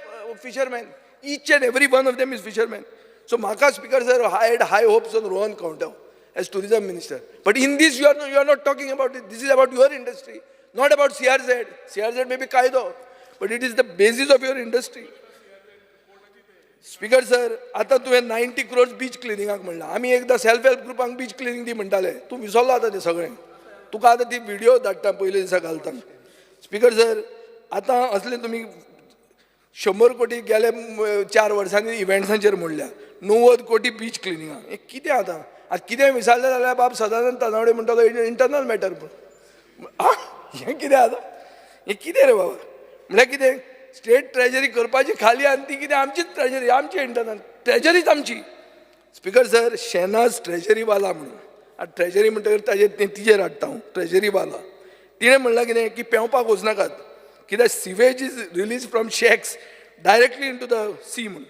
fisherman, each and every one of them is fishermen. So Maka Speaker sir, I had high hopes on Rohan Kaunta as tourism minister. But in this you are not talking about it. This is about your industry, not about CRZ. CRZ may be Kaido, but it is the basis of your industry. Speaker sir, आता तुवें 90 crores beach cleaning म्हणला. आमी एकदा self help ग्रुपांक beach cleaning दी म्हणटाले. तूं विसरलो आतां तें सगळें. तुका आतां ती व्हिडिओ धाडटा पयले दिसा घालता. स्पीकर सर, आतां असले तुमी 100 कोटी गेले 4 वर्सांनी इव्हेंट्सांचेर मोडल्या. 90 कोटी बीच क्लिनिंगां. हें कितें आतां? आतां कितें विचारलें जाल्यार बाब सदानंद तानावडे म्हणटालो इंटरनल मॅटर. पूण हें कितें आतां? हें कितें रे बाबा? म्हळ्यार कितें? स्टेट ट्रेजरी करपाची खाली आनी ती कितें आमचीच ट्रेजरी, आमची इंटरनल ट्रेजरीच आमची. स्पीकर सर, शेनाज ट्रेजरीवाला म्हणून. आतां ट्रेजरी म्हणटकीर ताजेर तिजेर हाडटा हांव. ट्रेजरीवाला तिणें म्हणलां कितें की पेंवपाक वचनाकात कित्याक sewage is release from shacks directly into the sea म्हणून.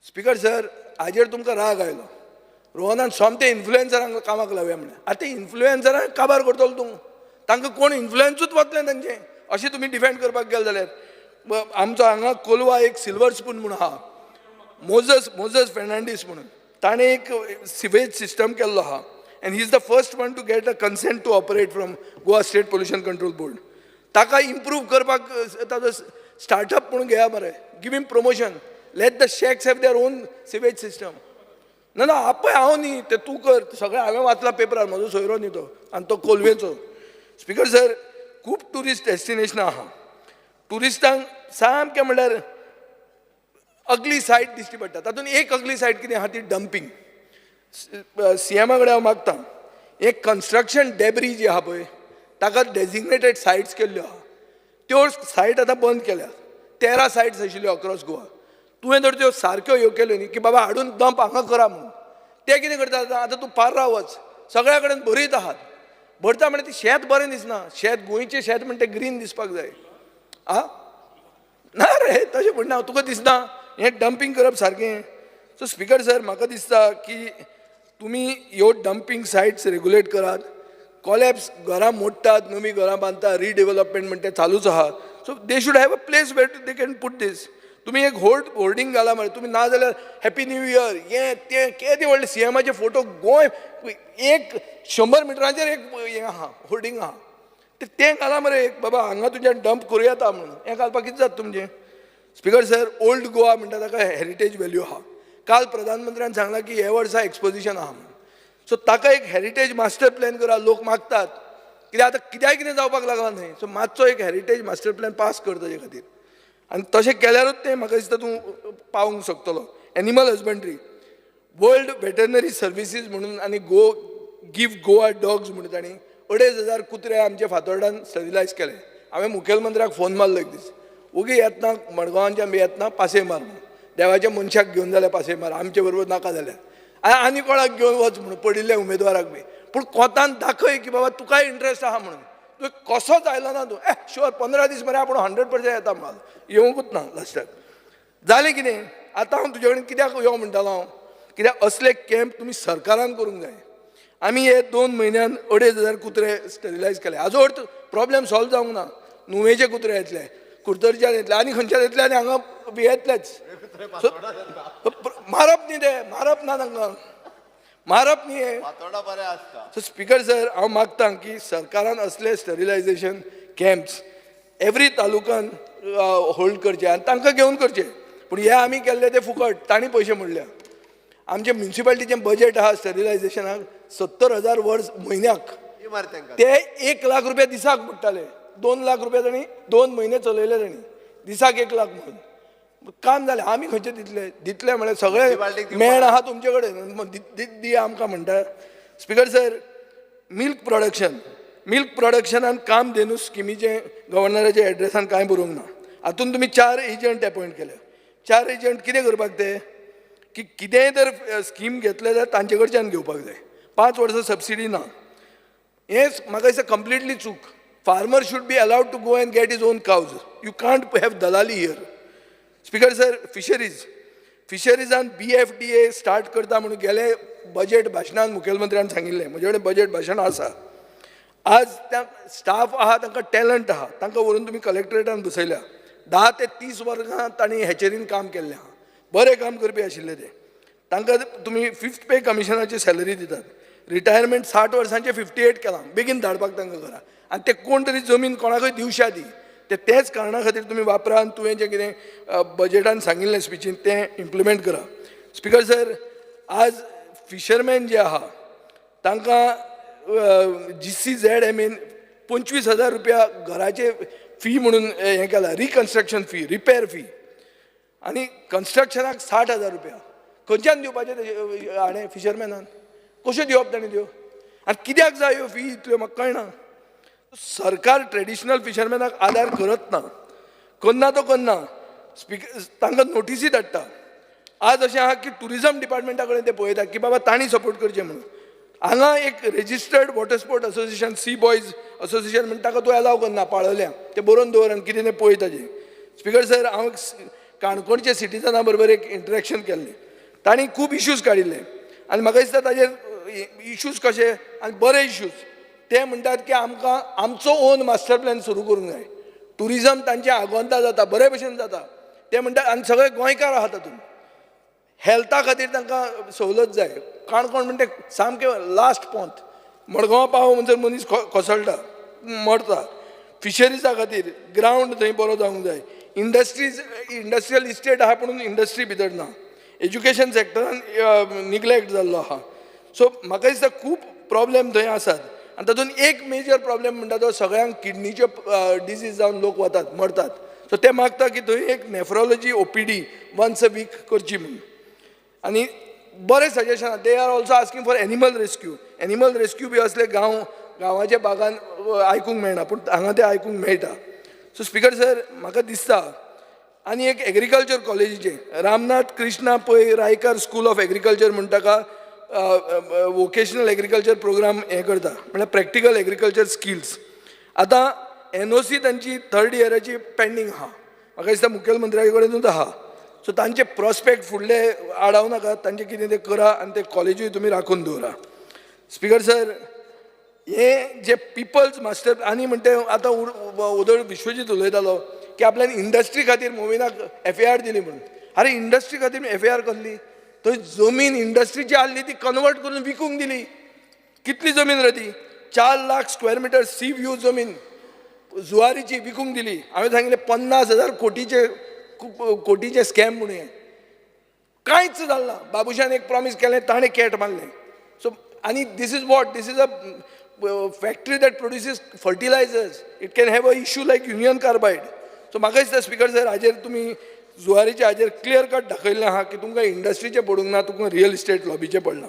स्पीकर सर, हाजेर तुमकां राग आयलो. रोहनान सोमते इन्फ्लुएन्सरांक कामाक लावया म्हणलें. आतां इन्फ्लुएन्सरांक काबार करतलो तूं? तांकां कोण इन्फ्लुएन्सूच वतलें तांचें अशें तुमी डिफेंड करपाक गेले जाल्यार. आमचो हांगा कोलवा एक सिल्वर स्पून म्हणून आहा, मोजस फेर्नांडीस म्हणून. ताणें एक सिवेज सिस्टम केल्लो आहा and he is the first one to get a consent to operate from Goa state pollution control board. ताका इम्प्रूव करपाक ताजो स्टार्टअप म्हणून घेया मरे. Give him promotion. Let the shacks have their own sewage system. ना आपय हांव न्ही, ते तूं कर. सगळें हांवें वाचला पेपरार, म्हजो सोयरो न्ही तो, आनी तो कोलवेचो. स्पीकर सर, खूब ट्युरिस्ट डेस्टिनेशनां आहा. ट्युरिस्टांक सामकें म्हणल्यार अगली सायट दिश्टी पडटा. तातूंत एक अगली सायट कितें आहा ती डंपिंग. CMा कडेन हांव मागतां, एक कन्स्ट्रक्शन डेब्री जी आहा पळय ताका डेजिग्नेटेड सायट्स केल्ल्यो आहा. त्यो सायट आतां बंद केल्या. 13 सायट्स आशिल्ल्यो अक्रॉस गोवा. तुवें जर त्यो सारक्यो ह्यो केल्यो न्ही की बाबा हाडून डंप हांगा करा म्हणून, ते कितें करतात? आतां तूं पार्रा वच, सगळ्या कडेन भरीत आहात. भरता म्हणजे ती शेत बरें दिसना. शेत गोंयचें शेत म्हणटा ग्रीन दिसपाक जाय. ना रे, तशें म्हणना. तुका दिसना हें डंपिंग करप सारकें? सो स्पीकर सर, म्हाका दिसता की तुमी ह्यो डंपिंग सायट्स रेग्युलेट करात. कॉलेप्स घरां मोडटात, नवीं घरां बांदतात, रिडेव्हलपमेंट म्हणटा चालूच आहा. So they should have a place where they can put this. तुमी एक होर्डिंग घाला मरे. तुमी ना जाल्यार हॅपी न्यू इयर हें तें केदें व्हडले CMाचे फोटो गोंय एक 100 मिटराचेर एक हें आहा, होर्डिंग आहा. तें घाला मरे. एक बाबा हांगा तुजें डंप करूं येता म्हणून. हें घालपाक कितें जाता तुमचें? स्पीकर सर, ओल्ड गोवा म्हणटा ताका हेरिटेज व्हॅल्यू आहा. काल प्रधानमंत्र्यान सांगलां की हे वर्सा एक्सपोजिशन आहा म्हणून. सो ताका एक हेरिटेज मास्टर प्लॅन करा. लोक मागतात कित्याक आतां कित्याक जावपाक लागला न्हय. सो मातसो एक हेरिटेज मास्टर प्लॅन पास कर ताजे खातीर. आनी तशें केल्यारूच तें म्हाका दिसता तूं पावूंक शकतलो. Animal husbandry world veterinary services म्हणून आनी गिव्ह गोवा डॉग्स म्हणून तांणी 2,500 कुत्रे आमच्या फातोर्डान स्टरिलायज केले. हांवें मुखेलमंत्र्याक फोन मारलो एक दीस, ओगी येतना मडगांवांच्यान बी येतना पासय मार म्हणून, देवाच्या मनशाक घेवन जाल्यार पासय मार, आमचे बरोबर नाका जाल्यार आनी कोणाक घेवन वच म्हणून पडिल्ल्या उमेदवाराक बी, पूण कोंतान दाखय की बाबा तुकाय इंट्रस्ट आहा म्हणून. तूं कसोच आयलो ना, तूं शुअर 15 दीस मरे आपूण 100% येता म्हणून येवंकूच ना लास्टाक. जालें कितें? आतां हांव तुजे कडेन कित्याक यो म्हणटालो हांव, कित्याक असले कॅम्प तुमी सरकारान करूंक जाय. आमी हे 2 म्हयन्यान 2,500 कुत्रे स्टरिलायज केले. हाजो अर्थ प्रॉब्लेम सॉल्व जावंक ना. नुवेचे कुत्रे येतले, कुर्तरच्यान येतले आनी खंयच्यान येतले आनी हांगा येतलेच. मारप न्ही ते, मारप ना तांकां, मारप न्ही हे. सो स्पीकर सर, हांव मागतां की सरकारान असले स्टरिलायझेशन कॅम्प्स एवरी तालुकान होल्ड करचे आनी तांकां घेवन करचे. पूण हे आमी केल्ले ते फुकट, तांणी पयशे मोडल्या. आमचे म्युन्सिपालिटीचें बजेट आहा स्टरिलायझेशनाक 70,000 वर्स म्हयन्याक, ते 1 लाख रुपया दिसाक पडटाले. 2 लाख रुपया तांणी 2 म्हयने चलयले, तांणी दिसाक 1 लाख म्हणून काम जालें. आमी खंयचे दितले म्हळ्यार सगळे मेण आहा तुमचे कडेन, दी आमकां म्हणटा. स्पीकर सर, मिल्क प्रोडक्शनान काम धेनू स्किमीचे गव्हर्नराच्या एड्रेसान कांय बरोवंक ना. हातून तुमी 4 एजंट अपॉयंट केले. 4 एजंट कितें करपाक ते, की कितेंय जर स्कीम घेतले जाल्यार तांचे कडच्यान घेवपाक जाय. 5 वर्सां सबसिडी ना. हें म्हाका दिसता कंप्लिटली चूक. Farmer should be allowed to go and get his own cows. You can't have दलाली हियर. स्पीकर सर, फिशरीजान BFTA स्टार्ट करता म्हणून गेले बजेट भाशणान मुखेलमंत्र्यान सांगिल्लें. म्हजे कडेन बजेट भाशण आसा. आज त्या स्टाफ आहा तांकां टॅलंट आहा, तांकां व्हरून तुमी कलेक्टरेटान बसयल्या. 10 ते 30 वर्सां तांणी हेचेरीन काम केल्लें आहा. बरें काम करपी आशिल्ले ते. तांकां तुमी 5th पे कमिशनाची सॅलरी दितात. रिटायरमेंट 60 वर्सांचे 58 केलां. बेगीन धाडपाक तांकां करा. आनी ते कोण तरी जमीन कोणाकय दिवशा दी. तेच कारणां खातीर तुमी वापरा आनी तुवें जें कितें बजेटान सांगिल्लें स्पिचीन तें इम्प्लिमेंट करा. स्पीकर सर, आज फिशरमॅन जे आहा तांकां GCZMAन 25,000 रुपया घराचे फी म्हणून हें केलां, रिकन्स्ट्रक्शन फी, रिपेर फी. आनी कन्स्ट्रक्शनाक 60,000 रुपया खंयच्यान दिवपाचे हाणें फिशरमॅनान? कश्यो दिवप ताणें त्यो? आनी कित्याक जाय ह्यो फी इतल्यो म्हाका कळना. सरकार ट्रेडिशनल फिशरमॅनाक आदार करत ना, करना तो करना. स्पीकर तांकां नोटिसी धाडटा. आज अशें आहा की टुरिजम डिपार्टमेंटा कडेन ते पळयता की बाबा तांणी सपोर्ट करचें म्हणून. हांगा एक registered water sport association, C boys association म्हणटा ताका तूं अलाव करना पाळल्या. ते बरोवन दवर आनी कितें तें पळय ताजें. स्पीकर सर, हांव काणकोणच्या सिटिजना बरोबर एक इंटरेक्शन केल्लें. तांणी खूब इश्यूज काडिल्ले आनी म्हाका दिसता ताजेर इश्यूज कशे आनी बरे इश्यूज ते म्हणटात की आमकां आमचो ओन मास्टर प्लॅन सुरू करूंक जाय. टुरिजम तांचे आगोंदा जाता, बरे भशेन जाता. ते म्हणटात आनी सगळे गोंयकार आहात तातूंत. हेल्था खातीर तांकां सवलत जाय. काणकोण म्हणटा सामकें लास्ट पोंत. मडगांव पाव म्हणसर मनीस कोसळटा, मरता. फिशरीजा खातीर ग्रावंड थंय बरो जावंक जाय. इंडस्ट्रियल इस्टेट आहा पूण इंडस्ट्री भितर ना. एज्युकेशन सॅक्टरान निग्लेक्ट जाल्लो आहा. सो म्हाका दिसता खूब प्रॉब्लेम थंय आसात. आनी तातूंत एक मेजर प्रॉब्लेम म्हणटा तो सगळ्यांक किडनीचे डिजीज जावन लोक वतात, मरतात. सो ते मागता की थंय एक nephrology OPD once a week करची म्हणून. आनी बरे suggestion they are also asking for animal rescue बी असले गांवाच्या भागान आयकूंक मेळना, पूण हांगा ते आयकूंक मेळटा. सो स्पीकर सर, म्हाका दिसता आनी एक एग्रीकल्चर कॉलेजीचे रामनाथ कृष्णा पै रायकर स्कूल ऑफ एग्रीकल्चर म्हण ताका वोकेशनल एग्रीकल्चर प्रोग्राम हें करता, म्हळ्यार प्रॅक्टिकल एग्रीकल्चर स्किल्स. आतां NOC तांची 3rd इयराची पेंडींग आहा. म्हाका दिसता मुखेलमंत्र्या कडेनूच आहा. सो तांचे प्रॉस्पेक्ट फुडले आडाव नाका, तांचे कितें तें करा आनी ते कॉलेजूय तुमी राखून दवरा. स्पीकर सर, हे जे पिपल्स मास्टर आनी म्हणटे आतां उदळ विश्वजीत उलयतालो की आपल्यान इंडस्ट्री खातीर मोविनाक FAR दिली म्हणून. अरे इंडस्ट्री खातीर FAR कसली? थंय जमीन इंडस्ट्रीची आसली ती कन्वर्ट करून विकूंक दिली. कितली जमीन रे ती? 4 lakh square metre sea view जमीन जुवारीची विकूंक दिली. हांवें सांगिल्लें 50,000 कोटीचे स्कॅम म्हणून हें कांयच जालें ना. बाबुशान एक प्रॉमीस केलें, ताणें कॅट मारलें. सो आनी दीस is a factory that produces fertilisers. It can have a issue like union carbide. So म्हाका दिसता स्पीकर सर, हाजेर तुमी जुवारीच्या हाजेर क्लियर कट दाखयल्लें आहा की तुमकां इंडस्ट्रीचे पडूंक ना, तुमकां रियल इस्टेट लॉबीचे पडना.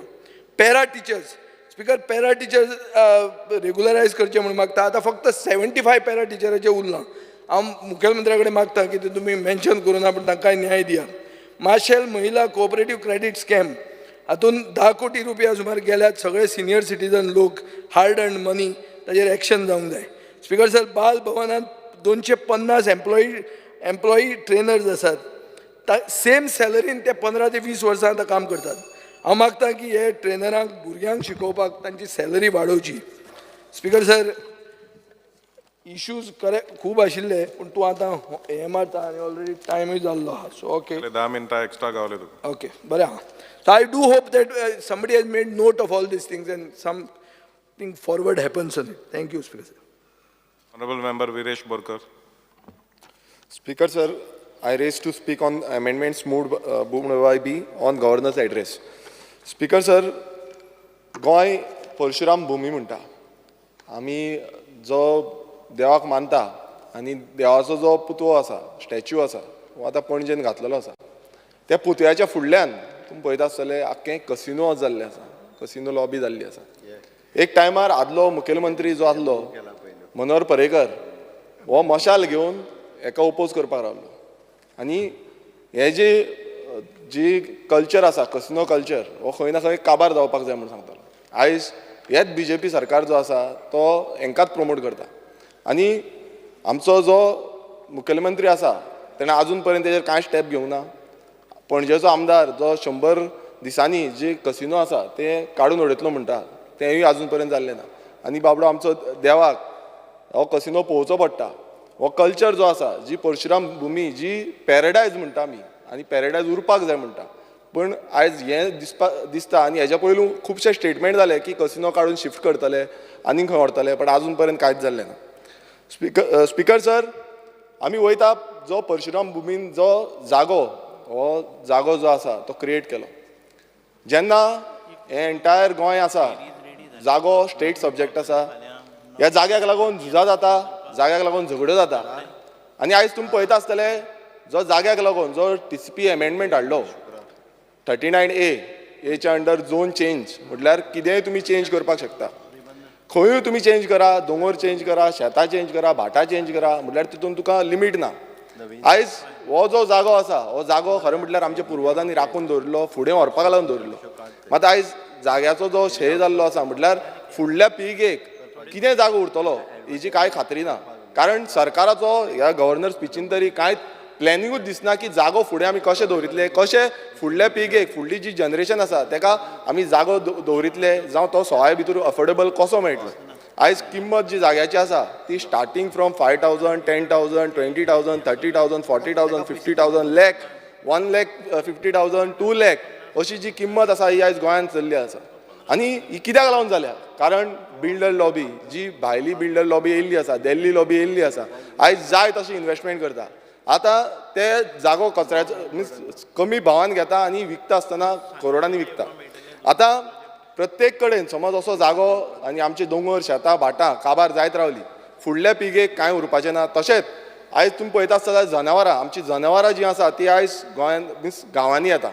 Para teachers, speaker para teachers regularise करचे म्हणून मागता. आतां फक्त 75 पॅरा टिचरांचे उरलां. हांव मुखेलमंत्र्या कडेन मागता की ते तुमी मेन्शन करूं ना, पूण तांकां न्याय दिया. माशेल महिला कोऑपरेटीव क्रेडीट स्कॅम हातून 10 कोटी रुपया सुमार गेल्यात. सगळे सिनियर सिटीजन लोक, हार्ड अर्न मनी, ताजेर एक्शन जावंक जाय. स्पीकर सर, बाल भवनात 250 एम्प्लॉई ट्रेनर्स आसात. सेम सॅलरीन ते 15 ते 20 वर्सां आतां काम करतात. हांव मागता की हे ट्रेनरांक भुरग्यांक शिकोवपाक तांची सॅलरी वाडोवची. स्पीकर सर, इश्यूज खूब आशिल्ले, पूण तूं आतां हें मारता आनी ऑलरेडी टायमूय जाल्लो आहा. सो ओके, 10 मिनटां एक्स्ट्रा गावले तुका. ओके, बरें आहा. So I do hope that somebody has made note of all these things and something forward happens on it. Thank you, Speaker sir. Honorable Member Viresh Borkar. Speaker sir, I raised to speak on amendments moved by B on governor's address. Speaker sir, Goa Parshuram भूमी म्हणटा. आमी जो देवाक मानता आनी देवाचो जो पुतळो आसा, स्टॅच्यू आसा, हो आतां पणजेन घातलेलो आसा. त्या पुतळ्याच्या फुडल्यान तुमी पळयता आसतले आख्खें कसिनो जाल्लें आसा, कसिनो लॉबी जाल्ली आसा. एक टायमार आदलो मुखेलमंत्री जो आसलो मनोहर पर्रेकर हो मशाल घेवन हेका ओपोज करपाक रावलो. आनी हे जी कल्चर आसा, कसिनो कल्चर, हो खंय ना खंय काबार जावपाक जाय म्हणून सांगतालो. आयज हेच BJP सरकार जो आसा तो हेंकाच प्रमोट करता. आनी आमचो जो मुखेलमंत्री आसा तेणें आजून पर्यंत तेजेर कांय स्टेप घेवंक ना. पणजेचो आमदार जो 100 दिसांनी जे कसिनो आसा ते काडून उडयतलो म्हणटा, तेंय आजून पर्यंत जाल्लें ना. आनी बाबडो आमचो देवाक हो कसिनो पळोवचो पडटा. हो कल्चर जो आसा, जी परशुराम भूमी, जी पॅराडायज म्हणटा आमी, आनी पॅराडायज उरपाक जाय म्हणटा. पण आयज हें दिसता आनी हेज्या पयलू खुबशे स्टेटमेंट जाले की कसिनो काडून शिफ्ट करतले, आनीक खंय व्हरतले, पण आजून पर्यंत कांयच जाल्लें ना. स्पीकर सर, आमी वयता जो परशुराम भुमीन जो जागो, हो जागो जो आसा तो क्रिएट केलो. जेन्ना हें एंटायर गोंय आसा, जागो स्टेट सब्जेक्ट आसा, ह्या जाग्याक लागून झुजां जाता, जाग्याक लागून झगड्यो जाता. आनी आयज तुमी पळयता आसतले जो जाग्याक लागून जो TCP एमेंडमेंट हाडलो 39A च्या अंडर झोन चेंज, म्हटल्यार कितेंय तुमी चेंज करपाक शकता. खंयूय तुमी चेंज करा, दोंगर चेंज करा, शेतां चेंज करा, भाटां चेंज करा, म्हटल्यार तितून तुका लिमीट ना. आयज हो जो जागो आसा, हो जागो खरें म्हटल्यार आमच्या पुर्वजांनी राखून दवरलो, फुडें व्हरपाक लागून दवरलो. मात आयज जाग्याचो जो क्षय जाल्लो आसा, म्हटल्यार फुडल्या पिळगेक कितें जागो उरतलो हेची कांय खात्री ना. कारण सरकाराचो ह्या गव्हर्नर स्पिचीन तरी कांय प्लॅनिंगूच दिसना की जागो फुडें आमी कशें दवरितले, कशें फुडल्या पिळगेक, फुडली जी जनरेशन आसा तेका आमी जागो दवरितले, जावं तो सवाय भितर अफोर्डेबल कसो मेळटलो. आयज किंमत जी जाग्याची आसा ती स्टार्टींग फ्रॉम 5,000, 10,000, 20,000, 30,000, 40,000, 50,000, lakh, 1,50,000, 2 lakh अशी जी किंमत आसा ही आयज गोंयांत चल्ली आसा. आनी ही कित्याक लागून जाल्या? कारण बिल्डर लॉबी, जी भायली बिल्डर लॉबी येयल्ली आसा, दिल्ली लॉबी येयल्ली आसा, आयज जाय तशी इन्वेस्टमेंट करता. आतां ते जागो कचऱ्याचो मिन्स कमी भावान घेता आनी विकता आसतना करोडांनी विकता. आतां प्रत्येक कडेन समज असो जागो आनी आमची दोंगर, शेतां, भाटां काबार जायत रावली, फुडल्या पिळगेक कांय उरपाचें ना. तशेंच आयज तुमी पळयता आसतना जनावरां, आमची जनावरां जीं आसा ती आयज गोंयांत मिन्स गांवांनी येता.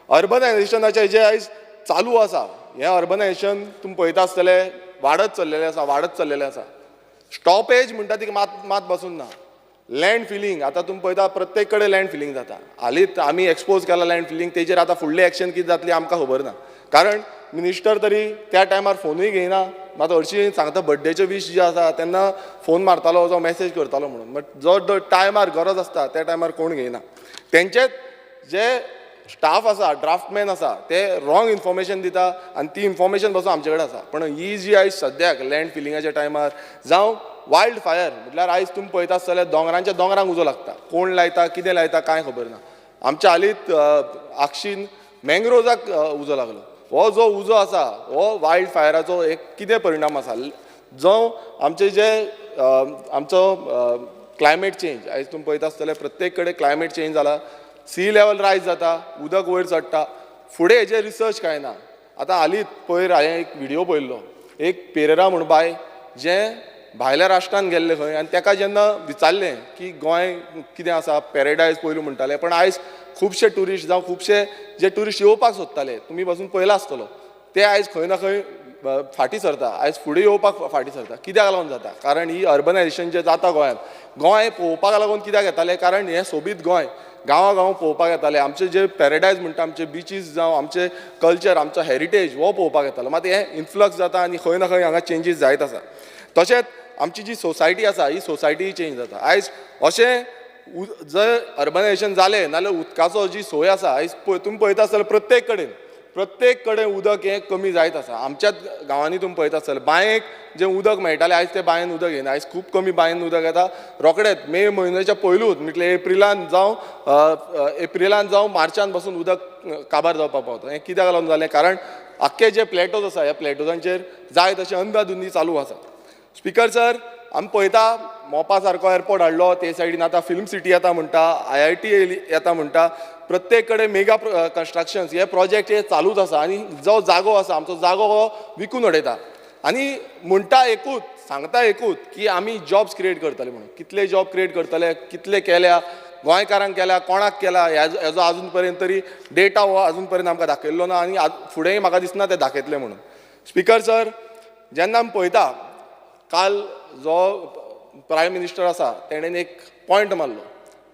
अर्बनायझेशनाचें जें आयज चालू आसा, हें अर्बनायझेशन तुमी पळयता आसतले वाडत चल्लेलें आसा. स्टॉपेज म्हणटा ती मात बसून ना. लँड फिलिंग, आतां तुमी पळयता प्रत्येक कडेन लँड फिलिंग जाता. हालींच आमी एक्सपोज केला लँड फिलिंग, तेजेर आतां फुडली एक्शन कितें जातली आमकां खबर ना. कारण मिनिस्टर तरी त्या टायमार फोनूय घेयना. मात हरशीं सांगता बड्डेचे वीश जे आसा तेन्ना फोन मारतालो जावं मेसेज करतालो म्हणून. बट जो टायमार गरज आसता त्या टायमार कोण घेयना. तेंचेच जे स्टाफ आसा, ड्राफ्टमॅन आसा, ते रॉंग इन्फॉर्मेशन दिता आनी ती इन्फॉर्मेशन पासून आमचे कडेन आसा. पण ही जी आयज सद्याक लँड फिलिंगाच्या टायमार जावं वायल्ड फायर, म्हटल्यार आयज तुमी पळयता आसतले दोंगरांच्या दोंगरांक उजो लागता. कोण लायता, कितें लायता कांय खबर ना. आमच्या हालींच आक्षीन मँग्रोजाक उजो लागलो. हो जो उजो आसा हो वायल्ड फायराचो एक कितें परिणाम आसा, जो आमचे जे आमचो क्लायमेट चेंज, आयज तुमी पळयता आसतले प्रत्येक कडेन क्लायमेट चेंज जाला. सी लेवल रायज जाता, उदक वयर चडटा, फुडें हेजेर रिसर्च कांय ना. आतां हालींच हांवें एक व्हिडियो पळयल्लो, एक पेरेरा म्हूण बाय जें भायल्या राष्ट्रांत गेल्ले खंय आनी ताका जेन्ना विचारलें की गोंय कितें आसा पॅरेडायज पयलू म्हणटाले, पण आयज खुबशे ट्युरिस्ट जावं खुबशे जे ट्युरिस्ट येवपाक सोदताले, तुमी पासून पयला आसतलो, ते आयज खंय ना खंय फाटीं सरता, आयज फुडें येवपाक फाटीं सरता. कित्याक लागून जाता? कारण ही अर्बनायझेशन जें जाता गोंयांत, गोंय पळोवपाक लागून कित्याक येताले? कारण हें सोबीत गोंय गांवां पळोवपाक येताले, आमचे जे पॅरेडायज म्हणटा, आमचे बिचीस जावं आमचे कल्चर, आमचो हेरिटेज हो पळोवपाक येतालो. मात हें इन्फ्लक्स जाता आनी खंय ना खंय हांगा चेंजीस जायत आसा. तशेंच आमची जी सोसायटी आसा ही सोसायटी चेंज जाता. आयज अशें जर अर्बनायझेशन जालें नाल्यार उदकाचो जी सोय आसा, आयज तुमी पळयता आसतले प्रत्येक कडेन उदक हें कमी जायत आसा. आमच्याच गांवांनी तुमी पळयता आसतले बांयेक जें उदक मेळटालें आयज तें बांयेन उदक येना. आयज खूब कमी बांयेन उदक येता. रोखडेंच मे म्हयन्याच्या पयलूच म्हटल्यार एप्रिलान जावं मार्चान पासून उदक काबार जावपाक पावता. हें कित्याक लागून जालें? कारण आख्खे जे प्लॅटोज आसा ह्या प्लॅटोजांचेर जाय तशें अंधाधुंदी चालू आसा. स्पिकर सर, आमी पळयता मोपा सारको एअरपोर्ट हाडलो, ते सायडीन आतां फिल्म सिटी येता म्हणटा, IIT येता म्हणटा, प्रत्येक कडेन मेगा कन्स्ट्रक्शन्स हे प्रोजेक्ट हे चालूच आसा. आनी जो जागो आसा आमचो जागो हो विकून उडयता आनी म्हणटा एकूच, सांगता एकूच की आमी जॉब्स क्रिएट करतले म्हणून. कितले जॉब क्रिएट करतले, कितले केल्या, गोंयकारांक केल्या, कोणाक केला, हेजो आजून पर्यंत तरी डेटा हो आजून पर्यंत आमकां दाखयल्लो ना आनी फुडेंय म्हाका दिसना ते दाखयतले म्हणून. स्पिकर सर, जेन्ना आमी पळयता काल जो प्रायम मिनिस्टर आसा तेणेन एक पॉयंट मारलो,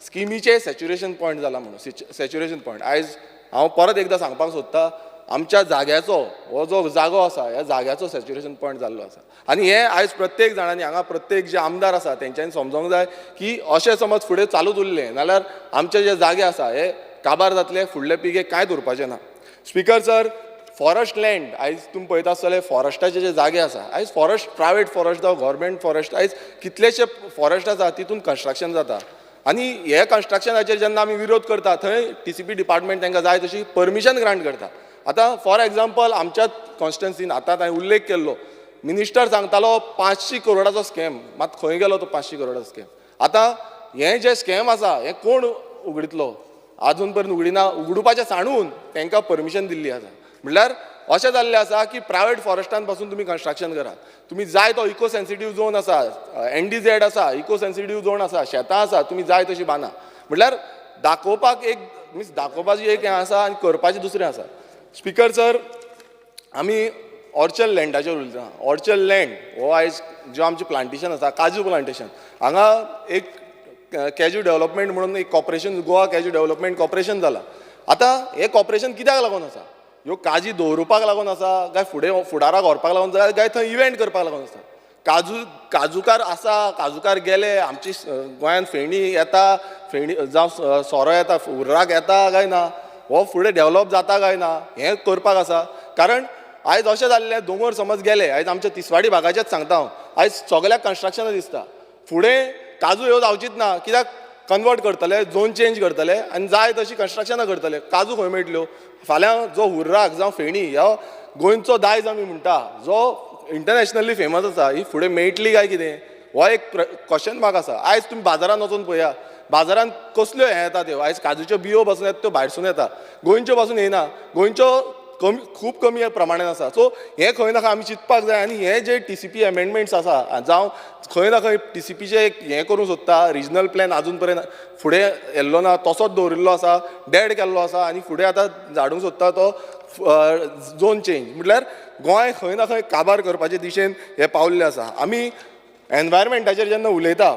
स्किमीचे सॅच्युरेशन पॉयंट जाला म्हणून. सॅच्युरेशन पॉयंट आयज हांव परत एकदां सांगपाक सोदतां, आमच्या जाग्याचो हो जो जागो आसा ह्या जाग्याचो सॅच्युरेशन पॉयंट जाल्लो आसा. आनी हें आयज प्रत्येक जाणांनी हांगा प्रत्येक जे आमदार आसा तेंच्यांनी समजूंक जाय की अशें समज फुडें चालूच उरलें नाल्यार आमचे जे जागे आसा हे काबार जातले, फुडले पिळगेक कांयच उरपाचें ना. स्पिकर सर, फॉरेस्ट लँड आयज तुमी पळयता आसतले फॉरेस्टाचे जे जागे आसा, आयज फॉरेस्ट प्रायवेट फॉरेस्ट जावं गव्हर्मेंट फॉरेस्ट, आयज कितलेशे फॉरेस्ट आसा तितून कन्स्ट्रक्शन जाता. आनी हे कन्स्ट्रक्शनाचेर जेन्ना आमी विरोध करता थंय TCP डिपार्टमेंट तांकां जाय तशी परमिशन ग्रांट करता. आतां फॉर एग्जाम्पल आमच्याच कॉन्स्टिट्युन्सीन आतां हांवें उल्लेख केल्लो, मिनिस्टर सांगतालो 500 करोडाचो स्कॅम, मात खंय गेलो तो 500 करोडाचो स्कॅम? आतां हें जे स्कॅम आसा हें कोण उगडितलो? आजून पर्यंत उगडिना. उगडुपाचें सांडून तांकां परमिशन दिल्ली आसा. म्हणल्यार अशें जाल्लें आसा की प्रायवेट फॉरेस्टान पासून तुमी कन्स्ट्रक्शन करा, तुमी जाय तो इको सेन्सिटीव झोन आसा, NDZ आसा, इको सेन्सिटीव झोन आसा, शेतां आसा, तुमी जाय तशी बांदा. म्हणल्यार दाखोवपाक एक मीन्स दाखोवपाचें एक हें आसा आनी करपाचें दुसरें आसा. स्पिकर सर, आमी ऑर्चर्ड लँडाचेर उलयता. ऑर्चर्ड लँड हो आयज जो आमचें प्लांटेशन आसा, काजू प्लांटेशन, हांगा एक कॅज्यू डेव्हलपमेंट म्हणून एक corporation, Goa cashew development corporation जाला. आतां हें कॉर्पोरेशन कित्याक लागून आसा? ह्यो काजी दवरुपाक लागून आसा काय फुडाराक व्हरपाक लागून जाय काय थंय इव्हेंट करपाक लागून आसा? काजूकार आसा, काजूकार गेले, आमची गोंयांत फेणी येता, फेणी जावं सोरो येता, उर्राक येता काय ना, हो फुडें डेव्हलप जाता काय ना, हें करपाक आसा. कारण आयज अशें जाल्लें, दोंगर समज गेले, आयज आमच्या तिसवाडी भागाचेंच सांगता हांव, आयज सगळ्याक कन्स्ट्रक्शनां दिसता. फुडें काजू ह्यो जावचीच ना, कित्याक कन्वर्ट करतले, झोन चेंज करतले आनी जाय तशी कन्स्ट्रक्शनां करतले. काजू खंय मेळटल्यो? फाल्यां जो हुर्राक जावं फेणी ह्यो गोंयचो दायज आमी म्हणटा, जो इंटरनॅशनली फेमस आसा, ही फुडें मेळटली काय कितें? हो एक क्वेश्चन मार्क आसा. आयज तुमी बाजारांत वचून पळया, बाजारांत कसल्यो हें येता त्यो, आयज काजूच्यो बियो पासून येता त्यो भायरसून येता, गोंयच्यो पासून येना, गोंयच्यो खूब कमी प्रमाणान आसा. सो हें खंय ना खंय आमी चिंतपाक जाय. आनी हे जे TCP एमेंडमेंट्स आसा, जावं खंय ना खंय TCPचें एक हें करूंक सोदता, रिजनल प्लॅन आजून पर्यंत फुडें येल्लो ना, तसोच दवरिल्लो आसा, डेड केल्लो आसा आनी फुडें आतां धाडूंक सोदता तो झोन चेंज. म्हटल्यार गोंय खंय ना खंय काबार करपाचे दिशेन हें पावल्लें आसा. आमी एनवायरमेंटाचेर जेन्ना उलयता,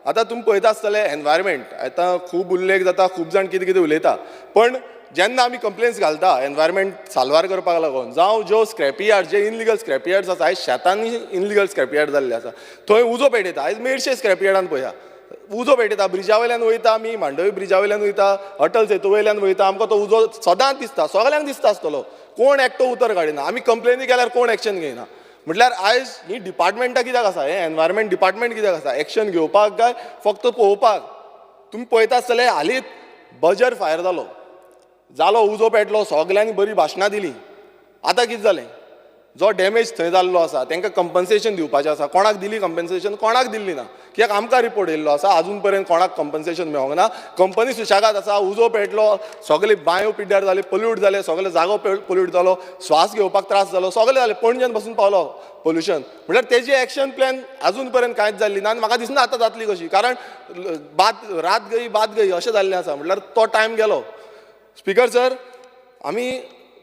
आतां तुमी पळयता आसतले एनवायरमेंट आतां खूब उल्लेख जाता, खूब जाण कितें कितें उलयता, पण जेन्ना आमी कंप्लेन्स घालता एनवायरमेंट साल्वार करपाक लागून, जावं ज्यो स्क्रॅप यार्ड, जे इनलिगल स्क्रॅप यार्ड्स आसा, आयज शेतांनी इनलिगल स्क्रॅप यार्ड जाल्ले आसा, थंय उजो पेटयता. आयज मेडशे स्क्रॅप यार्डान पळया उजो पेटयता, ब्रिजा वयल्यान वयता आमी, मांडवी ब्रिजा वयल्यान वयता, अटल सेतू वयल्यान वयता, आमकां तो उजो सदांच दिसता, सगळ्यांक दिसता आसतलो, कोण एकटो उतर काडिना. आमी कंप्लेनी केल्यार कोण एक्शन घेयना. म्हटल्यार आयज ही डिपार्टमेंटां कित्याक आसा, हें एनवायरमेंट डिपार्टमेंट कित्याक आसा? एक्शन घेवपाक काय फक्त पळोवपाक? तुमी पळयता आसतले हालींच बजर फायर जालो, उजो पेटलो, सगल्यांनी बरी भाशणां दिलीं. आतां कितें जालें? जो डॅमेज थंय जाल्लो आसा तांकां कंपन्सेशन दिवपाचें आसा. कोणाक दिली कंपन्सेशन, कोणाक दिल्ली ना. कित्याक आमकां रिपोर्ट येयल्लो आसा अजून पर्यंत कोणाक कंपन्सेशन मेळोंक ना. कंपनी सुशेगाद आसा, उजो पेटलो, सगळे बांयो पिड्ड्यार जाले, पोल्यूट जाले, सगळे जागो पोल्यूट जालो, श्वास घेवपाक त्रास जालो, सगळें जालें. पणजेन पासून पावलो पोल्युशन. म्हटल्यार तेजी एक्शन प्लॅन अजून पर्यंत कांयच जाल्ली ना. आनी म्हाका दिसना आतां जातली कशी, कारण रात गई अशें जाल्लें आसा. म्हटल्यार तो टायम गेलो. स्पिकर सर, आमी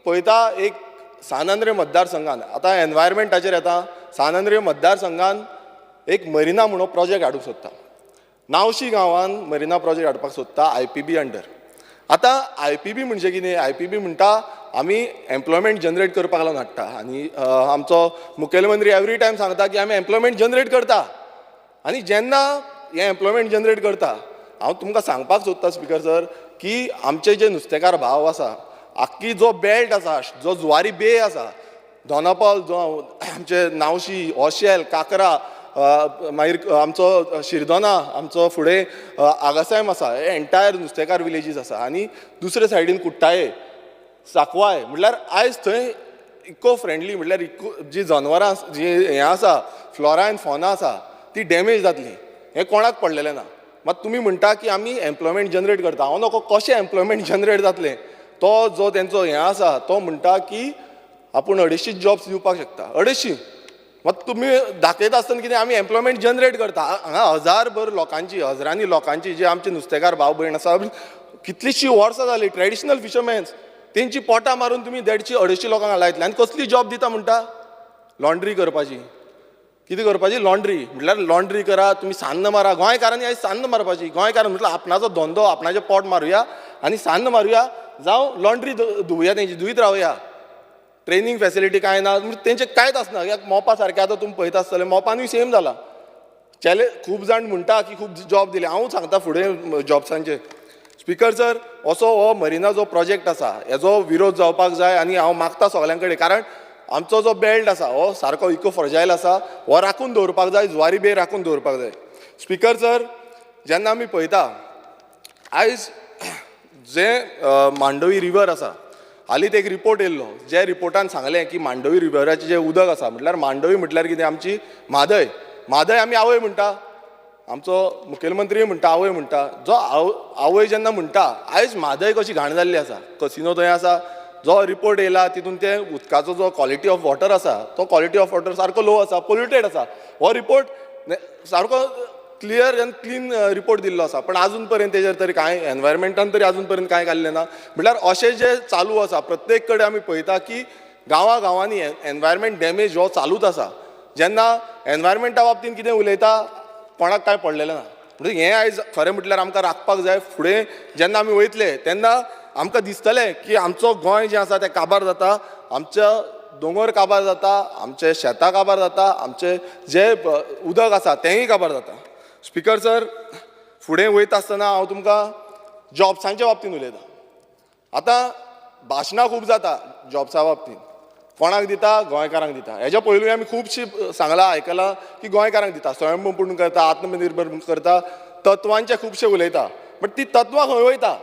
पळयता एक सानंद्रे मतदारसंघान आतां एनवायरमेंटाचेर येता. सानंद्रे मतदारसंघान एक मरिना म्हणून प्रोजेक्ट हाडूंक सोदता. नावशी गांवान मरिना प्रोजेक्ट हाडपाक सोदता IPB अंडर. आतां IPB म्हणजे कितें? IPB म्हणटा आमी एम्प्लॉयमेंट जनरेट करपाक लागून हाडटा. आनी आमचो मुखेलमंत्री एवरी टायम सांगता की आमी एम्प्लॉयमेंट जनरेट करता. आनी जेन्ना हें एम्प्लॉयमेंट जनरेट करता, हांव तुमकां सांगपाक सोदता स्पिकर सर की आमचे जे नुस्तेकार भाव आसा, आख्खी जो बेल्ट आसा, जो जुवारी बे आसा, दोनापावल, जो आमचे नावशी, ओशेल, काकरा, मागीर आमचो शिरदोना, आमचो फुडें आगासायम आसा, हे एंटायर नुस्तेकार विलेजीस आसा. आनी दुसरे सायडीन कुट्टाळे, साकवाय, म्हटल्यार आयज थंय इको फ्रेंडली, म्हटल्यार जी जनवरां, जी हें आसा, फ्लोरा एंड फॉना आसा, ती डॅमेज जातली. हें कोणाक पडलेलें ना. मात तुमी म्हणटा की आमी एम्प्लॉयमेंट जनरेट करता. हांव नको, कशें एम्प्लॉयमेंट जनरेट जातलें? तो जो तेंचो हें आसा तो म्हणटा की आपूण 250 जॉब्स दिवपाक शकता. 250. मात तुमी दाखयता आसतना कितें आमी एम्प्लॉयमेंट जनरेट करता. हांगा हजारभर लोकांची, हजारांनी लोकांची जे आमचे नुस्तेकार भाव भयण आसा, कितलींशीं वर्सां जालीं, ट्रेडिशनल फिशरमॅन्स, तेंची पोटां मारून तुमी 150-250 लोकांक लायतले. आनी कसली जॉब दिता म्हणटा? लॉन्ड्री करपाची. कितें करपाची? लॉन्ड्री. म्हटल्यार लॉन्ड्री करा, तुमी सान्न मारा. गोंयकारांनी आयज सान्न मारपाची. गोंयकार म्हटल्यार आपणाचो धंदो, आपणाचें पोट मारुया आनी सान्न मारुया, जावं लॉन्ड्री धुवया, तेंची धुयत रावया. ट्रेनींग फॅसिलिटी कांय ना, तेंचें कांयच आसना. कित्याक मोपा सारकें आतां तुमी पळयता आसतलें, मोपानूय सेम जाला. खूब जाण म्हणटा की खूब जॉब दिले. हांव सांगता फुडें जॉब्सांचे. स्पिकर सर, असो हो मरिना जो प्रोजेक्ट आसा, हेजो विरोध जावपाक जाय. आनी हांव मागता सगळ्यां कडेन, कारण आमचो जो बेल्ट आसा हो सारको इको फ्रजायल आसा, हो राखून दवरपाक जाय, जुवारी बे राखून दवरपाक जाय. स्पिकर सर, जेन्ना आमी पळयता आयज जे मांडोवी रिवर आसा, हालींच एक रिपोर्ट येयल्लो, जे रिपोर्टान सांगलें की मांडोवी रिवराचें जें उदक आसा, म्हटल्यार मांडोवी म्हटल्यार कितें? आमची म्हादय. म्हादय आमी आवय म्हणटा, आमचो मुखेलमंत्री म्हणटा आवय म्हणटा. जो आवय जेन्ना म्हणटा, आयज म्हादय कशी घाण जाल्ली आसा, कसिनो थंय आसा. जो रिपोर्ट येयला तितून ते उदकाचो जो क्वॉलिटी ऑफ वॉटर आसा, तो क्वॉलिटी ऑफ वॉटर सारको लो आसा, पोल्युटेड आसा. हो रिपोर्ट सारको क्लियर आनी क्लीन रिपोर्ट दिल्लो आसा. पण अजून पर्यंत तेजेर तरी कांय एनवायरमेंटान तरी अजून पर्यंत कांय काडलें ना. म्हटल्यार अशें जे चालू आसा, प्रत्येक कडेन आमी पळयता की गांवांनी एनवायरमेंट डॅमेज हो चालूच आसा. जेन्ना एनवायरमेंटा बाबतींत कितें उलयता, कोणाक कांय पडलेलें ना. म्हणजे हें आयज खरें म्हटल्यार आमकां राखपाक जाय. फुडें जेन्ना आमी वयतले तेन्ना आमकां दिसतलें की आमचो गोंय जें आसा तें काबार जाता, आमच्या दोंगर काबार जाता, आमचे शेतां काबार जाता, आमचे जे उदक आसा तेंय काबार जाता. स्पिकर सर, फुडें वयता आसतना हांव तुमकां जॉब्सांच्या बाबतींत उलयतां. आतां भाशणां खूब जाता जॉब्सा बाबतींत. कोणाक दिता? गोंयकारांक दिता. हेज्या पयलीं आमी खुबशीं सांगलां, आयकलां की गोंयकारांक दिता, स्वयंपूर्ण करता, आत्मनिर्भर करता, तत्वांचे खुबशे उलयता. बट ती तत्वां खंय वयता?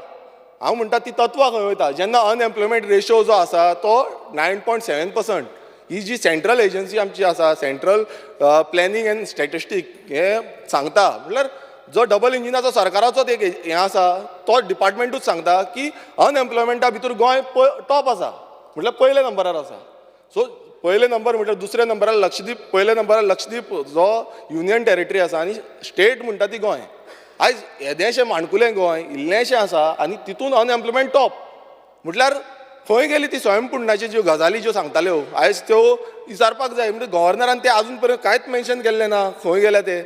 हांव म्हणटा ती तत्वां खंय वयता? जेन्ना अनएम्प्लॉयमेंट रेशो जो आसा तो 9.7%. ही जी सेंट्रल एजन्सी आमची आसा, सेंट्रल प्लॅनिंग एंड स्टॅटिस्टीक, हे सांगता. म्हटल्यार जो डबल इंजिनाचो सरकाराचो एक हें आसा, तो डिपार्टमेंटूच सांगता की अनएम्प्लॉयमेंटा भितर गोंय टॉप आसा, म्हटल्यार पयले नंबरार आसा. सो पयले नंबर म्हटल्यार दुसऱ्या नंबरार लक्षद्वीप, पयले नंबरार लक्षद्वीप जो युनियन टेरिटरी आसा, आनी स्टेट म्हणटा ती गोंय. आयज येदेशें माणकुलें गोंय इल्लेशें आसा आनी तितून अनएम्प्लॉयमेंट टॉप. म्हटल्यार खंय गेली ती स्वयंपूर्णाच्यो ज्यो गजाली ज्यो सांगताल्यो, आयज त्यो विचारपाक जाय. म्हणजे गव्हर्नरान ते आजून पर्यंत कांयच मेन्शन केल्लें ना, खंय गेले ते.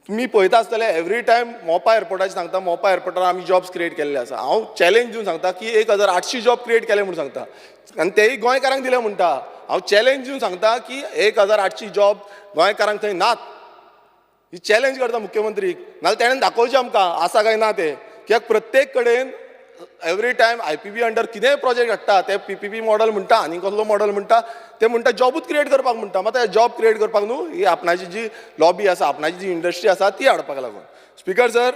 तुमी पळयता आसतले एवरी टायम मोपा एअरपोर्टाचें सांगता, मोपा एअरपोर्टार आमी जॉब्स क्रिएट केल्ले आसा. हांव चॅलेंज दिवन सांगता की 1800 जॉब क्रिएट केले म्हणून सांगता, आनी तेय गोंयकारांक दिले म्हणटा. हांव चॅलेंज दिवन सांगता की 1800 जॉब गोंयकारांक थंय नात. ही चॅलेंज करता मुख्यमंत्रीक, नाजाल्यार तेणेन दाखोवचें आमकां आसा काय ना तें. कित्याक प्रत्येक कडेन एवरी टायम IPB अंडर कितेंय प्रोजेक्ट हाडटा ते PPP मॉडल म्हणटा, आनी कसलो मॉडल म्हणटा, ते म्हणटा जॉबूच क्रिएट करपाक म्हणटा. मात जॉब क्रिएट करपाक न्हू, ही आपणाची जी लॉबी आसा, आपणाची जी इंडस्ट्री आसा ती हाडपाक लागून. स्पिकर सर,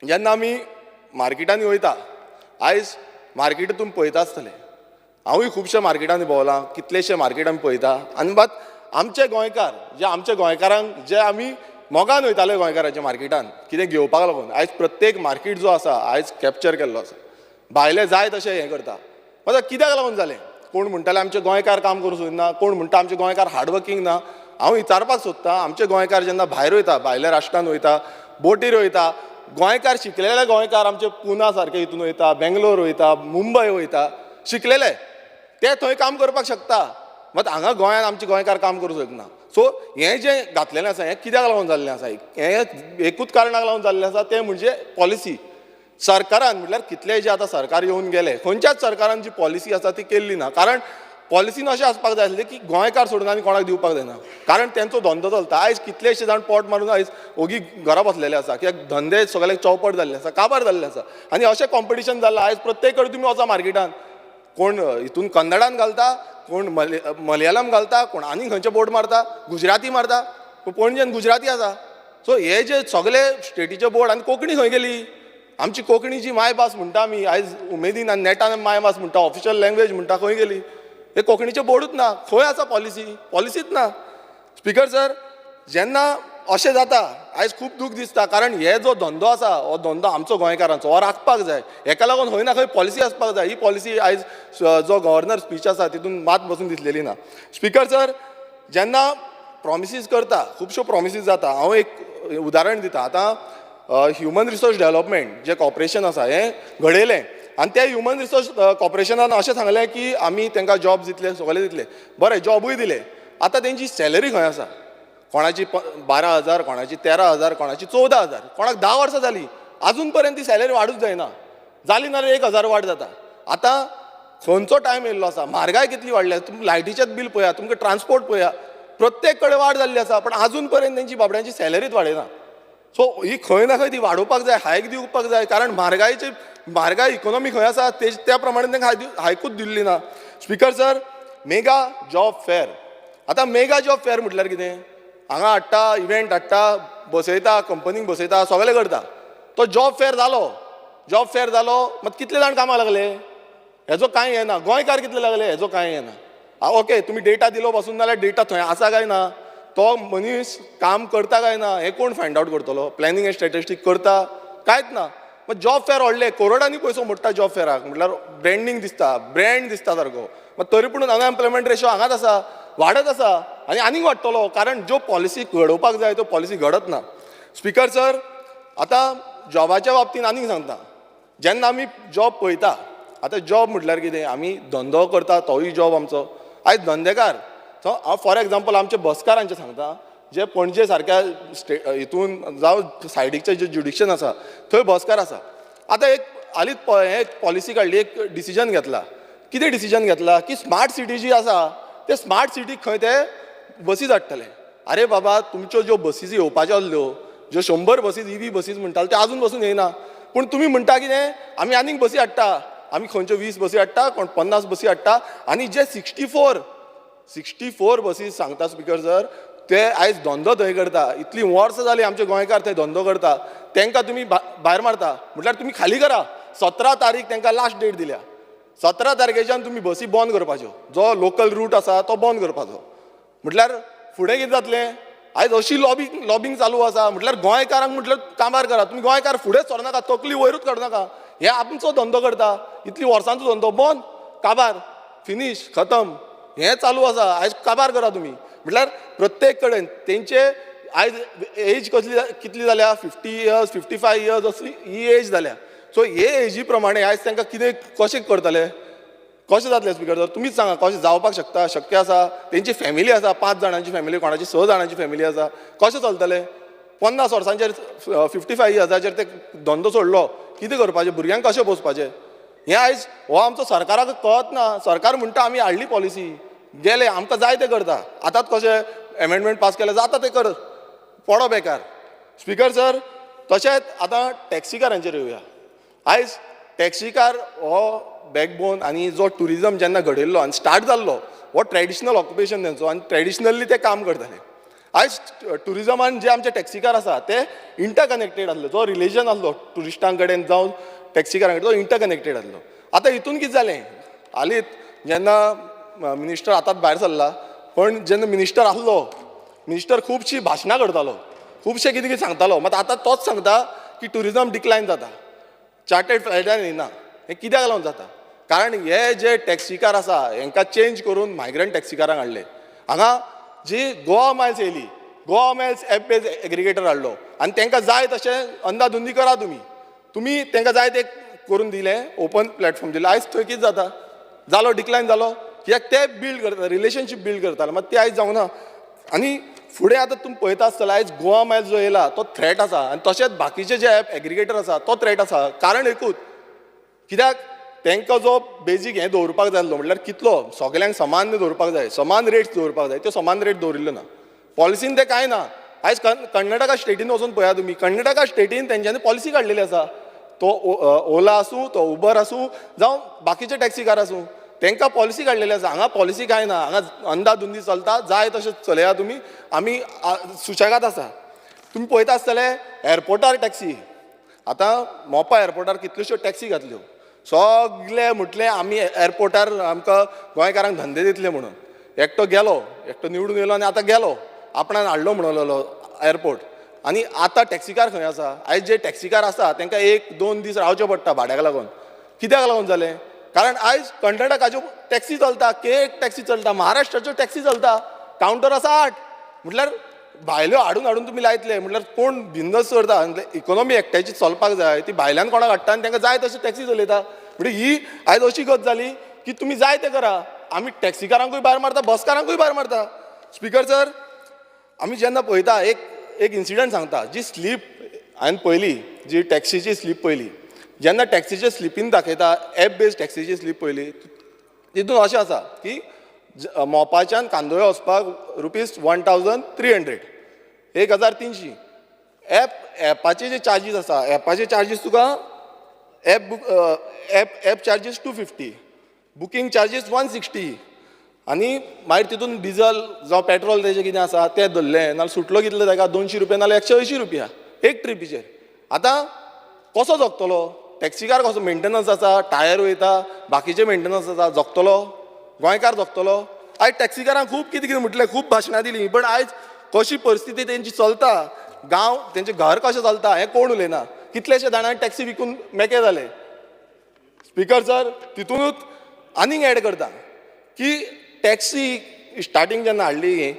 जेन्ना आमी मार्केटांनी वयता, आयज मार्केटांत तुमी पळयता आसतले हांवूय खुबशा मार्केटांनी भोंवलां, कितलेशे मार्केट आमी पळयता आनी बात आमचे गोंयकार जे आमच्या गोंयकारांक जे आमी मोगान वयताले गोंयकाराच्या मार्केटान कितें घेवपाक लागून आयज प्रत्येक मार्केट जो आसा आयज कॅप्चर केल्लो आसा. भायले जाय तशें हें करता. मात कित्याक लागून जालें? कोण म्हणटाले आमचे गोंयकार काम करूंक सोदिना, कोण म्हणटा आमचे गोंयकार हार्डवर्कींग ना. हांव विचारपाक सोदतां, आमचे गोंयकार जेन्ना भायर वयता, भायल्या राष्ट्रांत वयता, बोटीर वयता, गोंयकार शिकलेले गोंयकार आमचे पुना सारके हितून वयता, बेंगलोर वयता, मुंबय वयता, शिकलेले ते थंय काम करपाक शकता. मात हांगा गोंयांत आमचे गोंयकार काम करूंक शकना. सो हें जें घातलेलें आसा हें कित्याक लागून जाल्लें आसा? हें एकूच कारणाक लागून जाल्लें आसा तें म्हणजे पॉलिसी. सरकारान म्हटल्यार कितलेय जे आतां सरकार येवन गेले, खंयच्याच सरकारान जी पॉलिसी आसा ती केल्ली ना. कारण पॉलिसीन अशें आसपाक जाय आसलें की गोंयकार सोडून आनी कोणाक दिवपाक जायना. कारण तेंचो धंदो चलता. आयज कितलेशे जाण पोट मारून आयज ओगी घरा बसलेले आसा, कित्याक धंदे सगळे चौपट जाल्ले आसा, काबार जाल्ले आसा. आनी अशें कॉम्पिटिशन जालां आयज प्रत्येक कडेन तुमी वचा मार्केटान, कोण हितून कन्नडान घालता, कोण मलयालम घालता, कोण आनी खंयचे बोर्ड मारता, गुजराती मारता, पणजेन गुजराती आसा. सो हे जे सगळे स्टेटीचे बोर्ड आनी कोंकणी खंय गेली? आमची कोंकणी जी मायभास म्हणटा आमी आयज उमेदीन आनी नेटान मायभास म्हणटा, ऑफिशियल लँग्वेज म्हणटा, खंय गेली? हे कोंकणीचे बोर्डूच ना. खंय आसा पॉलिसी? पॉलिसीच ना. स्पिकर सर, जेन्ना अशें जाता आयज खूब दूख दिसता. कारण हे जो धंदो आसा हो धंदो आमचो गोंयकारांचो हो राखपाक जाय. हेका लागून खंय ना खंय पॉलिसी आसपाक जाय. ही पॉलिसी आयज जो गव्हर्नर स्पीच आसा तितून मात बसून दिसलेली ना. स्पिकर सर, जेन्ना प्रॉमिसीस करता, खुबश्यो प्रॉमिसीस जाता. हांव एक उदाहरण दिता. आतां ह्युमन रिसोर्स डेव्हलपमेंट जे कॉर्पोरेशन आसा हें घडयलें आनी त्या ह्युमन रिसोर्स कॉर्पोरेशनान अशें सांगलें की आमी तांकां जॉब दितले, सगळे दितले. बरें, जॉबूय दिले. आतां तेंची सॅलरी खंय आसा? कोणाची 12,000, कोणाची 13,000, कोणाची 14,000, कोणाक 10 वर्सां जालीं, आजून पर्यंत ती सॅलरी वाडूच जायना. जाली नाल्यार 1,000 वाड जाता. आतां खंयचो टायम येयल्लो आसा? म्हारगाय कितली वाडल्या? तुमी लायटीचेच बील पळया, तुमकां ट्रान्सपोर्ट पळया, प्रत्येक कडेन वाड जाल्ली आसा. पण आजून पर्यंत तेंची बाबड्यांची सॅलरीच वाडयना. सो ही खंय ना खंय ती वाडोवपाक जाय, हायक दिवपाक जाय. कारण म्हारगाय इकॉनॉमी खंय आसा त्या प्रमाणे तांकां हायकूच दिल्ली ना. Speaker sir, mega job fair. आतां मेगा जॉब फेअर म्हटल्यार कितें? हांगा हाडटा, इव्हेंट हाडटा, बसयता, कंपनीक बसयता, सगळें करता. तो जॉब फेअर जालो, मात कितले जाण कामाक लागले? हेजो कांय येना. गोंयकार कितले लागले? हेजो कांय येना. ओके, तुमी डेटा दिलो बसून, जाल्यार डेटा थंय आसा काय ना? तो मनीस काम करता काय ना हें कोण फायंड आउट करतलो? प्लॅनिंग एंड स्ट्रॅटेजिक करता? कांयच ना. मग जॉब फेअर व्हडले, करोडांनी पयसो मोडटा जॉब फेअराक. म्हटल्यार ब्रँड दिसता सारको. मग तरी पूण अनएम्प्लॉयमेंट रेशो हांगाच आसा, वाडत आसा आनी आनीक वाडटलो. कारण ज्यो पॉलिसी घडोवपाक जाय त्यो पॉलिसी घडत ना. स्पिकर सर, आतां जॉबाच्या बाबतींत आनीक सांगता. जेन्ना आमी जॉब पळयता, आतां जॉब म्हटल्यार कितें? आमी धंदो करता तोय जॉब आमचो. आयज धंदेकार, हांव फॉर एग्जाम्पल आमचे बसकारांचे सांगता, जे पणजे सारक्या हितून जावं सायडीकचे जे ज्युडिक्शन आसा थंय बसकार आसा. आतां एक पॉलिसी काडली, एक डिसिजन घेतला. कितें डिसिजन घेतला? की स्मार्ट सिटी जी आसा ते स्मार्ट सिटीक खंय ते बसीज हाडटले. अरे बाबा, तुमच्यो ज्यो बसीज येवपाच्यो आसल्यो, ज्यो 100 बसीज EV बसीज म्हणटाले ते आजून बसून येयना. पूण तुमी म्हणटा कितें? आमी आनीक बसी हाडटा, आमी खंयच्यो 20 बसी हाडटा, कोण 50 बसी हाडटा. आनी जे 64 बसीज सांगता स्पिकर सर, ते आयज धंदो थंय करता. इतली वर्सां जालीं आमचे गोंयकार थंय धंदो करता. तांकां तुमी भायर मारता. म्हटल्यार तुमी खाली करा. 17 तारीख तांकां लास्ट डेट दिल्या. 17 तारखेच्यान तुमी बसी बंद करपाच्यो. जो लोकल रूट आसा तो बंद करपाचो. म्हटल्यार फुडें कितें जातलें? आयज अशी लॉबिंग चालू आसा. म्हटल्यार गोंयकारांक म्हटल्यार कामार करा. तुमी गोंयकार फुडें सरनाका, तकली वयरूच काडनाका. हे आमचो धंदो करता, इतली वर्सांचो धंदो बंद, काबार, फिनीश, खतम. हें चालू आसा. आयज काबार करा तुमी. म्हटल्यार प्रत्येक कडेन तेंचे आयज एज कितली जाल्या? 50 इयर्स, 55 इयर्स असली ही एज जाल्या. सो हे एजी प्रमाणे आयज तांकां कितें कशें करतले? कशें जातलें स्पिकर सर? तुमीच सांगा, कशें जावपाक शकता? शक्य आसा? तेंची फॅमिली आसा, 5 जाणांची फॅमिली, कोणाची 6 जाणांची फॅमिली आसा. कशें चलतलें? 50 वर्सांचेर 55 इयर्साचेर ते धंदो सोडलो, कितें करपाचें? भुरग्यांक कशें पोसपाचें? हें आयज हो आमचो सरकाराक कळत ना. सरकार म्हणटा आमी हाडली पॉलिसी, गेले, आमकां जाय तें करता. आतांच कशें एमेंडमेंट पास केलें, जाता तें कर, पडो बेकार. स्पिकर सर, तशेंच आतां टॅक्सीकारांचेर येवया. आयज टॅक्सीकार हो बॅकबोन आनी जो टुरिजम जेन्ना घडयल्लो आनी स्टार्ट जाल्लो, हो ट्रेडिशनल ऑक्युपेशन तेंचो आनी ट्रेडिशनली ते काम करताले. आयज टुरिजमान जे आमचे टॅक्सीकार आसा ते इंटरकनेक्टेड आसले. जो रिलेशन आसलो टुरिस्टां कडेन जावं टॅक्सीकारां कडेन तो इंटरकनेक्टेड आसलो. आतां हितून कितें जालें? हालींच जेन्ना मिनिस्टर आतांच भायर सरला, पण जेन्ना मिनिस्टर आसलो, मिनिस्टर खुबशीं भाशणां करतालो, खुबशे कितें कितें सांगतालो. मात आतां तोच सांगता की ट्युरिजम डिक्लायन जाता, चार्टर्ड फ्लायटान येना. हें कित्याक लागून जाता? कारण हे जे टॅक्सीकार आसा हांकां चेंज करून मायग्रंट टॅक्सीकारांक हाडले. हांगा जी गोवा मायल्स येयली, Goa miles app based aggregator हाडलो आनी तांकां जाय तशें अंदाधुंदी करा. तुमी तांकां जाय तें करून दिलें, ओपन प्लॅटफॉर्म दिलो. आयज थंय कितें जाता? जालो डिक्लायन जालो. कित्याक ते बिल्ड करता, रिलेशनशीप बिल्ड करताले, मात ते आयज जावना. आनी फुडें आतां तुमी पळयता आसतले आयज गोवा मायल्स जो येयला तो थ्रेट आसा, आनी तशेंच बाकीचे जे एप एग्रिगेटर आसा तो थ्रेट आसा. कारण एकूच, कित्याक तांकां जो बेजीक हें दवरपाक जाय आसलो, म्हटल्यार कितलो सगल्यांक समान दवरपाक जाय, समान रेट्स दवरपाक जाय, त्यो समान रेट दवरिल्ल्यो ना. पॉलिसीन ते कांय ना. आयज कर्नाटका स्टेटीन वचून पळया तुमी, कर्नाटका स्टेटीन तेंच्यांनी पॉलिसी काडलेली आसा. तो ओला आसूं, तो उबर आसूं, जावं बाकीचे टॅक्सीकार आसूं, तांकां पॉलिसी काडलेली आसा. हांगा पॉलिसी कांय ना. हांगा अंदाधुंदी चलता, जाय तशें चलया तुमी, आमी सुशेगाद आसा. तुमी पळयता आसतले एअरपोर्टार टॅक्सी, आतां मोपा एअरपोर्टार कितल्योश्यो टॅक्सी घातल्यो. सगळे म्हटलें आमी एअरपोर्टार आमकां गोंयकारांक धंदे दितले म्हणून. एकटो गेलो, एकटो निवडून येयलो आनी आतां गेलो, आपणान हाडलो म्हणलो एअरपोर्ट. आनी आतां टॅक्सीकार खंय आसा? आयज जे टॅक्सीकार आसा तांकां 1-2 दीस रावचें पडटा भाड्याक लागून. कित्याक लागून जालें? कारण आयज कर्नाटकाच्यो टॅक्सी चलता, एक टॅक्सी चलता, महाराष्ट्राच्यो टॅक्सी चलता, कावंटर आसा 8. म्हटल्यार भायल्यो हाडून हाडून तुमी लायतले, म्हटल्यार कोण बिजनस करता, इकॉनॉमी एकट्याची चलपाक जाय, ती भायल्यान कोणाक हाडटा आनी तांकां जाय तशी टॅक्सी चलयता. म्हणजे ही आयज अशी गत जाली की तुमी जाय तें करा. आमी टॅक्सीकारांकूय भायर मारता, बसकारांकूय भायर मारता. स्पिकर सर, आमी जेन्ना पळयता एक इन्सिडंट सांगता. जी स्लीप हांवें पयली, जी टॅक्सीची स्लीप पयली, जेन्ना टॅक्सीचे स्लिपीन दाखयता, एप बेस्ड टॅक्सीची स्लीप पयली, तितून अशें आसा की मोपाच्यान कांदोळे वचपाक ₹1300, 1300. एपाचे जे चार्जीस आसा, एपाचे चार्जीस तुका एप चार्जीस 250, बुकींग चार्जीस 160, आनी मागीर तितून डिझल जावं पेट्रोल तेजें कितें आसा तें धरलें, नाल्यार सुटलो कितलो ताका ₹200 नाल्यार ₹180 एक ट्रिपीचेर. आतां कसो जगतलो टॅक्सीकार? कसो मेंटेनन्स आसा, टायर वयता, बाकीचे मेंटेनन्स आसा, जगतलो गोंयकार जगतलो? आयज टॅक्सीकारांक खूब कितें कितें म्हटलें, खूब भाशणां दिलीं, पण आयज कशी परिस्थिती तेंची चलता, गांव तेंचें घर कशें चलता हें कोण उलयना. कितलेशे जाणांनी टॅक्सी विकून मेके जाले. स्पिकर सर, तितूनूच आनीक एड करता की टॅक्सी स्टार्टींग जेन्ना हाडली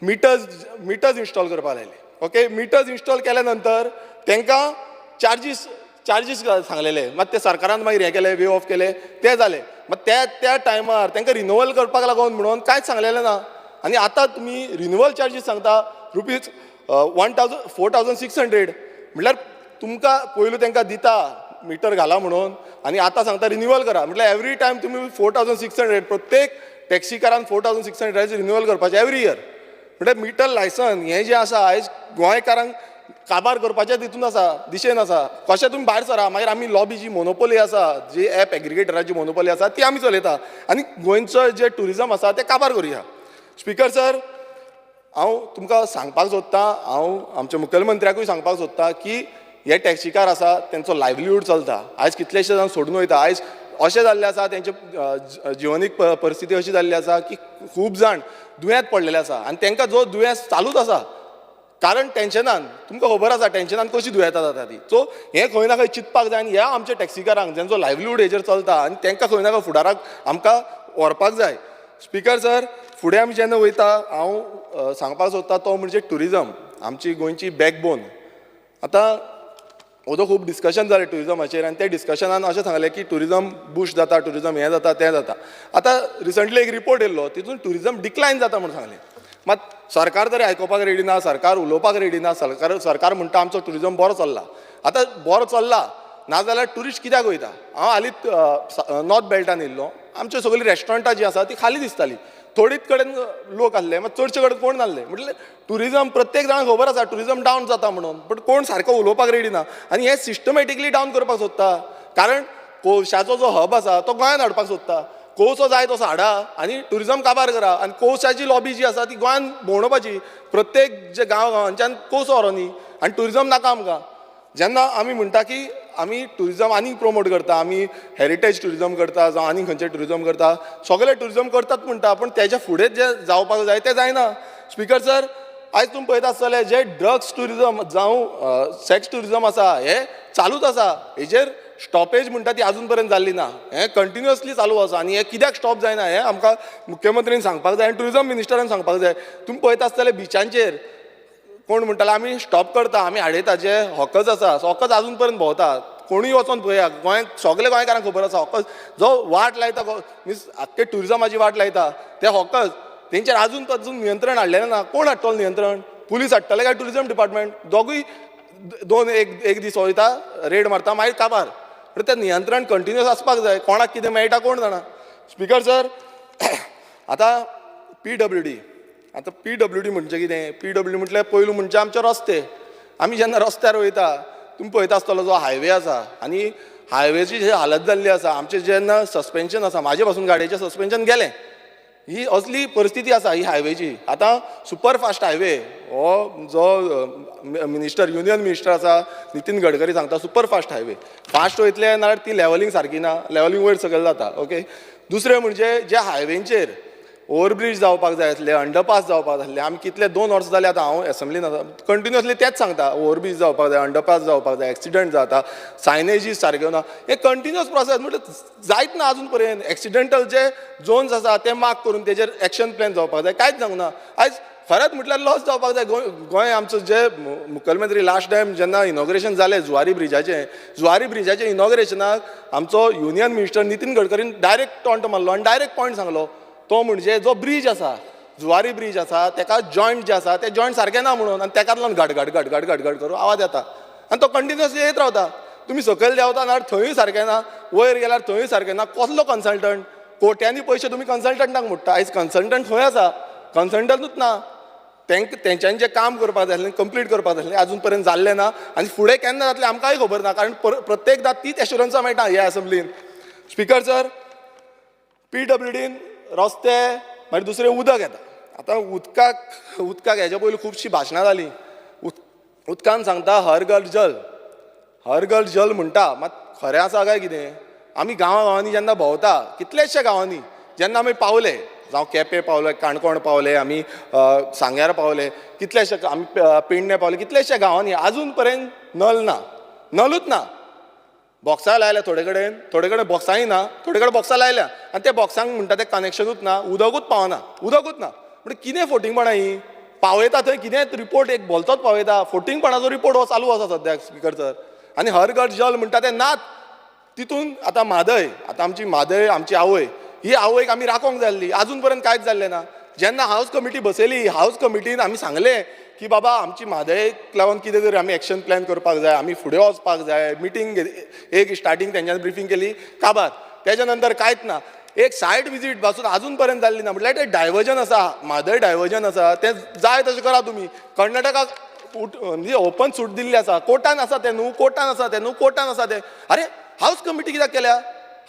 मिटर्स इन्स्टॉल करपाक लायले. ओके, मिटर्स इन्स्टॉल केल्या नंतर तांकां चार्जीस सांगलेले, मात ते सरकारान मागीर हें केलें, वे ऑफ केलें, तें जालें. मात त्या टायमार तांकां रिन्युवल करपाक लागून म्हणून कांयच सांगलेलें ना. आनी आतां तुमी रिन्युवल चार्जीस सांगता ₹4,600. म्हटल्यार तुमकां पयलू तांकां दिता मिटर घाला म्हणून, आनी आतां सांगता रिन्युवल करा. म्हटल्यार एवरी टायम तुमी 4,600, प्रत्येक टॅक्सीकारान 4,600 रिन्युवल करपाचें एवरी इयर. म्हटल्यार मिटर लायसन हें जें आसा आयज गोंयकारांक काबार करपाचें तितून आसा, दिशेन आसा. कशें तुमी भायर सरा, मागीर आमी लॉबी जी मोनोपोली आसा, जी एप एग्रिगेटराची मोनोपोली आसा ती आमी चलयता, आनी गोंयचो जे ट्युरिजम आसा तें काबार करुया. स्पिकर सर, हांव तुमकां सांगपाक सोदतां, हांव आमच्या मुखेलमंत्र्याकूय सांगपाक सोदतां की हे टॅक्सीकार आसा तेंचो लायव्हलीहूड चलता. आयज कितलेशे जाण सोडून वयता. आयज अशें जाल्लें आसा, तेंचे जिवनीक परिस्थिती अशी जाल्ली आसा की खूब जाण दुयेंत पडलेले आसा, आनी तांकां जो दुयेंस चालूच आसा. कारण टेन्शनान, तुमकां खबर आसा टेन्शनान कशी दुयेंतां जाता ती. सो हें खंय ना खंय चिंतपाक जाय, आनी ह्या आमच्या टॅक्सीकारांक जेंचो लायव्हलीहूड हेजेर चलता, आनी तांकां खंय ना खंय फुडाराक आमकां व्हरपाक जाय. स्पिकर सर, फुडें आमी जेन्ना वयता, हांव सांगपाक सोदतां तो म्हणजे ट्युरिजम, आमची गोंयची बॅकबोन. आतां ओदो खूब डिस्कशन जालें ट्युरिजमाचेर, आनी त्या डिस्कशनान अशें सांगलें की ट्युरिजम बुश जाता, ट्युरिजम हें जाता तें जाता. आतां रिसंटली एक रिपोर्ट येयल्लो, तितून ट्युरिजम डिक्लायन जाता म्हणून सांगलें. मात सरकार तरी आयकोपाक रेडी ना, सरकार उलोवपाक रेडी ना. सरकार म्हणटा आमचो ट्युरिजम बरो चल्ला. आतां बरो चल्ला नाजाल्यार ट्युरिस्ट कित्याक वयता? हांव हालींच नॉर्थ बेल्टान येयल्लो, आमच्यो सगळीं रेस्टॉरंटां जीं आसा ती खाली दिसतालीं. थोडीच कडेन लोक आसले, मात चडशे कडेन कोण नासले. म्हटल्यार ट्युरिजम प्रत्येक जाणांक खबर आसा ट्युरिजम डावन जाता म्हणून, बट कोण सारको उलोवपाक रेडी ना. आनी हें सिस्टमॅटिकली डावन करपाक सोदता. कारण कोळशाचो जो हब आसा तो गोंयांत हाडपाक सोदता. कोळसो जाय तसो हाडा आनी ट्युरिजम काबार करा. आनी कोळशाची लॉबी जी आसा ती गोंयांत भोंवडोवपाची. प्रत्येक जे गांवांच्यान कोळसो व्हरो न्ही, आनी ट्युरिजम नाका आमकां. जेन्ना आमी म्हणटा की आमी टुरिजम आनीक प्रमोट करता, आमी हेरिटेज टुरिजम करता जावं आनीक खंयचें टुरिजम करता, सगळे टुरिजम करतात म्हणटा, पूण तेच्या फुडें जे जावपाक जाय तें जायना. स्पिकर सर, आयज तुमी पळयता आसतले जे ड्रग्स टुरिजम जावं सेक्स टुरिजम आसा हें चालूच आसा, हेजेर स्टॉपेज म्हणटा ती आजून पर्यंत जाल्ली ना. हें कंटिन्युअसली चालू आसा आनी हें कित्याक स्टॉप जायना हें आमकां मुख्यमंत्रीन सांगपाक जाय आनी टुरिजम मिनिस्टरान सांगपाक जाय. तुमी पळयता आसतले बिचांचेर कोण म्हणटालो आमी स्टॉप करता, आमी आडयता, जे हॉकर्स आसा हॉकर्स आजून पर्यंत भोंवता. कोणूय वचोन पळया, गोंयांत सगळे गोंयकारांक खबर आसा हॉकर्स जो वाट लायता मीन्स आख्खे टुरिजमाची वाट लायता ते हॉकर्स, तेंचेर आजून नियंत्रण हाडलेलें ना. कोण हाडटलो नियंत्रण? पुलीस हाडटले काय टुरिजम डिपार्टमेंट? दोगूय एक दीस वयता, रेड मारता, मागीर काबार. पण तें नियंत्रण कंटिन्युअस आसपाक जाय. कोणाक कितें मेळटा कोण जाणा. स्पिकर सर, आतां PWD म्हणजे कितें? PWD म्हटल्यार पयलू म्हणजे आमचे रस्ते. आमी जेन्ना रस्त्यार वयता तुमी पळयता आसतलो जो हायवे आसा आनी हायवेची जी हालत जाल्ली आसा, आमचें जेन्ना सस्पेन्शन आसा, म्हाजे पासून गाडयेचें सस्पेन्शन गेलें, ही असली परिस्थिती आसा ही हायवेची. आतां सुपरफास्ट हायवे हो जो युनियन मिनिस्टर आसा नितीन गडकरी सांगता सुपरफास्ट हायवे. फास्ट वयतले नाल्यार ती लेवलिंग सारकी ना, लेवलिंग वयर सकयल जाता. ओके. दुसरें म्हणजे जे हायवेंचेर ओवरब्रिज जावपाक जाय आसले, अंडरपास जावपाक जाय आसले, आमी कितले 2 वर्सां जाले आतां हांव एसेंब्लीन आसा, कंटिन्युअसली तेंच सांगता, ओवरब्रिज जावपाक जाय, अंडरपास जावपाक जाय, एक्सिडंट जाता, सायनेजीस सारक्यो ना, हे कंटिन्युअस प्रोसेस म्हणजे जायत ना आजून पर्यंत. एक्सिडेंटल जे झोन्स आसा ते मार्क करून तेजेर एक्शन प्लॅन जावपाक जाय, कांयच जावंक ना. आयज खरेंच म्हटल्यार लॉस जावपाक जाय. गोंय आमचो जे मुखेलमंत्री लास्ट टायम जेन्ना इनॉग्रेशन जालें जुवारी ब्रिजाचें इनॉग्रेशनाक आमचो युनियन मिनिस्टर नितीन गडकरीन डायरेक्ट टॉन्ट मारलो आनी डायरेक्ट पॉयंट सांगलो. तो म्हणजे जो ब्रीज आसा, जुवारी ब्रीज आसा, तेका जॉयंट जे आसा ते जॉयंट सारके ना म्हणून, आनी तेका लागून घड करून आवाज येता आनी तो कंटिन्युअसली येत रावता. तुमी सकयल देंवता ना थंयूय सारकें ना, वयर गेल्यार थंयूय सारकें ना. कसलो कन्सल्टंट? कोट्यांनी पयशे तुमी कन्सल्टंटांक मोडटा. आयज कन्सल्टंट खंय आसा? कन्सल्टंटूच ना. तेंच्यांनी जें काम करपाक जाय आसलें, कंप्लीट करपाक जाय आसलें, आजून पर्यंत जाल्लें ना आनी फुडें केन्ना जातलें आमकांय खबर ना, कारण प्रत्येकदां तीच एश्युरन्सां मेळटा ह्या एसेंब्लीन. स्पिकर सर, PWDन रस्ते मागीर दुसरें उदक येता. आतां उदकाक हेच्या पयलीं खुबशीं भाशणां जालीं. उदकान सांगता हर घर जल म्हणटा, मात खरें आसा काय कितें? आमी गांवांनी जेन्ना भोंवता, कितलेशे गांवांनी जेन्ना आमी पावले, जावं केपें पावले, काणकोण पावले, आमी सांग्यार पावले, कितलेशे आमी पेडणे पावले, कितलेशे गांवांनी आजून पर्यंत नलूच ना. बॉक्सां लायल्या थोडे कडेन बॉक्सांय ना, थोडे कडेन बॉक्सां लायल्या आनी त्या बॉक्सांक म्हणटा तें कनेक्शनूच ना, उदकूच पावना. म्हणजे कितें फोटिंगपणां ही? पावयता थंय कितें रिपोर्ट एक भलतोच पावयता. फोटिंगपणाचो रिपोर्ट हो चालू आसा सद्याक स्पिकर सर. आनी हर घर जल म्हणटा तें नात. तितून आतां आमची मादय आमची आवय, ही आवयक आमी राखोंक जाय आसली, आजून पर्यंत कांयच जाल्लें ना. जेन्ना हावस कमिटी बसयली, हावस कमिटीन आमी सांगलें की बाबा आमची म्हादयक लागून कितें तरी आमी एक्शन प्लॅन करपाक जाय, आमी फुडें वचपाक जाय. मिटींग एक स्टार्टींग तेंच्यांनी ब्रिफींग केली, काबार. तेच्या नंतर कांयच ना. एक सायट विजीट पासून आजून पर्यंत जाल्ली ना. म्हटल्यार तें डायवर्जन आसा, म्हादय डायवर्जन आसा, तें जाय तशें करा तुमी. कर्नाटकाक म्हणजे ओपन सूट दिल्ली आसा. कोर्टान आसा तें न्हू. अरे हावस कमिटी कित्याक केल्या?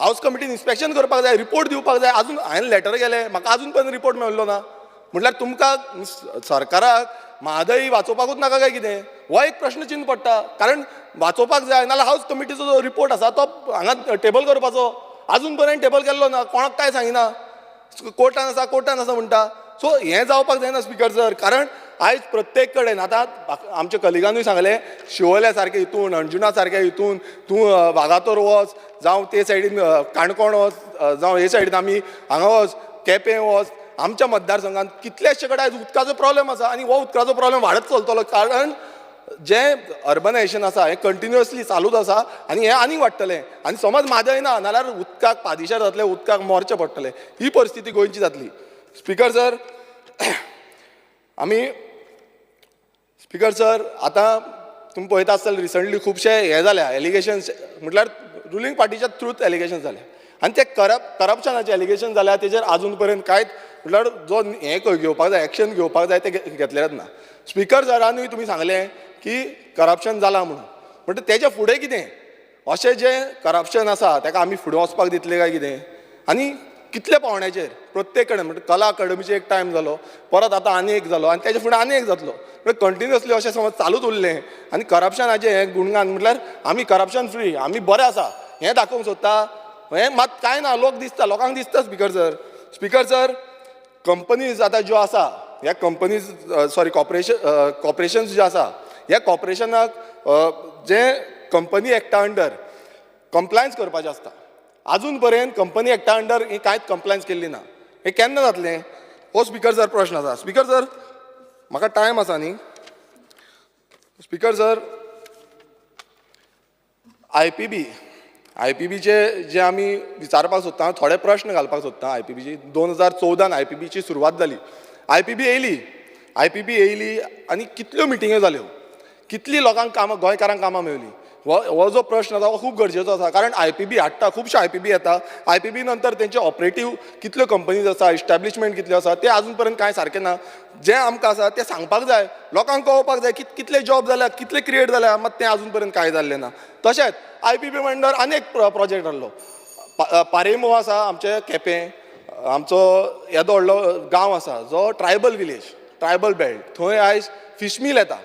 हावस कमिटीन इन्स्पेक्शन करपाक जाय, रिपोर्ट दिवपाक जाय. आजून हांवें लेटर केलें, म्हाका आजून पर्यंत रिपोर्ट मेळिल्लो ना. म्हटल्यार तुमकां सरकाराक म्हादय वाचोवपाकूच नाका काय कितें? हो एक प्रश्न चिन्न पडटा. कारण वाचोवपाक जाय नाल्यार हावस कमिटीचो जो रिपोर्ट आसा तो हांगा टेबल करपाचो. आजून पर्यंत टेबल केल्लो ना, कोणाक काय सांगिना. कोर्टान आसा म्हणटा. सो हें जावपाक जायना स्पिकर सर. कारण आयज प्रत्येक कडेन आतां आमच्या कलिगानूय सांगलें, शिवोल्या सारके हितून, अंजुना सारक्या हितून तूं वागातोर वच, जावं ते सायडीन काणकोण वच, जावं हे सायडीन आमी हांगा वच, केपें वच. आमच्या मतदारसंघात कितलेशे कडेन आयज उदकाचो प्रॉब्लेम आसा आनी हो उदकाचो प्रॉब्लेम वाडत चलतलो. कारण जें अर्बनायझेशन आसा हें कंटिन्युअसली चालूच आसा आनी हें आनीक वाडटलें. आनी समज म्हादय ना नाल्यार उदकाक पादेशार जातले, उदकाक मोरचें पडटलें. ही परिस्थिती गोंयची जातली. स्पिकर सर, आतां तुमी पळयता आसतले रिसंटली खुबशे हे जाल्या एलिगेशन्स, म्हटल्यार रुलींग पार्टीच्या थ्रूच एलिगेशन्स जाले आनी ते करप्शनाचे एलिगेशन जाल्या. तेजेर आजून पर्यंत कांयच म्हटल्यार जो हें घेवपाक जाय, एक्शन घेवपाक जाय ते घेतलेलेच ना. स्पिकर सरानूय तुमी सांगलें की करप्शन जालां म्हणून. म्हणटा तेच्या फुडें कितें? अशें जें करप्शन आसा तेका आमी फुडें वचपाक दितले काय कितें? आनी कितले पावण्याचेर प्रत्येक कडेन म्हणजे कला अकादमीचो एक टायम जालो, परत आतां आनी एक जालो, आनी तेजे फुडें आनी एक जातलो. म्हणजे कंटिन्युअसली अशें समज चालूच उरलें आनी करप्शनाचें हें गुणगान म्हटल्यार आमी करप्शन फ्री, आमी बरे आसा हें दाखोवंक सोदता. हें मात कांय ना, लोकांक दिसता स्पिकर सर कंपनीज आतां ज्यो आसा ह्या कंपनीज कॉर्पोरेशन्स जे आसा ह्या कॉर्पोरेशनाक जे कंपनी एक्टा अंडर कंप्लायन्स करपाचें आसता. आजून पर्यंत कंपनी एक्टा अंडर ही कांयच कंप्लायन्स केल्ली ना. हें केन्ना जातलें हो स्पिकर सर प्रश्न आसा. स्पिकर सर म्हाका टायम आसा न्ही. स्पिकर सर IPBचे जे आमी विचारपाक सोदता, हांव थोडे प्रश्न घालपाक सोदता. IPBची 2014 IPBची सुरवात जाली. IPB येयली आनी कितल्यो मिटिंग्यो जाल्यो, कितली लोकांक कामां गोंयकारांक कामां मेळ्ळीं. हो जो प्रश्न आसा हो खूब गरजेचो आसा. कारण IPB हाडटा, खुबशे IPB येता. IPB नंतर तेंचे ऑपरेटीव कितल्यो कंपनीज आसा, इस्टॅब्लिशमेंट कितल्यो आसा ते आजून पर्यंत कांय सारकें ना. जें आमकां आसा तें सांगपाक जाय, लोकांक कळोवपाक जाय कितले जॉब जाल्यात, कितले क्रिएट जाल्या, मात तें आजून पर्यंत कांय जाल्लें ना. तशेंच IPB अंडर आनी एक प्रोजेक्ट आहलो पारेमो आसा आमचे केपें, आमचो येदो व्हडलो गांव आसा जो ट्रायबल विलेज, ट्रायबल बेल्ट, थंय आयज फिश मील येता.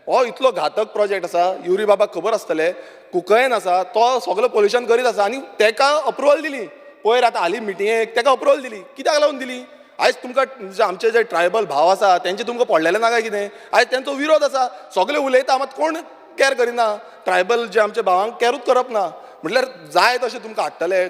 हो इतलो घातक प्रोजेक्ट आसा. युरी बाबाक खबर आसतलें, कुंकळेन आसा तो सगळो पोल्युशन करीत आसा आनी तेका अप्रुवल दिली. पयर आतां हालीं मिटिंगेक तेका अप्रुवल दिली. कित्याक लागून दिली? आयज तुमकां आमचे जे ट्रायबल भाव आसा तेंचे तुमकां पडलेलें ना काय कितें? आयज तेंचो विरोध आसा. सगळे उलयता मात कोण कॅर करिना. ट्रायबल जे आमचे भावांक कॅरूच करप ना. म्हटल्यार जाय तशें तुमकां हाडटले,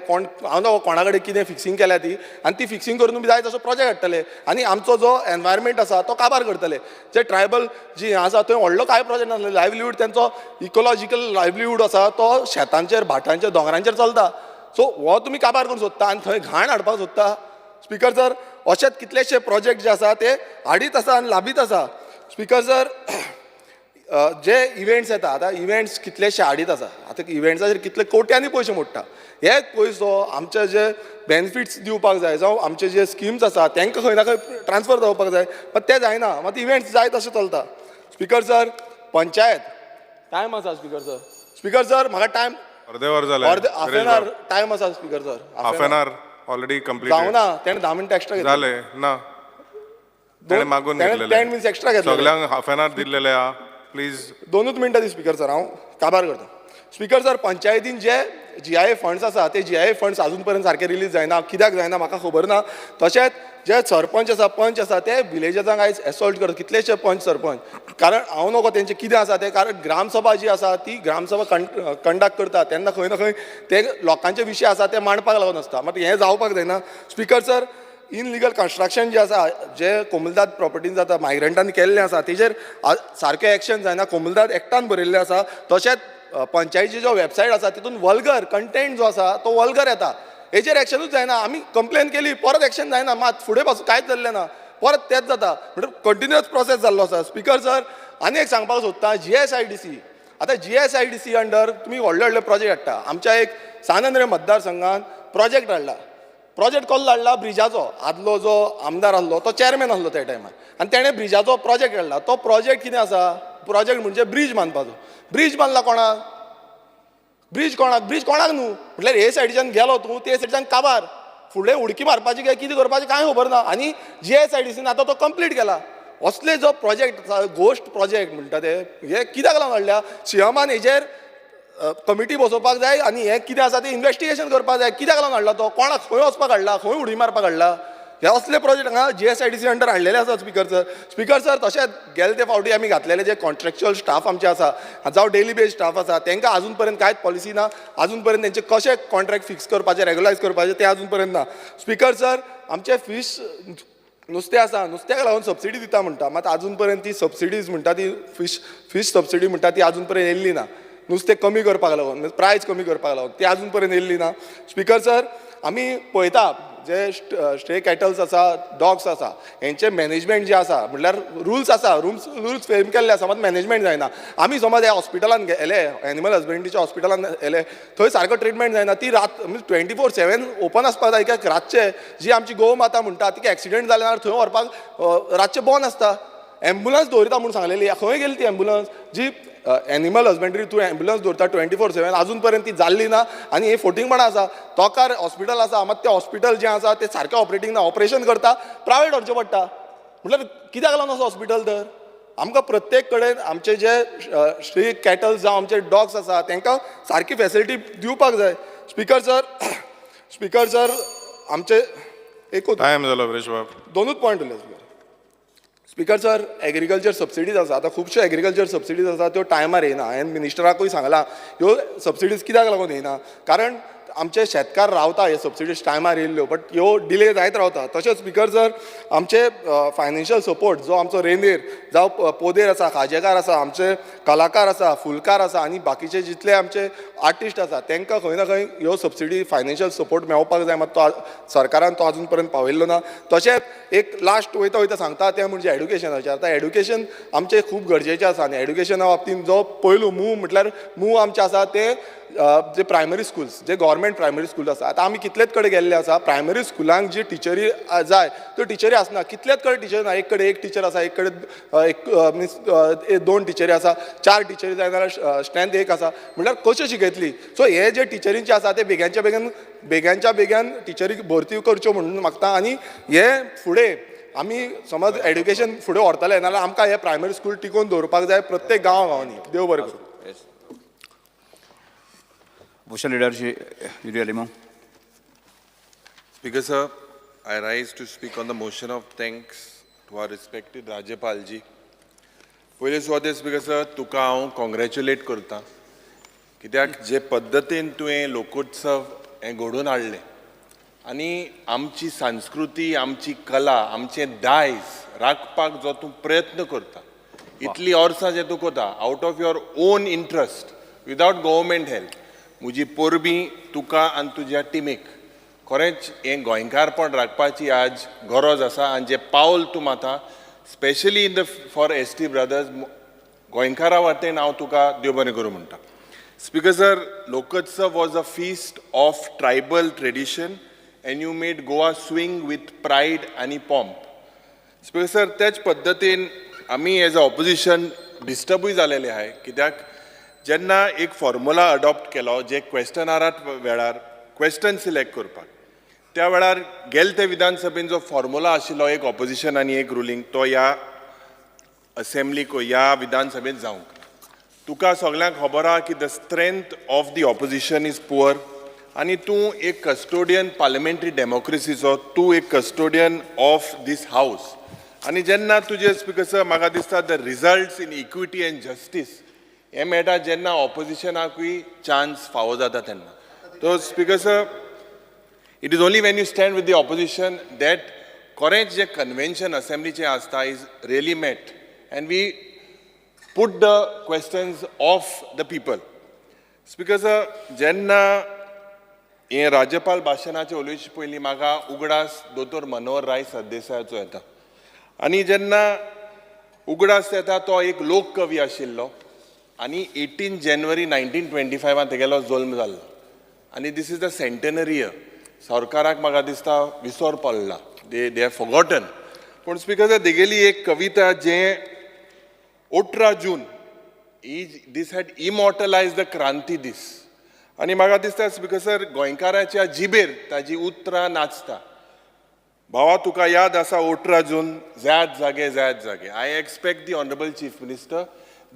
हांव कोणा कडेन कितें फिक्सिंग केल्या ती आनी ती फिक्सिंग करून तुमी जाय तसो प्रोजेक्ट हाडटले आनी आमचो जो एनवायरमेंट आसा तो काबार करतले. जे ट्रायबल जी आसा थंय व्हडलो कांय प्रोजेक्ट नासले. लायव्हलीहूड तेंचो इकोलॉजिकल लायव्हलीहूड आसा तो शेतांचेर, भाटांचेर, दोंगरांचेर चलता. सो हो तुमी काबार करूंक सोदता आनी थंय घाण हाडपाक सोदता. स्पिकर सर अशेच कितलेशे प्रोजेक्ट जे आसा ते हाडीत आसा आनी लाबीत आसा. स्पिकर सर जे इव्हेंट्स येता, आतां इव्हेंट्स कितलेशे हाडीत आसा. आतां इव्हेंट्साचेर कितले कोट्यांनी पयशे मोडटा. हे पयसो आमचे जे बेनिफिट्स दिवपाक जाय जावं आमचे जे स्किम्स आसा तांकां खंय ना खंय ट्रान्सफर जावपाक जाय, पण ते जायना. मात इव्हेंट्स जाय तशें चलता. स्पिकर सर पंचायत टायम आसा. स्पिकर सर म्हाका टायम अर्दे वर जालें. हाफ एन आवर टायम आसा. Speaker sir half an hour already complete जावना. तेणें 10 मिनटां एक्स्ट्रा घेतले. जाले ना, ताणें मागून 10 मिनिट्स एक्स्ट्रा घेतले. सगळ्यांक हाफ एन आवर दिल्लेले आहा. प्लीज 2 मिनटां दी स्पिकर सर, हांव काबार करता. स्पिकर सर पंचायतीन जे GIA फंड्स आसा ते GIA फंड्स आजून पर्यंत सारके रिलीज जायना. कित्याक जायना म्हाका खबर ना. तशेंच जे सरपंच आसा, पंच आसा ते विलेजांक आयज एसॉल्ट करता. कितलेशे पंच सरपंच. कारण हांव नकळो तेंचें कितें आसा तें, कारण ग्रामसभा जी आसा ती ग्रामसभा कंडक्ट करता तेन्ना खंय ना खंय ते लोकांचे विशय आसा ते मांडपाक लागून आसता. मात हें जावपाक जायना. स्पिकर सर इनलिगल कन्स्ट्रक्शन जे आसा, जे कोमुलदाद प्रॉपर्टीन जाता, मायग्रंटांनी केल्लें आसा, तेजेर सारकें एक्शन जायना. कोमुलदाद एक्टान बरयल्लें आसा. तशेंच पंचायतीची जो वेबसायट आसा तितून वल्गर कंटेंट जो आसा तो वल्गर येता. हेजेर एक्शनूच जायना. आमी कंप्लेन केली, परत एक्शन जायना. मात फुडें पासून कांयच जाल्लें ना. परत तेंच जाता. म्हणजे कंटिन्युअस प्रोसेस जाल्लो आसा. स्पिकर सर आनी एक सांगपाक सोदता, GSIDC आतां GSIDC अंडर तुमी व्हडले व्हडले प्रोजेक्ट हाडटा. आमच्या एक सानंद्रे मतदारसंघान प्रोजेक्ट हाडला. प्रोजेक्ट कसलो हाडला? ब्रिजाचो. आदलो जो आमदार आसलो तो चॅरमॅन आसलो त्या टायमार आनी तेणें ब्रिजाचो प्रोजेक्ट हाडला. तो प्रोजेक्ट कितें आसा? प्रोजेक्ट म्हणजे ब्रीज बांदपाचो. ब्रीज बांदला कोणाक? ब्रीज कोणाक न्हू. म्हटल्यार हे सायडीच्यान गेलो तूं ते सायडीच्यान काबार. फुडें उडकी मारपाची काय कितें करपाचें कांय खबर ना. आनी GSIDCन आतां तो कंप्लीट केला. असले जो प्रोजेक्ट आसा, घोस्ट प्रोजेक्ट म्हणटा ते, हे कित्याक लागून हाडल्या? सीएमान हेजेर कमिटी बसोवपाक जाय आनी हें कितें आसा तें इन्व्हेस्टिगेशन करपाक जाय. कित्याक लागून हाडला तो? कोणाक खंय वचपाक हाडला? खंय उडी मारपाक हाडला? हे असले प्रोजेक्ट हांगा GSIDC अंडर हाडलेले आसा. स्पिकर सर तशेंच गेले ते फावटी आमी घातलेले जे कॉन्ट्रॅक्च्युअल स्टाफ आमचे आसा जावं डेली बेज स्टाफ आसा तांकां आजून पर्यंत कांयच पॉलिसी ना. आजून पर्यंत तेंचे कशें कॉन्ट्रॅक्ट फिक्स करपाचे, रेग्युलायज करपाचे ते आजून पर्यंत ना. स्पिकर सर आमचे फीश नुस्तें आसा, नुस्त्याक लागून सबसिडी दिता म्हणटा, मात आजून पर्यंत ती सबसिडीज म्हणटा ती फीश सबसिडी म्हणटा ती आजून पर्यंत येयल्ली ना. नुस्तें कमी करपाक लागून, प्रायस कमी करपाक लागून ती आजून पर्यंत येयल्ली ना. स्पिकर सर आमी पळयता जे स्ट्रे कॅटल्स आसा, डॉग्स आसा, हेंचे मॅनेजमेंट जे आसा, म्हटल्यार रूल्स आसा, रूल्स फ्रेम केल्ले आसा, मात मॅनेजमेंट जायना. आमी समज ह्या हॉस्पिटलान गेले, एनिमल हजबंड्रीच्या हॉस्पिटलान गेले, थंय सारको ट्रिटमेंट जायना. ती रात 24/7 ओपन आसपाक जाय. कित्याक रातचे जी आमची गोव माता म्हणटा तिका एक्सिडेंट जाल्यार थंय व्हरपाक रातचे बंद आसता. एम्बुलन्स दवरिता म्हणून सांगलेली खंय गेली ती एम्बुलन्स जी एनिमल हजबंड्री तूं एम्बुलन्स दवरता 24/7 अजून पर्यंत ती जाल्ली ना आनी हे फोटिंगपणां आसा तोकार हॉस्पिटल आसा मात तें हॉस्पिटल जें आसा तें सारकें ऑपरेटींग ना ऑपरेशन करता प्रायवेट व्हरचें पडटा म्हटल्यार कित्याक लागून असो हॉस्पिटल तर आमकां प्रत्येक कडेन आमचे जे स्ट्रीट कॅटल्स जावं आमचे डॉग्स आसा तांकां सारकी फॅसिलिटी दिवपाक जाय स्पिकर सर आमचे एकूच टायम जालो विरेश बाब दोनूच पॉयंट उरले स्पिकर सर एग्रीकल्चर सबसिडीज आसा आतां खुबश्यो एग्रीकल्चर सबसिडीज आसा त्यो टायमार येना हांवें मिनिस्टराकूय सांगलां ह्यो सबसिडीज कित्याक लागून येना कारण आमचे शेतकार रावता हे सबसिडीज टायमार येयल्ल्यो बट ह्यो डिले जायत रावता तशेंच स्पिकर सर आमचे फायनान्शियल सपोर्ट जो आमचो रेंदेर जावं पोदेर आसा खाजेकार आसा आमचे कलाकार आसा फुलकार आसा आनी बाकीचे जितले आमचे आर्टिस्ट आसा तांकां खंय ना खंय ह्यो सबसिडी फायनान्शियल सपोर्ट मेळपाक जाय मात तो सरकारान तो आजून पर्यंत पावयल्लो ना तशेंच एक लास्ट वयता वयता सांगता तें म्हणजे एड्युकेशनाचें आतां एड्युकेशन आमचें खूब गरजेचें आसा आनी एड्युकेशना बाबतींत जो पयलू मूव आमचें आसा तें जे प्रायमरी स्कुल्स जे गव्हर्मेंट प्रायमरी स्कूल आसा आतां आमी कितलेच कडेन गेल्ले आसा प्रायमरी स्कुलांक जी टिचरी जाय त्यो टिचरी आसना कितलेच कडेन टिचर ना एक कडेन एक टिचर आसा एक कडेन मीन्स 2 टिचरी आसा 4 टिचरी जाय जाल्यार स्ट्रेंथ एक आसा म्हटल्यार कश्यो शिकयतली सो हे जे टिचरींचे आसा ते बेग्याच्या बेग्यान टिचरी भरती करच्यो म्हणून मागता आनी हे फुडें आमी समज एड्युकेशन फुडें व्हरतले नाल्यार आमकां हे प्रायमरी स्कूल टिकोवन दवरपाक जाय प्रत्येक गांवांनी देव बरें करूं Opposition Leader Yuri Alimon. Speaker sir, I rise to speak on the motion of thanks to our respected Rajyapal ji. पयले सुवातेर स्पीकर सर तुका हांव कॉंग्रॅच्युलेट करता कित्याक जे पद्दतीन तुवें लोकोत्सव हें घडोवन हाडलें आनी आमची संस्कृती आमची कला आमचें दायज राखपाक जो तूं प्रयत्न करता इतली वर्सां जे तूं करता out of your on interest without government help म्हजी परबीं तुका आनी तुज्या टिमीक खरेंच हें गोंयकारपण राखपाची आज गरज आसा आनी जें पावल तूं माता स्पेशली फॉर ST ब्रदर्स गोंयकारा वाटेन हांव तुका देव बरें करूं म्हणटा स्पीकर सर लोकोत्सव was a feast of tribal tradition end you made Goa swing with pride आनी पॉम्प स्पीकर सर तेच पद्दतीन आमी एज अ ऑपोजिशन डिस्टर्बूय जालेले आहाय कित्याक जेन्ना एक फॉर्म्युला अडॉप्ट केलो जे क्वेश्चनारात वेळार क्वेश्चन सिलेक्ट करपाक त्या वेळार गेल ते विधानसभेन जो फॉर्म्युला आशिल्लो एक ऑपोजिशन आनी एक रुलींग तो ह्या असेंब्लीक ह्या विधानसभेत जावंक तुका सगळ्यांक खबर आहा की the strength of the opposition is poor आनी तूं एक कस्टोडियन पार्लिमेंटरी डेमोक्रेसीचो तूं एक कस्टोडियन ऑफ दीस हावस आनी जेन्ना तुजे स्पीकर सर म्हाका दिसता the results in equity and justice हे मेळटा जेन्ना ऑपोजिशनाकूय चान्स फावो जाता तेन्ना तो speaker sir it is only when you stand with the opposition that खरेंच जे कन्वेन्शन असेंब्लीचें आसता is really met and we put the questions of the people. Speaker sir, जेन्ना हे राज्यपाल भाशणाचे उलोवचे पयलीं म्हाका उगडास दोतोर मनोहर राय सरदेसायाचो येता आनी जेन्ना उगडास येता तो एक लोक कवी आशिल्लो आनी 18 जानेवारी 1925 तेगेलो जल्म जाल्लो आनी दीस इज द सेंटेनरी इयर सरकाराक म्हाका दिसता विसर पडला दे हॅव फॉरगॉटन पूण स्पीकर सर तेगेली एक कविता जें 18 जून दीस हॅड इमॉर्टलायज द क्रांती दीस आनी म्हाका दिसता स्पीकर सर गोंयकाराच्या जिबेर ताजी उतरां नाचता भावा तुका याद आसा 18 जून जायत जागे I expect the honourable chief minister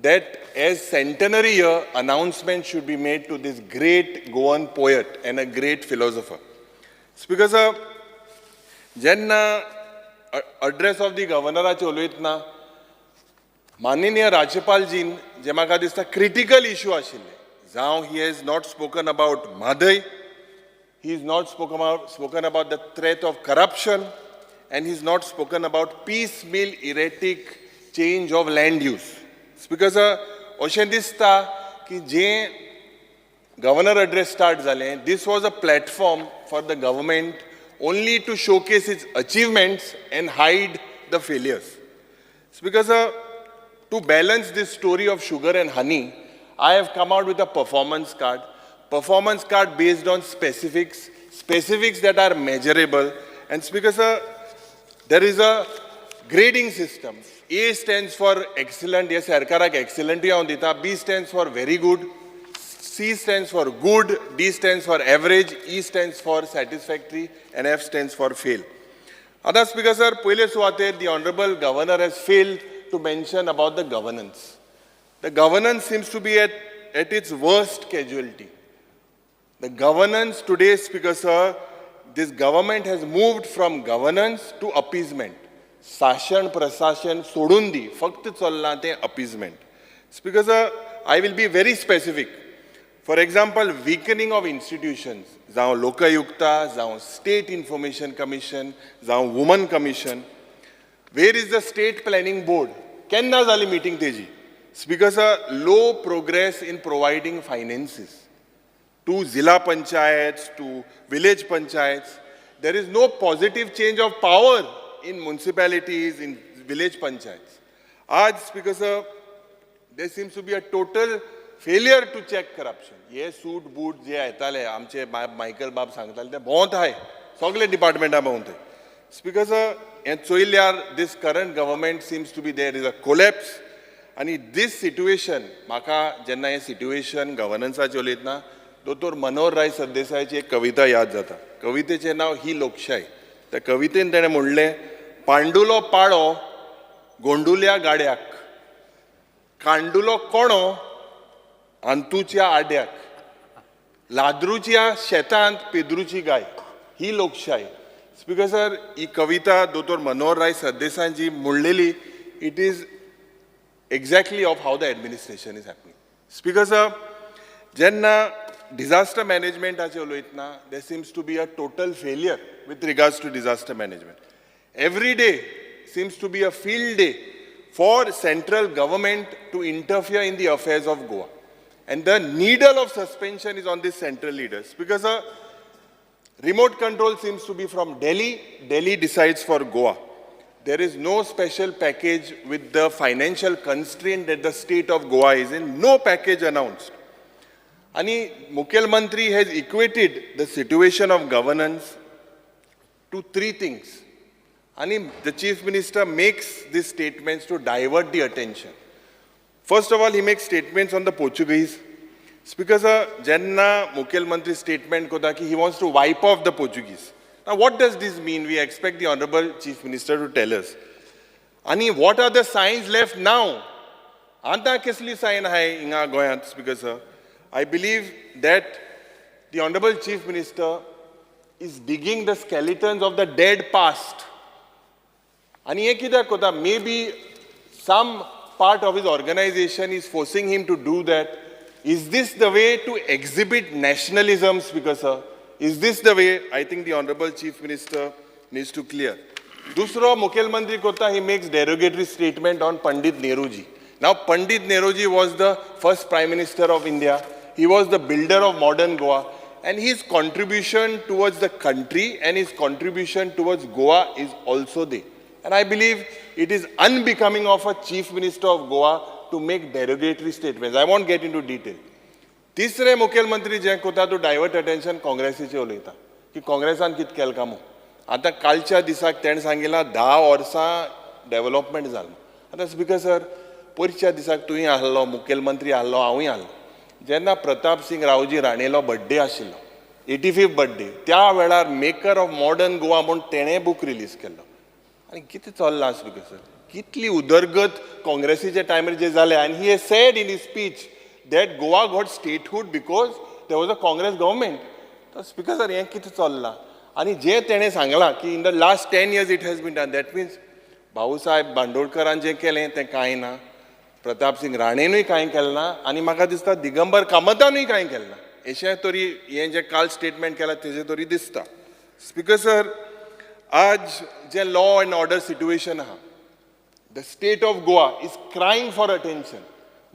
that as centenary year announcement should be made to this great Goan poet and a great philosopher. Speaker sir, jenna address of the governor ache uloyतना माननीय राज्यपाल gene जे म्हाका दिसता critical issue आशिल्ले जावं he has not spoken about Madhai, he has not spoken about the threat of corruption and he has not spoken about piecemeal erratic change of land use. Speaker sir, अशें दिसता की जें governor address start जालें this was a platform for the government only to showcase its achievements and hide the failures. Speaker sir, to balance this story of sugar and honey, I have come out with a performance card based on specifics that are measurable. And Speaker sir, there is a grading system. A stands for excellent, yes, सरकाराक excellent हांव दिता. B stands for very good. C stands for good. D stands for average. E stands for satisfactory. And F stands for fail. Other Speaker sir, पहिले सुवातेर the Honorable Governor has failed to mention about the governance. The governance seems to be at its worst casualty. The governance today, Speaker sir, this government has moved from governance to appeasement. Sashan prasashan sodun di, fakt challa te appeasement. Speaker sir, I will be very specific. For example, weakening of institutions, जावं लोकयुक्ता, जावं State Information Commission, जावं Women Commission. Where is the State Planning Board? केन्ना जाली meeting तेजी? Speaker sir, low progress in providing finances to Zilla Panchayats, to village panchayats. There is no positive change of power in municipalities, in village panchayats. Aaj, Speaker sir, there seems to be a total failure to check corruption. ये सूट बूट जे येताले आमचे Michael बाब सांगताले ते भोंवत आहाय सगळे डिपार्टमेंटा भोंवत. Speaker sir, हें चोयल्यार this current government seems to be there is a collapse. आणि this situation, म्हाका जेन्ना हें situation governanceाचें उलयतना दोतोर मनोहर राय सरदेसायाची एक कविता याद जाता. कवितेचें नांव ही लोकशाय. त्या कवितेन तेणें म्हणलें, पांडुलो पाळो गोंडुल्या गाड्याक, कांडुलो कोणो अंतुच्या आड्याक, लाद्रूच्या शेतांत पेद्रूची गाय, ही लोकशाय. स्पीकर सर, ही कविता दोतोर मनोहर राय सरदेसायांची म्हणलेली, it is exactly of how the administration is happening. Speaker sir, जेन्ना disaster managementाचें उलयतना there seems to be a total failure with regards to disaster management. Every day seems to be a field day for central government to interfere in the affairs of Goa. And the needle of suspension is on these central leaders. Because remote control seems to be from Delhi. Delhi decides for Goa. There is no special package with the financial constraint that the state of Goa is in. No package announced. And Mukhyamantri has equated the situation of governance to three things. And the Chief Minister makes these statements to divert the attention. First of all, he makes statements on the Portuguese. Speaker sir, Jenna Mukhyamantri statement kota ki he wants to wipe off the Portuguese. Now what does this mean? We expect the Honorable Chief Minister to tell us. And what are the signs left now? Anta kesli sign hai inga goyant, Speaker sir. I believe that the Honorable Chief Minister is digging the skeletons of the dead past. And maybe some part of his organization is forcing him to do that. Is this the way to exhibit nationalism, Speaker sir? Is this the way? I think the Honorable Chief Minister needs to clear. Dusra, Mukhyamantri kota, he makes derogatory statement on Pandit Nehruji. Now, Pandit Nehruji was the first Prime Minister of India. He was the builder of modern Goa, and his contribution towards the country and his contribution towards Goa is also there. And I believe it is unbecoming of a Chief Minister of Goa to make derogatory statements. I won't get into detail. तिसरे मुखेलमंत्री जे कोता तो divert attention काँग्रेसीचे उलयता की काँग्रेसान कितें केलें काय म्हणून. आतां कालच्या दिसाक तेणें सांगिल्लां 10 वर्सां डेव्हलपमेंट जालें. आतां स्पीकर सर, पयरच्या दिसाक तुवें आहलो, मुखेलमंत्री आहलो, हांवूय आहलो. जेन्ना प्रताप सिंग रावजी राणेलो बर्थडे आशिल्लो, 85th बर्थडे, त्या वेळार मेकर ऑफ मॉडर्न गोवा म्हणून तेणें बूक रिलीज केल्लो. आनी कितें चल्लां स्पीकर सर, कितली उदरगत काँग्रेसीच्या टायमार जे जालें. आनी he said in his speech that Goa got statehood because there was a Congress government. So, Speaker sir, हें कितें चल्लां. आनी जे तेणें सांगलां की in the last 10 years it has been done. That means Bhausaheb बांदोडकरान जें केलें तें कांय ना, प्रताप सिंग राणेनूय कांय केलें ना, आनी म्हाका दिसता दिगंबर कामतानूय कांय केलें ना. अशें तरी हें जें काल स्टेटमेंट केलां तेजें तरी दिसता. स्पीकर सर, आज जें लॉ एंड ऑर्डर सिट्युएशन आहा, the state of Goa is crying for attention.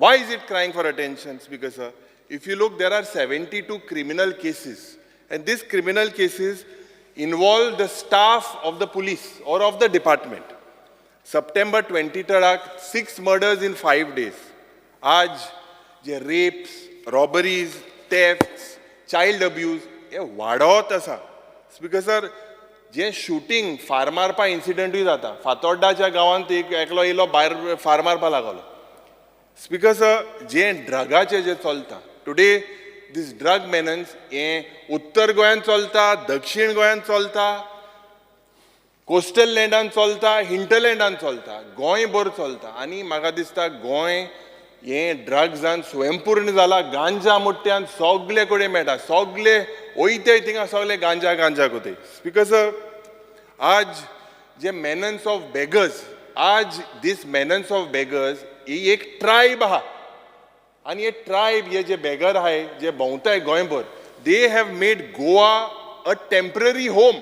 Why is it crying for attention, Speaker sir? If you look, there are 72 criminal cases, and these criminal cases involve the staff of the police or of the department. September 23rd, 6 murders in 5 days. Aaj, je rapes, robberies, thefts, child abuse, ye vadot asa. Speaker sir, जे shooting फार मारपा इन्सिडंटूय जाता फातोड्डाच्या गांवांत एकलो येयलो भायर फार मारपा लागलो स्पीकर सर जे ड्रगाचे जे चलता टुडे दीस ड्रग मेनन्स हें उत्तर गोंयांत चलता दक्षिण गोंयांत चलता कोस्टल लँडान चलता हिंटरलँडान चलता गोंयभर चलता आनी म्हाका दिसता गोंय हें ड्रग्जान स्वयंपूर्ण जाला गांजा मुट्ट्यान सगळे कडेन मेळटा सगळे वयताय थिंगा सगळे गांजा गांजा कोताय स्पीकर सर आज जे मेनन्स ऑफ बेगर्स आज दीस मेनन्स ऑफ बेगर्स ही एक ट्रायब आहा आनी हे ट्रायब हे जे बेगर आहाय जे भोंवताय गोंयभर they have made Goa a temporary home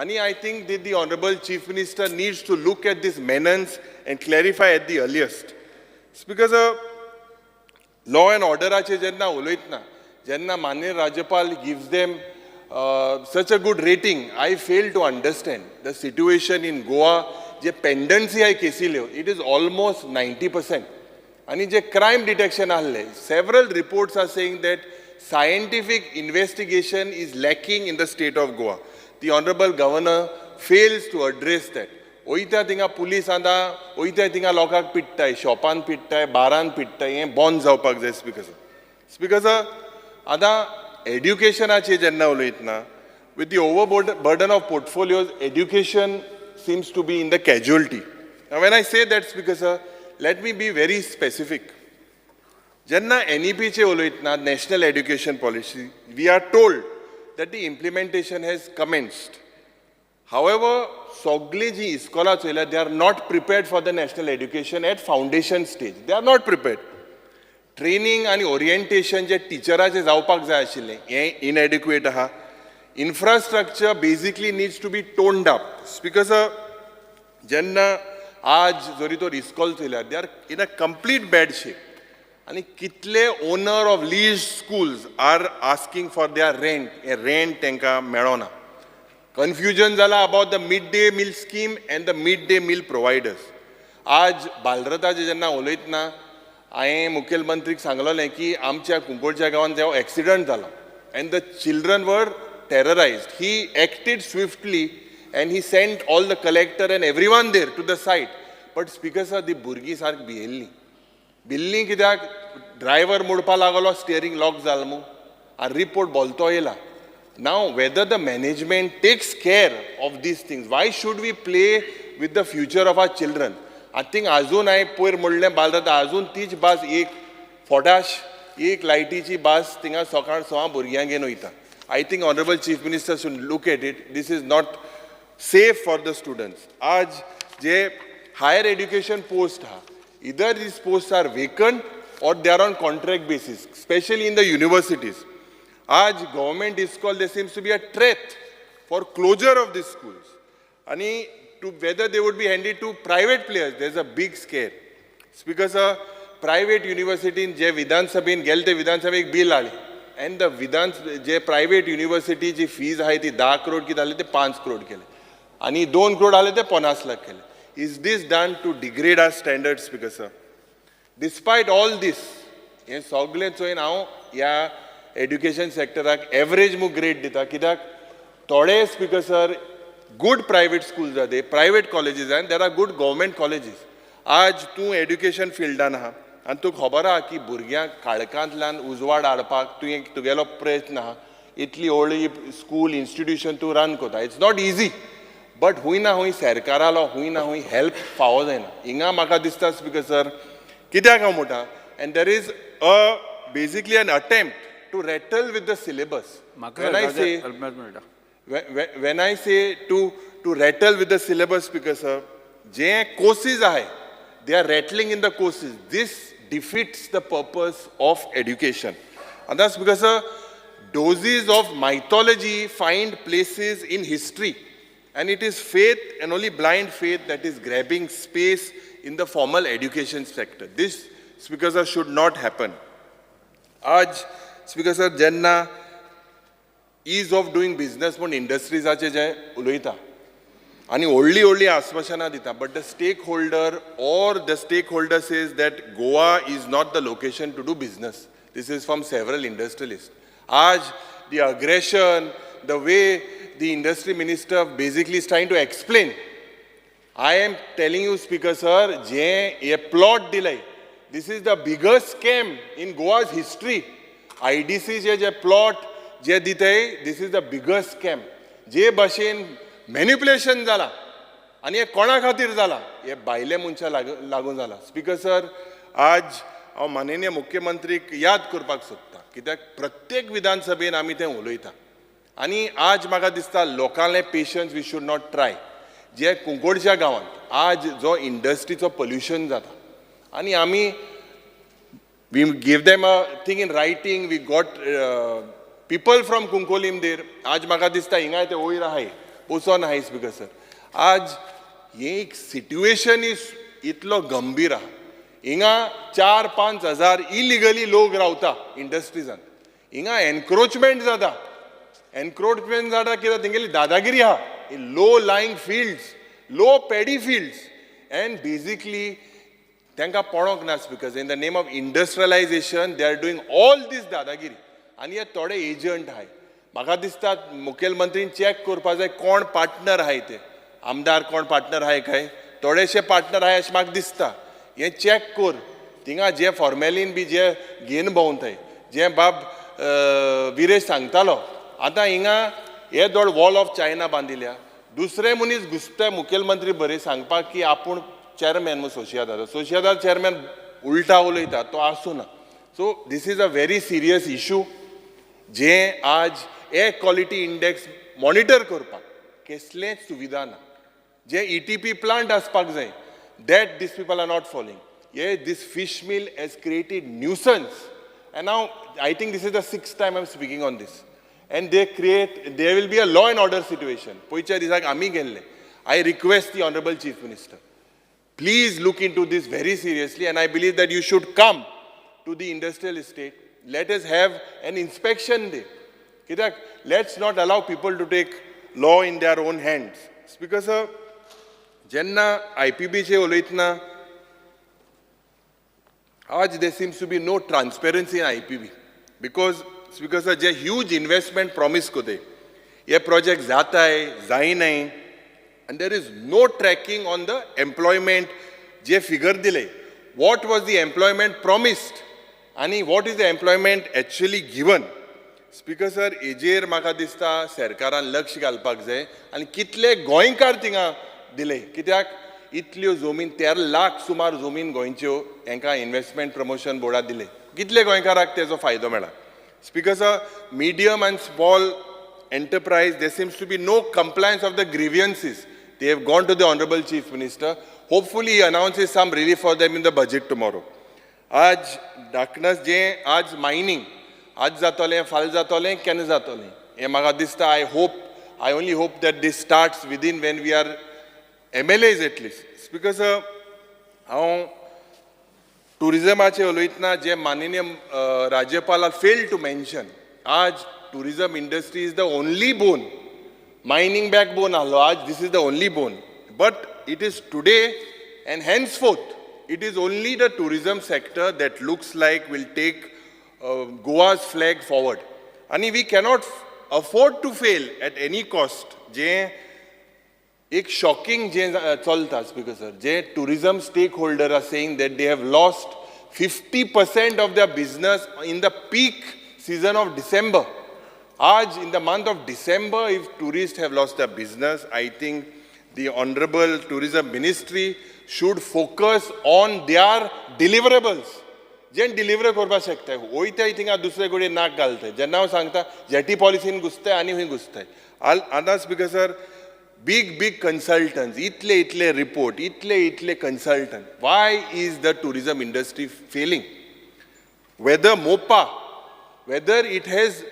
आणि I think that the Honorable Chief Minister needs to look at this menace and clarify at the earliest. Because law and order ache jenna uloitna, jenna Manya Rajapal gives them such a good rating, I fail to understand the situation in Goa. जे pendency आहे केसील्यो, it is almost 90%. आणि जे crime detection आहले, several reports are saying that scientific investigation is lacking in the state of Goa. The Honorable Governor fails to address that. वयता थिंगा police आतां वयता थिंगा लोकांक पिट्टाय शॉपान पिट्टाय बारान पिट्टाय हें बंद जावपाक जाय स्पीकर सर आतां एड्युकेशनाचेर जेन्ना उलयतना with the overburden of portfolios education seems to be in the casualty. Now when I say that speaker sir, let me be very specific. जेन्ना NEP चे उलयतना national education policy we are told that the implementation has commenced. However, सगळी जी इस्कोला चयल्या they are not prepared for the national education at foundation stage. They are not prepared. Training आणि orientation जे टिचराचे जावपाक जाय आशिल्लें हें inadequate आहा. Infrastructure basically needs to be toned up. Because जेन्ना आज जरी तो इस्कोल चयल्या they are in a complete bad shape. आणि कितले owner of lease schools are asking for their rent हे रेंट तांकां मेळना कन्फ्युजन जाला about the mid day meal scheme and the mid day meal providers आज बालरथाचे जेन्ना उलयतना हांवें मुखेलमंत्रीक सांगलोलें की आमच्या कुंकोळच्या गांवांत जो एक्सिडंट जालो end the children were terrorised he acted swiftly and he sent all the collector and everyone there to the site but speaker sir the भुरगीं सारकी भियेल्लीं बिल्ली कित्याक ड्रायव्हर मोडपा लागलो स्टियरिंग लॉक जालो मू आनी रिपोर्ट बोलतो येयला नाव whether the management takes care of this things why should we play with the future of our children I think अजून हांवें पयर म्हणलें बालरथ अजून तीच बास एक फोटाश एक लायटीची बास थिंगा सकाळ 6 भुरग्यांक घेवन वयता I think honourable chief minister should look at it this is not safe for the students आज जे हायर एड्युकेशन पोस्ट आहा either these posts are vacant or they are on contract basis, especially in the universities. Aaj government is called, there seems to be a threat for closure of these schools. And to whether they would be handed to private players, there's a big scare. Because a private university in je Vidhan Sabha in gelte Vidhan Sabha ek bill aali. And the Vidhan je private university ji fees hai thi 10 crore ki dali the 5 crore kele. And 2 crore aale the 50 lakh kele. Is this done to degrade our standards, Speaker sir? Despite all this, हे सगळे चोयन हांव ह्या education सेक्टराक average मू grade दिता कित्याक थोडे speaker sir good private schools are there private colleges आनी there are good government colleges आज तूं एड्युकेशन फिल्डान आहा आनी तुका खबर आहा की भुरग्यांक काळखांतल्यान उजवाड हाडपाक तुगेलो प्रयत्न आहा इतली व्हडली स्कूल इन्स्टिट्यूशन तूं रन कोता इट्स नॉट इजी बट हूंय ना हूंय सरकारालो हूंय ना हूंय हेल्प फावो जायना हिंगा म्हाका दिसता स्पीकर सर कित्याक हांव म्हणटा and there is a basically an attempt to rattle with the syllabus when I say to rattle with the syllabus speaker sir je courses ahay they are rattling in the courses this defeats the purpose of education and that's because doses of mythology find places in history and it is faith and only blind faith that is grabbing space in the formal education sector this speaker sir should not happen aaj speaker sir jenna ease of doing business म्हण इंडस्ट्रीजाचे जे उलयता आनी व्हडली व्हडली आश्वासनां दिता but the stakeholder says that Goa is not the location to do business this is from several industrialist आज the aggression the way the industry minister basically is trying to explain. I am telling you, Speaker sir, a plot delay. This is the biggest scam in Goa's history. IDC je plot je ditay, this is the biggest scam. जे भाशेन manipulation जाला आनी हे कोणा खातीर जाला हे भायले मनशा लागून जाला. स्पीकर सर, आज हांव माननीय मुख्यमंत्रीक याद करपाक सोदतां, कित्याक प्रत्येक विधानसभेन आमी तें उलयता आनी आज म्हाका दिसता लोकांले patience we should not try. जे कुंकोडच्या गांवांत आज जो इंडस्ट्रीचो पोल्युशन जाता आनी आमी we give them a thing in writing, we got people from Kunkolim there. आज म्हाका दिसता हिंगा ते वयर आहाय, पोसोन आहाय स्पीकर सर. आज हे एक सिट्युएशन इतलो गंभीर आहा. हिंगा 4-5 हजार इलिगली लोक रावता इंडस्ट्रीजान. हिंगा एनक्रोचमेंट जाता. एनक्रोचमेंट जाता कित्याक तेंगेली दादागिरी आहा. Low lying fields, low paddy fields, end basically तांकां पळोवंक ना speaker. In the name of industrialisation they are doing all these दादागिरी. आनी हे थोडे एजंट आहाय. म्हाका दिसता मुखेलमंत्रीन चॅक करपा जाय कोण पार्टनर आहाय ते. आमदार कोण पार्टनर आहाय काय? थोडेशे पार्टनर आहाय अशें म्हाका दिसता. हें चॅक कर. थिंगा जे फॉर्मेलीन बी जे घेवन भोंवताय, जे बाब विरेश सांगतालो, आतां हिंगा हे दोड वॉल ऑफ चायना बांदिल्या. दुसरे मनीस घुसताय मुखेलमंत्री बरे सांगपाक की आपूण चेअरमॅन म्हणून सोशियादार चेअरमॅन उलटा उलयता, तो आसूं ना. So this is a very serious issue. जे आज एअर क्वॉलिटी इंडेक्स मॉनिटर करपाक कसलेंच सुविधा ना. जे ETP प्लांट आसपाक जाय, that this people are not following. This fish mill has created nuisance. And now I think this is the 6th time I'm speaking on this. And there will be a law and order situation. I request the Honorable Chief Minister, please look into this very seriously, and I believe that you should come to the industrial estate. Let us have an inspection day. Let's not allow people to take law in their own hands. Because jenna IPB che uloitna, there seems to be no transparency in IPB. Because a huge investment promise kote. Ye project zata hai, zai nahi. And there is no tracking on the employment. Je figure dile. What was the employment promised? And what is the employment actually given? Speaker sir, ejer म्हाका दिसता सरकारान लक्ष घालपाक जाय आनी कितले गोंयकार थिंगा दिले. कित्याक इतल्यो जमीन 13 लाख सुमार जमीन गोंयच्यो हांकां इन्व्हेस्टमेंट प्रमोशन बोर्डाक दिले. कितले गोंयकाराक तेजो फायदो मेळ्ळा. Speaker sir, medium and small enterprise, there seems to be no compliance of the grievances. They have gone to the Honorable Chief Minister. Hopefully he announces some relief for them in the budget tomorrow. आज darkness जे आज mining आज जातोलें, फाल जातोलें, केन्ना जातोलें हें म्हाका दिसता. I only hope that this starts within when we are MLAs at least. Because हांव टुरिजमाचे उलयतना जे माननीय राज्यपाल failed to mention, आज tourism industry is the only bone. Mining backbone ahlo, आज this is the only bone. But it is today and henceforth, it is only the tourism sector that looks like will take Goa's flag forward. And we cannot afford to fail at any cost. Je एक shocking je chalta, Speaker sir. Je tourism stakeholder are saying that they have lost 50% of their business in the peak season of December. Aaj, in the month of December, if tourists have lost their business, I think the Honorable Tourism Ministry should focus on their deliverables. जें deliver करपाक शकता वयताय थिंगा दुसरे कडेन नाक घालताय. जेन्ना हांव सांगता जेटी पॉलिसीन घुसताय आनी खंय घुसताय. आतां स्पीकर सर, big consultants, इतले report, इतले consultant. Why is the tourism industry failing? Whether MOPA, whether it has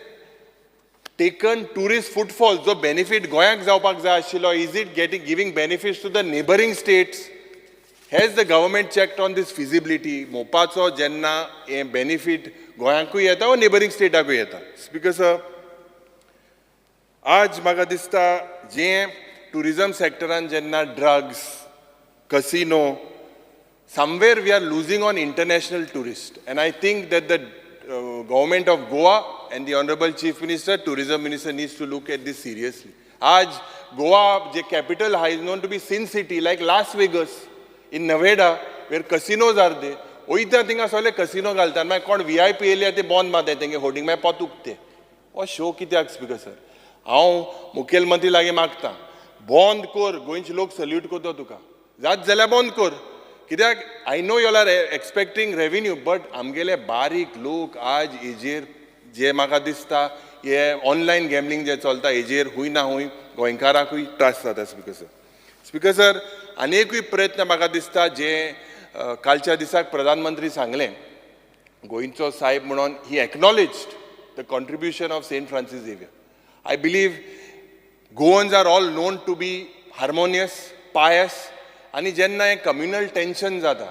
taken tourist footfalls, जो benefit गोंयाक जावपाक जाय आशिल्लो, is it giving benefits to the neighboring states? Has the government checked on this feasibility? मोपाचो जेन्ना हे benefit गोंयाकूय येता वा neighboring stateाकूय येता. Speaker sir, आज म्हाका दिसता जे tourism sectoran jenna drugs, casino, somewhere we are losing on international tourists. And I think that the government of Goa and the Honorable Chief Minister, Tourism Minister needs to look at this seriously. आज गोवा जे capital आहा is known to be sin city like Las Vegas in Nevada where casinos are there वयता थिंगा सगळे casino घालतात मागीर कोण VIP येयले ते बंद मारतात तेंगे होर्डिंग मागीर पोत उकते हो शो कित्याक स्पीकर सर हांव मुखेलमंत्री लागीं मागतां बंद कर गोंयचे लोक सल्यूट करता तुका जात जाल्यार बंद कर कित्याक I know you are expecting revenue but आमगेले बारीक लोक आज हेजेर जे म्हाका दिसता हे ऑनलायन गॅमलींग जे चलता हेजेर खूंय ना खूंय गोंयकारांकूय त्रास जाता स्पीकर सर. स्पीकर सर आनीकूय प्रयत्न म्हाका दिसता जे कालच्या दिसाक प्रधानमंत्री सांगलें गोंयचो साहेब म्हणून he acknowledged the contribution of saint Francis Xavier. I believe Goans are all known to be harmonious pious आनी जेन्ना हें कम्युनल टेन्शन जाता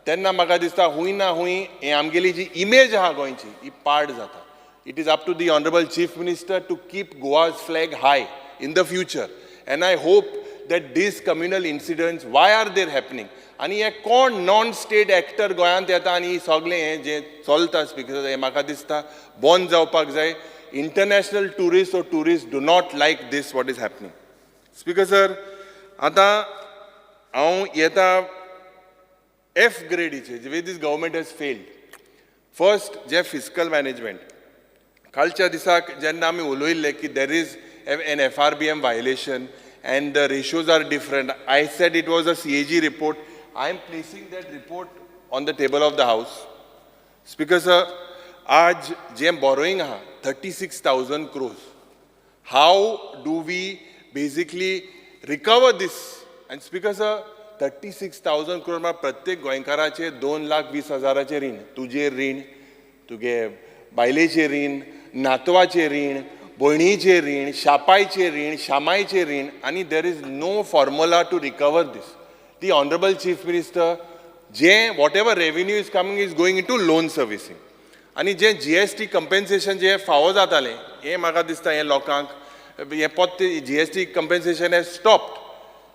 तेन्ना म्हाका दिसता खूंय ना खूंय हें आमगेली जी इमेज आहा गोंयची ही पाड जाता. It is up to the honourable chief minister to keep Goa's flag high in the future and I hope that these communal incidents why are they happening आणि हे कोण नॉन स्टेट एक्टर गोंयांत येता आनी सगळें हें जें चलता स्पीकर हें म्हाका दिसता बंद जावपाक जाय. International tourist do not like this what is happening. Speaker sir आतां हांव येता F ग्रेडीचे way this government has failed. First जे फिस्कल मॅनेजमेंट कालच्या दिसाक जेन्ना आमी उलयल्ले की there is an FRBM violation and the ratios are different. I said it was a CAG report. I am placing that report on the table of the House. Speaker sir, आज जे borrowing aha 36,000 crores. How do we basically recover this? And Speaker sir, 36,000 crores मा प्रत्येक गोंयकाराचे 2,20,000 रीण, तुझे रीण, तुगे बायलेचे रीण, नातवाचे रीण, भयणीचे रीण, शापायचे रीण, शामायचे रीण आनी there is no formula to recover this. The honourable chief minister जे whatever revenue is coming is going into loan servicing आनी जे GST कंपेन्सेशन जे फावो जातालें हें म्हाका दिसता हें लोकांक हें पोत GST compensation has stopped.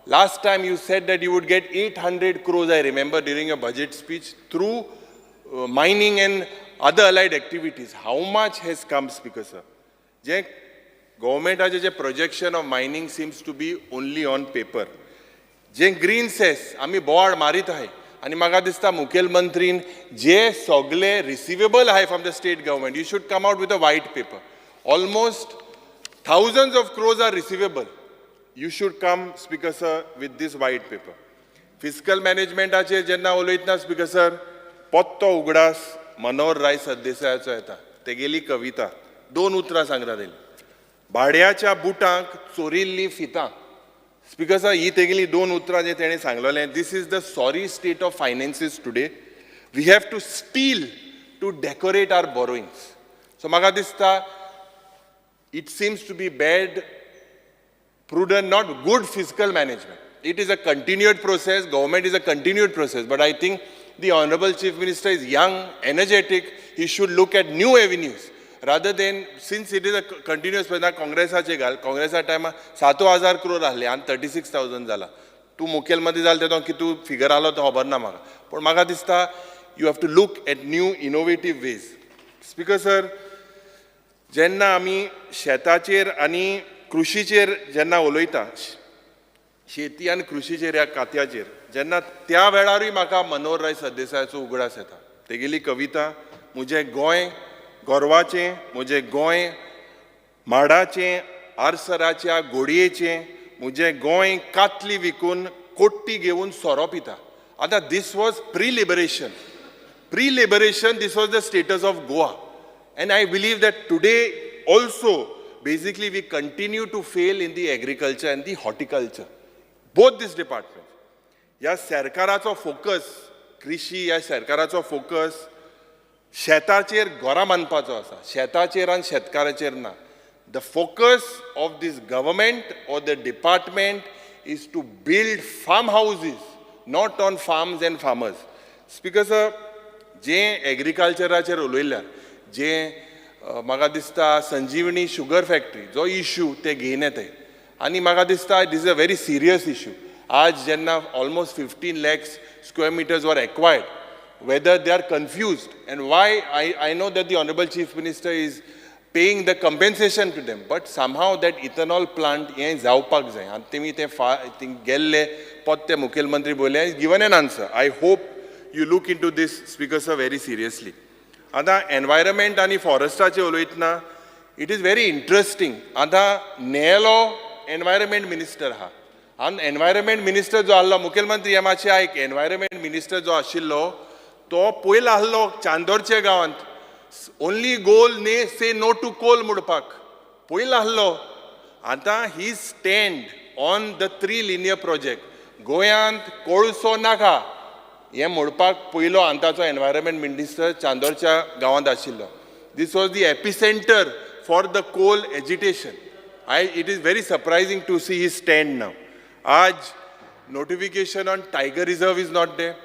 Last time you said that you would get 800 crores I remember during your budget speech through mining and other allied activities. How much has come, Speaker sir? जे गव्हर्मेंटाचे जे projection of mining seems to be only on paper. जे green cess आमी बोवाळ मारीत आहाय आनी म्हाका दिसता मुखेलमंत्रीन जे सगळे रिसिवेबल आहाय from the state government you should come out with a white paper. Almost thousands of crores are receivable. You should come, Speaker sir, with this white paper. फिस्कल मॅनेजमेंटाचेर जेन्ना उलयतना स्पीकर सर पोत्तो उगडास मनोहर राय सरदेसायाचो येता. तेगेली कविता 2 उतरां सांगता तेली. भाड्याच्या बुटांक चोरिल्लीं फितां. स्पीकर सर ही तेगेली 2 उतरां जे तेणें सांगलेलें this is the sorry state of finances today. We have to still to decorate our borrowings. So म्हाका दिसता it seems to be bad prudent, not good fiscal management. It is a continued process. Government is a continued process. But I think the Honorable Chief Minister is young, energetic. He should look at new avenues rather than, since it is a continuous process. Congress time 7,000 crore ahले and 36,000 zala. तू मुखेलमंत्री जाल तेदो कितू figure आलो तो खबर ना म्हाका. पण म्हाका दिसता you have to look at new innovative ways. Speaker sir, जेन्ना आमी शेताचेर आनी कृषीचेर जेन्ना उलयता शेती आनी कृषीचेर ह्या खात्याचेर जेन्ना त्या वेळारूय म्हाका मनोहर राय सरदेसायाचो उगडास येता. तेगेली कविता म्हजें गोंय गोरवाचें, म्हजें गोंय माडाचें, आरसराच्या घोडयेचें, म्हजें गोंय कातली विकून कोट्टी घेवन सोरो पिता. आतां this was pre-liberation this was the status of Goa. And I believe that today also basically we continue to fail in the agriculture and the horticulture. Both these departments. या सरकाराचो फोकस कृषी या सरकाराचो फोकस शेताचेर घरां बांदपाचो आसा. शेताचेर आनी शेतकाराचेर ना. The focus of this government or the department is to build farmhouses, not on farms and farmers. Speaker sir, जे एग्रीकल्चराचेर उलयल्यार जे म्हाका दिसता संजीवनी शुगर फॅक्टरी जो इश्यू ते घेवन येताय आनी म्हाका दिसता this is a very serious issue. आज जेन्ना almost 15 lakhs square meters were acquired whether they are confused and why I know that the Honorable Chief Minister is paying the compensation to them. But somehow that ethanol plant हें जावपाक जाय. आनी तेमी ते गेल्ले पोत्ते मुखेलमंत्री बोले, given an answer. I hope you look into this, Speaker sir, very seriously. आता एनवायरमेंट आनी फॉरेस्टाचे उलयतना इट इज व्हेरी इंटरेस्टिंग. आतां नेलो एनवायरमेंट मिनिस्टर आहा आनी एनवायरमेंट मिनिस्टर जो आसलो मुखेलमंत्री हे मातशें आयक, एनवायरमेंट मिनिस्टर जो आशिल्लो तो पयलो आसलो चांदोरचे गांवांत. ओन्ली गोल ने से नो टू कोल म्हणपाक पयलो आसलो. आतां ही stand on the 3 linear project. गोंयांत कोळसो नाका हें म्हणपाक पयलो आतांचो एनवायरमेंट मिनिस्टर चांदोरच्या गांवांत आशिल्लो. This was the epicenter for the coal agitation. It is very surprising to see his stand now. Aj notification on Tiger Reserve is not there.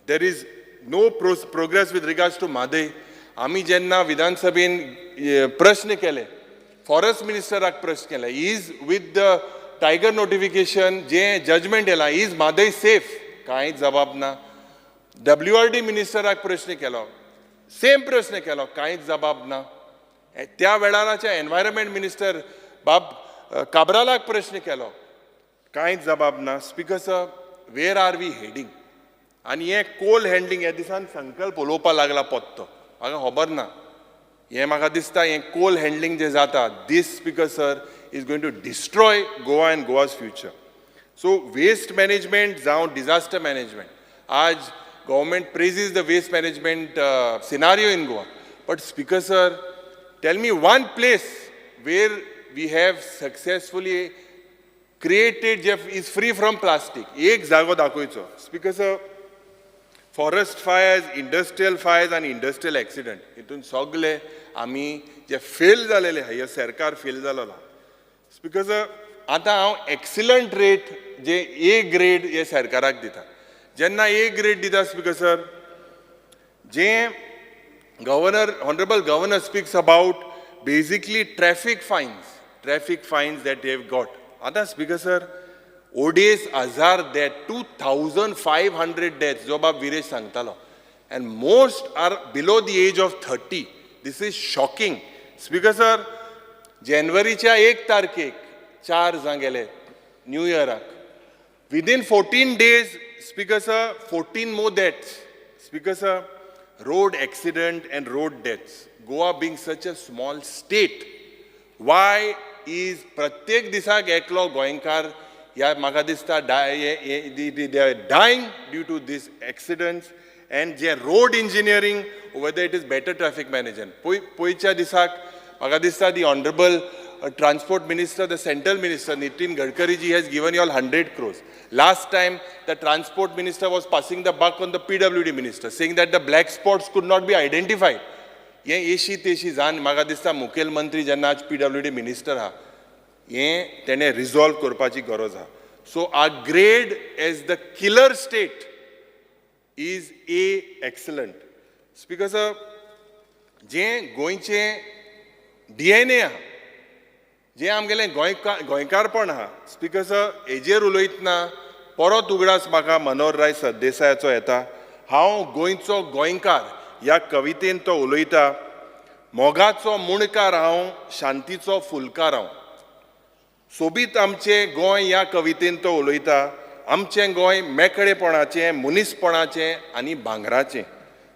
There is no progress with regards to Madai. आमी जेन्ना विधानसभेन प्रश्न केले, forest मिनिस्टराक प्रश्न केले, is with the tiger notification जे judgement येला, is मादय safe? कांयच जबाब ना. WRD मिनिस्टराक प्रश्न केलो, सेम प्रश्न केलो, कांयच जबाब ना. त्या वेळाराच्या एनवायरमेंट मिनिस्टर बाब काब्रालाक प्रश्न केलो, कांयच जबाब ना. Speaker sir, where are we heading? आनी हे कोल हँडलिंग ह्या दिसान संकल्प उलोवपा लागला पोत्तो, म्हाका खबर ना. हें म्हाका दिसता हें कोल हँडलिंग जें जाता, this speaker sir is going to destroy Goa and Goa's future. So waste management जावं डिजास्टर मॅनेजमेंट, आज government praises the waste management scenario in Goa. But Speaker sir, tell me one place where we have successfully created Jeff is free from plastic. एक जागो दाखोवचो. Speaker sir, forest fires, industrial fires and industrial accident. हितून सगळे आमी जे fail जालेले आहा, हे सरकार fail जालेलो. Speaker sir, आतां हांव एक्सिलंट रेट जे A ग्रेड हे सरकाराक दिता. जेन्ना A ग्रेड दिता स्पीकर सर, जे honourable governor speaks about basically traffic fines that have got. आतां स्पीकर सर, ओडेस 1000 डेथ, 2500 डेथ जो बाब विरेश सांगतालो, and most are below the age of 30. This is shocking. Speaker sir, जानेवारीच्या 1 तारखेक 4 जाण गेले न्यू इयराक. Within 14 days, Speaker sir, 14 more deaths. Speaker sir, road accident and road deaths. Goa being such a small state, why is pratyek disak eklo goenkar ya म्हाका दिसता they are dying due to these accidents and je road engineering, whether it is better traffic management. Poicha disak म्हाका दिसता the honorable transport minister, the central minister Nitin Gadkari ji has given you all 100 crores. Last time the transport minister was passing the buck on the PWD minister, saying that the black spots could not be identified. हे एशी तेशी जाण म्हाका दिसता मुखेलमंत्री जेन्ना आज PWD minister आहा, हे तेणे रिजॉल्व करपाची गरज आहा. So our grade as the killer state is A excellent. Speaker sir, जे गोंयचे DNA आहा, जे आमगेलें गोंयकारपण आहा, स्पीकर सर, हेजेर उलयतना परत उगडास म्हाका मनोहर राय सरदेसायाचो येता. हांव गोंयचो गोंयकार ह्या कवितेन तो उलयता. मोगाचो मुणकार हांव, शांतीचो फुलकार हांव. सोबीत आमचें गोंय ह्या कवितेन तो उलयता. आमचें गोंय मेकळेपणाचें, मनीसपणाचें आनी भांगराचें.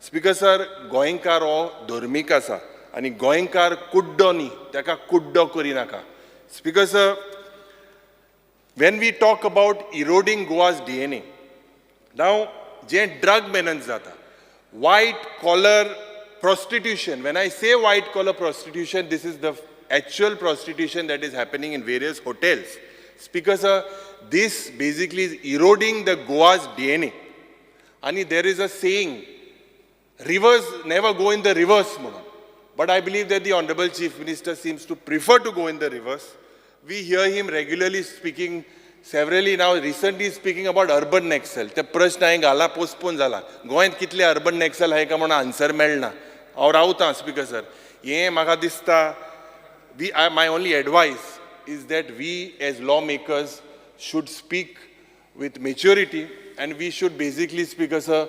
स्पीकर सर, गोंयकार हो धर्मीक आसा आनी गोंयकार कुड्डो न्ही, ताका कुड्डो करिनाका. Speaker sir, when we talk about eroding Goa's DNA, now जे drug menace जाता, white collar prostitution, when I say white collar prostitution, this is the actual prostitution that is happening in various hotels. Speaker sir, this basically is eroding the Goa's DNA. And there is a saying, rivers never go in the reverse. But I believe that the Honorable Chief Minister seems to prefer to go in the reverse. We hear him regularly speaking, severally now, recently speaking about urban Nexal. ते प्रश्न हांवें घाला, postpone जाला. गोंयांत कितले urban नॅक्सल आहाय का म्हणून आन्सर मेळना. हांव रावतां स्पीकर सर. हें म्हाका दिसता, my only advice is that we as lawmakers should speak with maturity, and we should basically, Speaker sir,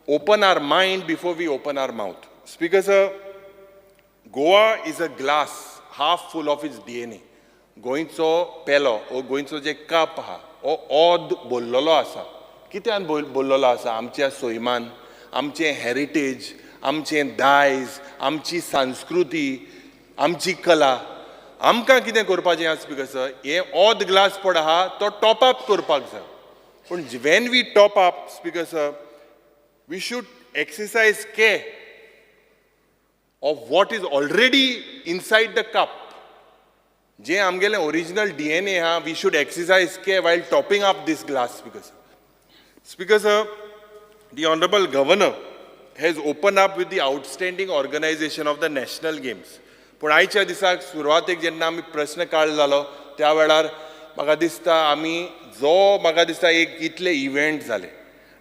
open our mind before we open our mouth. Speaker sir, Goa is a glass half full of its DNA. गोंयचो पेलो ओ गोंयचो जे cup आहा हो ओद भरलेलो आसा. कित्यान भरलेलो आसा? आमच्या सैमान, आमचें हेरिटेज, आमचें दायज, आमची संस्कृती, आमची कला. आमकां कितें करपाचें आसा स्पीकर सर, हे ओद ग्लास पड आहा तो टॉप अप करपाक जाय. पूण when we top up speaker sir, we should exercise care of what is already inside the cup. जे आमगेले original DNA ha, we should exercise care while topping up this glass, Speaker sir. Speaker sir, the Honorable Governor has opened up with the outstanding organization of the national games. पण आयच्या दिसाक सुरवातेक जेन्ना आमी प्रश्न काळ जालो त्या वेळार म्हाका दिसता आमी म्हाका दिसता एक इतले इव्हेंट जाले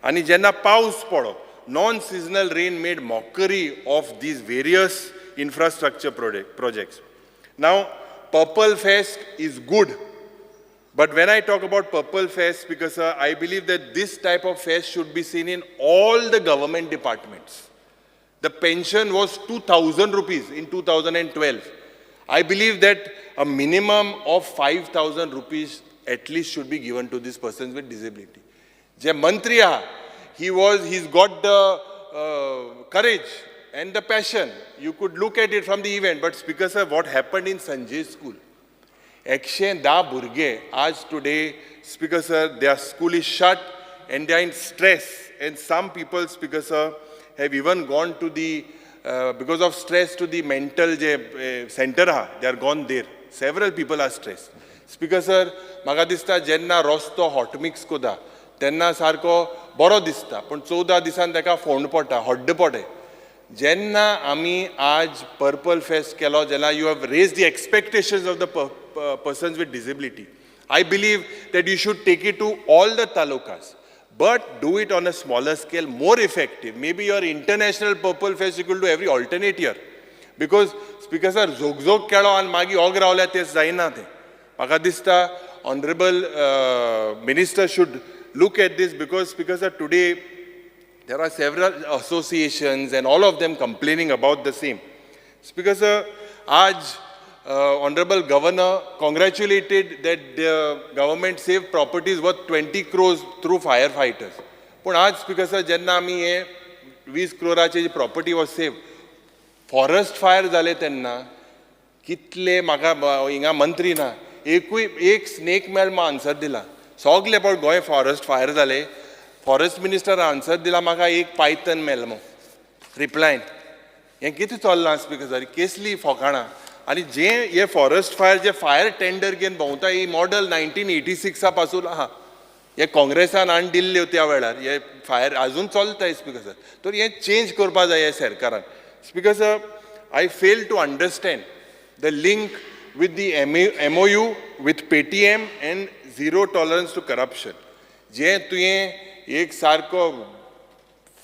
आनी जेन्ना पावस पडो, non-seasonal rain made mockery of these various infrastructure projects. Now, Purple Fest is good, but when I talk about Purple Fest, because I believe that this type of fest should be seen in all the government departments. The pension was 2,000 rupees in 2012. I believe that a minimum of 5,000 rupees at least should be given to these persons with disability. Je mantri he's got the courage and the passion. You could look at it from the event, but Speaker sir, what happened in Sanjay school? 110 burge, aaj today, Speaker sir, their school is shut and they are in stress. And some people, Speaker sir, have even gone to the, because of stress, to the mental center, they are gone there. Several people are stressed. Speaker sir, म्हाका दिसता जेन्ना रस्तो hot mix कोता तेन्ना सारको बरो दिसता, पण 14 दिसान ताका फोंड पडटा, हड्ड पडे. जेन्ना आमी आज पर्पल फेस्ट केलो, जेन्ना you have raised the expectations of the persons with disability, I believe that you should take it to all the talukas, but do it on a smaller scale, more effective. Maybe your international purple fest you could do every alternate year. Because Speaker sir, zog केलो आनी मागीर ओग रावल्या तेच जायना तें. म्हाका दिसता Honorable Minister should look at this, because Speaker sir, today there are several associations and all of them complaining about the same. Speaker sir, aaj Honorable Governor congratulated that the government saved properties worth 20 crores through firefighters. But aaj Speaker sir, jenna ami he 20 crore property was saved, forest fire zale tenna कितले म्हाका हिंगा मंत्री ना एक snake मेळ मा answer दिला. सगळे पण गोंय फॉरेस्ट फायर जाले, फॉरेस्ट मिनिस्टर आन्सर दिला म्हाका एक पायथन मेल मो रिप्लायन. हें कितें चल्लां स्पीकर सर, केसली फोकाणां. आनी जे हे फॉरेस्ट फायर जे फायर टेंडर घेवन भोंवता ही मॉडल 1986 पासून आहा. हे काँग्रेसान हाडून दिल्ल्यो त्या वेळार हे फायर अजून चलताय स्पीकर सर. तर हें चेंज करपा जाय ह्या सरकारान. Speaker sir, I fail to understand the link with the MOU with Paytm and zero tolerance to corruption. जे तुवें एक सारको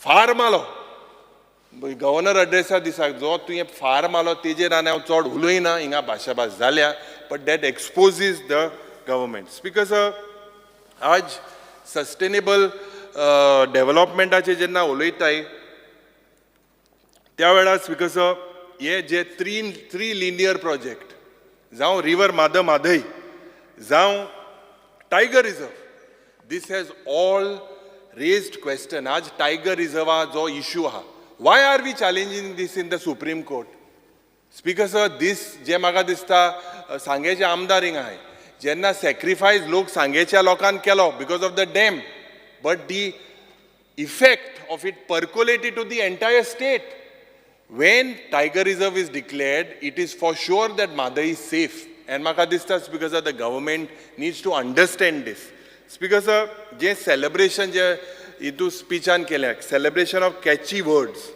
फार मालो गव्हर्नर अड्रेसा दिसाक, जो तुवें फार मालो तेजेर आनी हांव चड उलयना, हिंगा भाशाभास जाल्या, but that exposes the government. Speaker sir, आज सस्टेनेबल डेव्हलपमेंटाचेर जेन्ना उलयताय त्या वेळार स्पीकर सर, हे जे थ्री लिनियर प्रोजेक्ट जावं रिवर माधई जावं tiger reserve, this has all raised question. आज टायगर रिझर्वा जो इश्यू आहा, why are we challenging this in the Supreme Court? Speaker sir, this जे म्हाका दिसता सांगेचे आमदार हिंगा आहाय, जेन्ना सॅक्रिफायस लोक सांगेच्या लोकांक केलो because of the dam, but the effect of it percolated to the entire state. When Tiger Reserve is declared, it is for sure that Madai is safe. And म्हाका दिसता Speaker sir, the government needs to understand this. Speaker sir, जे celebration जे हितू स्पीचान केल्या, celebration of catchy words,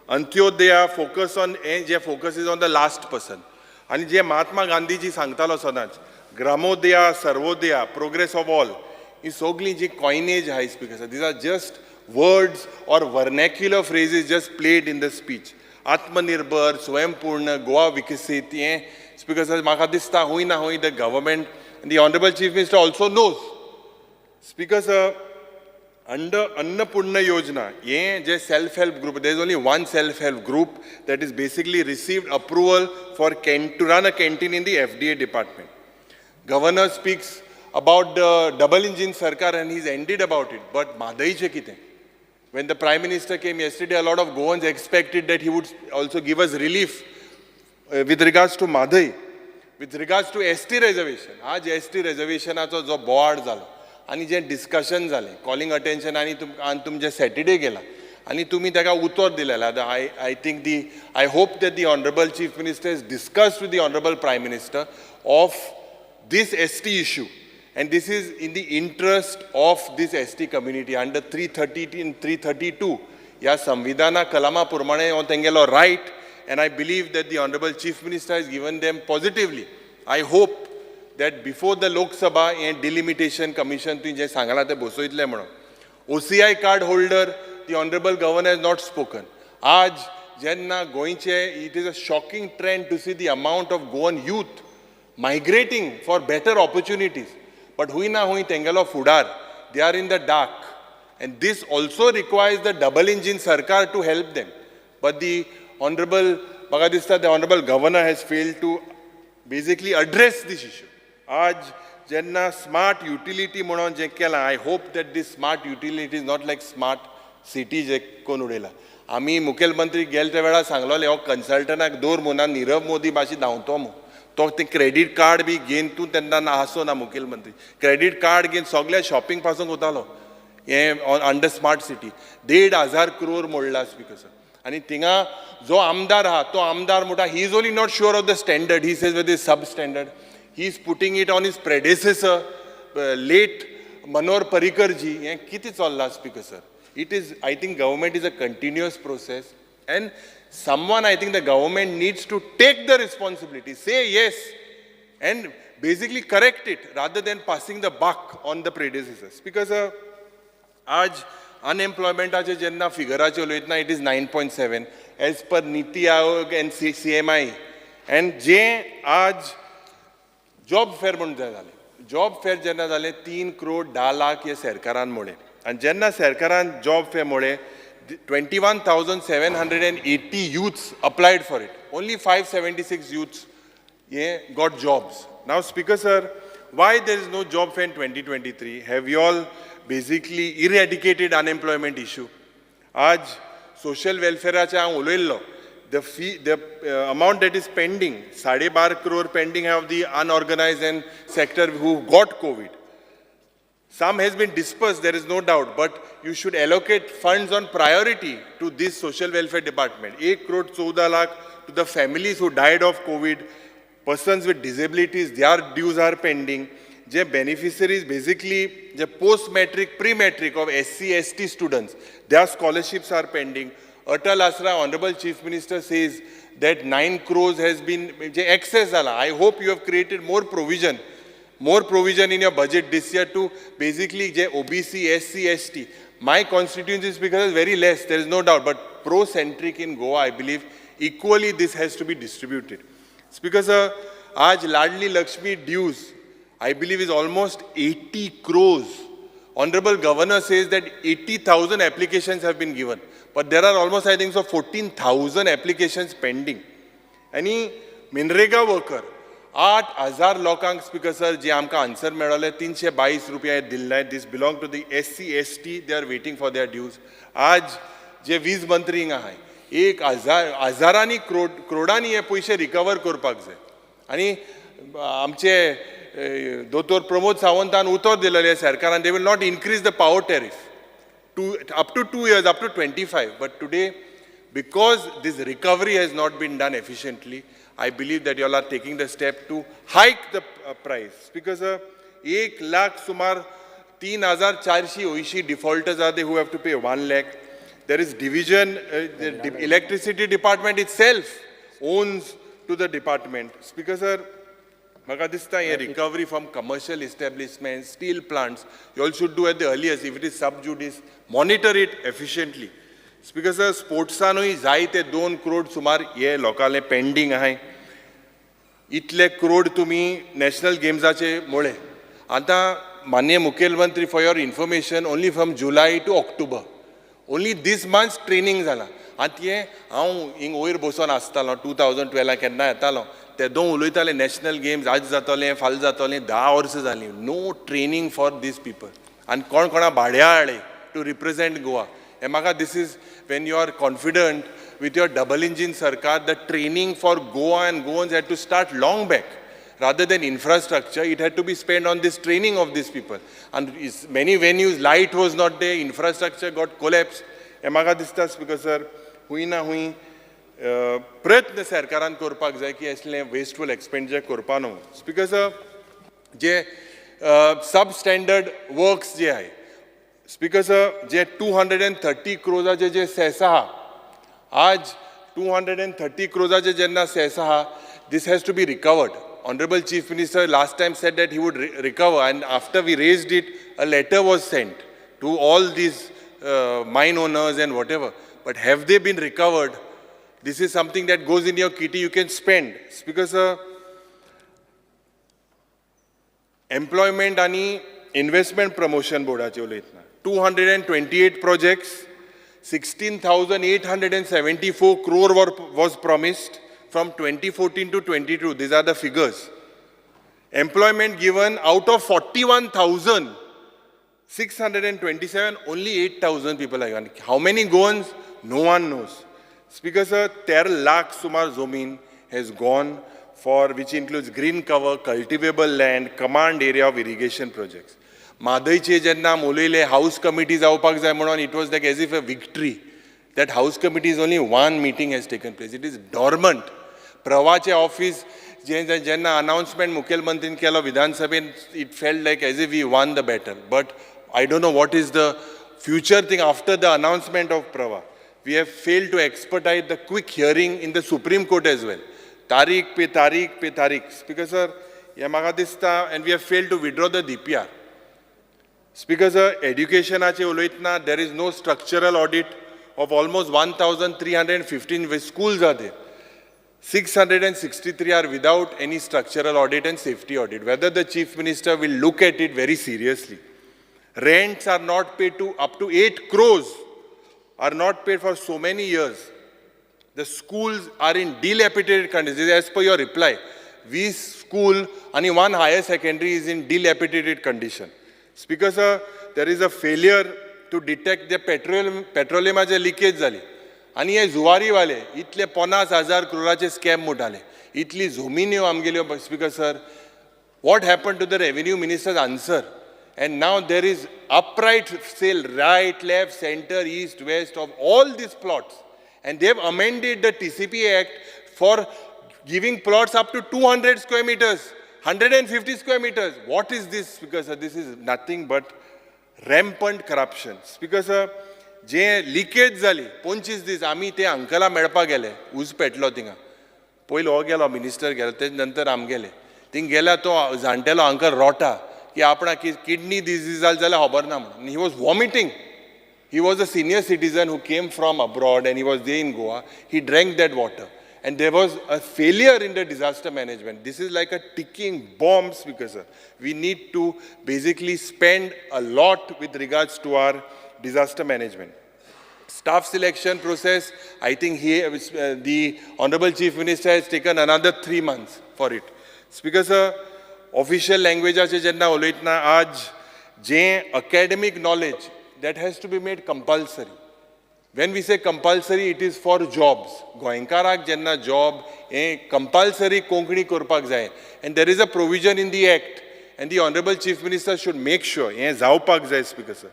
Antyodaya focus on, जे focus is on the last person. आणि जे महात्मा गांधीजी सांगतालो सदांच, ग्रामोदया, सर्वोदया, progress of all, ही सगळी जी coinage आहाय Speaker sir, these are just words or vernacular phrases just played in the speech. आत्मनिर्भर, स्वयंपूर्ण, गोवा विकसित, हें स्पीकर सर म्हाका दिसता हूंय ना हूंय the government and the Honorable Chief Minister also knows. Speaker sir, Under Annapurna Yojana, je self-help group, there is only one self-help group that is basically received approval for to run a canteen in the FDA department. Governor speaks about the double engine Sarkar and he's ended about it. But Madai che kite? When the Prime Minister came yesterday, a lot of Goans expected that he would also give us relief with regards to Madai. With regards to ST reservation, आज ST reservationाचो जो बोवाड जालो आनी जे discussion जालें calling attention आनी तुमचे Saturday गेला आनी तुमी ताका उतर दिलेलें आतां I think I hope that the Honorable Chief Minister has discussed with the Honorable Prime Minister of this ST issue, and this is in the interest of this ST community under 330 and 332 ह्या संविधाना कलमा प्रमाणे हो तेंगेलो right, and I believe that the Honorable Chief Minister has given them positively. I hope that before the Lok Sabha and Delimitation Commission तुवें जे सांगलां तें बसयतले म्हणून. OCI card holder, the Honorable Governor has not spoken. आज जेन्ना गोंयचे, it is a shocking trend to see the amount of Goan youth migrating for better opportunities. But हुई ना हुई तेंगेलो फुडार, they are in the dark. And this also requires the double engine Sarkar to help them. But the Honorable, the Honorable Governor has failed to basically address this issue. आज जेन्ना smart utility म्हणून जे केलां, I hope that this smart utility is not like smart city जे कोण उडयला. आमी मुखेलमंत्री गेले त्या वेळार सांगलोले हो कन्सल्टंटाक दवर म्हणून नीरव मोदी भाशी धांवतो मो तो ते क्रेडीट कार्ड बी घेवन तूं तेन्ना आसो ना मुखेलमंत्री. क्रेडीट कार्ड घेवन सगळ्या शॉपिंग पासून वतालो हे अंडर स्मार्ट सिटी. 1,500 crore मोडला स्पीकर सर. आनी थिंगा जो आमदार आहा तो आमदार म्हणटा he is only not sure of the standard, he says whether sub standard. He is putting it on his predecessor late Manohar Parrikar ji. हें कितें चल्लां speaker sir? It is, I think government is a continuous process, and someone, I think the government needs to take the responsibility, say yes, and basically correct it rather than passing the buck on the predecessors. Because आज unemployment जेन्ना फिगराचे उलयतना it is 9.7 as per Niti Aayog and CMI, and जे आज job fair म्हणून जालें, job fair जेन्ना जालें 3 crore 10 lakh हे सरकारान मोडले. And जेन्ना सरकारान जॉब फेअर मोडले 21,780 youths applied for it. Only 576 youths got jobs. Now, Speaker sir, why there is no job fair in 2023? Have you all basically eradicated unemployment issue? आज social welfare चे हांव उलयल्लो. The amount that is pending, 12.5 crore pending of the unorganized and sector who got COVID. Some has been dispersed, there is no doubt, but you should allocate funds on priority to this social welfare department. 1 crore 14 lakh to the families who died of COVID, persons with disabilities, their dues are pending. The beneficiaries basically, the post-matric, pre-matric of SC, ST students, their scholarships are pending. Atal Asra, Honorable Chief Minister says that 9 crores has been excess. I hope you have created more provision in your budget this year to basically OBC, SC, ST. My constituency because is very less, there is no doubt, but pro-centric in Goa, I believe, equally this has to be distributed. Because Aaj Ladli Lakshmi dues, I believe is almost 80 crores. Honorable Governor says that 80,000 applications have been given, but there are almost, I think, so 14,000 applications pending. Any Minrega worker, 8,000 लोकांक speaker sir जे आमकां answer मेळ्ळें 322 रुपया दिल्ले. This belong to the SC, ST, they are waiting for their dues. आज जे वीज मंत्री हिंगा आहाय 1,000 करोडांनी हे पयशे रिकवर करपाक जाय. आनी आमचे दोतोर प्रमोद सावंतान उतर दिलेलें सरकारान, they will not increase the power tariff up to 2 years, up to 25. But today, because this recovery has not been done efficiently, I believe that you all are taking the step to hike the price. Because 1 lakh sumar 3,480 defaulters are they who have to pay 1 lakh. There is division, the electricity department itself owns to the department. Because Maka this time recovery from commercial establishments, steel plants, you all should do at the earliest. If it is sub judice, monitor it efficiently. Because sportsanui जायते 2 crore sumar ye lokale pending ahay. Itle crore tumi national games ache mole. Anta माननीय मुखेलमंत्री, for your information, only from July to October only this months training जाला. आतां हें हांव हिंग वयर बसून आसतालो 2012 केन्ना येतालो तेदो उलयताले नॅशनल गेम्स आज जातले फाल्यां जातले 10 वर्सां जालीं. No training for this people. आनी कोण कोणा भाड्या हाडले टू रिप्रेझेंट गोवा. हें म्हाका this is when you are confident with your double engine sarkar, the training for Goa and Goans had to start long back. Rather than infrastructure, it had to be spent on this training of these people. And many venues, light was not there, infrastructure got collapsed. Emaga distas because sir, hui na hui प्रयत्न सरकारान करपाक जाय की असले wasteful expenditure करपा न्हू. Because जे substandard works जे आहाय, because जे 230 crores जे सेस आहा, आज 230 crores जेन्ना सेस आहा, this has to be recovered. Honorable Chief Minister last time said that he would recover, and after we raised it, a letter was sent to all these mine owners and whatever. But have they been recovered? This is something that goes in your kitty, you can spend. Because employment and investment promotion board 228 projects, 16,874 crore was promised from 2014 to 22. These are the figures. Employment given out of 41,627, only 8,000 people are given. How many Goans? No one knows. Because 13 lakh sumar zomin has gone for, which includes green cover, cultivable land, command area of irrigation projects. Madaiche jenna mulile house committee जावपाक जाय म्हणून, it was like as if a victory. That house committee's only one meeting has taken place. It is dormant. Pravache office jenna announcement मुखेलमंत्रीन केलो विधानसभेन, it felt like as if we won the battle. But I don't know what is the future thing after the announcement of Prava. We have failed to expedite the quick hearing in the Supreme Court as well. Tariq pe tariq pe tariq. Speaker sir, yamaga dista, and we have failed to withdraw the DPR. Speaker sir, education ache uloitna, there is no structural audit of almost 1,315 schools are there. 663 are without any structural audit and safety audit. Whether the Chief Minister will look at it very seriously. Rents are not paid to up to 8 crores are not paid for so many years. The schools are in dilapidated condition. As per your reply, we school, only one higher secondary is in dilapidated condition. Speaker sir, there is a failure to detect the petroleum leakage zali. आणि हे जुवारीवाले इतले 50,000 crore scam मुटाले, इतली जमिन्यो आमगेल्यो. Speaker sir, what happened to the revenue minister's answer? And now there is upright sale, right, left, center, east, west of all these plots. And they have amended the TCP Act for giving plots up to 200 square meters, 150 square meters. What is this? Because this is nothing but rampant corruption. Because जे leakage जाली 25 दीस आमी ते अंकला मेळपाक गेले उज पेटलो थिंगा. पयलो हो गेलो मिनिस्टर गेलो, तेज नंतर आम गेले. थिंग गेल्या तो जाणटेलो अंकल रोटा की आपणा किडनी डिजीज जाली जाल्यार खबर ना म्हणून. He was vomiting. He was a senior citizen who came from abroad and he was there in Goa. He drank that water. And there was a failure in the disaster management. This is like a ticking bomb, Speaker sir. We need to basically spend a lot with regards to our disaster management. Staff selection process, I think the Honorable Chief Minister has taken another 3 months for it. Speaker sir, official language jenna uloitna aaj je academic knowledge that has to be made compulsory. When we say compulsory, it is for jobs. Goenkarak jenna job compulsory konkani korpak jay. And there is a provision in the act, and the Honorable Chief Minister should make sure jawpak jay, Speaker sir.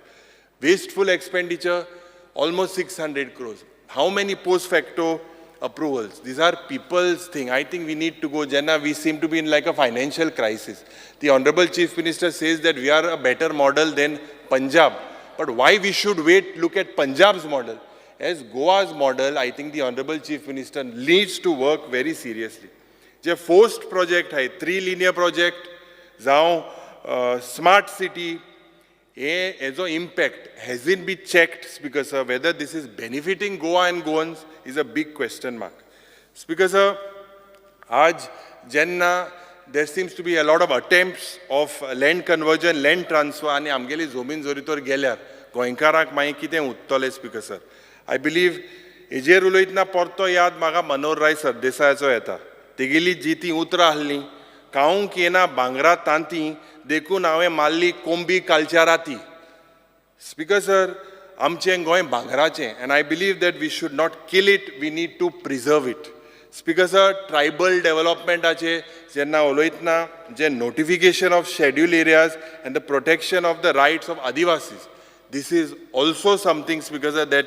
Wasteful expenditure, almost 600 crores. How many post facto approvals? These are people's thing. I think we need to go, Jenna, we seem to be in like a financial crisis. The Honorable Chief Minister says that we are a better model than Punjab. But why we should wait, look at Punjab's model? As Goa's model, I think the Honorable Chief Minister needs to work very seriously. The forced project hai, 3 linear project, Zao, smart city, as an impact hasn't been checked, because whether this is benefiting Goa and Goans is a big question mark. Because आज जेन्ना there seems to be a lot of attempts of land conversion, land transfer, आणि आमगेली जमीन जोरी तर गेल्यार गोंयकारांक मागीर कितें उरतलें स्पीकर सर. आय बिलीव हेजेर उलयतना परतो याद म्हाका मनोहर राय सरदेसायाचो येता. तेगेली जी ती उतरां आहलीं, खावंक येना भांगरा तांतीं देखून हांवें मारली कोंबी कालचाराती. स्पीकर सर, आमचें गोंय भांगराचें, and I believe that we should not kill it, we need to preserve it. Speaker sir, tribal developmentaचे जेन्ना उलयतना जे notification of scheduled areas and the protection of the rights of Adivasis, this is also something, Speaker sir, that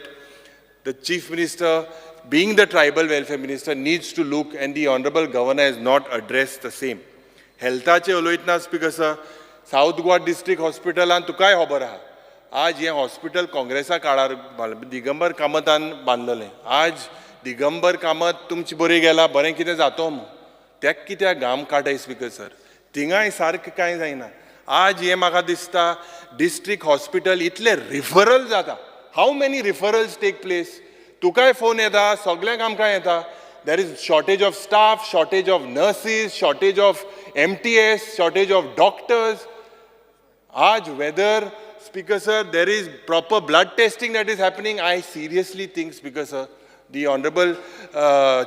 the Chief Minister, being the Tribal Welfare Minister, needs to look, and the Honorable Governor has not addressed the same. Healthaचे उलयतना, Speaker sir, South Goa District Hospital and तुकाय खबर आहा. आज हे hospital काँग्रेसा काळार दिगंबर कामतान बांदलेलें. आज दिगंबर कामत तुमची बरी गेला, बरें कितें जातो मू त्याक कित्याक घाम काडटाय स्पीकर सर. थिंगाय सारकें कांय जायना. आज हे म्हाका दिसता डिस्ट्रिक्ट हॉस्पिटल इतले रिफरल जाता. How many referrals take place? तुकाय फोन येता, सगळ्यांक आमकां येता. There is shortage of staff, shortage of nurses, shortage of MTS, shortage of doctors. आज whether, Speaker sir, there is proper blood testing that is happening, I seriously think, Speaker sir, the Honorable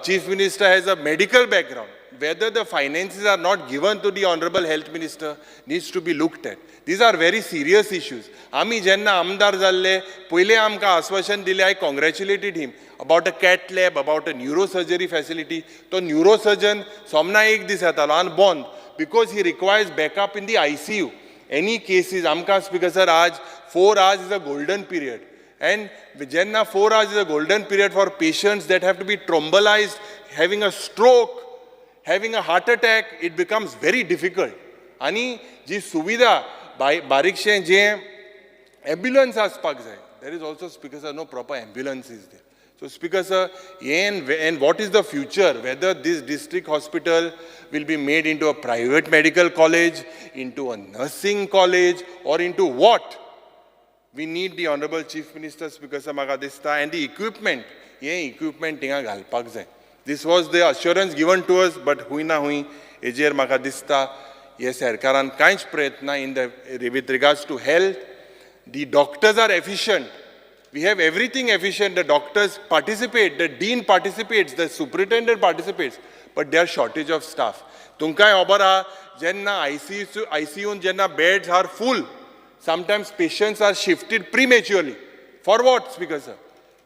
Chief Minister has a medical background. Whether the finances are not given to the Honorable Health Minister needs to be looked at. These are very serious issues. आमी जेन्ना आमदार जाल्ले, पयले आमकां आश्वासन दिलें, I congratulated him about a cath lab, about a neurosurgery facility. तो neurosurgeon सोमना एक दीस येतालो and bond because he requires backup in the ICU. Any cases, आमकां Speaker sir, आज 4 hours is a golden period. And जेन्ना 4 hours is a golden period for patients that have to be thrombolized, having a stroke, having a heart attack, it becomes very difficult. आणि जी सुविधा बारीकशें जें ambulance आसपाक जाय, there is also, Speaker sir, no proper ambulance is there. So Speaker sir, and what is the future? Whether this district hospital will be made into a private medical college, into a nursing college, or into what? We need the Honorable Chief Minister, Speaker sir, म्हाका दिसता, and the equipment, हे equipment थिंगा घालपाक जाय. This was the assurance given to us, but हुई ना हुई, हेजेर म्हाका दिसता, हे सरकारान कांयच प्रयत्न with regards to health. The doctors are efficient. We have everything efficient. The doctors participate, the dean participates, the superintendent participates, but there are shortage of staff. तुमकांय खबर आहा, जेन्ना ICU जेन्ना beds are full, sometimes patients are shifted prematurely. For what, Speaker sir?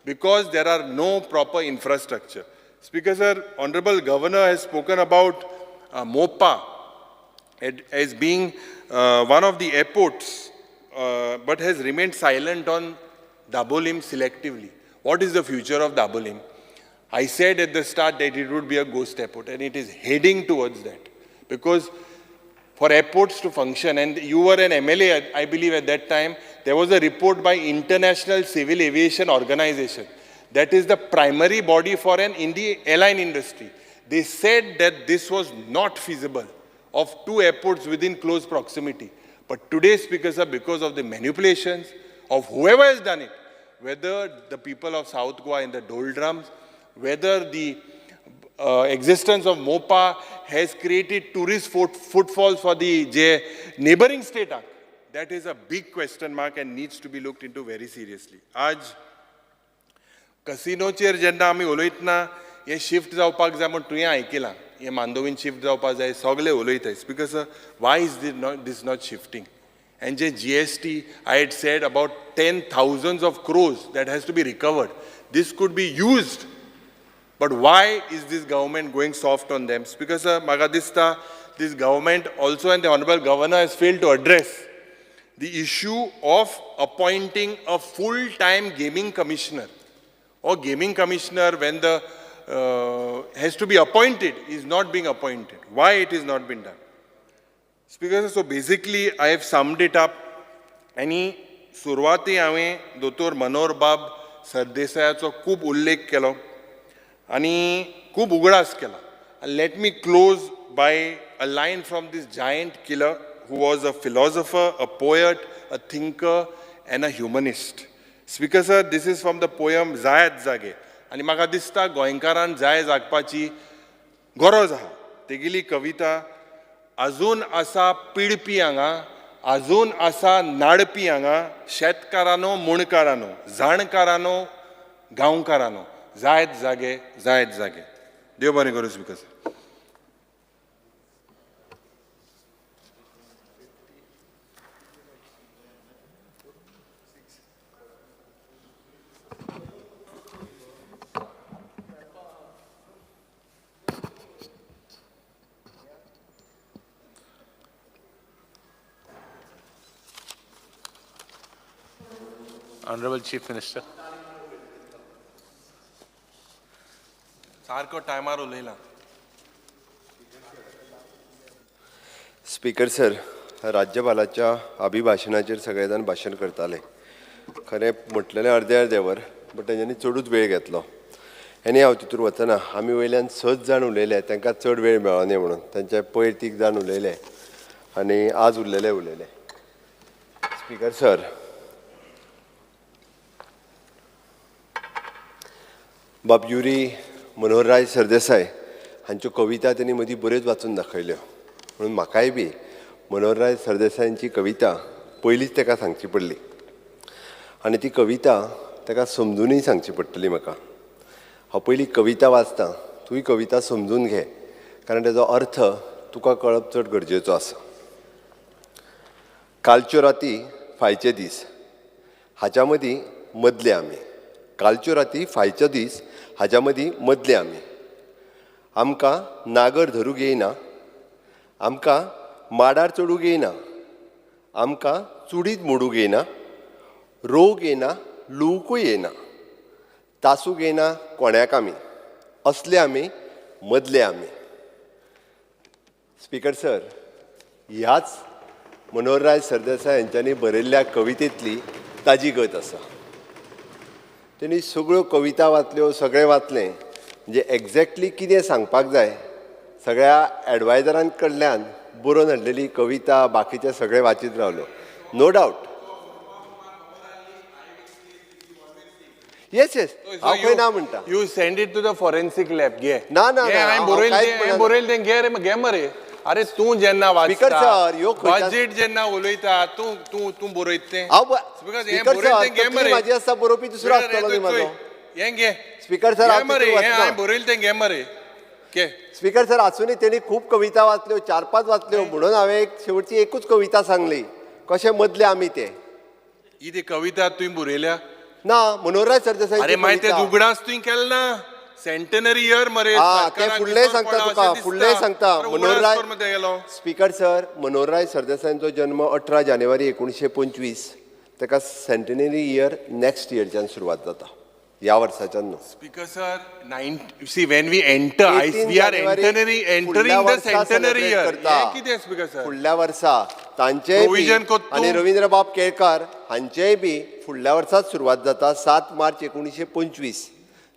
Because there are no proper infrastructure. Speaker sir, Honorable Governor has spoken about MOPA as being one of the airports, but has remained silent on Dabolim selectively. What is the future of Dabolim? I said at the start that it would be a ghost airport, and it is heading towards that. Because for airports to function, and you were an MLA, I believe at that time, there was a report by International Civil Aviation Organization. That is the primary body for in the airline industry. They said that this was not feasible of 2 airports within close proximity. But today, Speaker sir, because of the manipulations of whoever has done it, whether the people of South Goa in the doldrums, whether the existence of MOPA has created tourist footfalls for the neighboring state, that is a big question mark and needs to be looked into very seriously. Aj casinoचेर जेन्ना आमी उलयतना हे shift जावपाक जाय म्हण तुवें आयकलां, हे मांदोवीन शिफ्ट जावपाक जाय, सगळे उलयताय. Speaker sir, why is this not shifting? And the GST, I had said about 10,000s of crores that has to be recovered. This could be used. But why is this government going soft on them? Speaker sir, म्हाका दिसता, this government also and the Honorable Governor has failed to address the issue of appointing a full-time gaming commissioner. Or gaming commissioner when the has to be appointed is not being appointed. Why it is not been done? Speaker sir, so basically I have summed it up. आणि सुरवाती हांवें दोतोर मनोहर बाब सरदेसायाचो खूब उल्लेख केलो आनी खूब उगडास केला. Let me close by a line from this giant killer who was a philosopher, a poet, a thinker and a humanist. Speaker sir, this is from the poem Zayat Zage. आनी म्हाका दिसता गोंयकारान जाय जागपाची गरज आहा. तेगेली कविता अजून आसा पिडपी हांगा, अजून आसा नाडपी हांगा, शेतकारांनो मुणकारांनो, जाणकारांनो गांवकारांनो, जायत जागे. देव बरें करूं speaker sir. Honorable Chief Minister. सारको टायमार उलयला. स्पीकर सर, राज्यपालाच्या अभिभाशणाचेर सगळे जाण भाशण करताले. खरें म्हटलेलें अर्दे वर, बट तेंच्यांनी चडूच वेळ घेतलो. आनी हांव तितूर वचना. आमी वयल्यान 6 जाण उलयले, तांकां चड वेळ मेळो न्ही म्हणून. तांचे पयर 3 जाण उलयले आनी आज उरलेले. स्पीकर सर, बाब युरी मनोहरराय सरदेसाय हांच्यो कविता त्यांनी मदीं बऱ्योच वाचून दाखयल्यो. म्हणून म्हाकाय बी मनोहरराय सरदेसायांची कविता पयलींच ताका सांगची पडली आनी ती कविता ताका समजुनूय सांगची पडटली म्हाका. हांव पयलीं कविता वाचतां, तूंय कविता समजून घे, कारण ताजो अर्थ तुका कळप चड गरजेचो आसा. कालच्यो राती फायचे दीस हाच्या मदीं मदले आमी. कालच्यो राती फायचो दीस हाच्या मदीं मदले आमी. आमकां नागर धरूंक येयना, आमकां माडार चडूंक येयना, आमकां चुडीत मोडूंक येयना, रोग येना, लुवकूय येना, तासूंक येना कोण्याक आमी. असले आमी, मदले आमी. स्पीकर सर, ह्याच मनोहरराय सरदेसाय हांच्यांनी बरयल्ल्या कवितेंतली ताजी गत आसा. त्यांनी सगळ्यो कविता वाचल्यो, सगळें वाचलें. म्हणजे एक्झॅक्टली कितें सांगपाक जाय सगळ्या एडवायजरां कडल्यान बरोवन हाडलेली कविता बाकीचे सगळे वाचीत रावलो. No doubt. येस हांव खंय ना म्हणटा. You send it to the forensic lab. घे. ना हांवें बरयलें घे मरे. अरे तूं जेन्ना स्पीकर सर, ह्यो बजेट जेन्ना उलयता तूं बरयत तें. स्पीकर सर, म्हाजी आसता बरोवपी दुसरो आसतलो न्ही म्हाजो. हें घे. स्पीकर सर, हांवें बरयलें तें घे मरे. स्पीकर सर, आसुनी तेणी खूब कविता वाचल्यो, 4-5 वाचल्यो, म्हणून हांवें शेवटची एकूच कविता सांगली. कशें मदले आमी ते. ही ती कविता तुवें बरयल्या? ना, मनोहरराय सरदेसाय. अरे मागीर ते उगडास तुवें केलें ना. सेंटनरी इयर मरे. ते फुडलें सांगता तुका, फुडलें सांगता. मनोहरराय स्पीकर सर, मनोहरराय सरदेसायांचो जन्म 18 जानेवारी 1925. ताका सेंटनरी इयर नेक्स्ट इयरच्यान सुरवात जाता, ह्या वर्साच्यान न्हू. Speaker sir, see when we enter, we are entering the centenary year. कितें स्पीकर सर? फुडल्या वर्सा तांचेय आनी रवींद्रबाब केळकार हांचेय बी फुडल्या वर्साच सुरवात जाता, 7 मार्च 1925.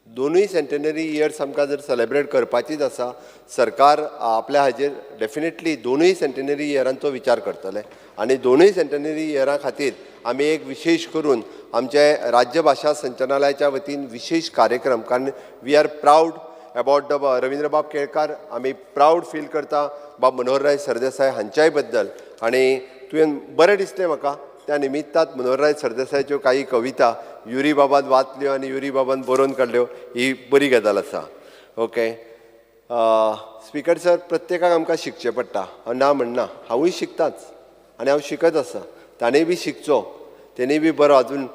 दोनूय सेंटनरी इयर्स आमकां जर सेलेब्रेट करपाचीच आसा, सरकार आपल्या हाजेर डेफिनेटली दोनूय सेंटनरी इयरांचो विचार करतले. आनी दोनूय सेंटनरी इयरां खातीर आमी एक विशेश करून आमचे राज्य भाशा संचालनालयाच्या वतीन विशेष कार्यक्रम, कारण we are proud about the रवींद्रबाब केळकार. आमी प्राऊड फील करता बाब मनोहरराय सरदेसाय हांच्याय बद्दल. आनी तुवें बरें दिसलें म्हाका त्या निमित्तांत मनोहरराय सरदेसायच्यो काही कविता युरी बाबान वाचल्यो आनी युरी बाबान बरोवन काडल्यो, ही बरी गजाल आसा. ओके स्पीकर सर, प्रत्येकाक आमकां शिकचें पडटा. हांव ना म्हणना, हांवूय शिकताच आनी हांव शिकत आसा. ताणें बी शिकचो, तेणी बी बरो. अजून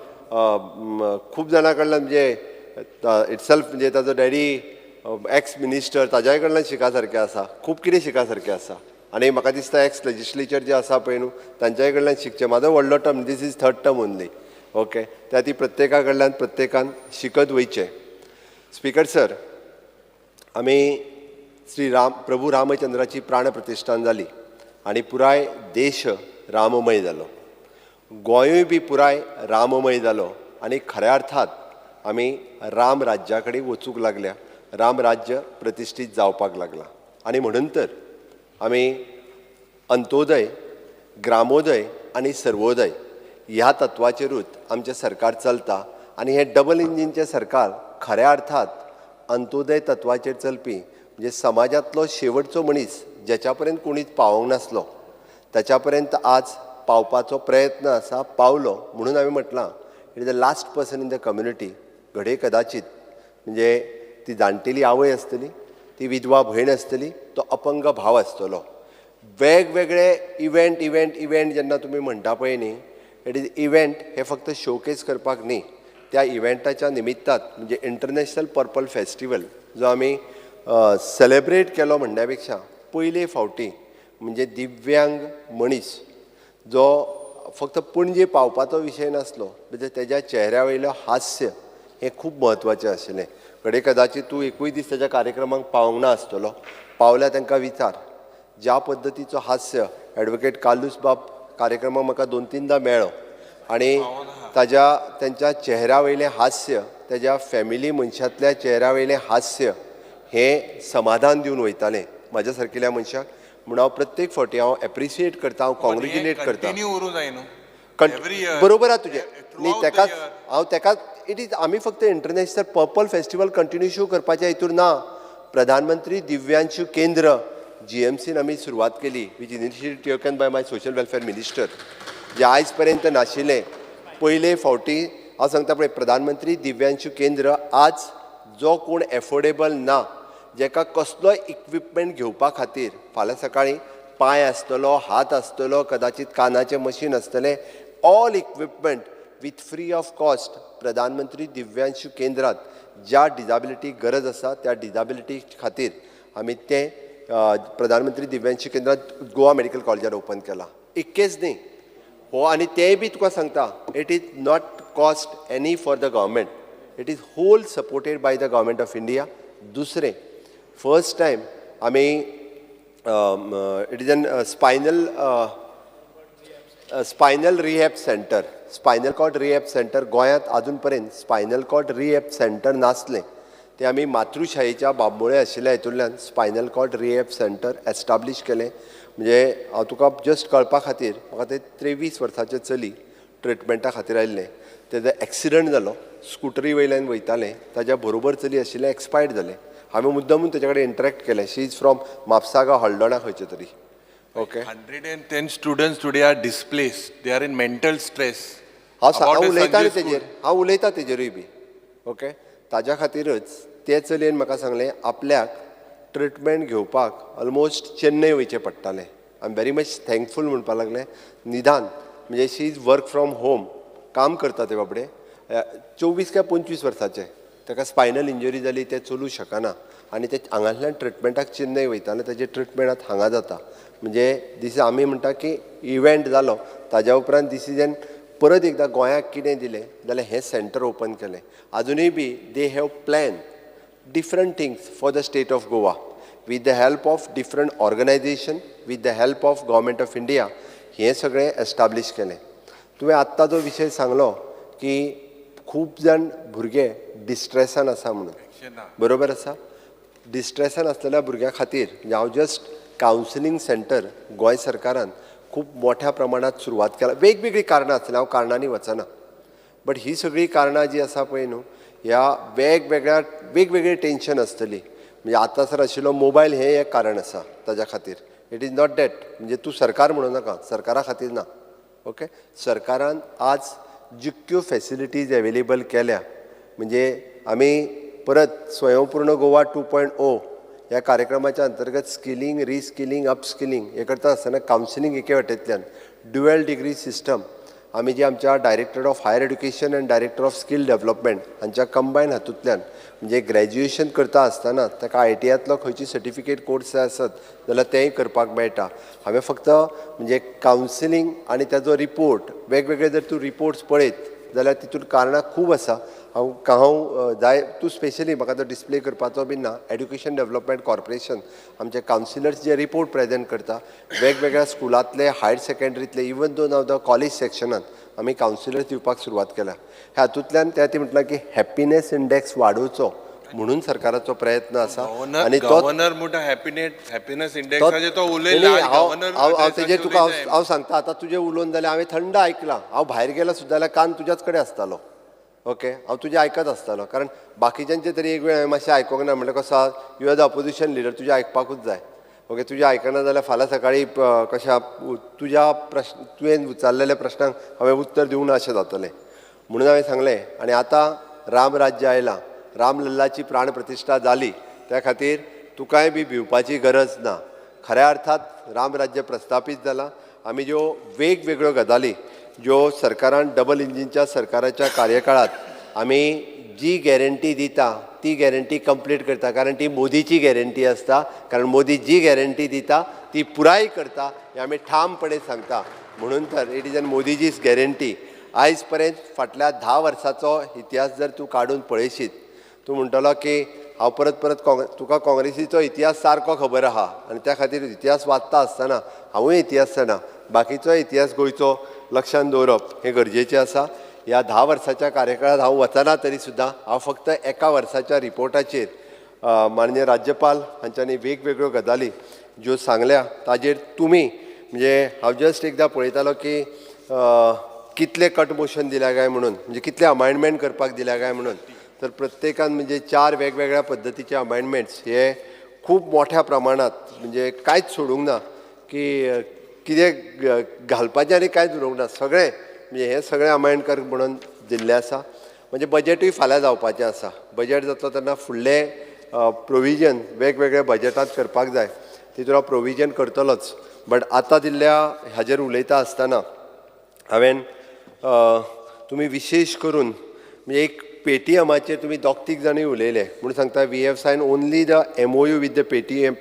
खूब जाणां कडल्यान म्हणजे इटसेल्फ म्हणजे ताजो डॅडी एक्स मिनिस्टर, ताज्याय कडल्यान शिका सारकें आसा. खूब कितें शिका सारकें आसा. आनी म्हाका दिसता एक्स लेजिस्लेचर जे आसा पळय न्हू, तांच्याय कडल्यान शिकचें. म्हाजो व्हडलो term, this is 3rd term only. Okay, त्या ती प्रत्येका कडल्यान प्रत्येकान शिकत वयचें. स्पीकर सर, आमी श्री प्रभू रामचंद्राची प्राण प्रतिश्ठान जाली आनी पुराय देश राममय जालो. गोंयूय बी पुराय राममय जालो आनी खऱ्या अर्थात आमी राम राज्या कडेन वचूंक लागल्या. राम राज्य प्रतिश्ठीत जावपाक लागला. आनी म्हणून तर आमी अंत्योदय, ग्रामोदय आनी सर्वोदय ह्या तत्वाचेरूच आमचें सरकार चलता. आनी हें डबल इंजिनचें सरकार खऱ्या अर्थात अंत्योदय तत्वाचेर चलपी, म्हणजे समाजांतलो शेवटचो मनीस ज्याच्या पर्यंत कोणीच पावोंक नासलो त्याच्या पर्यंत आज पावपाचो प्रयत्न आसा, पावलो. म्हणून हांवें म्हटलां it is the last person in the community. घडये कदाचित म्हणजे ती जाणटेली आवय आसतली, ती विधवा भयण आसतली, तो अपंग भाव आसतलो. वेगवेगळे इव्हेंट जेन्ना तुमी म्हणटा पळय न्ही, इट इज इव्हेंट हे फक्त शोकेस करपाक न्ही, त्या इव्हेंटाच्या निमित्तान म्हणजे इंटरनॅशनल पर्पल फेस्टिवल जो आमी सेलेब्रेट केलो म्हणण्यापेक्षा पयले फावटी म्हणजे दिव्यांग मनीस जो फक्त पणजे पावपाचो विशय नासलो, म्हणजे तेज्या चेहऱ्या वयलो हास्य हें खूब म्हत्वाचें आशिल्लें. घडये कदाचित तूं एकूय दीस तेज्या कार्यक्रमाक पावोंक ना आसतलो, पावल्या तांकां विचार. ज्या पद्दतीचो हास्य एडवोकेट कालूस बाब कार्यक्रमाक म्हाका 2-3दां मेळ्ळो आनी त्यांच्या चेहऱ्या वयलें हास्य, तेज्या फॅमिली मनशांतल्या चेहऱ्या वयलें हास्य हें समाधान दिवन वयतालें म्हाज्या सारकिल्या मनशाक. म्हणून हांव प्रत्येक फावटी हांव एप्रिशिएट करता, हांव कॉंग्रेच्युलेट करता. बरोबर आहा तुजें न्ही, तेकाच हांव तेकाच इट इज आमी फक्त इंटरनॅशनल पर्पल फेस्टिवल कंटिन्यू करपाच्या हितूर ना. प्रधानमंत्री दिव्यांशू केंद्र GMCन आमी सुरवात केली, which initiative taken by my social welfare minister, जे आयज पर्यंत नाशिल्लें. पयले फावटी हांव सांगता पळय, प्रधानमंत्री दिव्यांशू केंद्र आज जो कोण एफोर्डेबल ना, जेका कसलोय इक्विपमेंट घेवपा खातीर, फाल्यां सकाळीं पांय आसतलो, हात आसतलो, कदाचित कानाचें मशीन आसतलें, all equipment with free of cost प्रधानमंत्री दिव्यांशू केंद्रात ज्या डिजाबिलिटीक गरज आसा त्या डिजाबिलिटी खातीर आमी तें प्रधानमंत्री दिव्यांशू केंद्रात गोवा मेडिकल कॉलेजान ओपन केला. इतकेच न्ही हो, आनी तेंय बी तुका सांगता, it is not cost any for the government, it is whole supported by the government of India. दुसरें फर्स्ट टायम आमी it is an spinal rehab centre, spinal cord rehab centre गोंयांत आजून पर्यंत स्पायनल कॉर्ड रिहॅब सेंटर नासलें. ते आमी मातृशाळेच्या बांबोळे आशिल्ल्या हितूंतल्यान spinal cord rehab centre establish केलें. म्हणजे हांव तुका जस्ट कळपा खातीर, म्हाका ते 23 वर्साचें चली ट्रिटमेंटा खातीर आयिल्लें. तेजो एक्सिडंट जालो, स्कुटरी वयल्यान वयतालें, ताज्या बरोबर चली आशिल्लें, एक्सपायर्ड जालें. हांवें मुद्दामून तेजे कडेन इंटरेक्ट केलें. शी इज फ्रॉम म्हापसागा हॉल्डोणा खंयचे तरी. Okay, 110 students today are displaced. They are in mental stress. हांव उलयतां तेजेरूय बी. ओके, ताज्या खातीरच ते चलयेन म्हाका सांगलें आपल्याक ट्रिटमेंट घेवपाक ऑलमोस्ट चेन्नय वयचें पडटालें. I am very much thankful म्हणपाक लागलें. निदान म्हणजे शी इज वर्क फ्रॉम होम, काम करता ते बाबडे, 24 काय 25 वर्साचे. ताका स्पायनल इंजरी जाली, ते चलूं शकना आनी ते हांगांतल्यान ट्रिटमेंटाक चेन्नय वयताले. ताजे ट्रिटमेंट आतां हांगा जाता. म्हणजे दिस आमी म्हणटा की इव्हेंट जालो, ताज्या उपरांत डिसिजन परत एकदां गोंयाक कितें दिलें जाल्यार हें सेंटर ओपन केलें. आजुनूय बी they have plan different things for the state of Goa with the help of different organization, with the help of government of India. हे सगळें एस्टाब्लीश केलें. तुवें आत्तां जो विशय सांगलो की खूब जाण भुरगे डिस्ट्रेसान आसा म्हणून, बरोबर आसा. डिस्ट्रेसान आसलेल्या भुरग्यां खातीर हांव जस्ट कावन्सिलींग सेंटर गोंय सरकारान खूब मोठ्या प्रमाणात सुरवात केला. वेगवेगळीं कारणां आसलीं, हांव कारणांनी वचना, बट ही सगळीं कारणां जी आसा पळय न्हू, ह्या वेगवेगळे टेन्शन आसतली. म्हणजे आतां सर आशिल्लो मोबायल हें एक कारण आसा ताज्या खातीर. इट इज नॉट दॅट, म्हणजे तूं सरकार म्हणूं नाका, सरकारा खातीर ना. ओके, सरकारान आज जितक्यो फॅसिलिटीज एवेलेबल केल्या, म्हणजे आमी परत स्वयंपूर्ण गोवा 2.0 ह्या कार्यक्रमाच्या अंतर्गत स्किलिंग, रिस्किलिंग, अपस्किलिंग हे करता आसतना कावन्सिलींग एके वाटेंतल्यान ड्युएल डिग्री सिस्टम आमी जी आमच्या director of higher education and director of skill development हांच्या कंबायन हातूंतल्यान, म्हणजे ग्रॅज्युएशन करता आसतना ताका ITIतलो खंयची सर्टिफिकेट कोर्स जाय आसत जाल्यार तेंय करपाक मेळटा. हांवें फक्त म्हणजे कावन्सिलींग आनी ताजो रिपोर्ट, वेगवेगळे जर तूं रिपोर्ट्स पळयत जाल्यार तितून कारणां खूब आसा. हांव जाय तूं स्पेशली म्हाका तो डिस्प्ले करपाचो बीन ना. एड्युकेशन डेव्हलपमेंट कॉर्पोरेशन आमचे कावन्सिलर्स जे रिपोर्ट प्रेजेंट करता, वेगवेगळ्या स्कुलांतले, हायर सेकंडरीतले, even though now the college सेक्शनांत आमी कावन्सिलर्स दिवपाक सुरवात केल्या. ह्या हातूंतल्यान ते म्हटलां की हॅपिनेस इंडेक्स वाडोवचो म्हणून सरकाराचो प्रयत्न आसा. आनी तो गव्हर्नर म्हणटा हॅपिनेस इंडेक्साचेर तो उलयला. हांव तेजेर तुका हांव सांगता, आतां तुजें उलोवन जाल्यार हांवें थंड आयकलां. हांव भायर गेलो सुद्दां जाल्यार कान तुज्याच कडेन आसतालो. ओके, हांव तुजें आयकत आसतालो, कारण बाकीच्यांचे तरी एक वेळ हांवें मातशें आयकोंक ना. म्हणल्यार कसो you are the opposition leader, तुजें आयकपाकूच जाय. ओके तुजें आयकना जाल्यार फाल्यां सकाळीं कशा तुज्या प्रश्न तुवें विचारलेल्या प्रश्नांक हांवें उत्तर दिवंक ना अशें जातलें म्हणून हांवें सांगलें आनी आतां राम राज्य आयलां राम लल्लाची प्राण प्रतिश्ठा जाली त्या खातीर तुकांय बी भिवपाची गरज ना खऱ्या अर्थात राम राज्य प्रस्थापीत जालां आमी ज्यो वेगवेगळ्यो गजाली ज्यो सरकारान डबल इंजिनच्या सरकाराच्या कार्यकाळात आमी जी गॅरंटी दिता ती गॅरंटी कंप्लीट करता कारण ती मोदीची गॅरंटी आसता कारण मोदी जी गॅरंटी दिता ती पुराय करता हें आमी ठामपणे सांगता म्हणून तर इट इज एन मोदीजीज गॅरंटी आयज पर्यंत फाटल्या 10 वर्सांचो इतिहास जर तूं काडून पळयशीत तूं म्हणटलो की हांव परत परत तुका काँग्रेसीचो इतिहास सारको खबर आहा आनी त्या खातीर इतिहास वाचता आसतना हांवूय इतिहास जाणा बाकीचो इतिहास गोंयचो लक्षांत दवरप हें गरजेचें आसा ह्या 10 वर्साच्या कार्यकाळात हांव वचना तरी सुद्दां हांव फक्त एका वर्साच्या रिपोर्टाचेर माननीय राज्यपाल हांच्यांनी वेगवेगळ्यो गजाली ज्यो सांगल्या ताजेर तुमी म्हणजे हांव जस्ट एकदां पळयतालो की कितले कट मोशन दिल्या काय म्हणून म्हणजे कितले अमायंडमेंट करपाक दिल्या काय म्हणून तर प्रत्येकान म्हणजे 4 वेगवेगळ्या पद्दतीचे अमायंडमेंट्स हे खूब मोठ्या प्रमाणात म्हणजे कांयच सोडूंक ना की कितें घालपाचें आनी कांयच उरोवंक ना सगळें म्हणजे हे सगळें अमायंड म्हणून दिल्लें आसा म्हणजे बजेटूय फाल्यां जावपाचें आसा बजेट जातलो तेन्ना फुडलें प्रोविजन वेगवेगळ्या बजेटांत करपाक जाय तितून हांव प्रोविजन करतलोच बट आतां दिल्ल्या हाजेर उलयता आसतना हांवें तुमी विशेश करून म्हणजे एक पेटीएमाचेर तुमी दोग-तीग जाणूय उलयले म्हणून सांगता we have sign only the MOU with the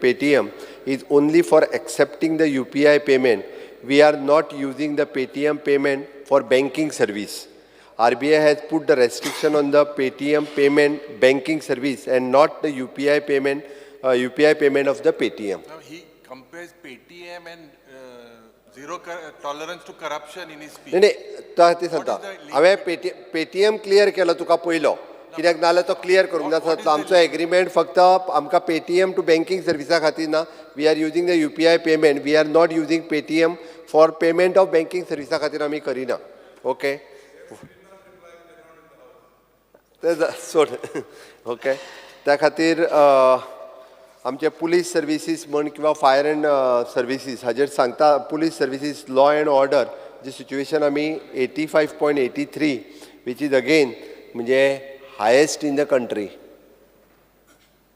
Paytm is only for accepting the UPI payment we are not using the Paytm payment for banking service RBI has put the restriction on the Paytm payment banking service and not the UPI payment of the Paytm. Now he compares Paytm and zero tolerance to corruption in his speech. नाही ते सांगता हांवें Paytm clear केलो तुका पयलो कित्याक नाल्यार तो clear करूंक ना आमचो एग्रीमेंट फक्त आमकां पेटीएम टू बँकींग सर्विसा खातीर ना we are using the UPI payment we are not using Paytm for payment of banking सर्विसा खातीर आमी करिना ओके सोड ओके त्या खातीर आमचे पुलीस सर्विसीस म्हण किंवा फायर एंड सर्विसीस हाजेर सांगता police services law and order जी सिच्युएशन आमी 85.83 वीच इज अगेन म्हणजे highest in the country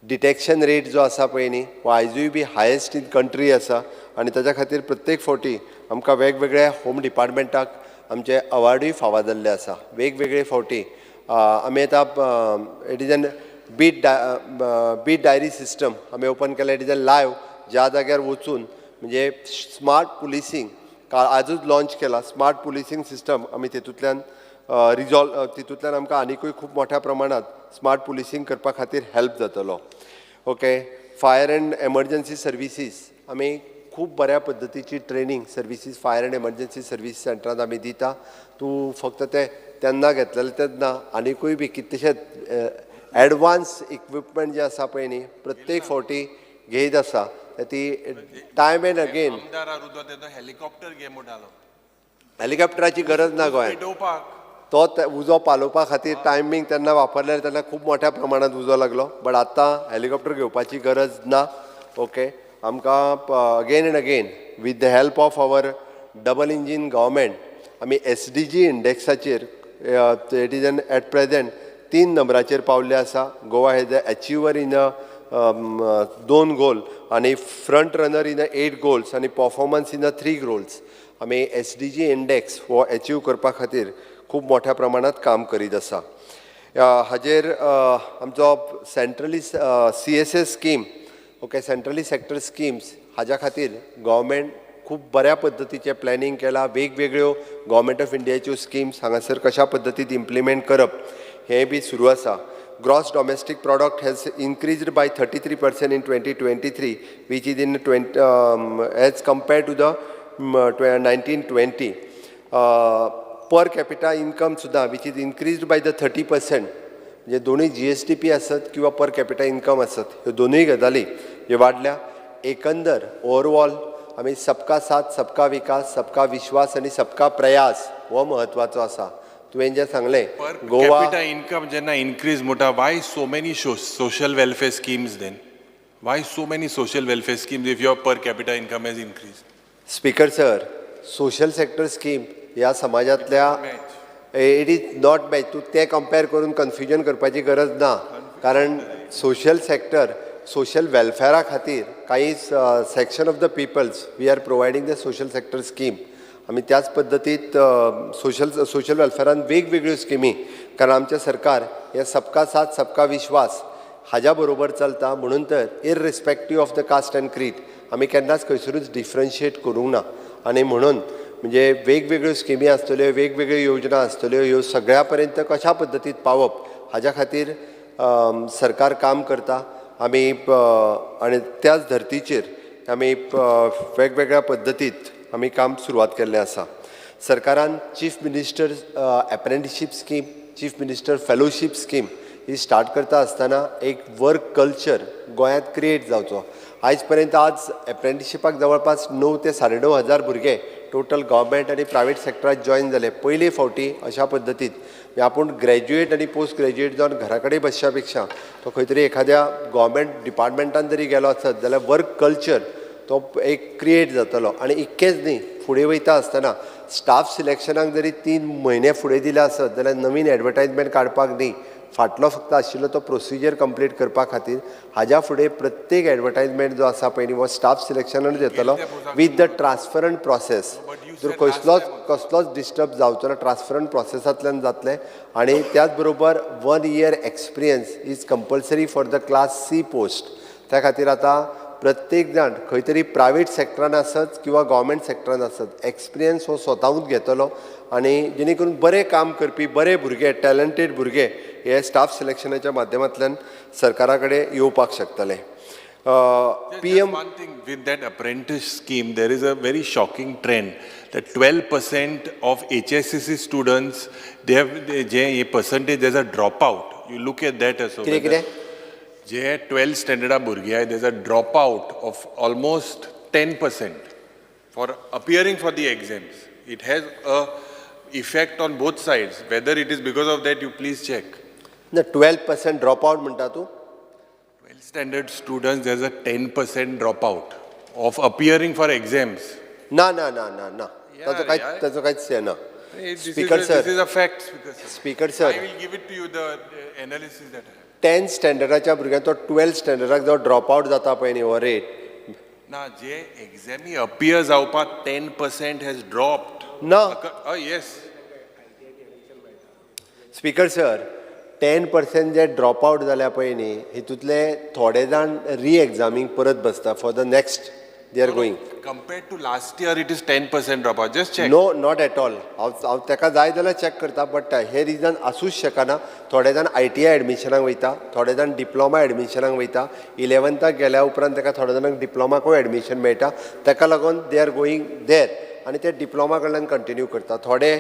detection rate जो आसा पळय न्ही हो आयजूय बी हायेस्ट इन कंट्री आसा आनी ताच्या खातीर प्रत्येक फावटी आमकां वेगवेगळ्या होम डिपार्टमेंटाक आमचे अवॉर्डूय फावो जाल्ले आसा वेगवेगळे फावटी आमी आतां it is an beat diary system आमी ओपन केला इट इज एन लायव्ह ज्या जाग्यार वचून म्हणजे स्मार्ट पुलिसींग आजूच लॉन्च केला स्मार्ट पुलिसींग सिस्टम आमी तितूंतल्यान तितूंतल्यान आमकां आनिकूय खूब मोठ्या प्रमाणात स्मार्ट पुलिसींग करपा खातीर हेल्प जातलो okay fire and emergency services आमी खूब बऱ्या पद्दतीची training services fire and emergency service सेंटरांत आमी दिता तूं फक्त ते तेन्ना घेतलेले तेन्ना आनिकूय बी कितलेशेच एडवान्स इक्विपमेंट जे आसा पळय न्ही प्रत्येक फावटी घेयत आसा ती टायम एंड अगेन हेलिकॉप्टर घे म्हणटालो हेलिकॉप्टराची गरज ना गोंयांत तो उजो पालोवपा खातीर टायमींग तेन्ना वापरलेले तेन्ना खूब मोठ्या प्रमाणांत उजो लागलो बट आतां हेलिकॉप्टर घेवपाची गरज ना ओके आमकां again and again with the help of our double engine government आमी SDG इंडेक्साचेर it is an at present 3 नंबराचेर पावल्ले आसा Goa has the achiever in 2 goal आनी फ्रंट रनर इन 8 गोल्स आनी परफॉर्मन्स इन 3 गोल्स आमी SDG इंडेक्स हो achieve करपा खातीर खूब मोठ्या प्रमाणात काम करीत आसा हाजेर आमचो centrally CSS scheme okay centrally sector schemes हाज्या खातीर गव्हर्मेंट खूब बऱ्या पद्दतीचें प्लॅनिंग केलां वेगवेगळ्यो गव्हर्मेंट ऑफ इंडियाच्यो स्किम्स हांगासर कशा पद्दतीन इम्प्लिमेंट करप हें बी सुरू आसा gross domestic product has increased by 33% in 2023 which is in as compared to the 1920 per capita income सुद्दां which is increased by the 30% म्हणजे दोनूय GSTP आसत किंवा पर कॅपिटा इन्कम आसत ह्यो दोनूय गजाली ह्यो वाडल्या एकंदर ओवरऑल आमी सबका साथ सबका विकास सबका विश्वास आनी सबका प्रयास हो म्हत्वाचो आसा तुवें जें सांगलें गोवा इन्कम जेन्ना इन्क्रीज म्हणटा why so many social welfare schemes then Why so many social welfare schemes if your per capita income has increased? Speaker sir, social sector scheme ह्या समाजातल्या इट इज नॉट मॅच. तूं ते compare करून confusion करपाची गरज ना, कारण social sector social वेलफेरा खातीर काही section of the peoples we are providing the social sector scheme. आमी त्याच पद्दतीत सोशल वेलफेरान वेगवेगळ्यो स्किमी, कारण आमचें सरकार हे सबका साथ सबका विश्वास हाज्या बरोबर चलता. म्हणून तर इररिस्पेक्टीव ऑफ द कास्ट अँड क्रीड आमी केन्नाच खंयसरूच डिफरन्शिएट करूंक ना. आनी म्हणून म्हणजे वेगवेगळ्यो स्किमी आसतल्यो, वेगवेगळ्यो योजना आसतल्यो, ह्यो सगळ्या पर्यंत कशा पद्दतीत पावप हाज्या खातीर सरकार काम करता. आमी आनी त्याच धर्तीचेर आमी वेगवेगळ्या पद्दतीत आमी काम सुरवात केल्लें आसा. सरकारान chief minister apprenticeship scheme, chief minister fellowship scheme ही स्टार्ट करता आसतना एक वर्क कल्चर गोंयांत क्रिएट जावचो. आयज पर्यंत आज एप्रेंटिसशिपाक जवळपास 9 ते 9.5 हजार भुरगे टोटल गव्हर्मेंट आनी प्रायवेट सेक्टरांत जॉयन जाले. पयले फावटी अशा पद्दतीत आपूण ग्रॅज्युएट आनी पोस्ट ग्रॅज्युएट जावन घरा कडेन बसच्या पेक्षा तो खंय तरी एखाद्या गव्हर्मेंट डिपार्टमेंटान जरी गेलो आसत जाल्यार वर्क कल्चर तो एक क्रिएट जातलो. आनी इतकेंच न्ही, फुडें वयता आसतना स्टाफ सिलेक्शनाक जरी 3 म्हयने फुडें दिले आसत जाल्यार नवीन एडवर्टायजमेंट काडपाक न्ही, फाटलो फक्त आशिल्लो तो प्रोसिजर कंप्लीट करपा खातीर हाज्या फुडें प्रत्येक एडवर्टायजमेंट जो आसा पळय हो स्टाफ सिलेक्शनानूच येतलो विथ द ट्रान्सफरंट प्रोसेस. जर कसलोच डिस्टर्ब जावचो ना, ट्रान्सफरंट प्रोसेसांतल्यान जातलें. आनी त्याच बरोबर 1 year experience is compulsory for the class C post. त्या खातीर आतां प्रत्येक जाण खंय तरी प्रायवेट सेक्टरान आसत किंवा गव्हर्मेंट सेक्टरान आसत एक्सपिरियन्स हो स्वताहूच घेतलो. आनी जेणे करून बरें काम करपी बरे भुरगे, टॅलंटेड भुरगे हे स्टाफ सिलेक्शनाच्या माध्यमांतल्यान सरकारा कडेन येवपाक शकतले. PM one thing with that apprentice scheme, there is a very shocking trend that 12% of HSCC students, they percentage there's a dropout. You look at that as well. जे 12th स्टँडर्डा भुरगे आहाय there's a dropout of almost 10% for appearing for the exams. It has a effect on both sides. Whether it is because of that, you please check. ना 12% dropout म्हणटा तूं? 12th standard students, there's a 10% dropout of appearing for exams. ना ना ना ना ना ताचो कांयच हे ना. Speaker sir, This is a fact. Speaker sir, I will give it to you the analysis that I have. 10th स्टँडर्डाच्या भुरग्यांक तो 12th स्टँडर्डाक जो ड्रॉपआउट जाता पळय न्ही हो रेट ना, जे एक्झामी अपियर जावपाक 10% has dropped. ना. Yes. स्पीकर सर, 10% जे ड्रॉपआउट जाल्या पळय न्ही हितूंतले थोडे जाण री एग्जामीक परत बसता for the next they are going. Compared to last year, it is 10% dropout. Just check. No, not at all. हांव ताका जाय जाल्यार चॅक करता, बट हे रिजन आसूच शकना. थोडे जाण ITI एडमिशनाक वयता, थोडे जाण डिप्लोमा एडमिशनाक वयता. 11th गेल्या उपरांत ताका थोडे जाणांक डिप्लोमाकूय एडमिशन मेळटा. ताका लागून दे आर गोईंग देर आनी ते डिप्लोमा कडल्यान कंटिन्यू करता. थोडे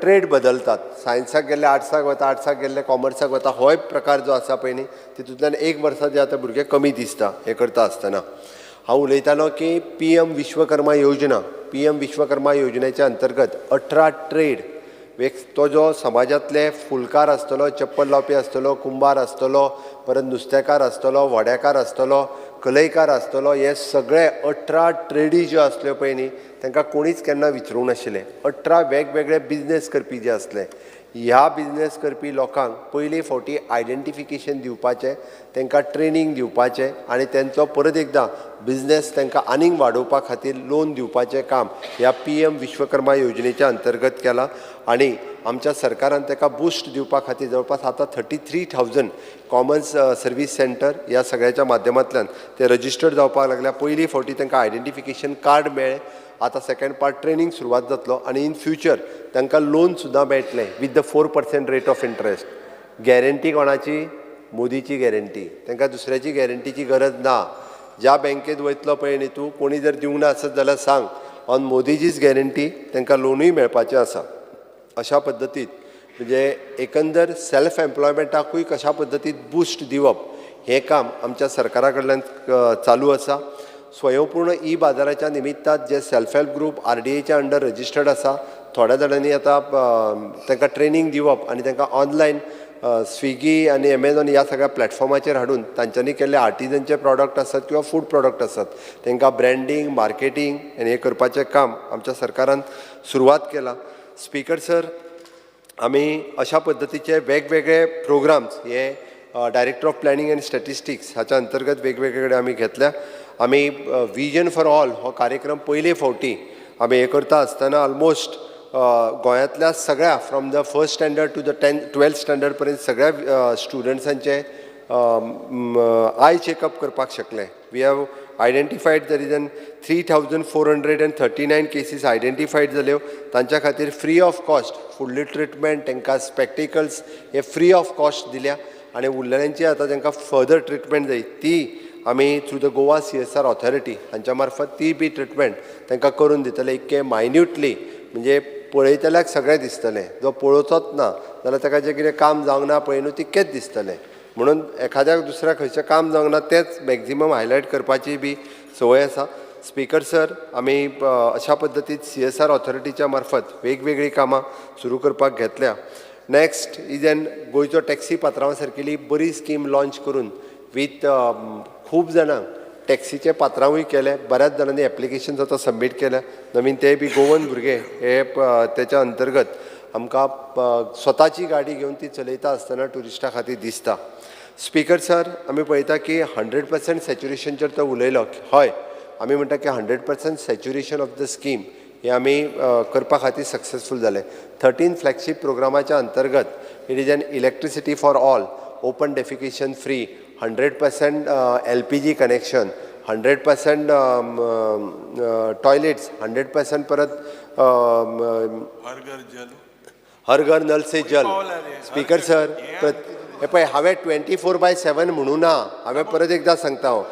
ट्रेड बदलतात. सायन्साक गेल्ले आर्ट्साक वता, आर्ट्साक गेल्ले कॉमर्साक वता. हो प्रकार जो आसा पळय न्ही तितूंतल्यान एक वर्सा जे आतां भुरगे कमी दिसता हे करता आसतना. हांव उलयतालो की PM विश्वकर्मा योजना, PM विश्वकर्मा योजनेच्या अंतर्गत 18 ट्रेड तो जो समाजांतले फुलकार आसतलो, चप्पल लावपी आसतलो, कुंभार आसतलो, परत नुस्तेकार आसतलो, वड्याकार आसतलो, कलयकार आसतलो, हे सगळे 18 ट्रेडी ज्यो आसल्यो पळय न्ही तांकां कोणीच केन्ना विचारूंक नाशिल्लें. 18 वेगवेगळे बिजनेस करपी जे आसले, ह्या बिजनेस करपी लोकांक पयली फावटी आयडेंटिफिकेशन दिवपाचें, तांकां ट्रेनींग दिवपाचें आनी तांचो परत एकदां बिजनेस तांकां आनीक वाडोवपा खातीर लोन दिवपाचें काम ह्या PM विश्वकर्मा योजनेच्या अंतर्गत केलां. आनी आमच्या सरकारान ताका बूस्ट दिवपा खातीर जवळपास आतां 33,000 कॉमन सर्वीस सेंटर ह्या सगळ्याच्या माध्यमांतल्यान ते रजिस्टर्ड जावपाक लागल्या. पयली फावटी तांकां आयडेंटिफिकेशन कार्ड मेळ्ळें. आतां सेकंड पार्ट ट्रेनींग सुरवात जातलो आनी इन फ्युचर तांकां लोन सुद्दां मेळटलें with the 4% rate of interest. Guarantee कोणाची? मोदीची गॅरंटी. तांकां दुसऱ्याची गॅरंटीची गरज ना. ज्या बँकेत वयतलो पळय न्ही तूं, कोणी जर दिवंक ना आसत जाल्यार सांग, ऑन मोदीचीच गॅरंटी तांकां लोनूय मेळपाचें आसा. अशा पद्दतीत म्हणजे एकंदर सेल्फ एम्प्लॉयमेंटाकूय कशा पद्दतीत बूस्ट दिवप हें काम आमच्या सरकारा कडल्यान चालू आसा. स्वयंपूर्ण बाजाराच्या निमित्तान जे सेल्फ हेल्प ग्रूप RDAच्या अंडर रजिस्टर्ड आसा, थोड्या जाणांनी आतां तांकां ट्रेनींग दिवप आनी तांकां ऑनलायन स्विगी आणि एमेझॉन ह्या सगळ्या प्लॅटफॉर्माचेर हाडून तांच्यांनी केल्ले आर्टिजनचे प्रॉडक्ट आसात किंवा फूड प्रॉडक्ट आसात तांकां ब्रँडींग मार्केटींग आनी हें करपाचें काम आमच्या सरकारान सुरवात केला. स्पीकर सर, आमी अशा पद्दतीचे वेगवेगळे प्रोग्राम्स हे director of planning end statistics हाच्या अंतर्गत वेगवेगळे कडेन आमी घेतल्या. आमी विजन फॉर ऑल हो कार्यक्रम पयले फावटी आमी हे करता आसतना ऑलमोस्ट गोंयांतल्या सगळ्या from the first standard to the 12th standard पर्यंत सगळ्या स्टुडंट्सांचे आय चेकअप करपाक शकले. We have identified the region 3,439 cases identified जाल्यो. तांच्या खातीर फ्री ऑफ कॉस्ट फुडली ट्रिटमेंट, तांकां स्पॅक्टिकल्स हे फ्री ऑफ कॉस्ट दिल्या आनी उरलेल्यांची आतां तांकां फर्दर ट्रिटमेंट जाय ती आमी through the Goa CSR authority हांच्या मार्फत ती बी ट्रिटमेंट तांकां करून दितले. इतके मायन्युटली म्हणजे पळयतल्याक सगळें दिसतलें. जो पळोवचोच ना जाल्यार ताका जें कितें काम जावंक ना पळय न्हू तितकेंच दिसतलें. म्हणून एखाद्याक दुसऱ्या खंयचें काम जावंक ना तेंच मॅक्झिमम हायलायट करपाची बी संवय आसा. स्पीकर सर, आमी अशा पद्दतीन CSR ऑथॉरिटीच्या मार्फत वेगवेगळीं कामां सुरू करपाक घेतल्या. नेक्स्ट इज एन गोंयचो टॅक्सी पात्रांवा सारकेली बरी स्कीम लॉन्च करून वीथ खूब जाणांक टॅक्सीचे पात्रांवूय केले. बऱ्याच जाणांनी एप्लिकेशन्स आतां सबमीट केल्या. नवीन ते बी गोवन भुरगे हे त्याच्या अंतर्गत आमकां स्वताची गाडी घेवन ती चलयता आसतना ट्युरिस्टां खातीर दिसता. स्पीकर सर, आमी पळयता की 100% सॅच्युरेशनचेर तो उलयलो. हय, आमी म्हणटा की 100% सॅच्युरेशन ऑफ द स्कीम हे आमी करपा खातीर सक्सेसफूल जाले. 13 फ्लॅगशीप प्रोग्रामाच्या अंतर्गत it is N electricity for all, open defecation free, 100% LPG connection, 100% toilets, 100% परत हर घर नल से जल. स्पीकर सर, हे पळय हांवें 24/7 म्हणूं ना. हांवें परत एकदां सांगता हांव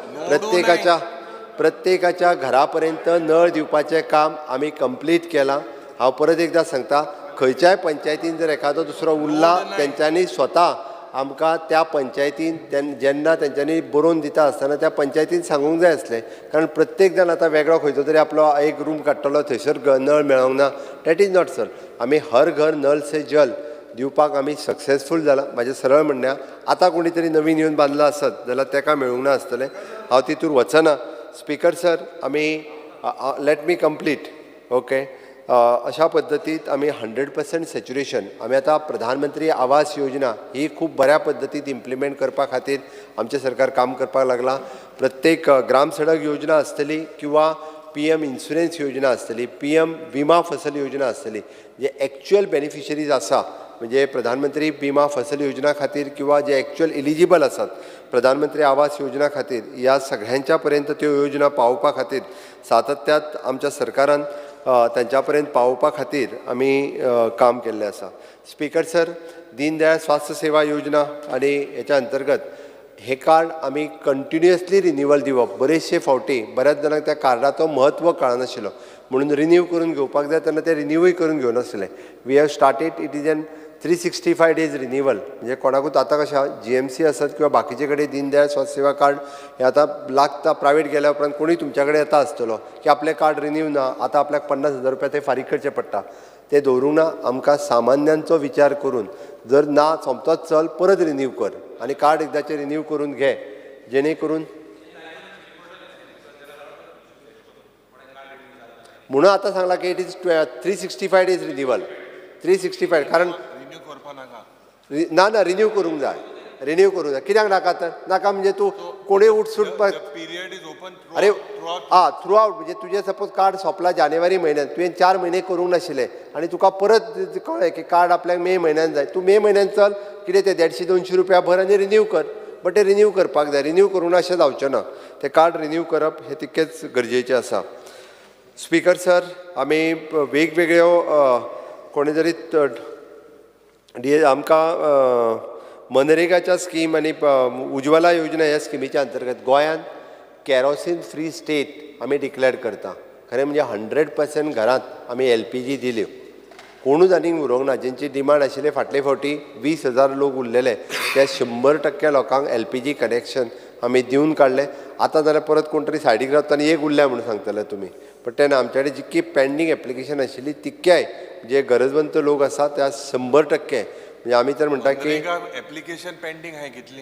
प्रत्येकाच्या घरा पर्यंत नळ दिवपाचें काम आमी कंप्लीट केलां. हांव परत एकदां सांगता, खंयच्याय पंचायतीन जर एखादो दुसरो उरला तेंच्यांनी स्वता आमकां त्या पंचायतीन जेन्ना तेंच्यांनी बरोवन दिता आसतना त्या पंचायतीन सांगूंक जाय आसलें. कारण प्रत्येक जाण आतां वेगळो खंयचो तरी आपलो एक रूम काडटलो, थंयसर नळ मेळोंक ना. That is not sir. आमी हर घर नल से जल दिवपाक आमी सक्सेसफूल जाला. म्हाजें सरळ म्हणणें, आतां कोणी तरी नवीन येवन बांदलो आसत जाल्यार ताका मेळूंक ना आसतलें. हांव तितूर वचना. स्पीकर सर, आमी लेट मी कंप्लीट. ओके, अशा पद्दतीत आमी 100% सॅच्युरेशन आमी आतां प्रधानमंत्री आवास योजना ही खूब बऱ्या पद्दतीत इम्प्लिमेंट करपा खातीर आमचें सरकार काम करपाक लागलां. प्रत्येक ग्राम सडक योजना आसतली किंवा PM इन्शुरन्स योजना आसतली, PM विमा फसल योजना आसतली, जे एक्चुअल बेनिफिशरीज आसा म्हणजे प्रधानमंत्री विमा फसल योजना खातीर किंवा जे एक्चुअल एलिजिबल आसात प्रधानमंत्री आवास योजना खातीर, ह्या सगळ्यांच्या पर्यंत त्यो योजना पावोवपा खातीर सातत्यात आमच्या सरकारान त्यांच्या पर्यंत पावोवपा खातीर आमी काम केल्लें आसा. स्पीकर सर, दीनदयाळ स्वास्थ्य सेवा योजना आनी हेच्या अंतर्गत हे कार्ड आमी कंटिन्युअसली रिन्युवल दिवप. बरेचशे फावटी बऱ्याच जाणांक त्या कार्डाचो म्हत्व कळनाशिल्लो म्हणून रिन्यू करून घेवपाक जाय तेन्ना ते रिन्यूवय करून घेवनासले. We have started it is an 365 days renewal. म्हणजे कोणाकूच आतां कशा GMC आसत किंवा बाकीचे कडेन दीनदयाळ स्वास्थ्य सेवा कार्ड हे आतां लागता प्रायवेट गेल्या उपरांत कोणूय तुमच्या कडेन येता आसतलो की आपलें कार्ड रिन्यू ना, आतां आपल्याक 50,000 रुपया ते फारीक करचे पडटा. ते दवरूंक ना. आमकां सामान्यांचो विचार करून जर ना सोमतोच चल परत रिन्यू कर आनी कार्ड एकदांचें रिन्यू करून घे, जेणे करून म्हणून आतां सांगला की इट इज 365 days रिन्युवल. 365 कारण ना ना रिन्यू करूंक जाय. रिन्यू करूंक जाय. कित्याक नाका तर नाका म्हणजे तूं कोणूय उठसूट अरे थ्रू आउट म्हणजे तुजें सपोज कार्ड सोंपला जानेवारी म्हयन्यात, तुवें 4 महिने करूंक नाशिल्ले आनी तुका परत कळ्ळें की कार्ड आपल्याक मे म्हयन्यान जाय. तूं मे म्हयन्यान चल, कितें ते 150-200 रुपया भर आनी रिन्यू कर. बट ते रिन्यू करपाक जाय. रिन्यू करूंक ना अशें जावचें ना. ते कार्ड रिन्यू करप हे तितकेच गरजेचें आसा. स्पीकर सर, आमी वेगवेगळ्यो कोणी जरी आमकां मनरेगाच्या स्कीम आनी उज्वला योजना ह्या स्किमीच्या अंतर्गत गोंयांत कॅरोसीन फ्री स्टेट आमी डिक्लेअर करता. खरें म्हणजे 100% घरांत आमी LPG दिल्यो. कोणूच आनीक उरोंक ना. जेंची डिमांड आशिल्ली फाटले फावटी 20,000 लोक उरलेले त्या 100% लोकांक LPG कनेक्शन आमी दिवन काडलें. आतां जाल्यार परत कोण तरी सायडीक रावता आनी एक उरल्या म्हणून सांगतले तुमी. पण तेन्ना आमचे कडेन जितकी पेंडींग एप्लिकेशन आशिल्ली तितक्याय जे गरजवंत लोक आसा त्या 100% म्हणजे आमी तर म्हणटा की एप्लिकेशन पेंडिंग आहे कितली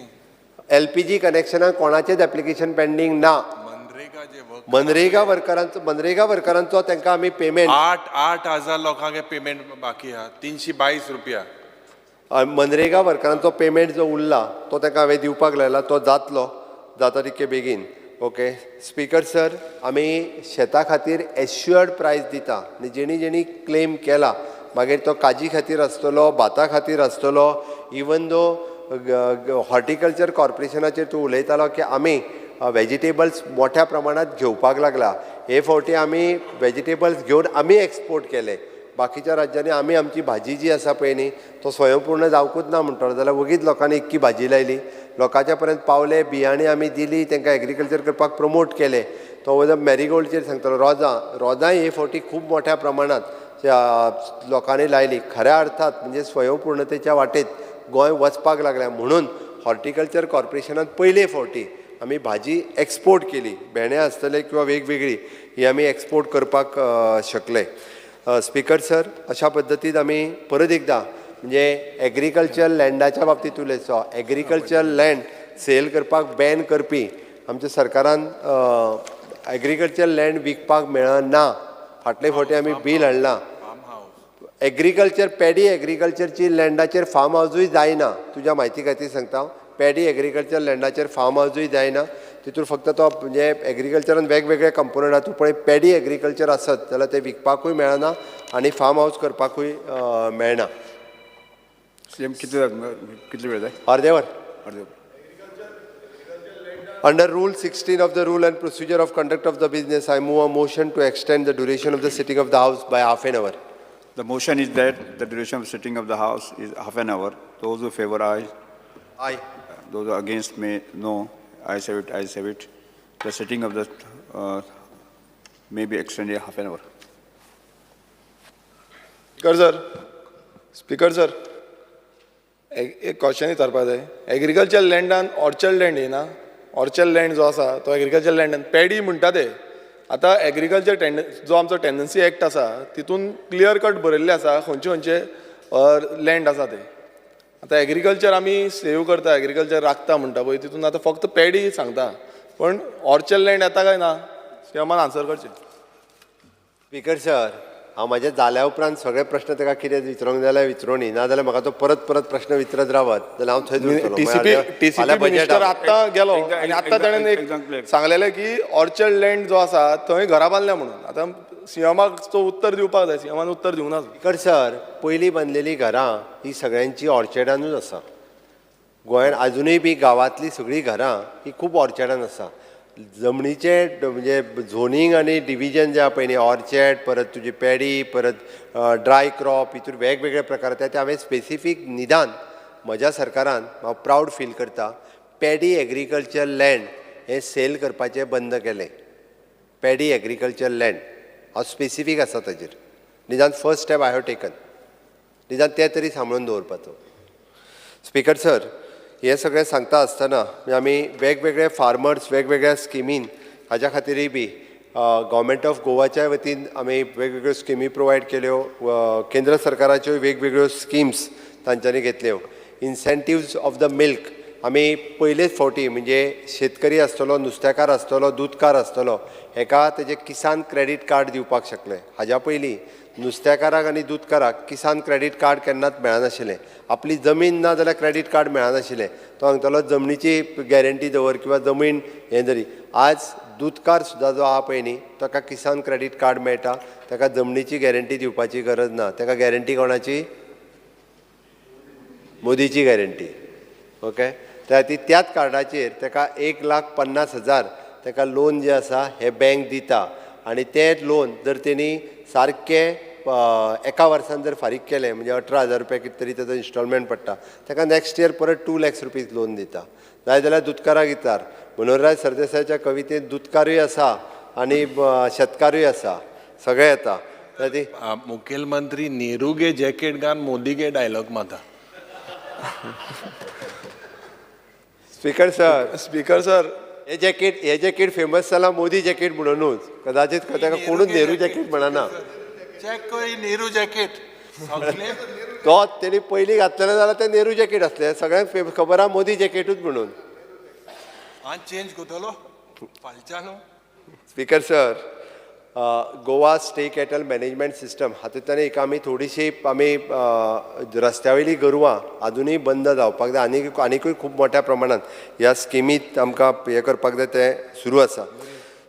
LPG कनेक्शनाक कोणाचेच एप्लिकेशन पेंडिंग ना. मनरेगा जे वर्क मनरेगा वर्करांचो तांकां आमी पेमेंट 8,000 लोकांक पेमेंट बाकी आहा 322 रुपया. मनरेगा वर्करांचो पेमेंट जो उरला तो ताका हांवें दिवपाक लायला तो जातलो जाता तितके बेगीन. ओके स्पीकर सर, आमी शेता खातीर एश्युअर्ड प्रायस दिता आनी जेणी जेणी क्लेम केला मागीर तो काजी खातीर आसतलो, भाता खातीर आसतलो, इवन दो हॉर्टिकल्चर कॉर्पोरेशनाचेर तूं उलयतालो की आमी वेजिटेबल्स मोठ्या प्रमाणात घेवपाक लागला. हे फावटी आमी वेजिटेबल्स घेवन आमी एक्सपोर्ट केले. बाकीच्या राज्यांनी आमी आमची भाजी जी आसा पळय न्ही तो स्वयंपूर्ण जावकूच ना म्हणटलो जाल्यार वगीच लोकांनी इतकी भाजी लायली, लोकांच्या पर्यंत पावले, बियाणी आमी दिली, तांकां एग्रीकल्चर करपाक प्रमोट केले. तो मॅरीगोल्डचेर सांगतालो रोजांय हे फावटी खूब मोठ्या प्रमाणात लोकांनी लायली. खऱ्या अर्थात म्हणजे स्वयंपूर्णतेच्या वाटेत गोंय वचपाक लागल्या. म्हणून हॉर्टिकल्चर कॉर्पोरेशनान पयले फावटी आमी भाजी एक्सपोर्ट केली. भेंडे आसतले किंवा वेगवेगळी ही आमी एक्सपोर्ट करपाक शकले. स्पीकर सर, अशा पद्दतीन आमी परत एकदां म्हणजे एग्रीकल्चर लँडाच्या बाबतींत उलयचो. एग्रीकल्चर लँड सेल करपाक बॅन करपी आमच्या सरकारान एग्रीकल्चर लँड विकपाक मेळना. फाटले फावटी आमी बील हाडलां. एग्रीकल्चर पॅडी एग्रीकल्चरची लँडाचेर फार्म हावजूय जायना. तुज्या म्हायती खातीर सांगता हांव, पॅडी एग्रीकल्चर लँडाचेर फार्म हावजूय जायना. तितून फक्त तो म्हणजे एग्रीकल्चरान वेगवेगळे कंपोनंट आसा. तूं पळय पॅडी एग्रीकल्चर आसत जाल्यार ते विकपाकूय मेळना आनी फार्म हावज करपाकूय मेळना. CM कितले वेळ जाय? अर्दे वर. Under Rule 16 of the Rule and Procedure of Conduct of the Business, I move a motion to extend the duration of the sitting of the House by half an hour. The motion is that the duration of sitting of the House is half an hour. Those who favor aye. Aye. Those who are against may no. Ayes have it, ayes have it. The sitting of the may be extended half an hour. Speaker sir एक question विचारपाक जाय. Agriculture लँडान orchard land येना. Orchard land जो आसा तो agriculture लँडान paddy म्हणटा ते. आतां एग्रीकल्चर जो आमचो टेंडन्सी एक्ट आसा तितून क्लियर कट बरयल्लें आसा खंयचे खंयचे लँड आसा ते. आतां एग्रीकल्चर आमी सेव करता, एग्रीकल्चर राखता म्हणटा पळय तितून आतां फक्त पॅडी सांगता, पण ऑर्चर्ड लँड येता काय ना सीएमान आन्सर करचें. स्पीकर सर, हांव म्हाजे जाल्या उपरांत सगळे प्रश्न ताका कितें विचारूंक जाल्यार विचारोनी, नाजाल्यार म्हाका तो परत परत प्रश्न विचारत रावत जाल्यार हांव थंयच TCP मिनिस्टर आत्तां गेलो आनी आत्तां ताणें एक सांगलेलें की ऑर्चर्ड लँड जो आसा थंय घरा बांदल्या म्हणून. आतां सीएमाक तो उत्तर दिवपाक जाय, सीएमान उत्तर दिवना. स्पीकर सर, पयलीं बांदलेलीं घरां ही सगळ्यांची ऑर्चर्डानूच आसा. गोंयांत अजुनूय बी गांवांतलीं सगळीं घरां ही खूब ऑर्चर्डान आसा. जमनीचे म्हणजे झोनींग आनी डिविजन जे आहा पळय न्ही, ऑर्चर्ड, परत तुजी पॅडी, परत ड्राय क्रॉप, हितून वेगवेगळे प्रकार आसा ते हांवें स्पेसिफीक निदान म्हज्या सरकारान हांव प्रावड फील करता. पॅडी एग्रीकल्चर लँड हें सेल करपाचें बंद केलें. पॅडी एग्रीकल्चर लँड हांव स्पेसिफीक आसा ताजेर. निदान first step I have taken. निदान तें तरी सांबाळून दवरपाचो. स्पीकर सर, हे सगळें सांगता आसतना आमी वेगवेगळे फार्मर्स वेगवेगळ्या स्किमीन हाज्या खातीरय बी गव्हर्मेंट ऑफ गोवाच्या वतीन आमी वेगवेगळ्यो स्किमी प्रोवायड केल्यो. केंद्र सरकाराच्यो वेगवेगळ्यो स्किम्स तांच्यांनी घेतल्यो. इन्सेंटिव्ज ऑफ द मिल्क आमी पयलेच फावटी म्हणजे शेतकरी आसतलो, नुस्तेकार आसतलो, दूदकार आसतलो हेका तेजें किसान क्रेडीट कार्ड दिवपाक शकले. हाज्या पयलीं नुस्तेकाराक आनी दूदकाराक किसान क्रेडीट कार्ड केन्नाच मेळनाशिल्लें. आपली जमीन ना जाल्यार क्रेडीट कार्ड मेळनाशिल्लें. तो सांगतालो जमनीची गॅरंटी दवर किंवा जमीन हें जरी. आज दूदकार सुद्दां जो आहा पळय न्ही ताका किसान क्रेडीट कार्ड मेळटा. ताका जमनीची गॅरंटी दिवपाची गरज ना. ताका गॅरंटी कोणाची? मोदीची गॅरंटी. ओके, त्या खातीर त्याच कार्डाचेर ताका 1,50,000 ताका लोन जें आसा हें बँक दिता. आनी तें लोन जर तेणी सारकें एका वर्सान जर फारीक केलें म्हणजे 18,000 रुपया कितें तरी ताचो इन्स्टॉलमेंट पडटा, ताका नेक्स्ट इयर परत 2 लाख रुपीज लोन दिता. नाय जाल्यार दुधकाराक दितात. मनोहरराय सरदेसायच्या कवितेंत दुधकारूय आसा आनी शेतकारूय आसा, सगळे येता. मुखेलमंत्री नेहरू गे जॅकेट घान मोदी गे डायलॉग माता. स्पीकर सर हे जॅकेट फेमस जाला मोदी जॅकेट म्हणूनच. कदाचित ताका कोणूच नेहरू जॅकेट म्हणना. नेहरू जॅकेट तो तेणी पयलीं घातलेलें जाल्यार तें नेहरू जॅकेट आसलें सगळ्यांक खबर आहा मोदी जॅकेटूच म्हणून. चेंज करतलो फालच्यान speaker sir, Goa state cattle management system हातूंतल्यान एक आमी थोडीशी रस्त्या वयलीं गोरवां अजुनूय बंद जावपाक जाय आनीकूय खूब मोठ्या प्रमाणांत ह्या स्किमींत आमकां हें करपाक जाय तें सुरू आसा.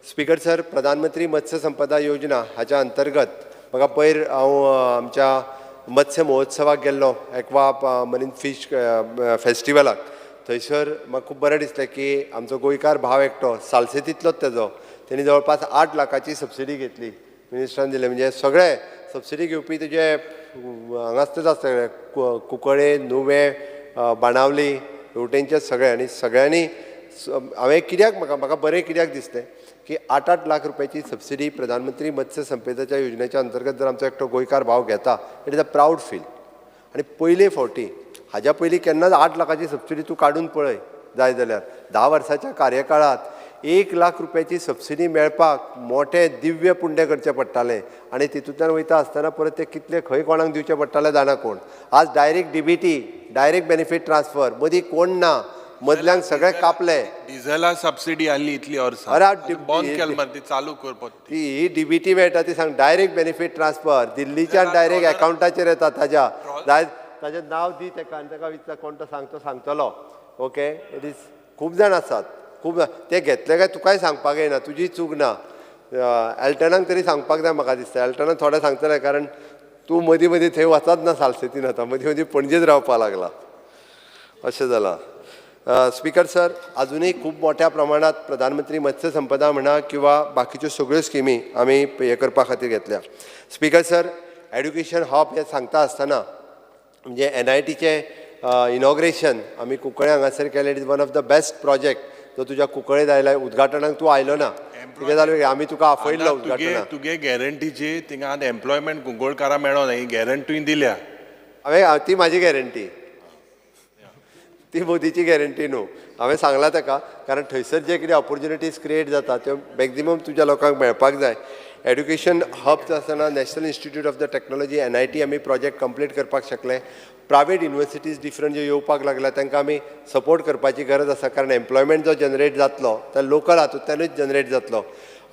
स्पीकर सर, प्रधानमंत्री मत्स्य संपदा योजना हाच्या अंतर्गत म्हाका पयर हांव आमच्या मत्स्य महोत्सवाक गेल्लो एक्वा मरीन फीश फेस्टिवलाक. थंयसर म्हाका खूब बरें दिसलें की आमचो गोंयकार भाव एकटो सालसेतींतलोच तेजो तेणी जवळपास 8 लाखाची सबसिडी घेतली मिनिस्टरान दिले. म्हणजे सगळे सबसिडी घेवपी तुजे हांगाच आसता कुंकळे नुवे बाणावली हेवटेंचे सगळे आनी सगळ्यांनी हांवें कित्याक म्हाका बरें कित्याक दिसलें की 8 लाख रुपयाची सबसिडी प्रधानमंत्री मत्स्य संपदेच्या योजनेच्या अंतर्गत जर आमचो एकटो गोंयकार भाव घेता it is a proud feel. आनी पयले फावटी हाज्या पयलीं केन्नाच 8 लाखाची सबसिडी तूं काडून पळय जाय जाल्यार 10 वर्साच्या कार्यकाळांत 1 लाख रुपयाची सबसिडी मेळपाक मोठे दिव्य पुण्य करचें पडटालें आनी तितूंतल्यान वयता आसतना परत ते कितले खंय कोणाक दिवचें पडटालें जाणा कोण. आज direct DBT direct benefit transfer मदीं कोण ना मदल्यांक सगळे कापले. डिझेला सबसिडी आसली इतली वर्सां अरे बंद केलें मरे ती चालू करपाक ही डीबीटी मेळटा ती सांग डायरेक्ट बेनिफीट ट्रान्सफर दिल्लीच्यान डायरेक्ट अकावंटाचेर येता ताजें नांव दी तेका आनी ताका विचार कोण तो सांगतलो. ओके इट इज खूब जाण आसात खूब ते घेतले काय तुकाय सांगपाक येना तुजी चूक ना. एल्टनाक तरी सांगपाक जाय म्हाका दिसता. एल्टनाक थोडें सांगतलें कारण तूं मदीं मदीं थंय वचत ना सालसेतीन आतां मदीं मदीं पणजेच रावपाक लागला अशें जालां. स्पीकर सर, अजूनही खूप मोठ्या प्रमाणात प्रधानमंत्री मत्स्य संपदा म्हणा किंवा बाकीच्यो सगळ्यो स्किमी आमी हे करपा खातीर घेतल्या. स्पीकर सर, एड्युकेशन हब हे सांगता आसतना म्हणजे NITचे इनॉग्रेशन आमी कुंकळे हांगासर केलें. It is one of the best project जो तुज्या कुंकळेंत आयला. उद्घाटनाक तूं आयलो ना कितें जालें आमी तुका आपयल्लो उद्घाटनाक. तुगे गॅरंटीची थिंगा आतां एम्प्लॉयमेंट कुंकळकारां मेळो ना ही गॅरंटी दिल्या हांवें ती म्हाजी गॅरंटी ती मोदीची गॅरंटी न्हू. हांवें सांगलां ताका कारण थंयसर जे कितें ऑपॉर्च्युनिटीज क्रिएट जाता त्यो मॅक्झिमम तुज्या लोकांक मेळपाक जाय. एड्युकेशन हब्स आसतना national institute of the technology NIT आमी प्रोजेक्ट कंप्लीट करपाक शकले. प्रायवेट युनिवर्सिटीज डिफरंट ज्यो येवपाक लागल्या तांकां आमी सपोर्ट करपाची गरज आसा कारण एम्प्लॉयमेंट जो जनरेट जातलो तो लोकल हातूंतल्यानूच जनरेट जातलो.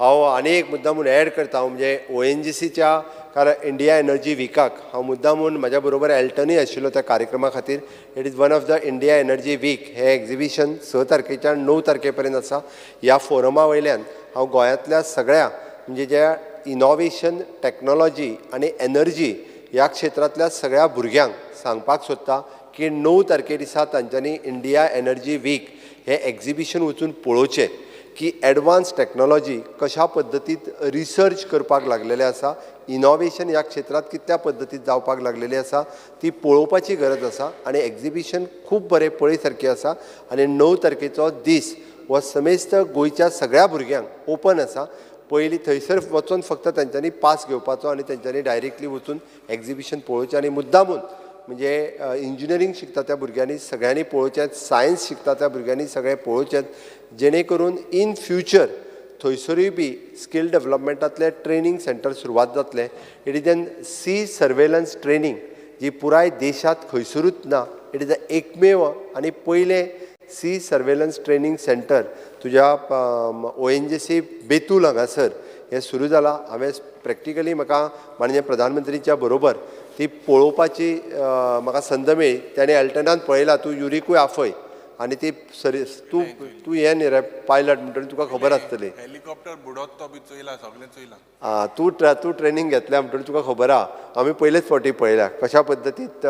हांव आनी एक मुद्दामून एड करता म्हणजे ONGCच्या कारण इंडिया एनर्जी विकाक हांव मुद्दामून म्हाज्या बरोबर एल्टनूय आशिल्लो त्या कार्यक्रमा खातीर. It is one of the India energy week हें एग्जिबिशन 6 तारखेच्यान 9 तारखेपर्यंत आसा. ह्या फोरमा वयल्यान हांव गोंयांतल्या सगळ्या म्हणजे ज्या इनोव्हेशन टॅक्नॉलॉजी आनी एनर्जी ह्या क्षेत्रांतल्या सगळ्या भुरग्यांक सांगपाक सोदता की 9 तारखे दिसा तांच्यांनी इंडिया एनर्जी वीक हें एग्जिबिशन वचून पळोवचें की एडवान्स टॅक्नॉलॉजी कशा पद्दतीत रिसर्च करपाक लागलेले आसा. इनोव्हेशन ह्या क्षेत्रांत कितल्या पद्दतीत जावपाक लागलेली आसा ती पळोवपाची गरज आसा. आनी एग्जिबिशन खूब बरें पळय सारकें आसा. आनी 9 तारखेचो दीस हो समेस्त गोंयच्या सगळ्या भुरग्यांक ओपन आसा. पयलीं थंयसर वचून फक्त तांच्यांनी पास घेवपाचो आनी तांच्यांनी डायरेक्टली वचून एग्जिबिशन पळोवचें. आनी मुद्दामून म्हणजे इंजिनियरींग शिकता त्या भुरग्यांनी सगळ्यांनी पळोवचें. सायन्स शिकता त्या भुरग्यांनी सगळें पळोवचें जेणे करून इन फ्युचर थंयसरूय बी स्कील डेव्हलपमेंटांतले ट्रेनींग सेंटर सुरवात जातले. It is an sea surveillance training जी पुराय देशांत खंयसरूच ना. इट इज अ एकमेव आनी पयलें सी सर्वेलन्स ट्रेनींग सेंटर तुज्या ONGC बेतूल हांगासर हें सुरू जालां. हांवें प्रॅक्टिकली म्हाका माननीय प्रधानमंत्रीच्या बरोबर ती पळोवपाची म्हाका संद मेळ्ळी. ताणें एल्टनान पळयला तूं युरिकूय आफय आनी ती तूं हें न्ही रे पायलट म्हणटकीर तुका खबर आसतली. हेलिकॉप्टर बुडोत तो बी चोयला सगळें चोयलां. तूं ट्रेनींग घेतल्या म्हणटकीर तुका खबर आहा. आमी पयलेच फावटी पळयल्या कशा पद्दतीत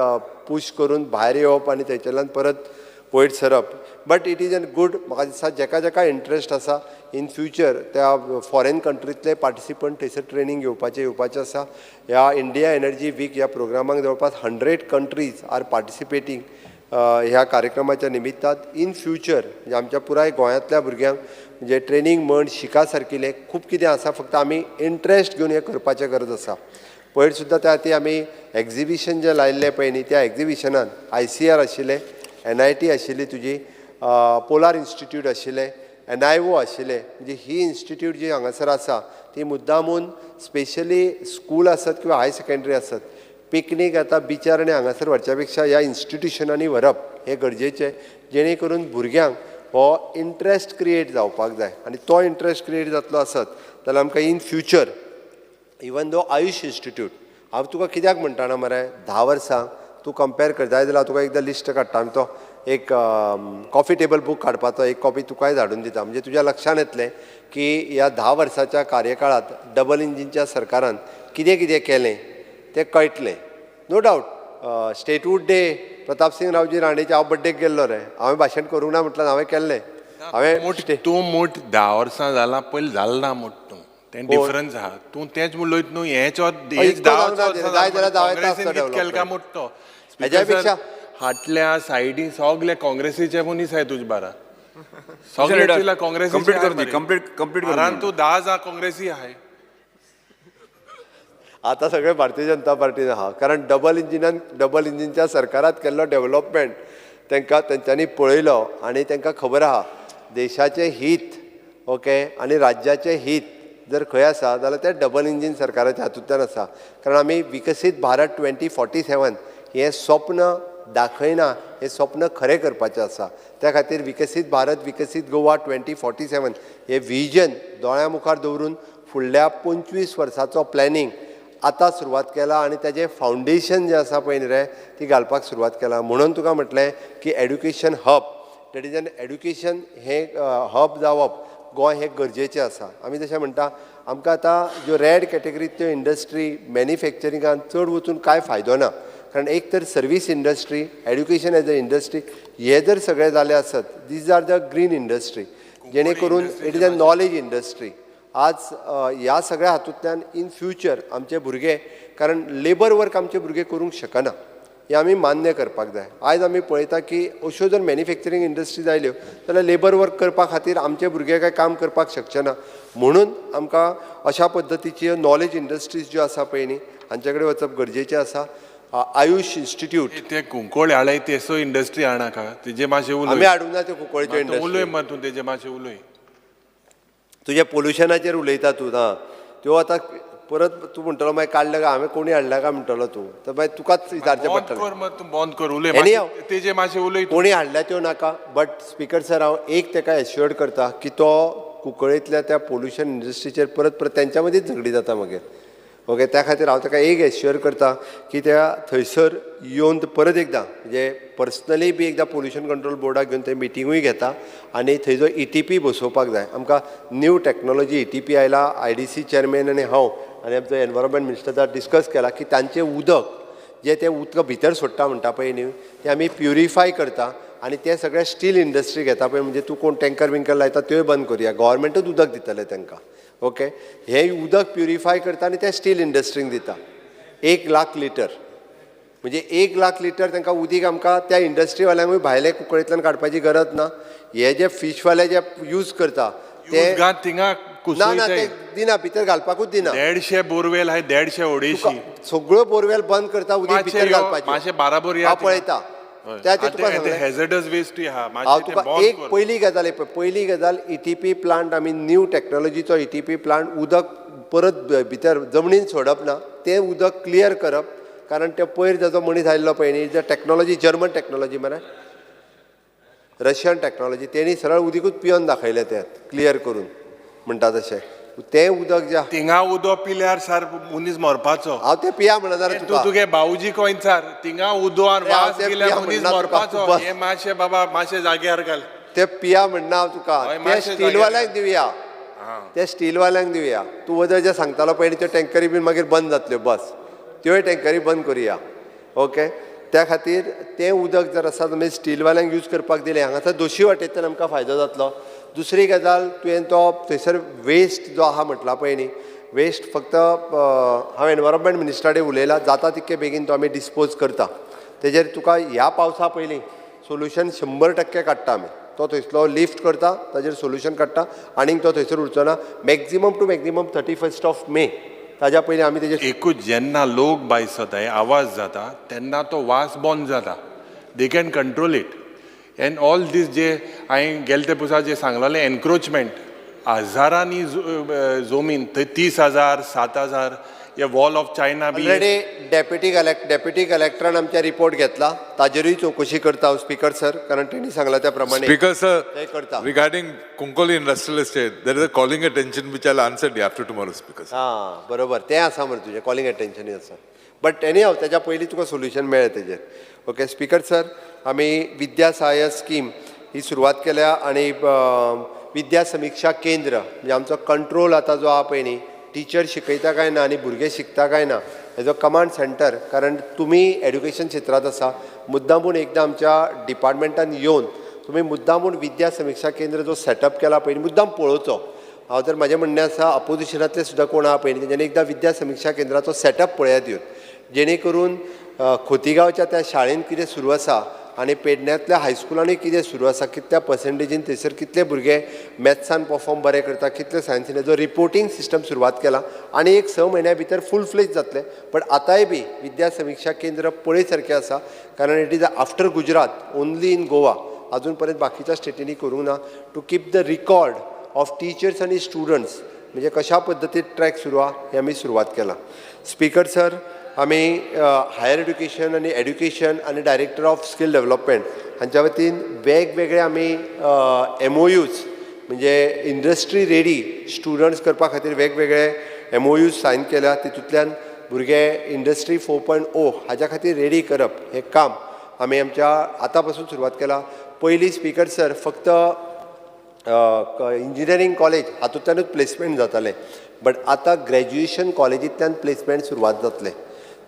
पुश करून भायर येवप आनी थंयच्यान परत वयर सरप. But it is N good म्हाका दिसता जेका जेका इंट्रस्ट आसा इन फ्युचर त्या फॉरेन कंट्रींतले पार्टिसिपंट थंयसर ट्रेनींग येवपाचें आसा. ह्या इंडिया एनर्जी वीक ह्या प्रोग्रामाक जवळपास 100 कंट्रीज आर पार्टिसिपेटींग ह्या कार्यक्रमाच्या निमित्तान. इन फ्युचर म्हणजे आमच्या पुराय गोंयांतल्या भुरग्यांक म्हणजे ट्रेनींग म्हण शिका सारकिलें खूब कितें आसा. फक्त आमी इंट्रस्ट घेवन हें करपाचें गरज आसा. पयर सुद्दां त्या खातीर आमी एग्जिबिशन जें लायिल्लें पळय न्ही त्या एग्जिबिशनान ICR आशिल्लें, NIT आशिल्ली तुजी, पोलार इन्स्टिट्यूट आशिल्लें, NIO आशिल्लें. म्हणजे ही इन्स्टिट्यूट जी हांगासर आसा ती मुद्दामून स्पेशली स्कूल आसत किंवा हाय सेकंडरी आसत पिकनीक आतां बिचार आनी हांगासर व्हरच्या पेक्षा ह्या इन्स्टिट्युशनांनी व्हरप हें गरजेचें, जेणे करून भुरग्यांक हो इंट्रस्ट क्रिएट जावपाक जाय. आनी तो इंट्रस्ट क्रिएट जातलो आसत जाल्यार आमकां in future even though AYUSH institute, हांव तुका कित्याक म्हणटा ना मरे, 10 वर्सां तूं कंपेर कर जाय जाल्यार तुका एकदां लिस्ट काडटा आमी तो एक कॉफी टेबल बूक काडपाचो, एक कॉपी तुकाय धाडून दिता, म्हणजे तुज्या लक्षांत येतलें की ह्या 10 वर्साच्या कार्यकाळांत डबल इंजिनच्या सरकारान कितें कितें केलें तें कळटलें. No doubt statehood day Pratapsingh Raoji राणेच्या हांव बड्डेक गेल्लो रे, हांवें भाशण करूंक ना म्हटलं हांवें केल्लें. तूं मोठ 10 वर्सां जालां पयलीं जालें ना मोठ तूं, तें डिफरन्स आहा. तूं तेंच उलयत न्हू, हेच 10 केलें काय मोठ तो हेज्या पेक्षा फाटल्या सायडीन सगळे काँग्रेसीचे मनीस आहे तुझ बारा, सगळे काँग्रेसी कंप्लीट तू 10 जा काँग्रेसी आहे. आतां सगळे भारतीय जनता पार्टीन आहा, कारण डबल इंजिनच्या सरकारात केल्लो डेव्हलपमेंट तांकां तेंच्यांनी पळयलो आनी तांकां खबर आहा देशाचें हित ओके आनी राज्याचें हित जर खंय आसा जाल्यार तें डबल इंजिन सरकाराच्या हातूंतल्यान आसा. कारण आमी विकसीत भारत 2047 हें स्वप्न दाखयना, हें स्वप्न खरें करपाचें आसा. त्या खातीर विकसीत भारत विकसीत गोवा 2047 हें विजन दोळ्या मुखार दवरून फुडल्या 25 वर्साचो प्लॅनिंग आतां सुरवात केला आनी तेजें फावंडेशन जें आसा पळय न्ही रे ती घालपाक सुरवात केला. म्हणून तुका म्हटलें की education hub, that is an education हें हब जावप गोंय हें गरजेचें आसा. आमी जशें म्हणटा आमकां आतां ज्यो रेड कॅटेगरीच्यो इंडस्ट्री मॅन्युफॅक्चरिंगान चड वचून कांय फायदो ना, कारण एक तर service industry, education as a industry हे जर सगळें जालें आसत, these are the green industry, जेणे करून it is a knowledge industry. आज ह्या सगळ्या हातूंतल्यान इन फ्युचर आमचे भुरगे, कारण लेबर वर्क आमचे भुरगे करूंक शकना, हें आमी मान्य करपाक जाय. आयज आमी पळयता की अश्यो जर मॅन्युफॅक्चरींग इंडस्ट्रीज आयल्यो जाल्यार लेबर वर्क करपा खातीर आमचे भुरगे काय काम करपाक शकचे ना. म्हणून आमकां अशा पद्दतीच्यो नॉलेज इंडस्ट्रीज ज्यो आसा पळय न्ही हांचे कडेन वचप गरजेचें आसा. आयुश इन्स्टिट्यूट ते कुंकोळे हाडय तेसो इंडस्ट्री हाडनाका, तेजे मातशें उलय. आमी हाडूंक ना त्यो कुंकोळेच्यो इंडस्ट्री. उलय मात तूं तेजे मातशें उलय. तुजे पोल्युशनाचेर उलयता तूं ना, त्यो आतां परत तूं म्हणटलो मागीर काडल्या काय हांवें कोणी हाडल्या काय म्हणटलो तूं, तर मागीर तुकाच विचारचें पडटलें. तूं बंद कर उलय, तेजे मातशें उलय. कोणी हाडल्या त्यो नाका, बट स्पिकर सर हांव एक ताका एश्युअर्ड करता की तो कुंकळेंतल्या त्या पोल्युशन इंडस्ट्रीचेर परत तेंच्या मदींच झगडी जाता मागीर ओके. त्या खातीर हांव ताका एक एश्युअर करता की त्या थंयसर येवन परत एकदां म्हणजे पर्सनली बी एकदां पोल्युशन कंट्रोल बोर्डाक घेवन थंय मिटिंगूय घेता आनी थंयचो ETP बसोवपाक जाय. आमकां न्यू टॅक्नोलॉजी ETP आयला, IDC चेअरमॅन आनी हांव आनी आमचो एनवायरमेंट मिनिस्टर डिस्कस केला की तांचें उदक जें तें उदक भितर सोडटा म्हणटा पळय न्ही तें आमी प्युरिफाय करता आनी तें सगळें स्टील इंडस्ट्री घेता पळय, म्हणजे तूं कोण टँकर बिंकर लायता त्योय बंद करुया, गव्हर्मेंटूच उदक दितलें तांकां ओके. हें उदक प्युरिफाय करता आनी तें स्टील इंडस्ट्रीक दिता 1 लाख लिटर, म्हणजे 1 लाख लिटर तांकां उदीक आमकां त्या इंडस्ट्रीवाल्यांकूय भायले कुंकळेंतल्यान काडपाची गरज ना. हे जे फीशवाले जे यूज करता ते थिंगा ना ते दिना, भितर घालपाकूच दिना. 150 बोरवेल आहाय, 150 सगळ्यो बोरवेल बंद करता, उदीक भितर घालपाचें. मातशें बराबर या हांव पळयता त्या तुका हॅझर्डस वेस्ट हांव तुका एक पयली गजाल ETP प्लांट आमी न्यू टॅक्नोलॉजीचो ETP प्लांट उदक परत भितर जमनीन सोडप ना, तें उदक क्लियर करप, कारण ते पयर ताजो मनीस आयल्लो पळय न्ही टॅक्नोलॉजी जर्मन टॅक्नोलॉजी मरे रशियन टॅक्नोलॉजी, तेणी सरळ उदीकूच पिवन दाखयलें तें क्लियर करून म्हणटा तशें. तें उदक जें थिंगा उदक पिल्यार सार मनीस मरपाचो. हांव तें पिया म्हणना रे तुका, तुगे भाऊजी कोयंचार थिंगा उदक वास गेल्यार मनीस मरपाचो. हें मातशें बाबा मातशें जाग्यार घाल. तें पिया म्हणना हांव तुका, तें स्टीलवाल्यांक दिवया, त्या स्टीलवाल्यांक दिवया. तूं वदर जे सांगतालो पळय त्यो टँकरी बीन मागीर बंद जातल्यो, बस त्योय टँकरी बंद करुया ओके. त्या खातीर तें उदक जर आसा जाल्यार स्टीलवाल्यांक यूज करपाक दिलें, हांगासर दोशी वाटेंतल्यान आमकां फायदो जातलो. दुसरी गजाल तुवें तो थंयसर वेस्ट जो आहा म्हटला पळय न्ही, वेस्ट फक्त हांव एनवायरमेंट मिनिस्टरा कडेन उलयलां, जाता तितके बेगीन तो आमी डिस्पोज करता. तेजेर तुका ह्या पावसा पयलीं सोल्युशन 100% काडटा आमी. तो थंयसलो लिफ्ट करता, ताजेर सोल्युशन काडटा आनीक तो थंयसर उरचो ना. मॅक्झिमम टू मॅक्झिमम 31 मे ताज्या पयलीं आमी तेजेर एकूच जेन्ना लोक बायसताय आवाज जाता तेन्ना तो वास बंद जाता. They can control it. End all these जे हांवें गेले ते पुसा जे सांगलेलें एनक्रोचमेंट हजारांनी जमीन थंय 30,000 7,000 या वॉल ऑफ चायना बी ऑलरेडी डेप्युटी कलेक्टरान आमच्या रिपोर्ट घेतला ताजेरूय चवकशी करता हांव स्पीकर सर कारण तेणी सांगला त्या प्रमाणे Speaker, sir, ते करता regarding Kunkoli Industrial Estate, there is a calling attention which I'll answer day after tomorrow, Speaker, sir. हां बरोबर तें आसा मरे तुजें कॉलिंग अटेन्शनूय आसा बट एनी हांव तेच्या पयलीं तुका सोल्युशन मेळ्ळें तेजेर ओके स्पीकर सर आमी विद्या सहाय्य स्कीम ही सुरवात केल्या आनी विद्या समिक्षा केंद्र म्हणजे आमचो कंट्रोल आतां जो आहा पळय न्ही टिचर शिकयता काय ना आनी भुरगे शिकता काय ना हेजो कमांड सेंटर कारण तुमी एड्युकेशन क्षेत्रांत आसा मुद्दामून एकदां आमच्या डिपार्टमेंटान येवन तुमी मुद्दामून विद्या समिक्षा केंद्र जो सेटअप केला पळय मुद्दाम पळोवचो हांव तर म्हाजें म्हणणें आसा अपोजिशनांतले सुद्दां कोण आहा पळय तेंच्यांनी एकदां विद्या समिक्षा केंद्राचो सेटअप पळयात येवन जेणे करून खोतीगांवच्या त्या शाळेंत कितें सुरू आसा आनी पेडण्यातल्या हायस्कुलांनी कितें सुरू आसा कितल्या पर्सेंटेजीन थंयसर कितले भुरगे मॅथ्सान परफॉर्म बरें करता कितले सायन्सीन हेजो रिपोर्टींग सिस्टम सुरवात केला आनी एक 6 म्हयन्या भितर फूल फ्लेज जातले पण आतांय बी विद्या समिक्षा केंद्र पळय सारकें आसा कारण it is after Gujarat only in Goa अजून पर्यंत बाकीच्या स्टेटींनी करूंक ना to keep the record of teachers आनी स्टुडंट्स म्हणजे कशा पद्दतीन ट्रॅक सुरू आहा हे आमी सुरवात केला स्पीकर सर आमी हायर एड्युकेशन आनी एड्युकेशन आनी डायरेक्टर ऑफ स्कील डेव्हलपमेंट हांच्या वतीन वेगवेगळे आमी MOUs म्हणजे इंडस्ट्री रेडी स्टुडंट्स करपा खातीर वेगवेगळे MOUs सायन केल्या तितूंतल्यान भुरगे इंडस्ट्री 4.0 हाच्या खातीर रेडी करप हें काम आमी आमच्या आतां पासून सुरवात केला पयलीं स्पीकर सर फक्त इंजिनियरींग कॉलेज हातूंतल्यानूच प्लेसमेंट जातालें बट आतां ग्रॅज्युएशन कॉलेजींतल्यान प्लेसमेंट सुरवात जातले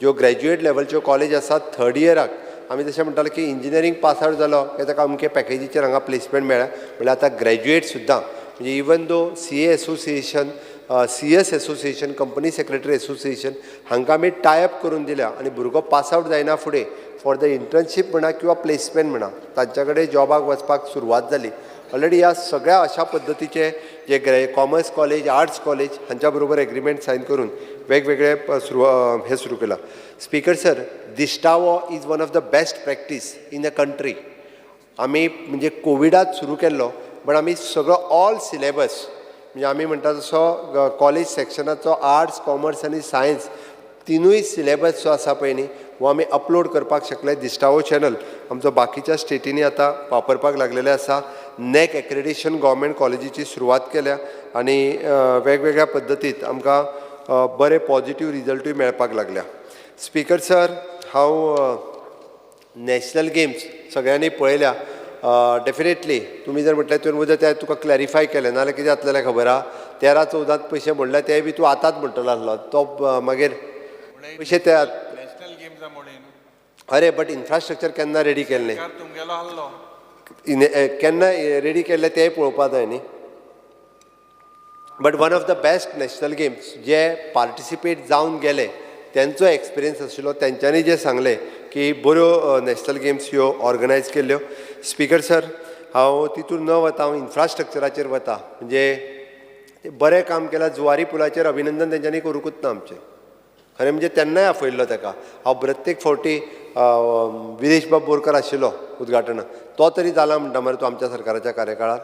ज्यो ग्रॅज्युएट लेवलच्यो कॉलेज आसात 3rd इयराक आमी जशें म्हणटाले की इंजिनियरींग पास आवट जालो की ताका अमके पॅकेजीचेर हांगा प्लेसमेंट मेळ्ळा म्हणल्यार आतां ग्रॅज्युएट सुद्दां म्हणजे even though CA association CS association company secretary association हांकां आमी टायअप करून दिल्या आनी भुरगो पास आवट जायना फुडें फॉर द इंटर्नशीप म्हणा किंवा प्लेसमेंट म्हणा तांच्या कडेन जॉबाक वचपाक सुरवात जाली ऑलरेडी ह्या सगळ्या अशा पद्दतीचे जे कॉमर्स कॉलेज आर्ट्स कॉलेज हांच्या बरोबर एग्रीमेंट सायन करून वेगवेगळे हे सुरू केला स्पीकर सर दिश्टावो is one of the best practice in the country आमी म्हणजे कोविडात सुरू केल्लो बट आमी सगळो ऑल सिलेबस म्हणजे आमी म्हणटा तसो कॉलेज सेक्शनाचो आर्ट्स कॉमर्स आनी सायन्स तिनूय सिलेबस जो आसा पळय न्ही हो आमी अपलोड करपाक शकले दिश्टावो चॅनल आमचो बाकीच्या स्टेटींनी आतां वापरपाक लागलेले आसा नॅक एक्रेडिशन गव्हर्मेंट कॉलेजीची सुरवात केल्या आनी वेगवेगळ्या पद्दतीत आमकां बरे पॉझिटीव रिजल्टूय मेळपाक लागल्या स्पीकर सर हांव नॅशनल गेम्स सगळ्यांनी पळयल्या डेफिनेटली तुमी जर म्हटल्यार तुवें उदक तें तुका क्लॅरिफाय केलें नाजाल्यार कितें जातलें खबर आहा 13-14 पयशे म्हणल्यार ते बी तूं आतांच म्हणटलो आसलो तो मागीर पयशे ते नॅशनल गेम्सा म्हणून अरे बट इन्फ्रास्ट्रक्चर केन्ना रेडी केल्लें तुमगेलो आहलो केन्ना रेडी केल्ले तेंय पळोवपा जाय न्ही but one of the best national games जे पार्टिसिपेट जावन गेले त्यांचो एक्सपिरियन्स आशिल्लो तेंच्यांनी जे सांगलें की बऱ्यो नॅशनल गेम्स ह्यो ऑर्गनायज केल्ल्यो स्पीकर सर हांव तितून न वता हांव इन्फ्रास्ट्रक्चराचेर वता म्हणजे बरें काम केलां जुवारी पुलाचेर अभिनंदन तेंच्यांनी करूंकूच ना आमचें खरें म्हणजे तेन्नाय आपयल्लो ताका हांव प्रत्येक फावटी विरेश बाब बोरकर आशिल्लो उद्घाटनाक तो तरी जाला म्हणटा मरे तूं आमच्या सरकाराच्या कार्यकाळांत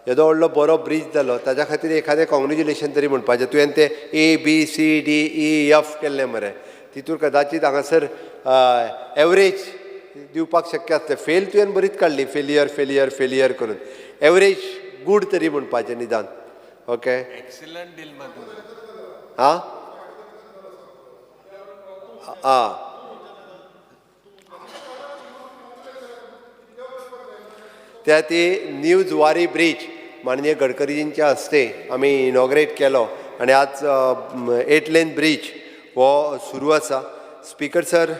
येदो व्हडलो बरो ब्रीज जालो ताच्या खातीर एखादें कॉंग्रेच्युलेशन तरी म्हणपाचें तुवें तें ABCDEF केल्लें मरे तितूर कदाचित हांगासर एवरेज दिवपाक शक्य आसलें फेल तुवें बरीच काडली फेलियर करून एवरेज गूड तरी म्हणपाचें निदान ओके एक्सिलंट डील हां आं त्या ती न्यू जुवारी ब्रीज माननीय गडकरीजींच्या हस्ते आमी इनॉग्रेट केलो आनी आज 8 लेन ब्रीज हो सुरू आसा स्पीकर सर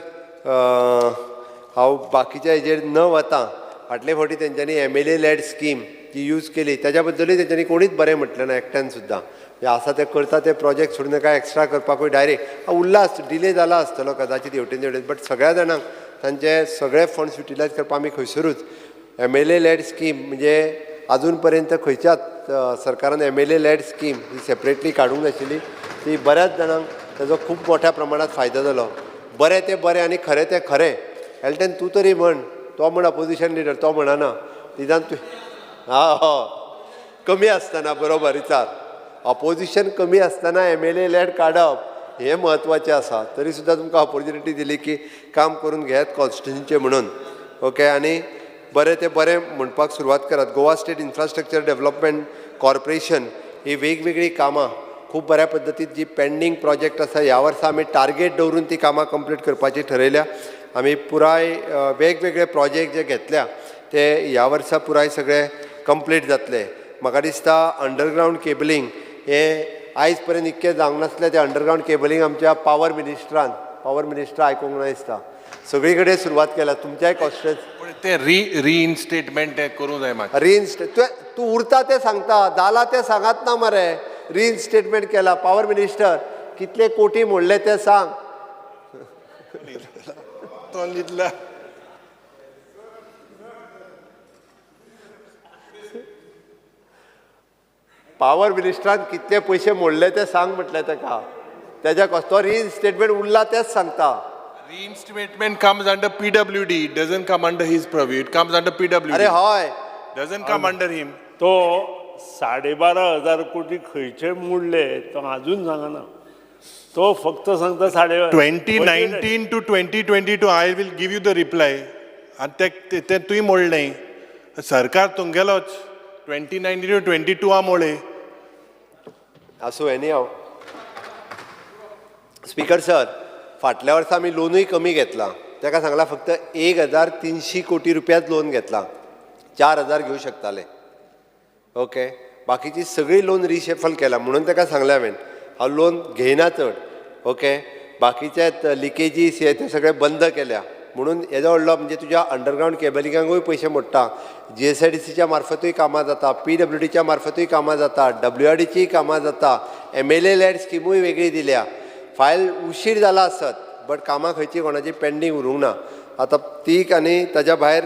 हांव बाकीच्या हेजेर न वता फाटले फावटी तेंच्यांनी MLA लेड स्कीम जी यूज केली त्याच्या बद्दलूय तेंच्यांनी कोणीच बरें म्हटलें ना एकट्यान सुद्दां जे आसा ते करता ते प्रोजेक्ट सोडून काय एक्स्ट्रा करपाकूय डायरेक्ट उल्हास डिले जाला आसतलो कदाचित हेवटेन बट सगळ्या जाणांक तांचे सगळे फंड्स युटिलायज करपाक आमी खंयसरूच MLA लेड स्कीम म्हणजे अजून पर्यंत खंयच्याच सरकारान MLA लेड स्कीम ही सेपरेटली काडूंक नाशिल्ली ती बऱ्याच जाणांक ताजो खूब मोठ्या प्रमाणात फायदो जालो बरें ते बरें आनी खरें ते खरें हेल्टेन तूं तरी म्हण तो म्हण अपोजिशन लिडर तो म्हणना निदान तूं कमी आसतना बरोबर विचार अपोजिशन कमी आसतना MLA लेड काडप हे म्हत्वाचें आसा. तरी सुद्दां तुमकां ऑपॉर्च्युनिटी दिली की काम करून घेयात कॉन्स्टिट्युन्सीचें म्हणून. ओके, आनी बरें ते बरें म्हणपाक सुरवात करात. Goa state infrastructure development corporation ही वेगवेगळी कामां खूब बऱ्या पद्दतीन जी पेंडींग प्रोजेक्ट आसा ह्या वर्सा आमी टार्गेट दवरून ती कामां कंप्लीट करपाची ठरयल्या. आमी पुराय वेगवेगळे प्रोजेक्ट जे घेतल्या ते ह्या वर्सा पुराय सगळे कंप्लीट जातले. म्हाका दिसता अंडरग्रावंड केबलींग हें आयज पर्यंत इतकें जावंक नासलें. तें अंडरग्रावंड केबलींग आमच्या पावर मिनिस्टर आयकूंक ना दिसता. सगळी कडेन सुरवात केल्या तुमच्याय कॉन्स्टिट्युएन्सी. ते रिइन्स्टेटमेंट ते करूं जाय म्हाका. तूं उरता तें सांगता, जाला तें सांगात ना मरे. रिइन्स्टेटमेंट केला. पावर मिनिस्टर कितले कोटी मोडले ते सांग. तो लिहिला. पावर मिनिस्टरान कितले पयशे मोडले ते सांग म्हटलें ताका. तेज्या तो रिइन्स्टेटमेंट उरला तेच सांगता. Reinstatement comes under PWD. It doesn't come under his purview. It comes under PWD. अरे हय, Doesn't come under him. तो 12,500 कोटी खंयचे मोडले तो अजून सांगना. तो फक्त सांगता 2019 to 2022 I will give you the reply. आणि ते तुवें मोडलें. सरकार तुमगेलोच 2019 to 22 मोडले. आसूं एनी हांव. स्पीकर सर, फाटल्या वर्सा आमी लोनूय कमी घेतला. ताका सांगला फक्त 1,300 कोटी रुपयाच लोन घेतला. 4,000 घेवं शकताले. ओके, बाकीची सगळी लोन रिशेफल केला म्हणून ताका सांगलें हांव लोन घेयना चड. ओके, बाकीचे लिकेजीस हे ते सगळे बंद केल्या म्हणून हेजो व्हडलो म्हणजे तुज्या अंडरग्रावंड केबलिंगांकूय पयशे मोडटा. GSIDCच्या मार्फतूय कामां जाता, PWDच्या मार्फतूय कामां जाता, WRDचीय कामां जाता, MLA लॅड स्किमूय वेगळी दिल्या. फायल उशीर जाला आसत बट कामां खंयची कोणाची पेंडींग उरूंक ना. आतां तीक आनी ताज्या भायर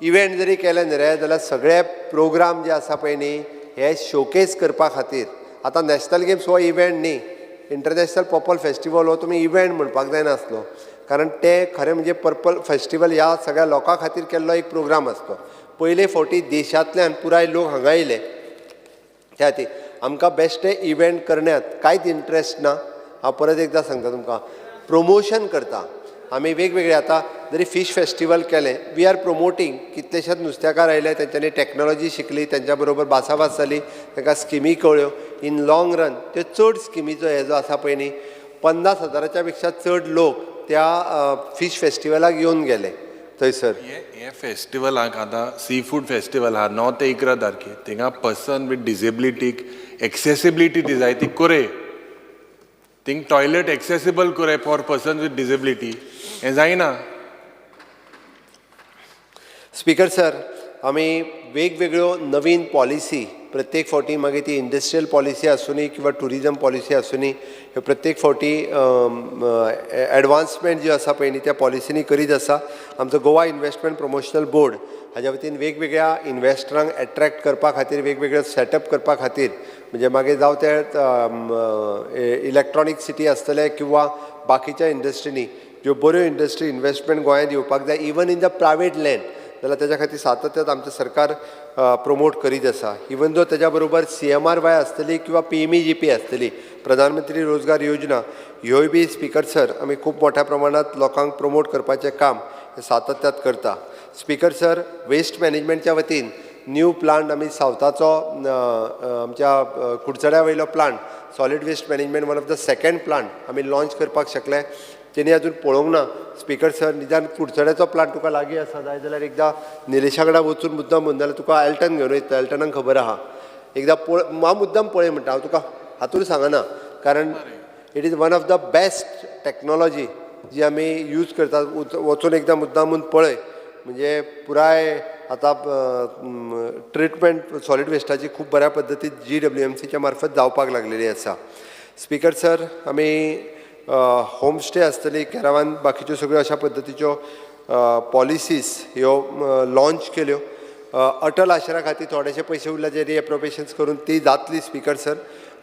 इव्हेंट जरी केले न्ही रे जाल्यार सगळे प्रोग्राम जे आसा पळय न्ही हे शोकेस करपा खातीर. आतां नॅशनल गेम्स हो इव्हेंट न्ही, इंटरनॅशनल पर्पल फेस्टिवल हो तुमी इव्हेंट म्हणपाक जायनासलो. कारण ते खरें म्हणजे पर्पल फेस्टिवल ह्या सगळ्या लोकां खातीर केल्लो एक प्रोग्राम आसतो. पयले फावटी देशांतल्यान पुराय लोक हांगा येयले. त्या खातीर आमकां बेश्टे इव्हेंट करण्यात कांयच इंट्रस्ट ना. हांव परत एकदां सांगता तुमकां, प्रमोशन करता आमी वेगवेगळे. आतां जरी फीश फेस्टिवल केलें, वी आर प्रमोटींग. कितलेशेच नुस्तेकार आयले, तेंच्यांनी टॅक्नोलॉजी शिकली, तेंच्या बरोबर भासाभास जाली, तांकां स्किमी कळ्यो. इन लाँग रन त्यो चड स्किमीचो हे जो आसा पळय न्ही 50,000च्या पेक्षा चड लोक त्या फीश फेस्टिवलाक येवन गेले थंयसर. हे फेस्टिवलाक आतां सी फूड फेस्टिवल आहा 9 ते 11 तारखेर. थिंगा पर्सन विथ डिसेबिलिटीक एक्सेसिबिलिटी दी जाय ती कोरे. थिंग टॉयलेट एक्सेसिबल कोरे फॉर पर्सन विथ डिसेबिलिटी. हें जायना. स्पीकर सर, आमी वेगवेगळ्यो नवीन पॉलिसी प्रत्येक फावटी मागीर ती इंडस्ट्रियल पॉलिसी आसूं दी किंवा टुरिजम पॉलिसी आसूं दी, ह्यो प्रत्येक फावटी एडवान्समेंट जी आसा पळय न्ही त्या पॉलिसीनी करीत आसा. आमचो गोवा इन्व्हेस्टमेंट प्रमोशनल बोर्ड हाज्या वतीन वेगवेगळ्या इन्व्हेस्टरांक एट्रॅक्ट करपा खातीर, वेगवेगळे सेटअप करपा खातीर, म्हणजे मागीर जावं ते इलेक्ट्रॉनीक सिटी आसतले किंवा बाकीच्या इंडस्ट्रीनी ज्यो बऱ्यो इंडस्ट्री इन्व्हेस्टमेंट गोंयांत येवपाक जाय, even in the private land, जाल्यार तेज्या खातीर सातत्यान आमचें सरकार प्रमोट करीत आसा. इवन दो तेज्या बरोबर CMRY आसतली किंवा PMEGP आसतली, प्रधानमंत्री रोजगार योजना, ह्योय बी स्पीकर सर आमी खूब मोठ्या प्रमाणांत लोकांक प्रमोट करपाचें काम सातत्यान करता. स्पीकर सर, वेस्ट मॅनेजमेंटच्या वतीन न्यू प्लांट आमी सावथाचो आमच्या कुडचड्या वयलो plant solid waste management one of the second plant आमी लॉन्च करपाक शकले. तेणी अजून पळोवंक ना. स्पीकर सर, निदान कुडचड्याचो प्लांट तुका लागीं आसा जाय जाल्यार एकदां निलेशा कडेन वचून मुद्दाम म्हणून जाल्यार तुका एल्टन घेवन वयता. एल्टनाक खबर आहा. एकदां हांव मुद्दाम पळय म्हणटा. हांव तुका हातूंत सांगना, कारण it is one of the best technology जी आमी यूज करतात. वचून एकदां मुद्दामून पळय. म्हणजे पुराय आतां ट्रिटमेंट सॉलीड वेस्टाची खूब बऱ्या पद्दतीन GWMCच्या मार्फत जावपाक लागलेली आसा. स्पीकर सर, आमी होमस्टे आसतली, कॅरावान, बाकीच्यो सगळ्यो अशा पद्दतीच्यो पॉलिसीज ह्यो लॉन्च केल्यो. अटल आश्रा खातीर थोडेशे पयशे उरल्याचे रिएप्रोप्रिएशन्स करून ती जातली. स्पीकर सर,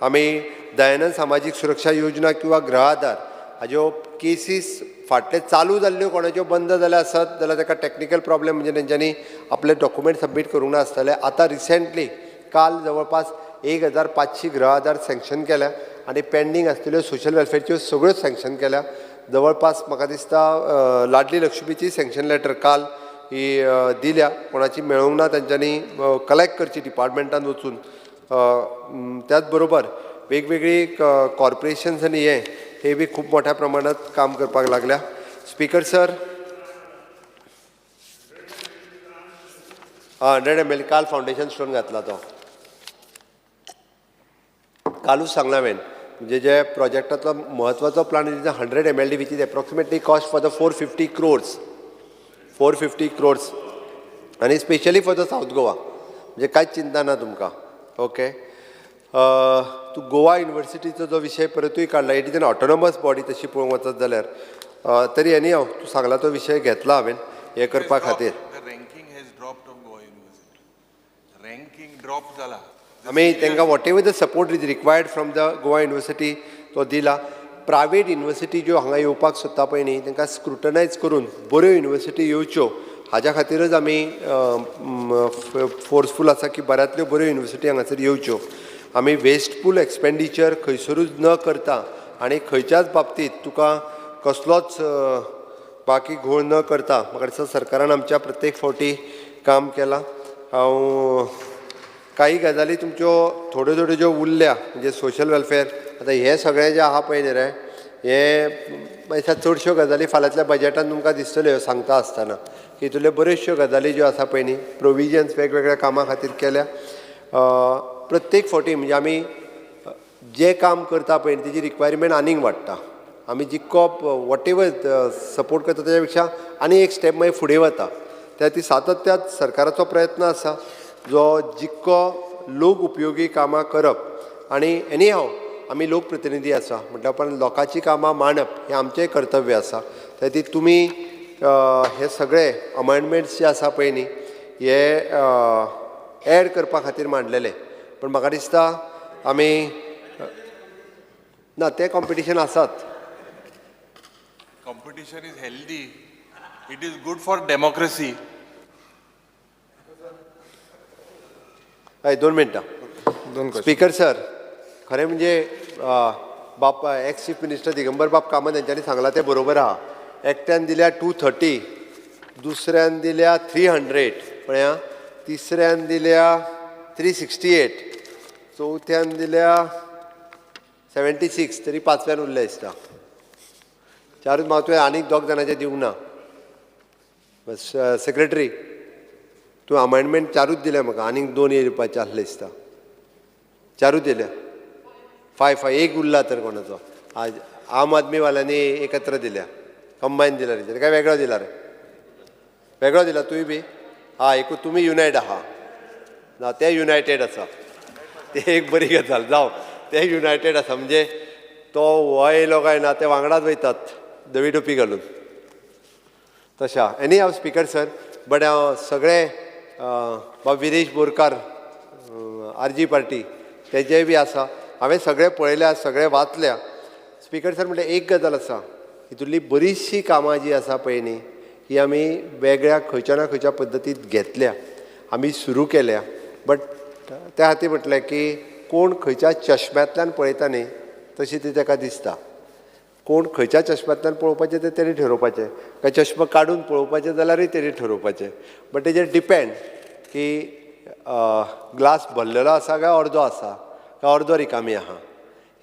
आमी दयानंद सामाजीक सुरक्षा योजना किंवा गृह आधार हाज्यो केसीस फाटले चालू जाल्ल्यो कोणाच्यो बंद जाल्या आसत जाल्यार ताका टॅक्निकल प्रॉब्लेम म्हणजे तेंच्यांनी आपले डॉक्युमेंट सबमीट करूंक ना आसतले. आतां रिसेंटली काल जवळपास 1,500 गृह आधार सँक्शन केल्या आनी पेंडींग आसलेल्यो सोशल वेलफेअरच्यो सगळ्यो सँक्शन केल्या. जवळपास म्हाका दिसता लाडली लक्ष्मीची सँक्शन लेटर काल ही दिल्या. कोणाची मेळोंक ना, तांच्यांनी कलेक्ट करची डिपार्टमेंटान वचून. त्याच बरोबर वेगवेगळी कॉर्पोरेशन्स आनी हे बी खूब मोठ्या प्रमाणात काम करपाक लागल्या. स्पीकर सर, 100 ml काल फावंडेशन स्टोन घातला तो. कालूच सांगला हांवें म्हणजे जे प्रोजेक्टाचो म्हत्वाचो plan is 100 ml which is approximately cost for the 450 crores 450 crores आनी specially for the south Goa. म्हणजे कांयच चिंता ना तुमकां. ओके. तूं गोवा युनिवर्सिटीचो जो विशय परतूय काडला, it is N autonomous body तशी पळोवंक वचत जाल्यार. तरी एनी हांव तूं सांगला तो विशय घेतला हांवें हे करपा खातीर. रँकींग ड्रॉप जाला. आमी तांकां what ever the support is required from the Goa university तो दिला. प्रायवेट युनिवर्सिटी ज्यो हांगा येवपाक सोदता पळय न्ही, तांकां स्क्रुटनायज करून बऱ्यो युनिवर्सिटी येवच्यो हाज्या खातीरच आमी फोर्सफूल आसा की बऱ्यांतल्यो बऱ्यो युनिवर्सिटी हांगासर येवच्यो. आमी वेस्टफूल एक्सपेंडिचर खंयसरूच न करता आनी खंयच्याच बाबतींत तुका कसलोच बाकी घोळ न करता म्हाका दिसता सरकारान आमच्या प्रत्येक फावटी काम केलां. हांव काही गजाली तुमच्यो थोड्यो थोड्यो ज्यो उरल्या म्हणजे सोशल वेलफेअर, आतां हे सगळें जें आहा पळय न्ही रे, हे चडश्यो गजाली फाल्यांतल्या बजेटान तुमकां दिसतल्यो सांगता आसतना की तुल्यो बऱ्योचश्यो गजाली ज्यो आसा पळय न्ही, प्रोविजन्स वेगवेगळ्या कामां खातीर केल्या. प्रत्येक फावटी म्हणजे आमी जें काम करता पळय तेजी रिक्वायरमेंट आनीक वाडटा. आमी जितको वॉट एवर सपोर्ट करता तेच्या पेक्षा आनी एक स्टेप मागीर फुडें वता. त्या ती सातत्यात सरकाराचो प्रयत्न आसा जो जितको लोक उपयोगी कामां करप आनी एनी हांव आमी लोकप्रतिनिधी आसा म्हटल्यार पण लोकांची कामां मांडप हें आमचें कर्तव्य आसा. त्या ती तुमी हे सगळे अमेंडमेंट्स जे आसा पळय न्ही हे एड करपा खातीर मांडलेले. पण म्हाका दिसता आमी ना तें कॉम्पिटिशन आसात. Competition is healthy. It is good for democracy. हय 2 मिनटां. स्पीकर सर, खरें म्हणजे बाप एक्स चीफ मिनिस्टर दिगंबर बाब कामत यांच्यानी सांगला ते बरोबर आहा. एकट्यान दिल्या 230, दुसऱ्यान दिल्या 300 पळया, तिसऱ्यान दिल्या 368, चौथ्यान दिल्या 76, तरी पांचव्यान उरले दिसता. चारूच म्हाका तुवें आनीक 2 जाणांचे दिवंक ना. सेक्रेटरी तूं अमेंडमेंट चारूच दिल्या म्हाका, आनीक 2 येवपाचे आसले दिसता. चारूच दिल्या. 5 एक उरला तर कोणाचो. आज आम आदमी वाल्यांनी एकत्र दिल्या, कंबायन दिला रे, काय वेगळो दिला रे? वेगळो दिला तुवें बी? एकूच तुमी युनायट आहा ना, ते युनायटेड आसा. ते एक बरी गजाल. जावं ते युनायटेड आसा म्हणजे तो हो येयलो काय ना ते वांगडाच वयतात दवी टोपी घालून तशा. एनी हांव स्पीकर सर, बट हांव सगळे बाब विरेश बोरकार RG पार्टी तेजेय बी आसा, हांवें सगळे पळयल्या, सगळे वाचल्या. स्पीकर सर म्हणजे एक गजाल आसा, हितूंतली बरीचशी कामां जी आसा पळय न्ही ही आमी वेगळ्या खंयच्या ना खंयच्या पद्दतीन घेतल्या, आमी सुरू केल्या. बट त्या खातीर म्हटलें की कोण खंयच्या चश्म्यांतल्यान पळयता न्ही तशी ती ताका दिसता. कोण खंयच्या चश्म्यांतल्यान पळोवपाचें तें तेणी ठरोवपाचें, काय चश्मा काडून पळोवपाचें जाल्यारूय तेणी ठरोवपाचें. बट तेजेर डिपेंड की ग्लास भरलेलो आसा काय अर्दो आसा काय अर्दो रिकामी आहा,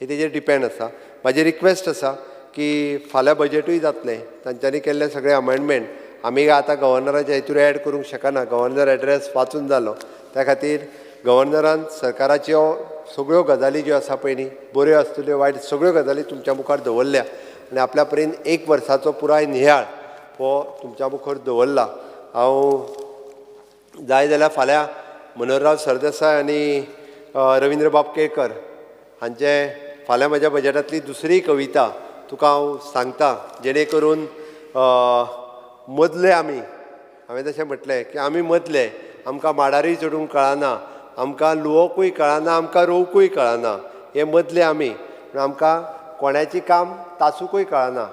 हे तेजेर डिपेंड आसा. म्हाजी रिक्वेस्ट आसा की फाल्यां बजेटूय जातलें, तांच्यांनी केल्ले सगळे अमेंडमेंट आमी आतां गव्हर्नराच्या हेतूर एड करूंक शकना. गव्हर्नर एड्रेस वाचून जालो, त्या खातीर गव्हर्नरान सरकाराच्यो सगळ्यो गजाली ज्यो आसा पळय न्ही, बऱ्यो आसतल्यो वायट सगळ्यो गजाली तुमच्या मुखार दवरल्या आनी आपल्या पर्यंत 1 वर्साचो पुराय नियाळ हो तुमच्या मुखार दवरला. हांव जाय जाल्यार फाल्यां मनोहरराव सरदेसाय आनी रविंद्र बाब केळकर हांचे फाल्यां म्हज्या बजेटांतली दुसरी कविता तुका हांव सांगता, जेणे करून मदले आमी, हांवें तशें म्हटलें की आमी मदले, आमकां माडारूय चडूंक कळना, आमकां लुवोकूय कळना, आमकां रोवकूय कळना. हे मदले आमी, आमकां कोणाची काम तासूकूय कळना.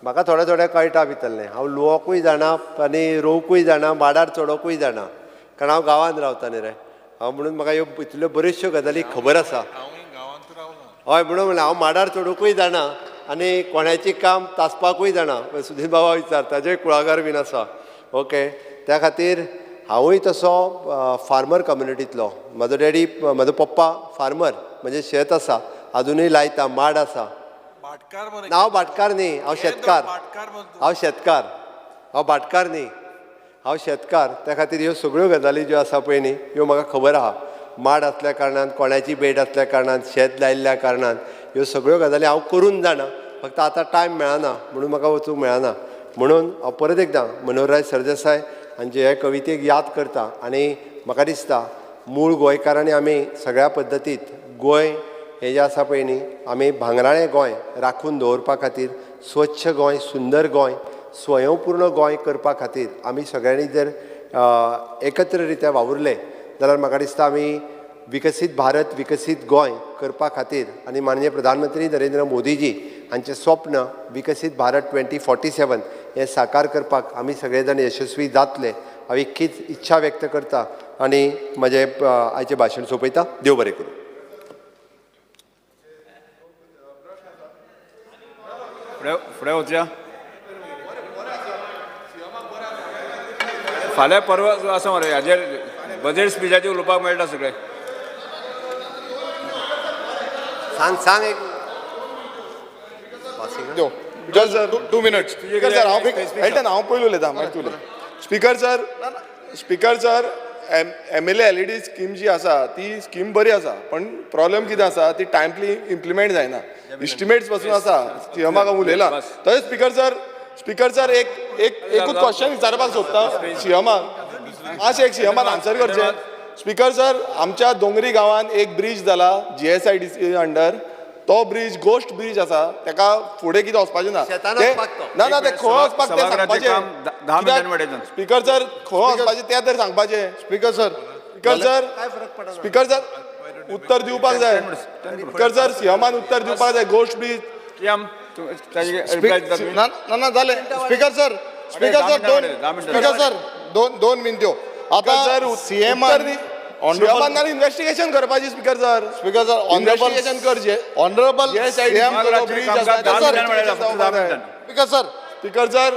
म्हाका थोडें थोडें कळटा भितरलें. हांव लुवोकूय जाणा आनी रोवकूय जाणा, माडार चडोवकूय जाणा, कारण हांव गांवांत रावता न्ही रे. हांव म्हणून म्हाका ह्यो इतल्यो बऱ्योचश्यो गजाली खबर आसा. हय म्हणून म्हणलें हांव माडार चडूंकूय जाणा आनी कोणाचें काम तासपाकूय जाणा सुधीर बाबा विचार ताजेय कुळागर बीन आसा ओके त्या खातीर हांवूय तसो फार्मर कम्युनिटींतलो म्हजो डॅडी म्हजो पप्पा फार्मर म्हणजे शेत आसा अजुनूय लायता माड आसा हांव भाटकार न्ही हांव शेतकार हांव भाटकार न्ही हांव शेतकार त्या खातीर ह्यो सगळ्यो गजाली ज्यो आसा पळय न्ही ह्यो म्हाका खबर आहा माड असल्या कारणान कोणाची बेट असल्या कारणान शेत लायिल्ल्या कारणान ह्यो सगळ्यो गजाली हांव करून जाणा फक्त आतां टायम मेळना म्हणून म्हाका वचूंक मेळना म्हणून हांव परत एकदां मनोहरराय सरदेसाय हांचे हे कवितेक याद करता आनी म्हाका दिसता मूळ गोंयकारांनी आमी सगळ्या पद्दतींत गोंय हें जें आसा पळय न्ही आमी भांगराळें गोंय राखून दवरपा खातीर स्वच्छ गोंय सुंदर गोंय स्वयंपूर्ण गोंय करपा खातीर आमी सगळ्यांनी जर एकत्र रित्या वावुरले जाल्यार म्हाका दिसता आमी विकसीत भारत विकसीत गोंय करपा खातीर आनी माननीय प्रधानमंत्री नरेंद्र मोदीजी हांचें स्वप्न विकसीत भारत 2047 हें साकार करपाक आमी सगळे जाण यशस्वी जातले हांव इतकीच इच्छा व्यक्त करता आनी म्हजें आयचें भाशण सोंपयता देव बरें करूं फुडें वचया फाल्यां परवा आसा मरे हाजेर बजेट स्पिचाचेर उलोवपाक मेळटा सगळें सांग एक जस्ट 2 मिनट्स स्पीकर सर हांव पयलू उलयतां मागीर तूं उलय speaker sir MLA LED scheme जी आसा ती स्कीम बरी आसा पण प्रॉब्लेम कितें आसा ती टायमली इम्प्लिमेंट जायना इस्टिमेट्स पासून आसा सीएमाक हांव उलयलां तशेंच स्पीकर सर एकूच क्वेश्चन विचारपाक सोदता सीएमाक मातशें एक सीएमान आन्सर करचें स्पीकर सर आमच्या दोंगरी गांवांत एक ब्रिज जाला GSIDC अंडर तो ब्रिज गोश्ट ब्रिज आसा ताका फुडें कितें वचपाचें ना ना ते खंय वचपाक तें सांगपाचें स्पीकर सर खंय वचपाचें तें तर सांगपाचें स्पीकर सर उत्तर दिवपाक जाय स्पीकर सर सीएमान उत्तर दिवपाक जाय गोश्ट ब्रिज ना जालें स्पीकर सर दोन मिनट्यो आतां सीएमान इन्व्हेस्टिगेशन करपाची स्पीकर सर इन्व्हेस्टिगेशन करचे ऑनरेबल स्पीकर सर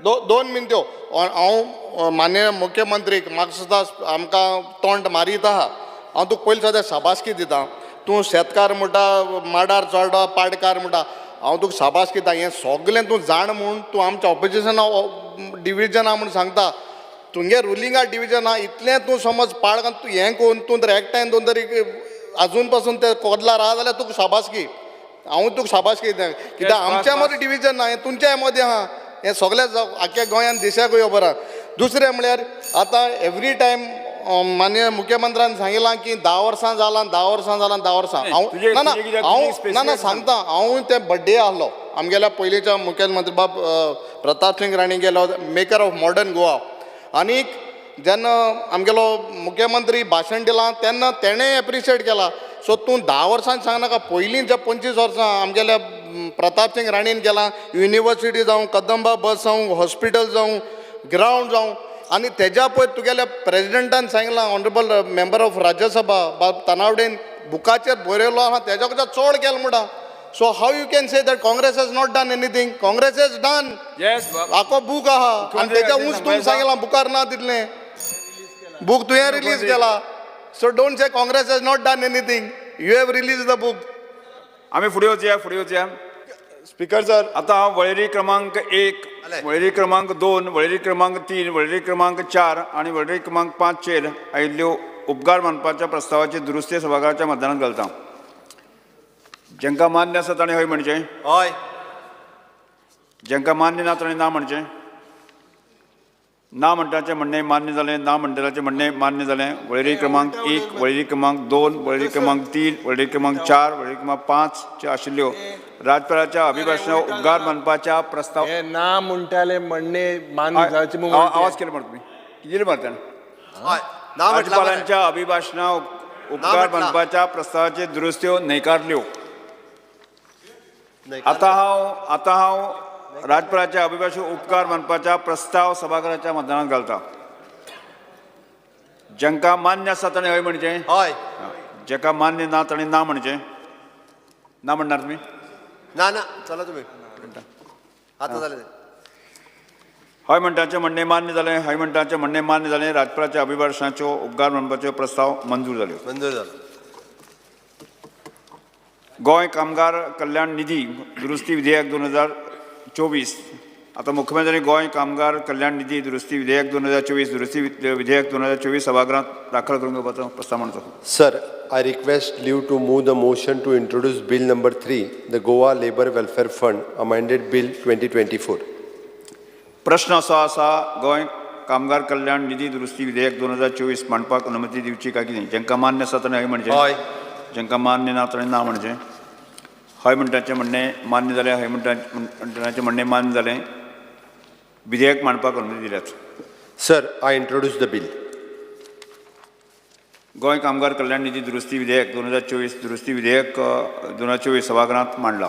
2 मिनट्यो हांव माननीय मुख्यमंत्रीक म्हाका सुद्दां आमकां तोंड मारीत आहा हांव तुका पयलीं सद्या शाबासकी दिता तूं शेतकार म्हणटा माडार चडटा पाडकार म्हणटा हांव तुका शाबासकी दिता हें सगळें तूं जाण म्हूण तूं आमच्या ऑपोजिशना डिविजना म्हूण सांगता तुमगे रुलिंगा डिविजना इतलें तूं समज पाड तूं हें करून तूं जर एकठांय दोन तरी अजून पासून ते कोदला राहा जाल्यार तुका शाबासकी हांव तुका शाबासकी दिता कित्याक आमच्या मदीं डिविजन ना हें तुमच्या मदीं आहा हें सगळें आख्या गोंयान देशाकूय खबर आहा दुसरें म्हळ्यार आतां एवरी टायम माननीय मुख्यमंत्र्यान सांगिलां की 10 वर्सां जालां 10 वर्सां हांव ना सांगता हांव ते बड्डे आहलो आमगेल्या पयलींच्या मुख्यमंत्री बाब प्रताप सिंग राणी गेलो मेकर ऑफ मॉडर्न गोवा आनीक जेन्ना आमगेलो मुख्यमंत्री भाशण दिलां तेन्ना तेणें एप्रिशिएट केला सो तूं 10 वर्सां सांगनाका पयलीं जे 25 वर्सां आमगेल्या प्रताप सिंग राणीन केलां युनिवर्सिटी जावं कदंबा बस जावं हॉस्पिटल जावं ग्रावंड जावं आनी तेज्या पयर तुगेल्या प्रेजिडेंटान सांगलां ऑनरेबल मेंबर ऑफ राज्यसभा बाब तनावडेन बुकाचेर बरयलो आहा तेज्या कडच्यान चड केलें म्हणटा So how you can say that Congress has not done anything? Congress has done. Yes. आको बूक आहा आनी तेच्या उंच तुमी सांगलां बुकार ना तितलें बूक तुवें रिलीज केला so don't say Congress has not done anything. You have released the book. आमी फुडें वचया स्पीकर सर आतां हांव वळेरी क्रमांक 1 वळेरी क्रमांक 2 वळेरी क्रमांक 3 वळेरी क्रमांक 4 आनी वळेरी क्रमांक 5 चेर आयिल्ल्यो उपकार मानपाच्या प्रस्तावाची दुरुस्ती सभागृहाच्या मतदानाक घालता जांकां मान्य आसा ताणें हय म्हणचें हय जांकां मान्य ना ताणें ना म्हणचें ना म्हणटाचें म्हणणें मान्य जालें ना म्हणटाचें म्हणणें मान्य जालें वळेरी क्रमांक 1 वळेरी क्रमांक 2 वळेरी क्रमांक 3 वळेरी क्रमांक 4 वळेरी क्रमांक 5 च्यो आशिल्ल्यो राजपालाच्या अभिभाशणां उपकार मानपाच्या प्रस्ताव ना म्हणटाले म्हणणे मान्य जावचे आवाज केलो म्हणटा तुमी कितें म्हणटा राज्यपालांच्या अभिभाशणां उपकार मानपाच्या प्रस्तावाचे दुरुस्त्यो न्हयकारल्यो आतां हांव राज्यपालाच्या अभिभाशण उपकार मानपाच्या प्रस्ताव सभागृहाच्या मतदानाक घालता जांकां मान्य आसा ताणें हय म्हणचें हय जाका मान्य ना ताणें ना म्हणचें ना म्हणणार तुम्ही ना ना चला तुम्ही आता झालं ते. हय म्हणटाचें म्हणणें मान्य जालें. हय म्हणटाचें म्हणणें मान्य जालें. राज्यपालाच्या अभिभाशणाच्यो उपकार म्हणपाच्यो प्रस्ताव मंजूर जाल्यो. मंजूर झालं. गोंय कामगार कल्याण निधी दुरुस्ती विधेयक 2024. आता मुख्यमंत्री गोंय कामगार कल्याण निधी दुरुस्ती विधेयक 2024 दुरुस्ती विधेयक 2024 सभागृहात दाखल करून घेवपाचो प्रस्ताव मांडचो. Sir, I request Liu to move the motion to introduce Bill number 3, the Goa Labour Welfare Fund, amended Bill 2024. प्रश्न असो आसा गोंय कामगार कल्याण निधी दुरुस्ती विधेयक 2024 मांडपाक अनुमती दिवची काय कितें? जांकां मान्य आसा ताणें हय म्हणचें. हय. जांकां मान्य ना ताणें ना म्हणचें. हय म्हणटाचें म्हणणें मान्य जालें. हय म्हणटाचें म्हणणें मान्य जालें. विधेयक मांडपाक अनुमती दिल्यात. Sir, I introduce the bill. Goa कामगार कल्याण निधी दुरुस्ती विधेयक 2024 दुरुस्ती विधेयक 2024 सभागृहात मांडला.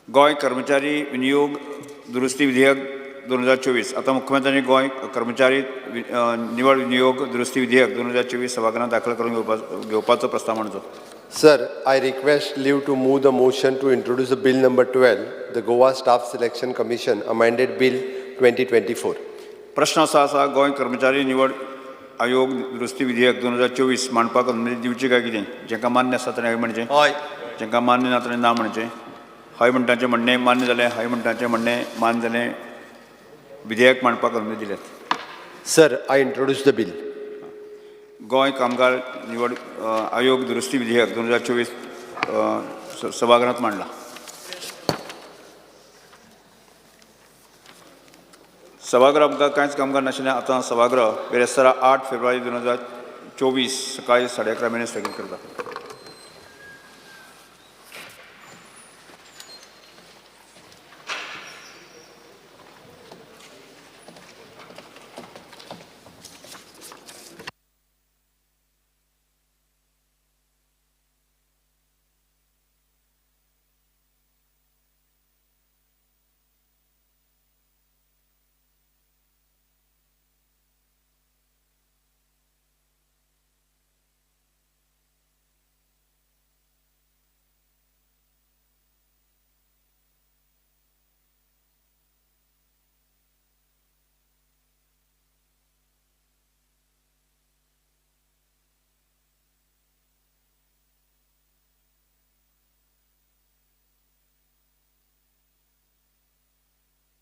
गोंय कर्मचारी विनियोग दुरुस्ती विधेयक 2024. आता मुख्यमंत्र्यांनी गोंय कर्मचारी निवड विनियोग दुरुस्ती विधेयक 2024 सभागृहात दाखल करून घेवपाचो प्रस्ताव मांडचो. Sir, I request Liu to move the motion to introduce the Bill number 12, the Goa Staff Selection Commission, amended Bill 2024. प्रश्न असो आसा गोंय कर्मचारी निवड आयोग दुरुस्ती विधेयक 2024 मांडपाक अनुमती दिवची काय कितें? जांकां मान्य आसा ताणें हय म्हणचें. हय. जांकां मान्य ना ताणें ना म्हणचें. हय म्हणटाचें म्हणणें मान्य जालें. हय म्हणटाचें म्हणणें मान्य जालें. विधेयक मांडपाक अनुमती दिल्यात. Sir, I introduce the bill. Goa कामगार निवड आयोग दुरुस्ती विधेयक 2024 सभागृहात मांडला. सभागृह आमकां कांयच कामगार नाशिल्लें आतां सभागृह बेरेस्तारा 8 फेब्रुवारी 2024 सकाळी 11:30 स्थगीत करता.